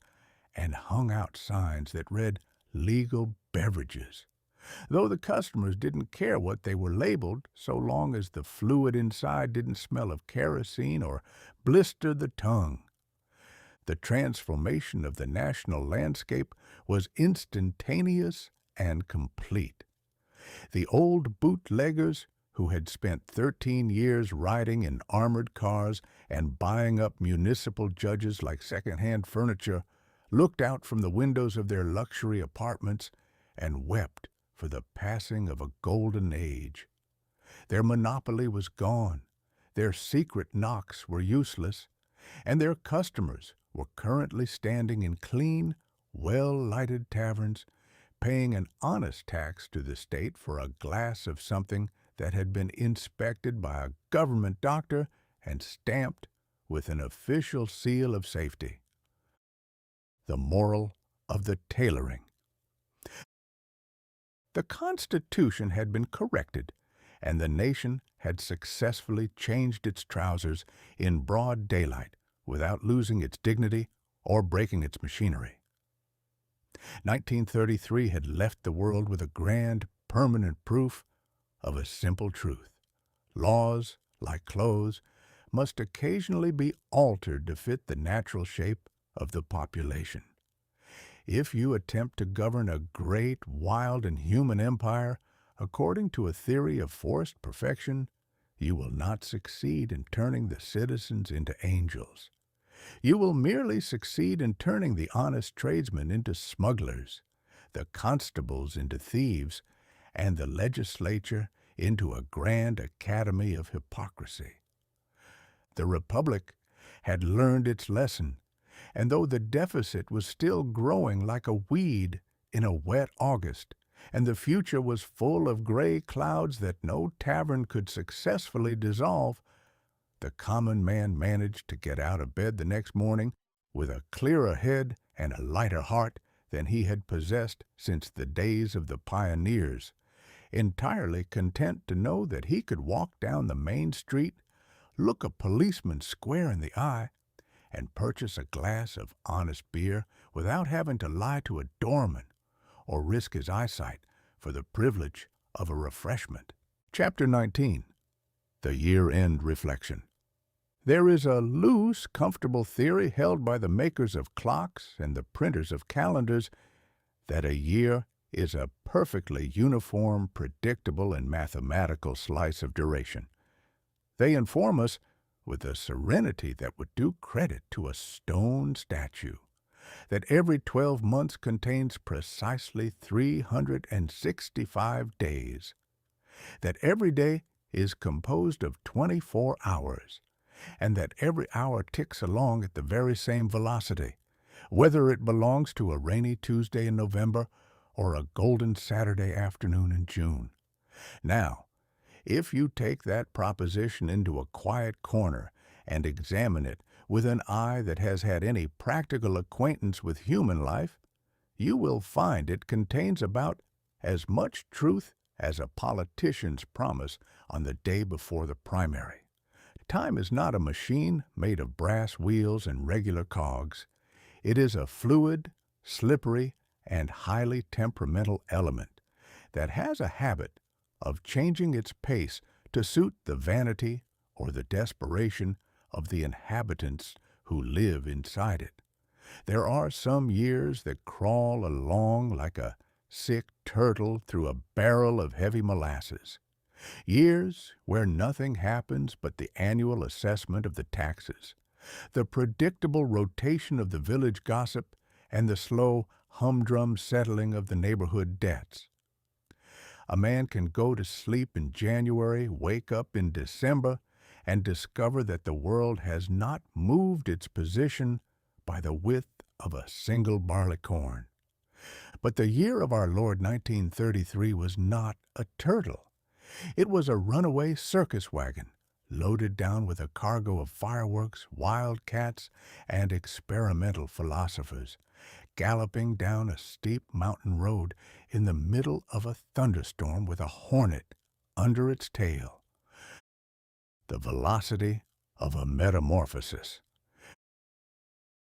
Speaker 1: and hung out signs that read "legal beverages," though the customers didn't care what they were labeled so long as the fluid inside didn't smell of kerosene or blister the tongue. The transformation of the national landscape was instantaneous and complete. The old bootleggers, who had spent 13 years riding in armored cars and buying up municipal judges like second-hand furniture, looked out from the windows of their luxury apartments and wept for the passing of a golden age. Their monopoly was gone, their secret knocks were useless, and their customers were currently standing in clean, well-lighted taverns, paying an honest tax to the state for a glass of something that had been inspected by a government doctor and stamped with an official seal of safety. The moral of the tailoring. The Constitution had been corrected, and the nation had successfully changed its trousers in broad daylight without losing its dignity or breaking its machinery. 1933 had left the world with a grand, permanent proof of a simple truth. Laws, like clothes, must occasionally be altered to fit the natural shape of the population. If you attempt to govern a great, wild, and human empire according to a theory of forced perfection, you will not succeed in turning the citizens into angels. You will merely succeed in turning the honest tradesmen into smugglers, the constables into thieves, and the legislature into a grand academy of hypocrisy. The Republic had learned its lesson, and though the deficit was still growing like a weed in a wet August, and the future was full of gray clouds that no tavern could successfully dissolve, the common man managed to get out of bed the next morning with a clearer head and a lighter heart than he had possessed since the days of the pioneers, entirely content to know that he could walk down the main street, look a policeman square in the eye, and purchase a glass of honest beer without having to lie to a doorman or risk his eyesight for the privilege of a refreshment. Chapter 19. The Year-End Reflection. There is a loose, comfortable theory held by the makers of clocks and the printers of calendars that a year is a perfectly uniform, predictable, and mathematical slice of duration. They inform us, with a serenity that would do credit to a stone statue, that every 12 months contains precisely 365 days, that every day is composed of 24 hours, and that every hour ticks along at the very same velocity, whether it belongs to a rainy Tuesday in November or a golden Saturday afternoon in June. Now, if you take that proposition into a quiet corner and examine it with an eye that has had any practical acquaintance with human life, you will find it contains about as much truth as a politician's promise on the day before the primary. Time is not a machine made of brass wheels and regular cogs. It is a fluid, slippery, and highly temperamental element that has a habit of changing its pace to suit the vanity or the desperation of the inhabitants who live inside it. There are some years that crawl along like a sick turtle through a barrel of heavy molasses. Years where nothing happens but the annual assessment of the taxes, the predictable rotation of the village gossip, and the slow, humdrum settling of the neighborhood debts. A man can go to sleep in January, wake up in December, and discover that the world has not moved its position by the width of a single barleycorn. But the year of our Lord 1933 was not a turtle. It was a runaway circus wagon, loaded down with a cargo of fireworks, wildcats, and experimental philosophers, galloping down a steep mountain road in the middle of a thunderstorm with a hornet under its tail. The velocity of a metamorphosis.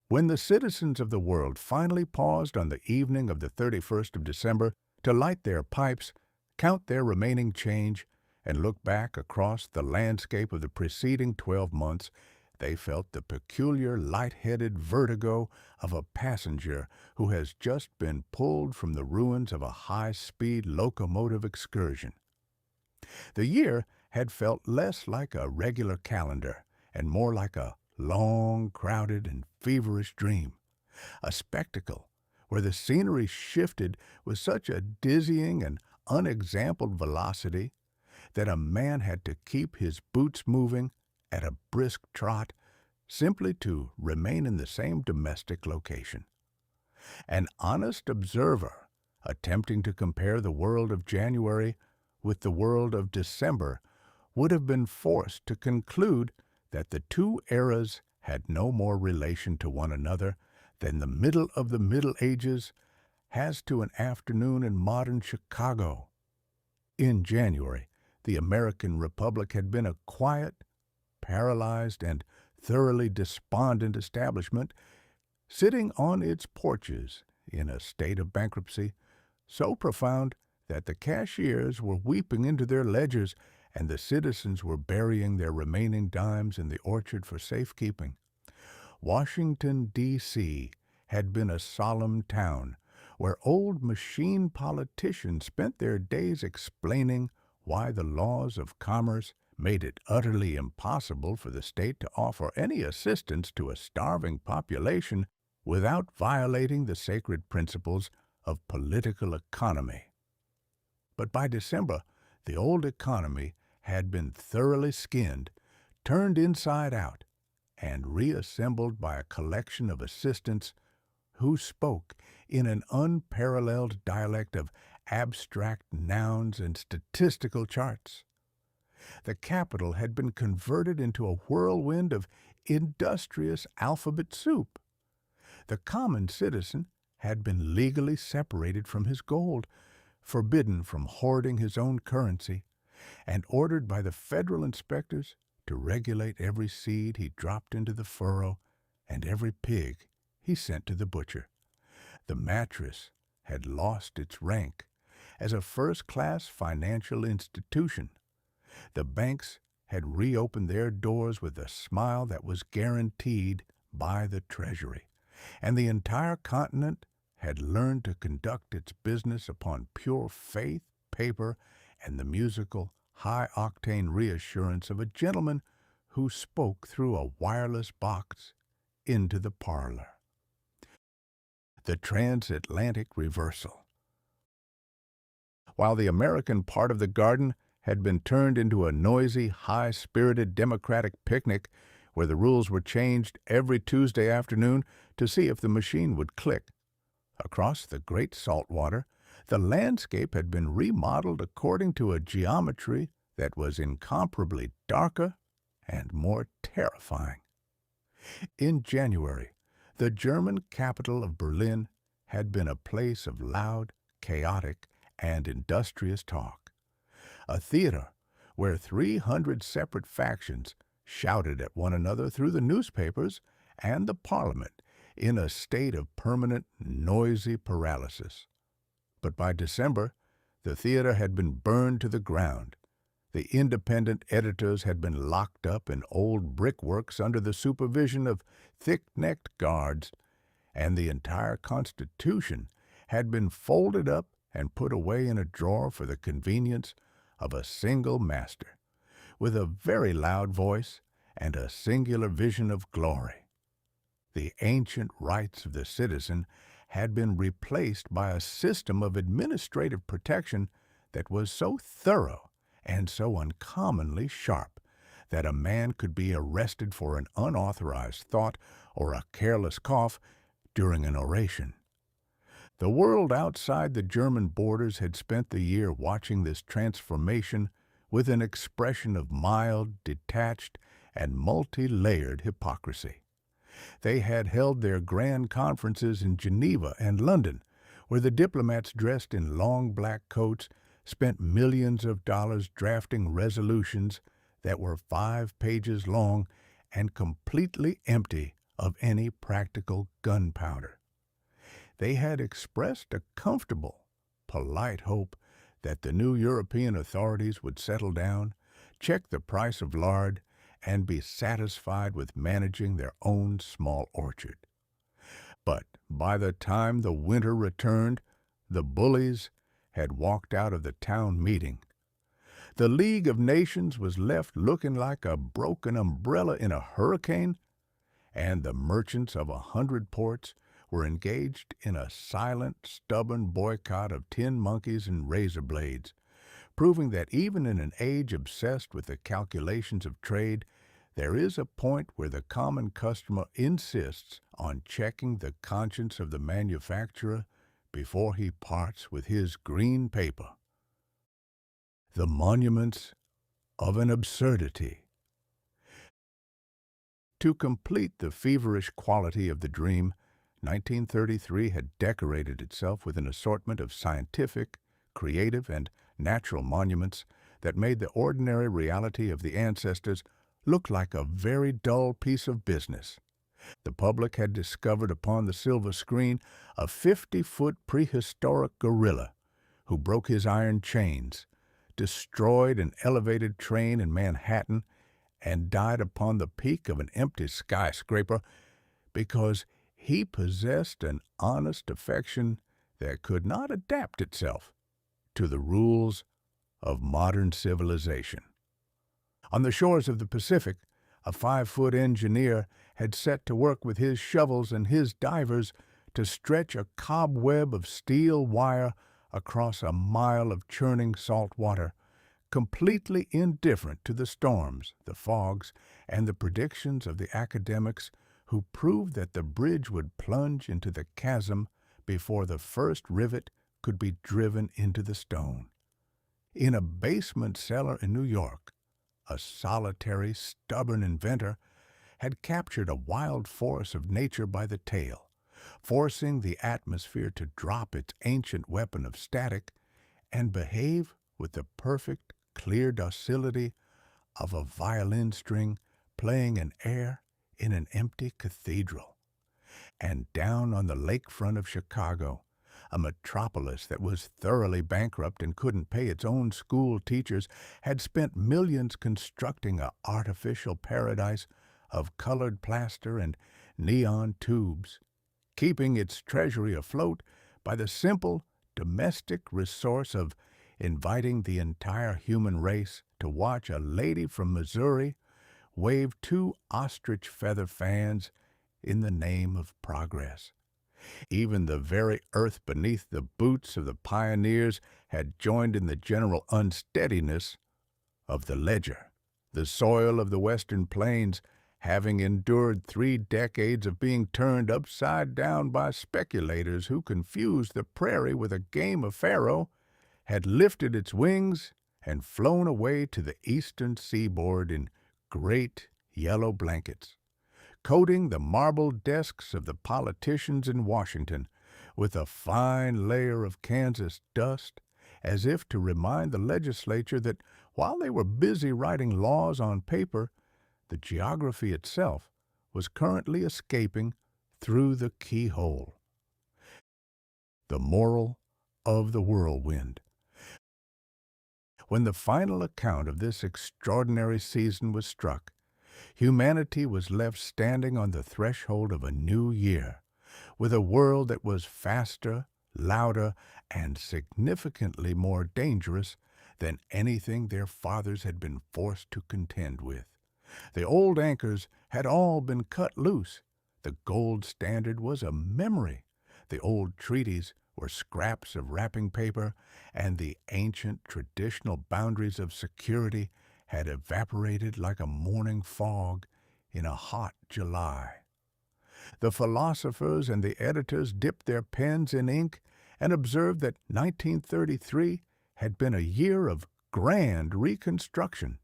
Speaker 1: When the citizens of the world finally paused on the evening of the 31st of December to light their pipes, count their remaining change, and look back across the landscape of the preceding 12 months, they felt the peculiar light-headed vertigo of a passenger who has just been pulled from the ruins of a high-speed locomotive excursion. The year had felt less like a regular calendar and more like a long, crowded, and feverish dream, a spectacle where the scenery shifted with such a dizzying and unexampled velocity that a man had to keep his boots moving at a brisk trot simply to remain in the same domestic location. An honest observer, attempting to compare the world of January with the world of December, would have been forced to conclude that the two eras had no more relation to one another than the middle of the Middle Ages has to an afternoon in modern Chicago. In January, the American Republic had been a quiet, paralyzed, and thoroughly despondent establishment, sitting on its porches in a state of bankruptcy so profound that the cashiers were weeping into their ledgers and the citizens were burying their remaining dimes in the orchard for safekeeping. Washington, D.C. had been a solemn town where old machine politicians spent their days explaining why the laws of commerce made it utterly impossible for the state to offer any assistance to a starving population without violating the sacred principles of political economy. But by December, the old economy had been thoroughly skinned, turned inside out, and reassembled by a collection of assistants who spoke in an unparalleled dialect of abstract nouns and statistical charts. The capital had been converted into a whirlwind of industrious alphabet soup. The common citizen had been legally separated from his gold, forbidden from hoarding his own currency, and ordered by the federal inspectors to regulate every seed he dropped into the furrow and every pig he sent to the butcher. The mattress had lost its rank as a first-class financial institution The banks had reopened their doors with a smile that was guaranteed by the Treasury, and the entire continent had learned to conduct its business upon pure faith, paper, and the musical, high-octane reassurance of a gentleman who spoke through a wireless box into the parlor. The transatlantic reversal. While the American part of the garden had been turned into a noisy, high-spirited Democratic picnic where the rules were changed every Tuesday afternoon to see if the machine would click, across the great saltwater, the landscape had been remodeled according to a geometry that was incomparably darker and more terrifying. In January, the German capital of Berlin had been a place of loud, chaotic, and industrious talk. A theater where 300 separate factions shouted at one another through the newspapers, and the Parliament in a state of permanent, noisy paralysis. But by December, the theater had been burned to the ground. The independent editors had been locked up in old brickworks under the supervision of thick-necked guards, and the entire Constitution had been folded up and put away in a drawer for the convenience of a single master, with a very loud voice and a singular vision of glory. The ancient rights of the citizen had been replaced by a system of administrative protection that was so thorough and so uncommonly sharp that a man could be arrested for an unauthorized thought or a careless cough during an oration. The world outside the German borders had spent the year watching this transformation with an expression of mild, detached, and multi-layered hypocrisy. They had held their grand conferences in Geneva and London, where the diplomats dressed in long black coats spent millions of dollars drafting resolutions that were 5 pages long and completely empty of any practical gunpowder. They had expressed a comfortable, polite hope that the new European authorities would settle down, check the price of lard, and be satisfied with managing their own small orchard. But by the time the winter returned, the bullies had walked out of the town meeting. The League of Nations was left looking like a broken umbrella in a hurricane, and the merchants of 100 ports were engaged in a silent, stubborn boycott of tin monkeys and razor blades, proving that even in an age obsessed with the calculations of trade, there is a point where the common customer insists on checking the conscience of the manufacturer before he parts with his green paper. The monuments of an absurdity. To complete the feverish quality of the dream, 1933 had decorated itself with an assortment of scientific, creative, and natural monuments that made the ordinary reality of the ancestors look like a very dull piece of business. The public had discovered upon the silver screen a 50-foot prehistoric gorilla who broke his iron chains, destroyed an elevated train in Manhattan, and died upon the peak of an empty skyscraper because he possessed an honest affection that could not adapt itself to the rules of modern civilization. On the shores of the Pacific, a 5-foot engineer had set to work with his shovels and his divers to stretch a cobweb of steel wire across a mile of churning salt water, completely indifferent to the storms, the fogs, and the predictions of the academics who proved that the bridge would plunge into the chasm before the first rivet could be driven into the stone. In a basement cellar in New York, a solitary, stubborn inventor had captured a wild force of nature by the tail, forcing the atmosphere to drop its ancient weapon of static and behave with the perfect, clear docility of a violin string playing an air in an empty cathedral. And down on the lakefront of Chicago, A metropolis that was thoroughly bankrupt and couldn't pay its own school teachers had spent millions constructing an artificial paradise of colored plaster and neon tubes, keeping its treasury afloat by the simple domestic resource of inviting the entire human race to watch a lady from Missouri wave two ostrich feather fans in the name of progress. Even the very earth beneath the boots of the pioneers had joined in the general unsteadiness of the ledger. The soil of the western plains, having endured 3 decades of being turned upside down by speculators who confused the prairie with a game of faro, had lifted its wings and flown away to the eastern seaboard in great yellow blankets, coating the marble desks of the politicians in Washington with a fine layer of Kansas dust, as if to remind the legislature that while they were busy writing laws on paper, the geography itself was currently escaping through the keyhole. The moral of the whirlwind. When the final account of this extraordinary season was struck, humanity was left standing on the threshold of a new year, with a world that was faster, louder, and significantly more dangerous than anything their fathers had been forced to contend with. The old anchors had all been cut loose. The gold standard was a memory. The old treaties were scraps of wrapping paper, and the ancient traditional boundaries of security had evaporated like a morning fog in a hot July. The philosophers and the editors dipped their pens in ink and observed that 1933 had been a year of grand reconstruction,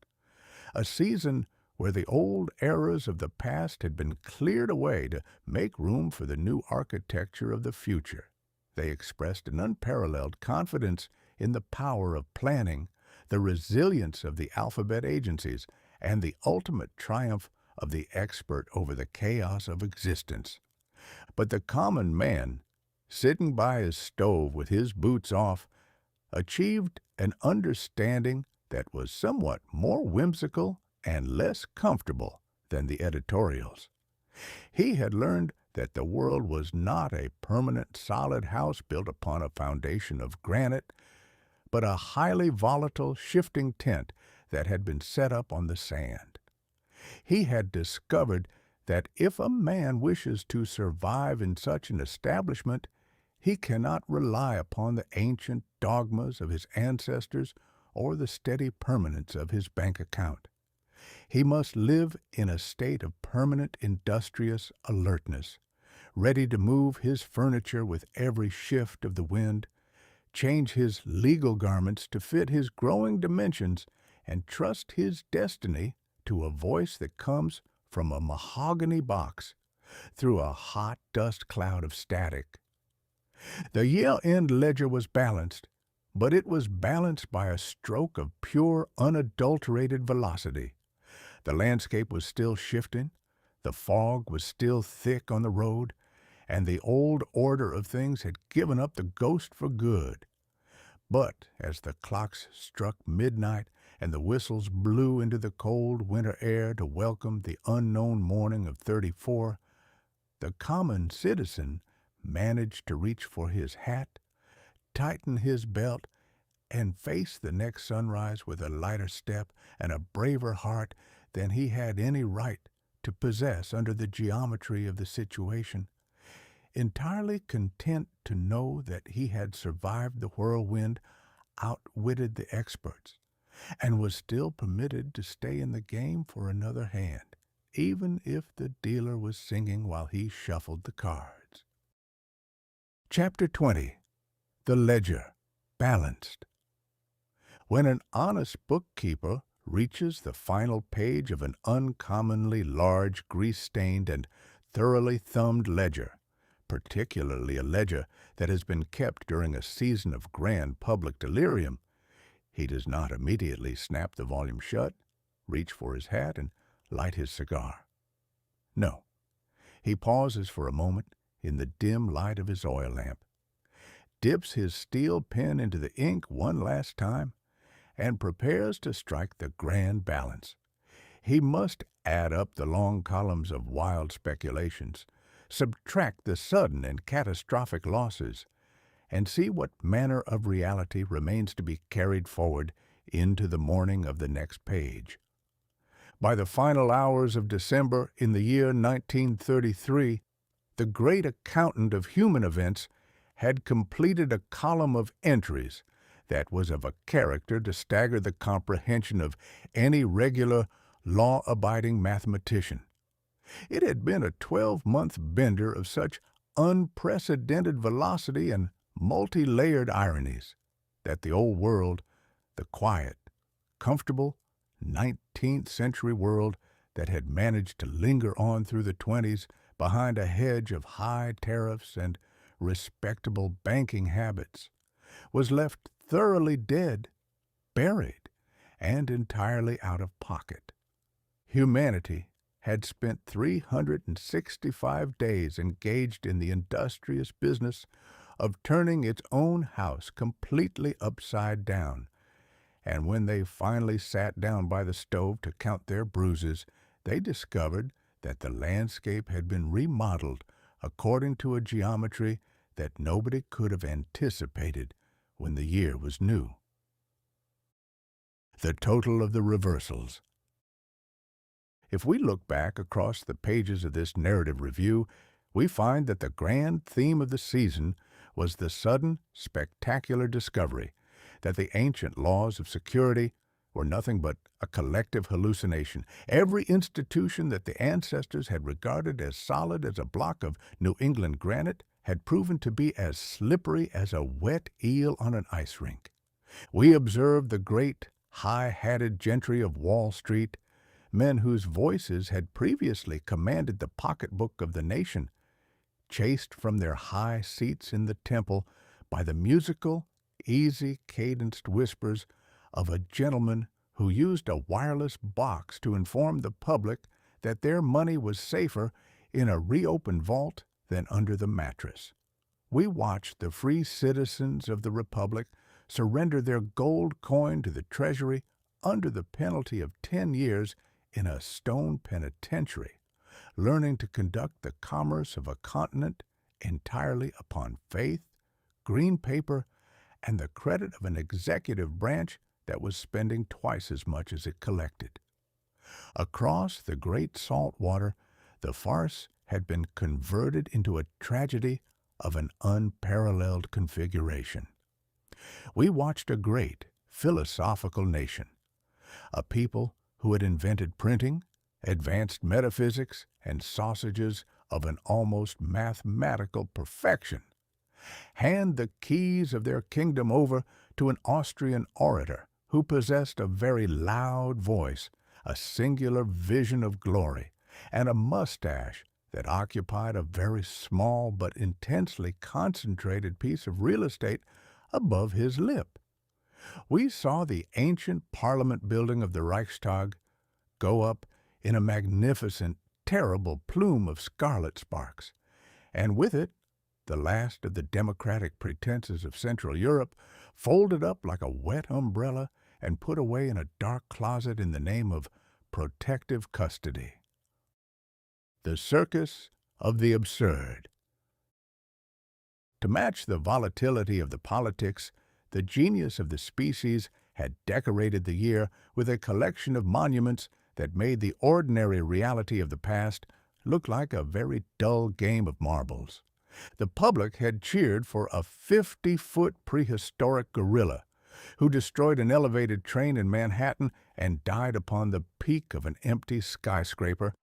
Speaker 1: a season where the old errors of the past had been cleared away to make room for the new architecture of the future. They expressed an unparalleled confidence in the power of planning, the resilience of the alphabet agencies, and the ultimate triumph of the expert over the chaos of existence. But the common man, sitting by his stove with his boots off, achieved an understanding that was somewhat more whimsical and less comfortable than the editorials. He had learned that the world was not a permanent solid house built upon a foundation of granite, but a highly volatile, shifting tent that had been set up on the sand. He had discovered that if a man wishes to survive in such an establishment, he cannot rely upon the ancient dogmas of his ancestors or the steady permanence of his bank account. He must live in a state of permanent industrious alertness, ready to move his furniture with every shift of the wind, change his legal garments to fit his growing dimensions, and trust his destiny to a voice that comes from a mahogany box through a hot dust cloud of static. The year-end ledger was balanced, but it was balanced by a stroke of pure, unadulterated velocity. The landscape was still shifting, the fog was still thick on the road, and the old order of things had given up the ghost for good. But as the clocks struck midnight and the whistles blew into the cold winter air to welcome the unknown morning of '34, the common citizen managed to reach for his hat, tighten his belt, and face the next sunrise with a lighter step and a braver heart than he had any right to possess under the geometry of the situation, entirely content to know that he had survived the whirlwind, outwitted the experts, and was still permitted to stay in the game for another hand, even if the dealer was singing while he shuffled the cards. Chapter 20. The Ledger, Balanced. When an honest bookkeeper reaches the final page of an uncommonly large, grease-stained, and thoroughly thumbed ledger, particularly a ledger that has been kept during a season of grand public delirium, he does not immediately snap the volume shut, reach for his hat, and light his cigar. No, he pauses for a moment in the dim light of his oil lamp, dips his steel pen into the ink one last time and prepares to strike the grand balance. He must add up the long columns of wild speculations, subtract the sudden and catastrophic losses, and see what manner of reality remains to be carried forward into the morning of the next page. By the final hours of December in the year 1933, the great accountant of human events had completed a column of entries that was of a character to stagger the comprehension of any regular, law-abiding mathematician. It had been a 12-month bender of such unprecedented velocity and multi-layered ironies that the old world, the quiet, comfortable 19th century world that had managed to linger on through the 20s behind a hedge of high tariffs and respectable banking habits, was left thoroughly dead, buried, and entirely out of pocket. Humanity had spent 365 days engaged in the industrious business of turning its own house completely upside down, and when they finally sat down by the stove to count their bruises, they discovered that the landscape had been remodeled according to a geometry that nobody could have anticipated when the year was new. The total of the reversals. If we look back across the pages of this narrative review, we find that the grand theme of the season was the sudden, spectacular discovery that the ancient laws of security were nothing but a collective hallucination. Every institution that the ancestors had regarded as solid as a block of New England granite had proven to be as slippery as a wet eel on an ice rink. We observed the great, high-hatted gentry of Wall Street, men whose voices had previously commanded the pocketbook of the nation, chased from their high seats in the temple by the musical, easy-cadenced whispers of a gentleman who used a wireless box to inform the public that their money was safer in a reopened vault than under the mattress. We watched the free citizens of the Republic surrender their gold coin to the Treasury under the penalty of 10 years in a stone penitentiary, learning to conduct the commerce of a continent entirely upon faith, green paper, and the credit of an executive branch that was spending twice as much as it collected. Across the great salt water, the farce had been converted into a tragedy of an unparalleled configuration. We watched a great, philosophical nation, a people who had invented printing, advanced metaphysics, and sausages of an almost mathematical perfection, hand the keys of their kingdom over to an Austrian orator who possessed a very loud voice, a singular vision of glory, and a mustache that occupied a very small but intensely concentrated piece of real estate above his lip. We saw the ancient Parliament building of the Reichstag go up in a magnificent, terrible plume of scarlet sparks, and with it the last of the democratic pretenses of Central Europe folded up like a wet umbrella and put away in a dark closet in the name of protective custody. The circus of the absurd. To match the volatility of the politics, the genius of the species had decorated the year with a collection of monuments that made the ordinary reality of the past look like a very dull game of marbles. The public had cheered for a 50-foot prehistoric gorilla who destroyed an elevated train in Manhattan and died upon the peak of an empty skyscraper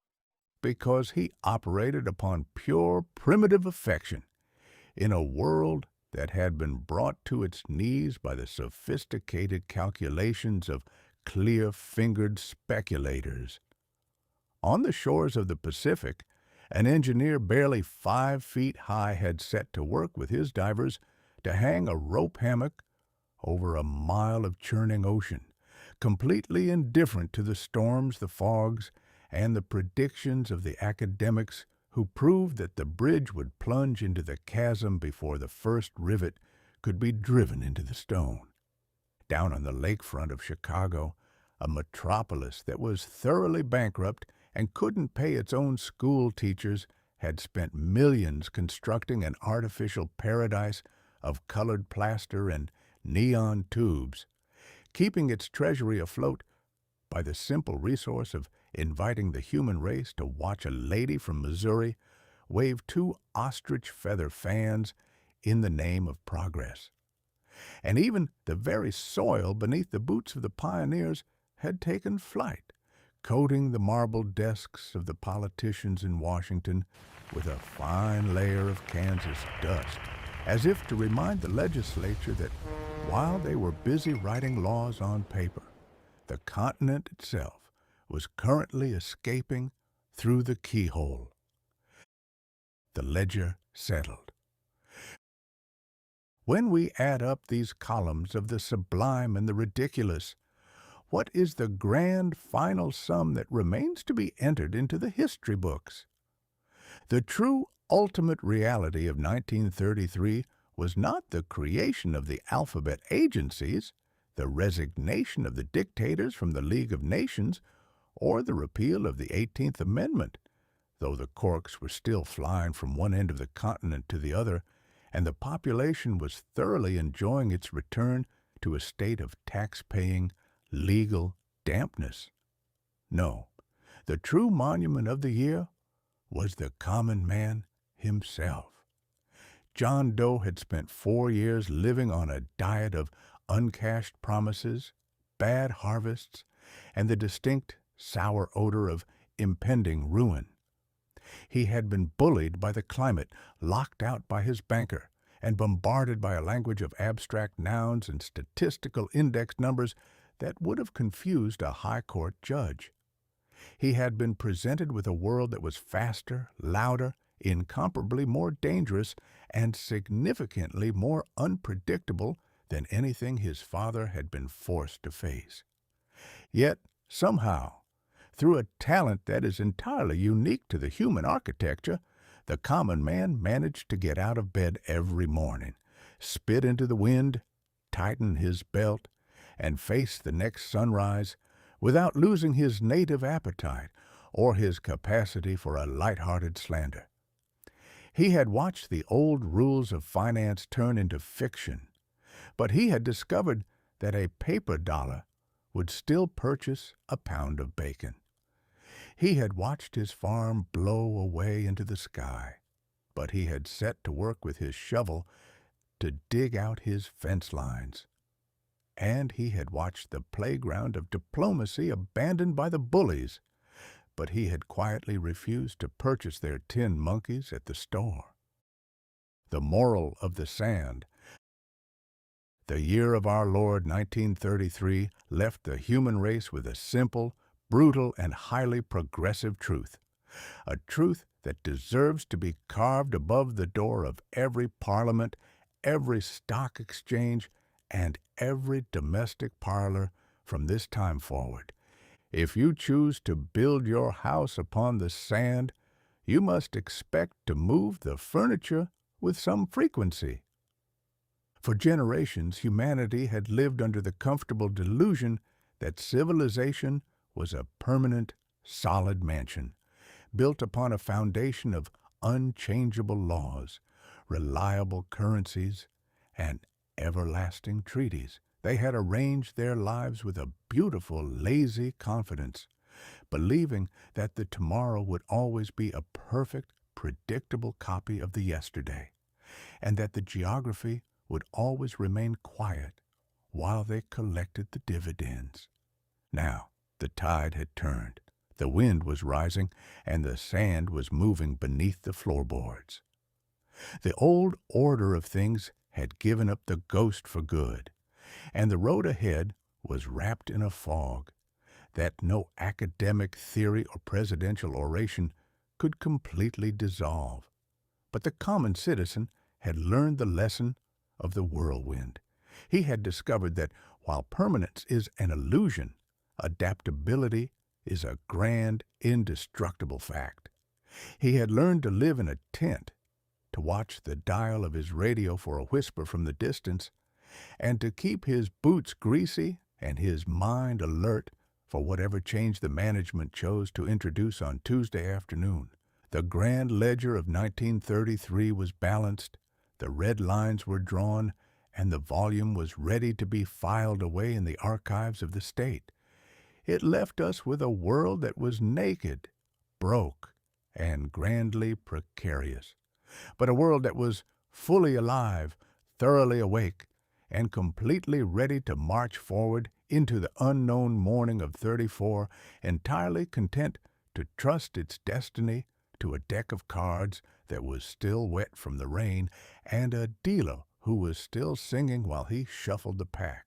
Speaker 1: because he operated upon pure primitive affection in a world that had been brought to its knees by the sophisticated calculations of clear-fingered speculators. On the shores of the Pacific, an engineer barely 5 feet high had set to work with his divers to hang a rope hammock over a mile of churning ocean, completely indifferent to the storms, the fogs, and the predictions of the academics who proved that the bridge would plunge into the chasm before the first rivet could be driven into the stone. Down on the lakefront of Chicago, a metropolis that was thoroughly bankrupt and couldn't pay its own school teachers had spent millions constructing an artificial paradise of colored plaster and neon tubes, keeping its treasury afloat by the simple resource of inviting the human race to watch a lady from Missouri wave 2 ostrich feather fans in the name of progress. And even the very soil beneath the boots of the pioneers had taken flight, coating the marble desks of the politicians in Washington with a fine layer of Kansas dust, as if to remind the legislature that while they were busy writing laws on paper, the continent itself was currently escaping through the keyhole. The ledger settled. When we add up these columns of the sublime and the ridiculous, what is the grand final sum that remains to be entered into the history books? The true ultimate reality of 1933 was not the creation of the alphabet agencies, the resignation of the dictators from the League of Nations, or the repeal of the 18th Amendment, though the corks were still flying from one end of the continent to the other, and the population was thoroughly enjoying its return to a state of tax-paying, legal dampness. No, the true monument of the year was the common man himself. John Doe had spent 4 years living on a diet of uncashed promises, bad harvests, and the distinct sour odor of impending ruin. He had been bullied by the climate, locked out by his banker, and bombarded by a language of abstract nouns and statistical index numbers that would have confused a high court judge. He had been presented with a world that was faster, louder, incomparably more dangerous, and significantly more unpredictable than anything his father had been forced to face. Yet, somehow, through a talent that is entirely unique to the human architecture, the common man managed to get out of bed every morning, spit into the wind, tighten his belt, and face the next sunrise without losing his native appetite or his capacity for a light-hearted slander. He had watched the old rules of finance turn into fiction, but he had discovered that a paper dollar would still purchase a pound of bacon. He had watched his farm blow away into the sky, but he had set to work with his shovel to dig out his fence lines. And he had watched the playground of diplomacy abandoned by the bullies, but he had quietly refused to purchase their tin monkeys at the store. The moral of the sand. The year of our Lord 1933 left the human race with a simple, brutal, and highly progressive truth, a truth that deserves to be carved above the door of every parliament, every stock exchange, and every domestic parlor from this time forward. If you choose to build your house upon the sand, you must expect to move the furniture with some frequency. For generations, humanity had lived under the comfortable delusion that civilization was a permanent, solid mansion, built upon a foundation of unchangeable laws, reliable currencies, and everlasting treaties. They had arranged their lives with a beautiful, lazy confidence, believing that the tomorrow would always be a perfect, predictable copy of the yesterday, and that the geography would always remain quiet while they collected the dividends. Now, the tide had turned, the wind was rising, and the sand was moving beneath the floorboards. The old order of things had given up the ghost for good, and the road ahead was wrapped in a fog that no academic theory or presidential oration could completely dissolve. But the common citizen had learned the lesson of the whirlwind. He had discovered that while permanence is an illusion, adaptability is a grand, indestructible fact. He had learned to live in a tent, to watch the dial of his radio for a whisper from the distance, and to keep his boots greasy and his mind alert for whatever change the management chose to introduce on Tuesday afternoon. The grand ledger of 1933 was balanced, the red lines were drawn, and the volume was ready to be filed away in the archives of the state. It left us with a world that was naked, broke, and grandly precarious, but a world that was fully alive, thoroughly awake, and completely ready to march forward into the unknown morning of 34, entirely content to trust its destiny to a deck of cards that was still wet from the rain and a dealer who was still singing while he shuffled the pack.